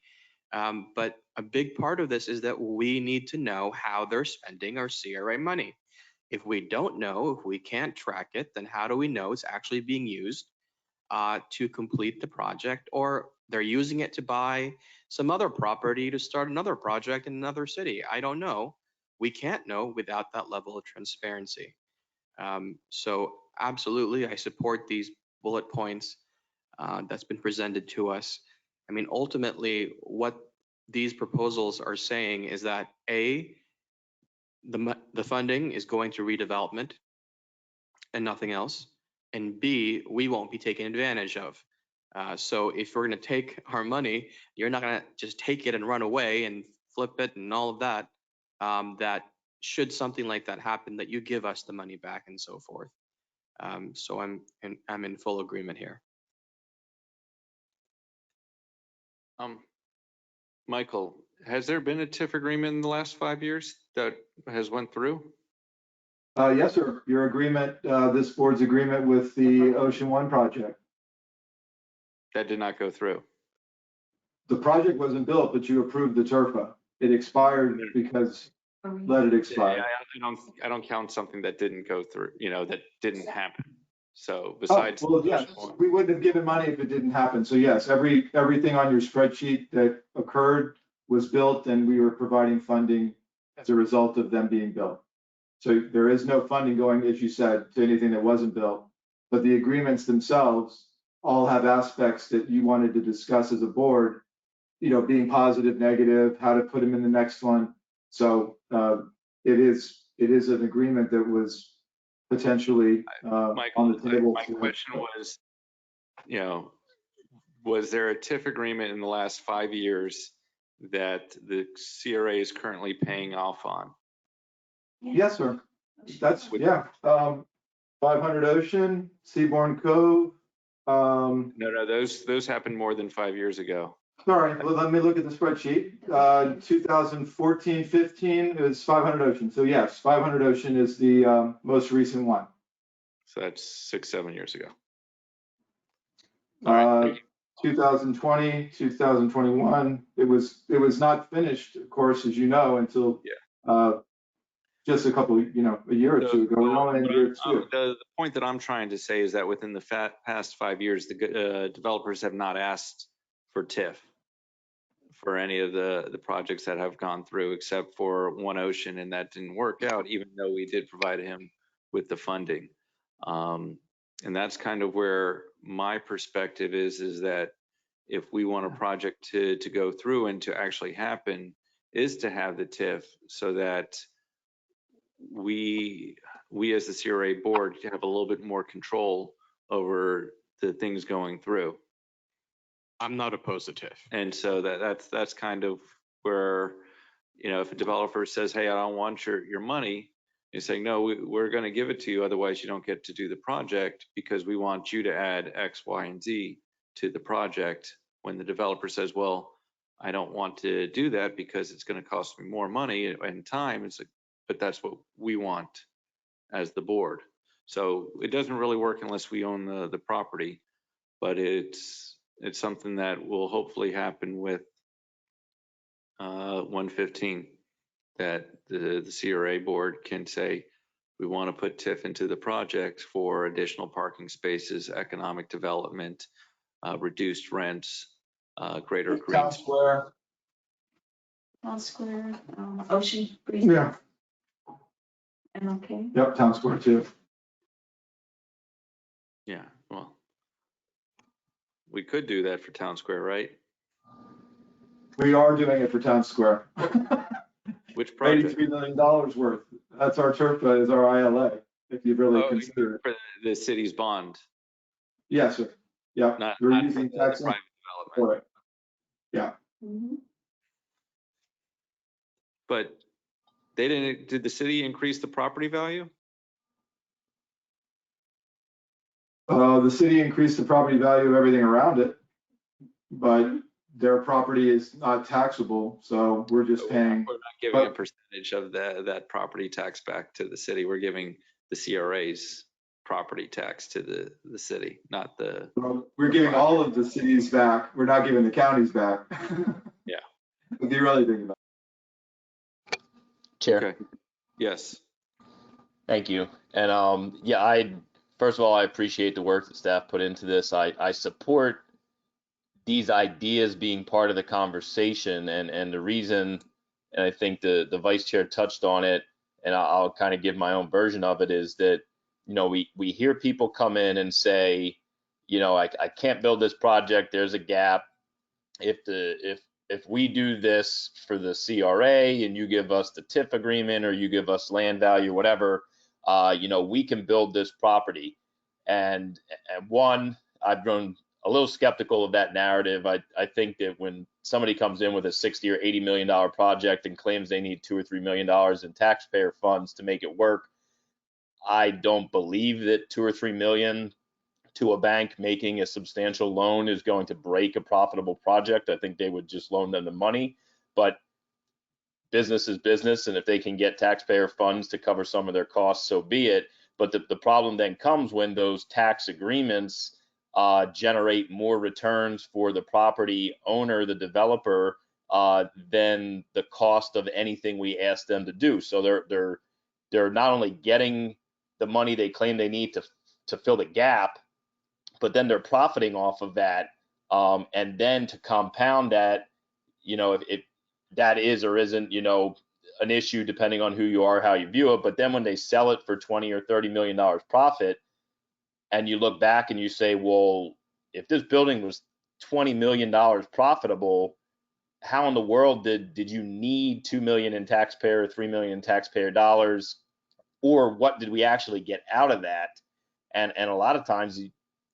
But a big part of this is that we need to know how they're spending our CRA money. If we don't know, if we can't track it, then how do we know it's actually being used to complete the project, or they're using it to buy some other property to start another project in another city? I don't know. We can't know without that level of transparency. So absolutely, I support these bullet points that's been presented to us. I mean, ultimately, what these proposals are saying is that A, the funding is going to redevelopment and nothing else, and B, we won't be taken advantage of. So if we're going to take our money, you're not going to just take it and run away and flip it and all of that. That should something like that happen, that you give us the money back and so forth. So I'm in full agreement here. Michael, has there been a TIF agreement in the last 5 years that has went through? Yes, sir. Your agreement, this board's agreement with the Ocean One project. That did not go through. The project wasn't built, but you approved the TURFA. It expired because let it expire. Yeah, I don't count something that didn't go through, that didn't happen. So besides, well, yes, we wouldn't have given money if it didn't happen. So yes, everything on your spreadsheet that occurred was built, and we were providing funding as a result of them being built. So there is no funding going, as you said, to anything that wasn't built. But the agreements themselves all have aspects that you wanted to discuss as a board, being positive, negative, how to put them in the next one. So it is an agreement that was potentially on the table. My question was, was there a TIF agreement in the last 5 years that the CRA is currently paying off on? Yes, sir. That's, yeah. 500 Ocean, Seabourn Cove. No, those happened more than 5 years ago. Sorry, well, let me look at the spreadsheet. 2014, 15, it was 500 Ocean. So yes, 500 Ocean is the most recent one. So that's 6-7 years ago. 2020, 2021, it was not finished, of course, as you know, until just a couple, a year or two ago. We're only in year two. The point that I'm trying to say is that within the past 5 years, the developers have not asked for TIF for any of the projects that have gone through, except for One Ocean, and that didn't work out, even though we did provide him with the funding. And that's kind of where my perspective is that if we want a project to go through and to actually happen, is to have the TIF, so that we as the CRA board have a little bit more control over the things going through. I'm not opposed to TIF. And so that's kind of where, if a developer says, hey, I don't want your money, you're saying, no, we're going to give it to you. Otherwise, you don't get to do the project because we want you to add X, Y, and Z to the project. When the developer says, well, I don't want to do that because it's going to cost me more money and time, it's like, but that's what we want as the board. So it doesn't really work unless we own the property, but it's something that will hopefully happen with 115, that the CRA board can say, we want to put TIF into the project for additional parking spaces, economic development, reduced rents, greater green. Town Square. Town Square, Ocean Breeze. Yeah. And okay. Yep, Town Square too. Yeah, well, we could do that for Town Square, right? We are doing it for Town Square. Which project? $83 million worth. That's our TRFA, is our ILA, if you really consider it. For the city's bond, Yes, sir. Yeah, not we're for using the tax private development. for it. Yeah. But they didn't, did the city increase the property value? The city increased the property value of everything around it, but their property is not taxable, so we're just paying. We're not giving a percentage of that property tax back to the city. We're giving the CRA's property tax to the city, not the. We're giving all of the cities back. We're not giving the counties back. Yeah. If you really think about it. Chair. Okay. Yes. Thank you. And yeah, first of all, I appreciate the work that staff put into this. I support these ideas being part of the conversation, and the reason, and I think the vice chair touched on it, and I'll kind of give my own version of it, is that, you know, we hear people come in and say, you know, I can't build this project, there's a gap. If we do this for the CRA and you give us the TIF agreement, or you give us land value, whatever, you know, we can build this property. And one, I've grown a little skeptical of that narrative. I think that when somebody comes in with a $60 or $80 million project and claims they need $2 or $3 million in taxpayer funds to make it work, I don't believe that $2 or $3 million to a bank making a substantial loan is going to break a profitable project. I think they would just loan them the money, but business is business, and if they can get taxpayer funds to cover some of their costs, so be it. But the problem then comes when those tax agreements generate more returns for the property owner, the developer, than the cost of anything we ask them to do. So they're not only getting the money they claim they need to fill the gap, but then they're profiting off of that. And then to compound that, you know, if that is or isn't, you know, an issue depending on who you are, how you view it. But then when they sell it for $20 or $30 million profit, and you look back and you say, well, if this building was $20 million profitable, how in the world did you need $2 million in taxpayer, $3 million in taxpayer dollars, or what did we actually get out of that? And a lot of times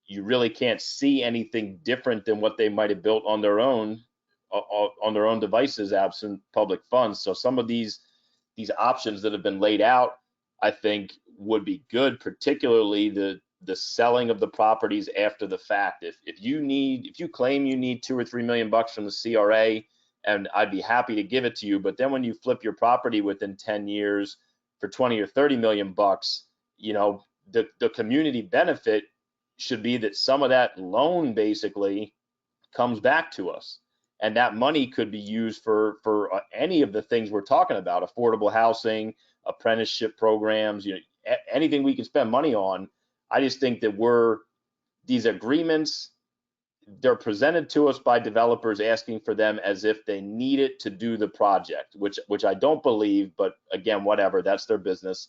you really can't see anything different than what they might have built on their own devices, absent public funds. So some of these options that have been laid out, I think, would be good, particularly the selling of the properties after the fact. If you claim you need $2 or $3 million from the CRA, and I'd be happy to give it to you, but then when you flip your property within 10 years for 20 or 30 million bucks, you know, the community benefit should be that some of that loan basically comes back to us. And that money could be used for any of the things we're talking about: affordable housing, apprenticeship programs, you know, anything we can spend money on. I just think that these agreements, they're presented to us by developers asking for them as if they need it to do the project, which I don't believe, but again, whatever, that's their business.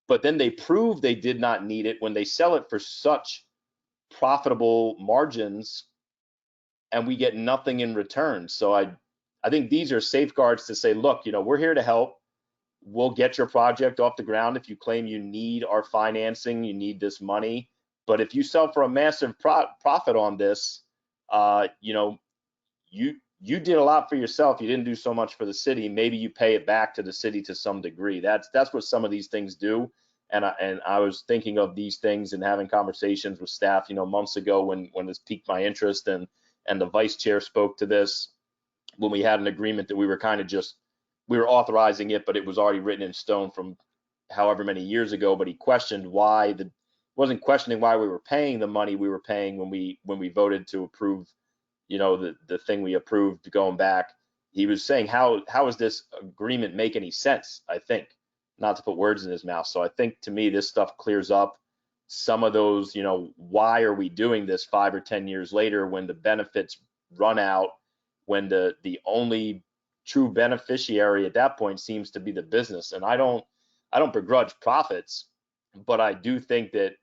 But then they prove they did not need it when they sell it for such profitable margins, and we get nothing in return. So I think these are safeguards to say, look, you know, we're here to help. We'll get your project off the ground if you claim you need our financing, you need this money. But if you sell for a massive profit on this, you know, you did a lot for yourself. You didn't do so much for the city. Maybe you pay it back to the city to some degree. That's what some of these things do. And I was thinking of these things and having conversations with staff, you know, months ago when this piqued my interest, and the vice chair spoke to this when we had an agreement that we were kind of we were authorizing it, but it was already written in stone from however many years ago. But he questioned wasn't questioning why we were paying the money we were paying when we voted to approve, you know, the thing we approved going back. He was saying, how does this agreement make any sense? I think, not to put words in his mouth. So I think, to me, this stuff clears up some of those, you know, why are we doing this 5 or 10 years later when the benefits run out, when the only true beneficiary at that point seems to be the business. And I don't begrudge profits, but I do think that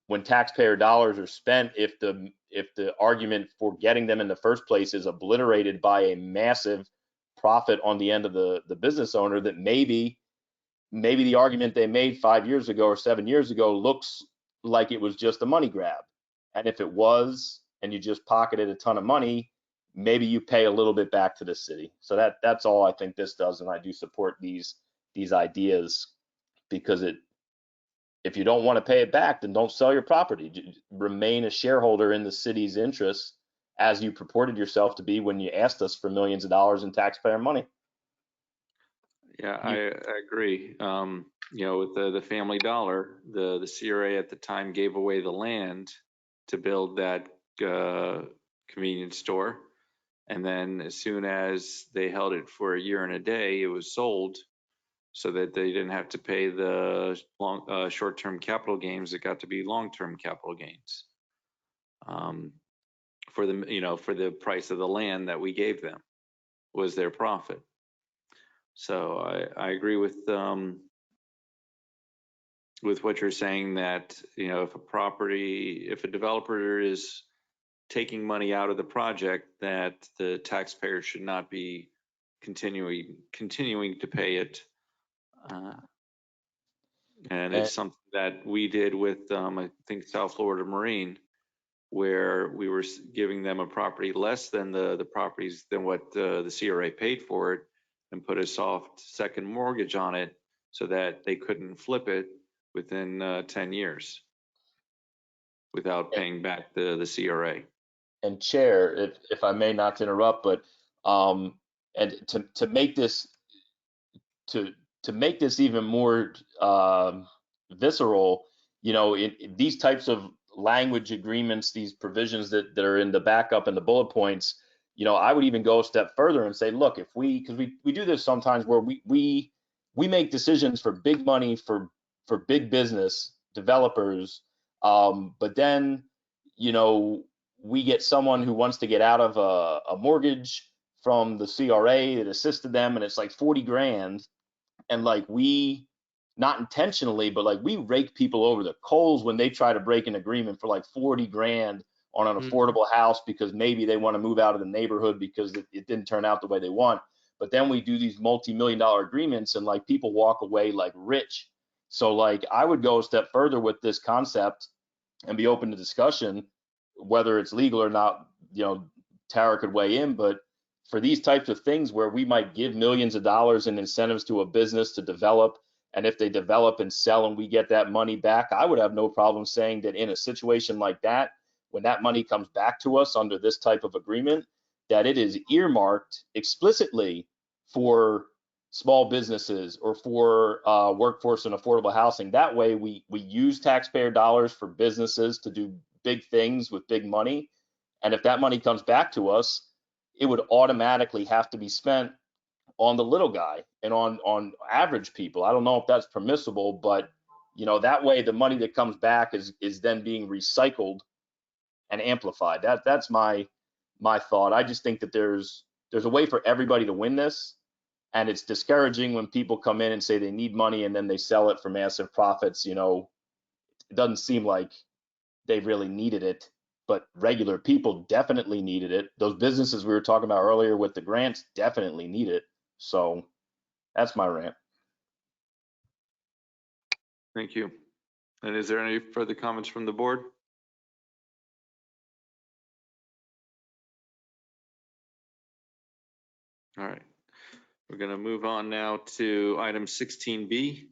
when taxpayer dollars are spent, if the argument for getting them in the first place is obliterated by a massive profit on the end of the business owner, that maybe the argument they made 5 years ago or 7 years ago looks like it was just a money grab. And if it was, and you just pocketed a ton of money, maybe you pay a little bit back to the city. So that's all I think this does, and I do support these ideas, because if you don't want to pay it back, then don't sell your property. Remain a shareholder in the city's interests, as you purported yourself to be when you asked us for millions of dollars in taxpayer money. Yeah, I agree. With the Family Dollar, the CRA at the time gave away the land to build that convenience store. And then as soon as they held it for a year and a day, it was sold so that they didn't have to pay the short-term capital gains. It got to be long-term capital gains for the price of the land that we gave them was their profit. So I agree with what you're saying, that if a developer is taking money out of the project, that the taxpayer should not be continuing to pay it. And it's something that we did with I think South Florida Marine, where we were giving them a property less than the properties than what the CRA paid for it, and put a soft second mortgage on it so that they couldn't flip it within 10 years without paying back the CRA. And Chair, if I may, not to interrupt, but and to make this even more visceral, in these types of language agreements, these provisions that are in the backup and the bullet points, I would even go a step further and say, look, because we do this sometimes where we make decisions for big money for big business developers, but then we get someone who wants to get out of a mortgage from the CRA that assisted them, and it's like 40 grand, and we, not intentionally, but we rake people over the coals when they try to break an agreement for 40 grand on an affordable house because maybe they want to move out of the neighborhood because it didn't turn out the way they want. But then we do these multi-million-dollar agreements, and people walk away rich. So I would go a step further with this concept and be open to discussion, whether it's legal or not. Tara could weigh in, but for these types of things where we might give millions of dollars in incentives to a business to develop, and if they develop and sell and we get that money back, I would have no problem saying that in a situation like that, when that money comes back to us under this type of agreement, that it is earmarked explicitly for small businesses or for workforce and affordable housing. That way we use taxpayer dollars for businesses to do big things with big money. And if that money comes back to us, it would automatically have to be spent on the little guy and on average people. I don't know if that's permissible, but that way the money that comes back is then being recycled and amplified. That's my thought. I just think that there's a way for everybody to win this, and it's discouraging when people come in and say they need money and then they sell it for massive profits. It doesn't seem like they really needed it, but regular people definitely needed it. Those businesses we were talking about earlier with the grants definitely need it. So that's my rant. Thank you. And is there any further comments from the board? All right. We're going to move on now to item 16B,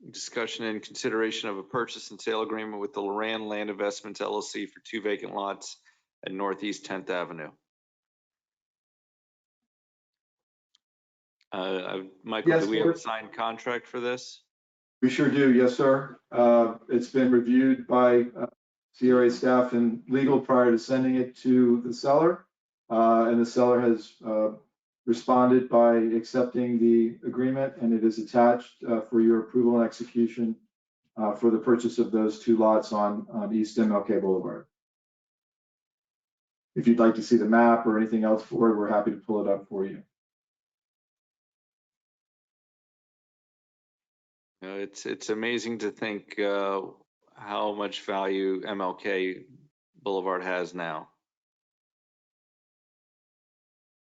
discussion and consideration of a purchase and sale agreement with the Loran Land Investments LLC for 2 vacant lots at Northeast 10th Avenue. Michael, Yes, do we have a Board. signed contract for this? We sure do, yes, sir. It's been reviewed by CRA staff and legal prior to sending it to the seller. And the seller has responded by accepting the agreement, and it is attached for your approval and execution for the purchase of those 2 lots on East MLK Boulevard. If you'd like to see the map or anything else for it, we're happy to pull it up for you. It's amazing to think how much value MLK Boulevard has now.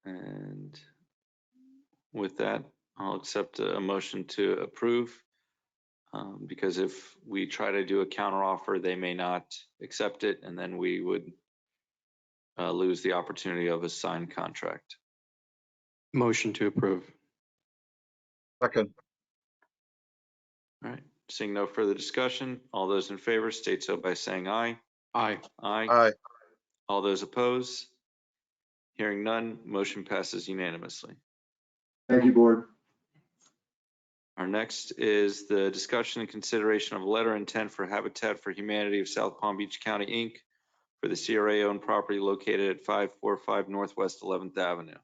And With that, I'll accept a motion to approve. Because if we try to do a counteroffer, they may not accept it, and then we would lose the opportunity of a signed contract. Motion to approve. Second. All right, seeing no further discussion, all those in favor state so by saying aye. Aye. Aye. Aye. All those opposed? Hearing none, motion passes unanimously. Thank you, board. Our next is the discussion and consideration of a letter of intent for Habitat for Humanity of South Palm Beach County, Inc. for the CRA-owned property located at 545 Northwest 11th Avenue.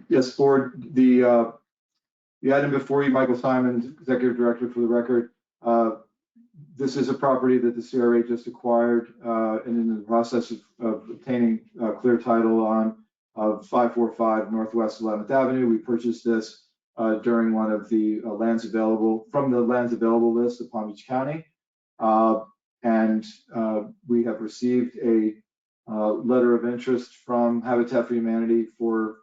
Yes, board, the item before you, Michael Simons, Executive Director for the record. This is a property that the CRA just acquired and in the process of obtaining clear title on 545 Northwest 11th Avenue. We purchased this during one of the lands available from the lands available list of Palm Beach County. And we have received a letter of interest from Habitat for Humanity for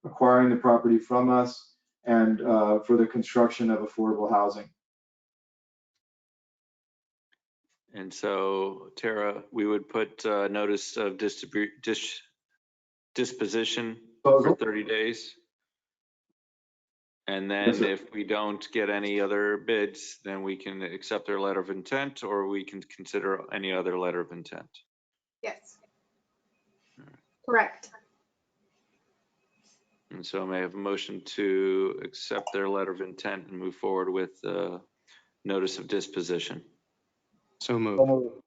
acquiring the property from us and for the construction of affordable housing. And so, Tara, we would put notice of disposition for 30 days. And then Yes, sir. if we don't get any other bids, then we can accept their letter of intent, or we can consider any other letter of intent. Yes. Correct. And so may I have a motion to accept their letter of intent and move forward with the notice of disposition? So moved.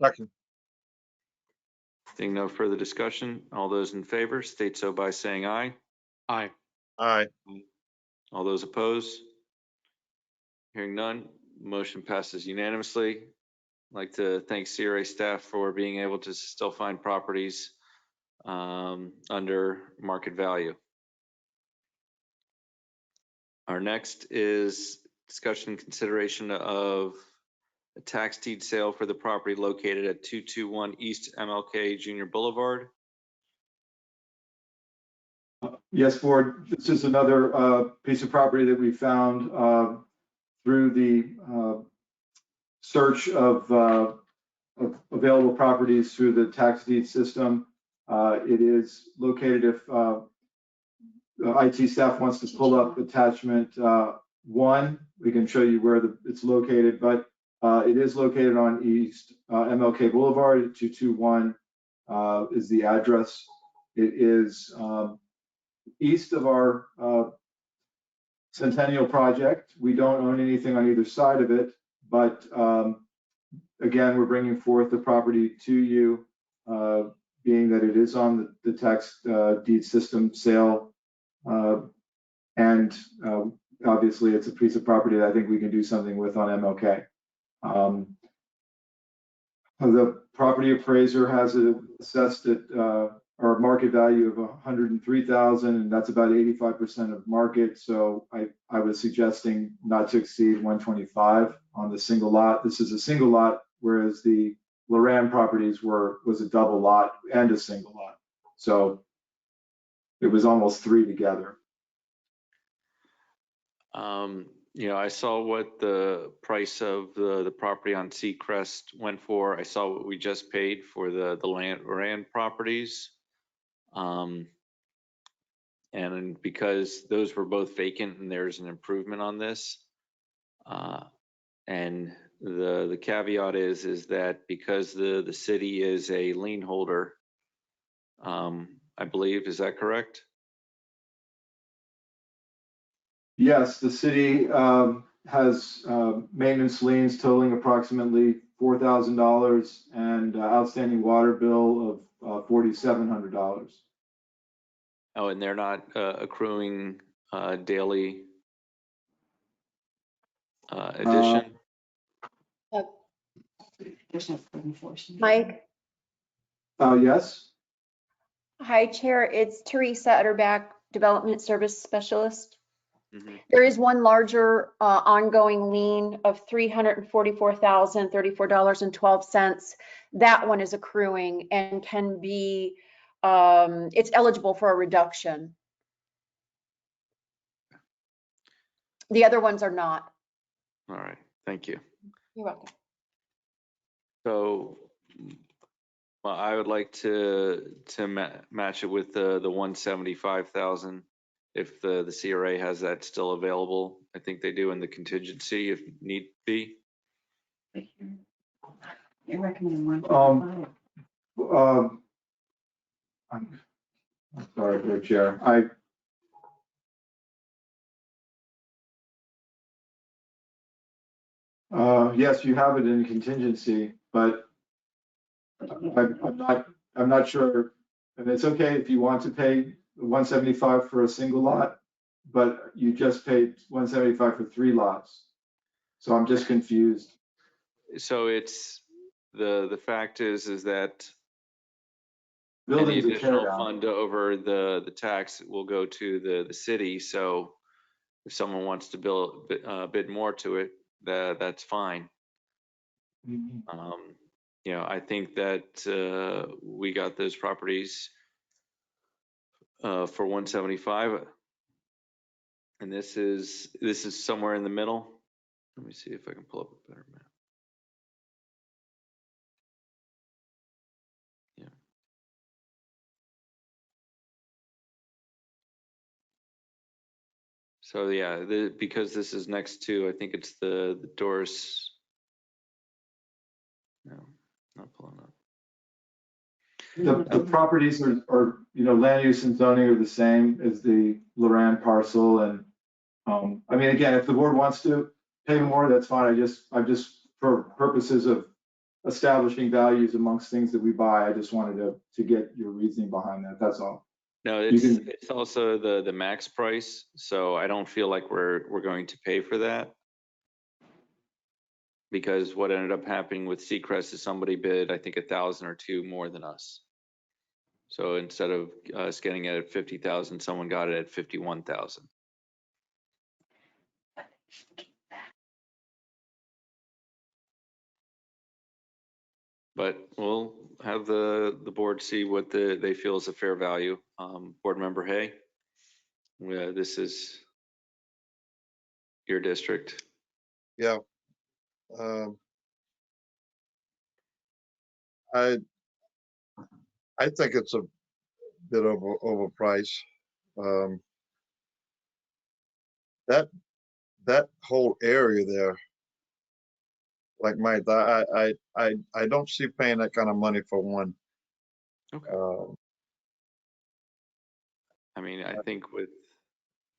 Second. Seeing no further discussion, all those in favor state so by saying aye. Aye. Aye. All those opposed? Hearing none, motion passes unanimously. I'd like to thank CRA staff for being able to still find properties under market value. Our next is discussion and consideration of a tax deed sale for the property located at 221 East MLK Junior Boulevard. Yes, board, this is another piece of property that we found through the search of available properties through the tax deed system. It is located, if IT staff wants to pull up attachment 1, we can show you where it's located, but it is located on East MLK Boulevard. 221 is the address. It is east of our Centennial project. We don't own anything on either side of it, but again, we're bringing forth the property to you, being that it is on the tax deed system sale. And obviously, it's a piece of property that I think we can do something with on MLK. The property appraiser has it assessed at our market value of $103,000, and that's about 85% of market. So I was suggesting not to exceed 125 on the single lot. This is a single lot, whereas the Loran properties was a double lot and a single lot. So it was almost 3 together. You know, I saw what the price of the property on Seacrest went for. I saw what we just paid for the land properties. And because those were both vacant and there's an improvement on this. And the caveat is that because the city is a lien holder, I believe, is that correct? Yes, the city has maintenance liens totaling approximately $4,000 and outstanding water bill of $4,700. Oh, and they're not accruing daily addition? Mike, Yes. hi, Chair. It's Teresa Utterback, Development Service Specialist. Mm-hmm. There is one larger ongoing lien of $344,034.12. That one is accruing and can be it's eligible for a reduction. The other ones are not. All right, thank you. You're welcome. So, well, I would like to match it with the 175,000 if the CRA has that still available. I think they do in the contingency if need be. You're recommending one. I'm sorry, Board Chair. Yes, you have it in contingency, but I'm not sure. And it's okay if you want to pay 175 for a single lot, but you just paid 175 for 3 lots. So I'm just confused. So it's the fact is that Buildings any are carry additional on. fund over the tax will go to the city. So if someone wants to bid more to it, that's fine. You know, I think that we got those properties for 175, and this is somewhere in the middle. Let me see if I can pull up a better map. Yeah. So yeah, because this is next to, I think it's the Doris. No, not pulling up. The properties are, you know, land use and zoning are the same as the Loran parcel. And I mean, again, if the board wants to pay more, that's fine. I'm just for purposes of establishing values amongst things that we buy, I just wanted to get your reasoning behind that. That's all. No, it's also the max price. So I don't feel like we're going to pay for that. Because what ended up happening with Seacrest is somebody bid, I think, 1,000 or 2 more than us. So instead of us getting it at 50,000, someone got it at 51,000. But we'll have the board see what they feel is a fair value. Board Member Hay, this is your district. Yeah. I think it's a bit overpriced. That whole area there, like Mike, I don't see paying that kind of money for one. Okay. I mean, I think with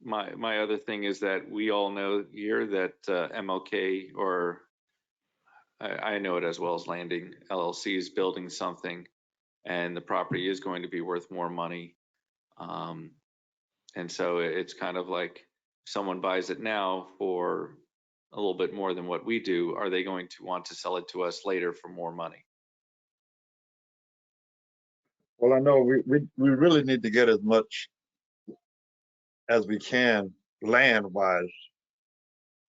my other thing is that we all know here that MLK, or I know it as well as Landing LLC, is building something, and the property is going to be worth more money. And so it's kind of like if someone buys it now for a little bit more than what we do, are they going to want to sell it to us later for more money? Well, I know we really need to get as much as we can land-wise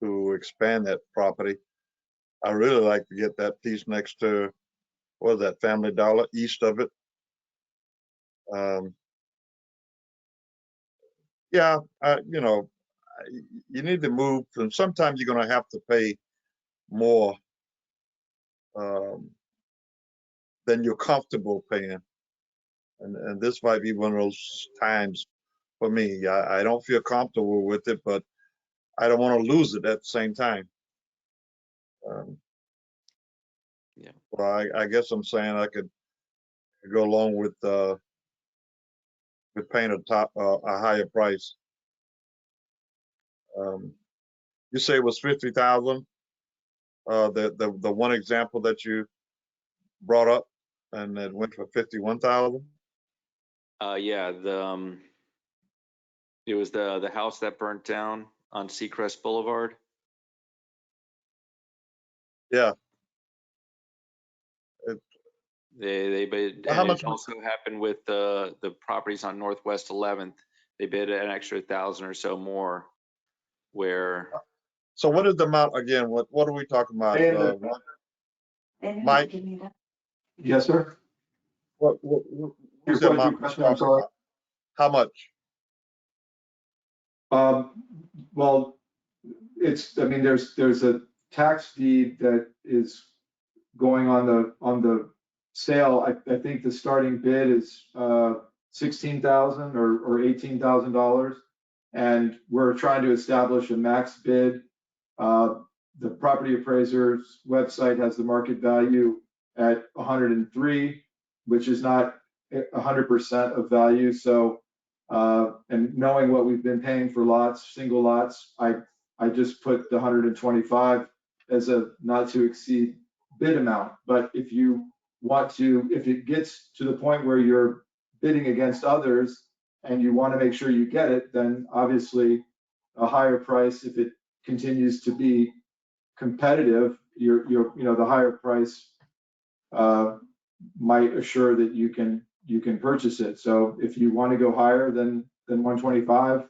to expand that property. I really like to get that piece next to, what is that, Family Dollar, east of it. Yeah, you know, you need to move, and sometimes you're going to have to pay more than you're comfortable paying. And this might be one of those times for me. I don't feel comfortable with it, but I don't want to lose it at the same time. Yeah. Well, I guess I'm saying I could go along with paying a higher price. You say it was 50,000. The one example that you brought up, and it went for 51,000. Yeah, it was the house that burnt down on Seacrest Boulevard. Yeah. They bid, How and much it also happened with the properties on Northwest 11th. They bid an extra 1,000 or so more. Where? So what is the amount again? What are we talking about? Mike? Yes, sir. What What's the amount we're talking about? How much? Well, I mean, there's a tax deed that is going on the sale. I think the starting bid is $16,000 or $18,000, and we're trying to establish a max bid. The property appraiser's website has the market value at 103, which is not 100% of value. So, and knowing what we've been paying for lots, single lots, I just put the 125 as a not to exceed bid amount. But if you want to, if it gets to the point where you're bidding against others and you want to make sure you get it, then obviously a higher price, if it continues to be competitive, the higher price might assure that you can purchase it. So if you want to go higher than 125,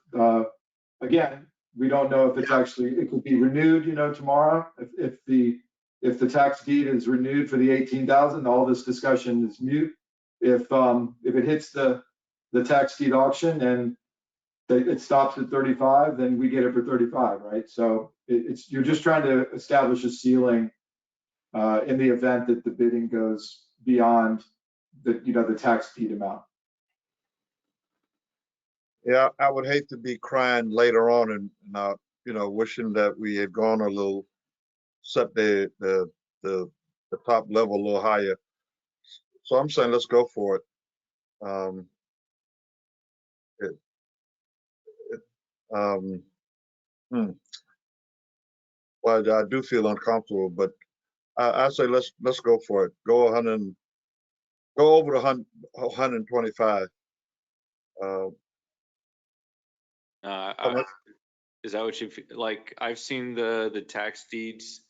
again, we don't know if it's actually, it could be renewed, tomorrow. If the tax deed is renewed for the 18,000, all this discussion is mute. If it hits the tax deed auction and it stops at 35, then we get it for 35, right? So you're just trying to establish a ceiling in the event that the bidding goes beyond the tax deed amount. Yeah, I would hate to be crying later on and wishing that we had gone a little, set the top level a little higher. So I'm saying let's go for it. Well, I do feel uncomfortable, but I say let's go for it. Go 100, go over the 125. Is that what you feel? Like, I've seen the tax deeds,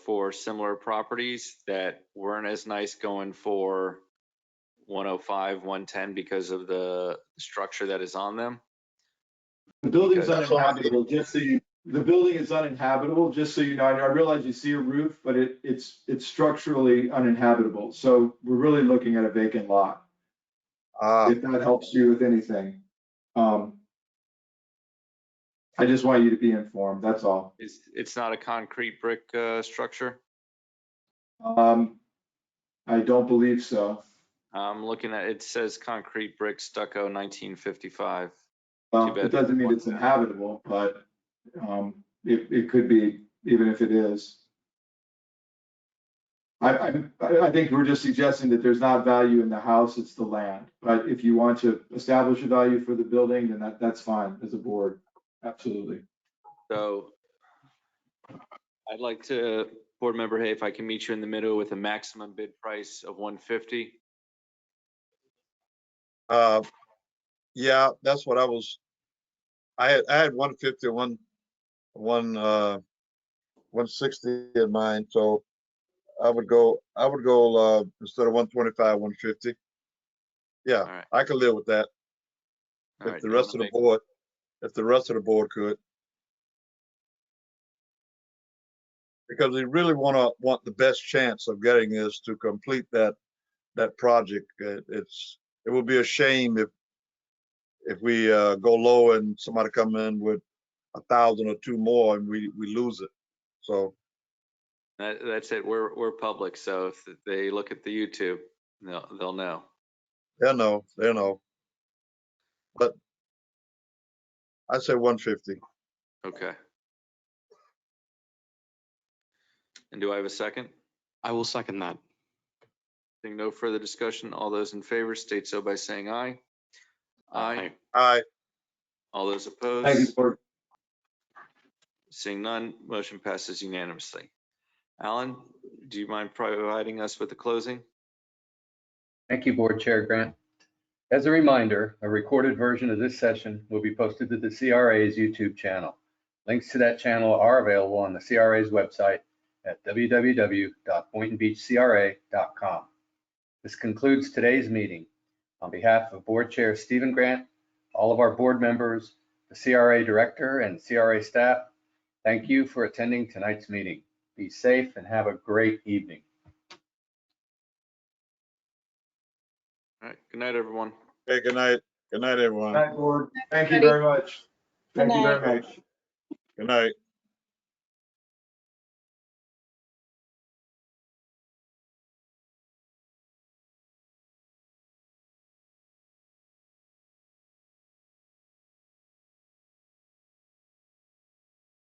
for similar properties that weren't as nice going for 105, 110 because of the structure that is on them. The building's uninhabitable, the building is uninhabitable, just so you know. I realize you see a roof, but it's structurally uninhabitable. So we're really looking at a vacant lot. If that helps you with anything. I just want you to be informed, that's all. It's not a concrete brick structure? I don't believe so. I'm looking at, it says concrete brick stucco 1955. Well, it doesn't mean it's inhabitable, but it could be, even if it is. I think we're just suggesting that there's not value in the house, it's the land. But if you want to establish a value for the building, then that's fine as a board, absolutely. So I'd like to, board member, hey, if I can meet you in the middle with a maximum bid price of 150. Yeah, that's what I had 150, 160 in mind. So I would go instead of 125, 150. Yeah, right. I could live with that. If the rest of the board could. Because we really want the best chance of getting this to complete that project. It would be a shame if we go low and somebody come in with 1,000 or two more and we lose it. So that's it. We're public, so if they look at the YouTube, they'll know. They'll know. But I say 150. Okay. And do I have a second? I will second that. Seeing no further discussion, all those in favor state so by saying aye. Aye. Aye. All those opposed? Thank you, board. Seeing none, motion passes unanimously. Alan, do you mind providing us with the closing? Thank you, Board Chair Grant. As a reminder, a recorded version of this session will be posted to the CRA's YouTube channel. Links to that channel are available on the CRA's website at www.boyntonbeachcra.com. This concludes today's meeting. On behalf of Board Chair Stephen Grant, all of our board members, the CRA Director, and CRA staff, thank you for attending tonight's meeting. Be safe and have a great evening. All right. Good night, everyone. Okay, good night. Good night, everyone. Night, board. Thank you Everybody. very much. Thank you very much. Good night.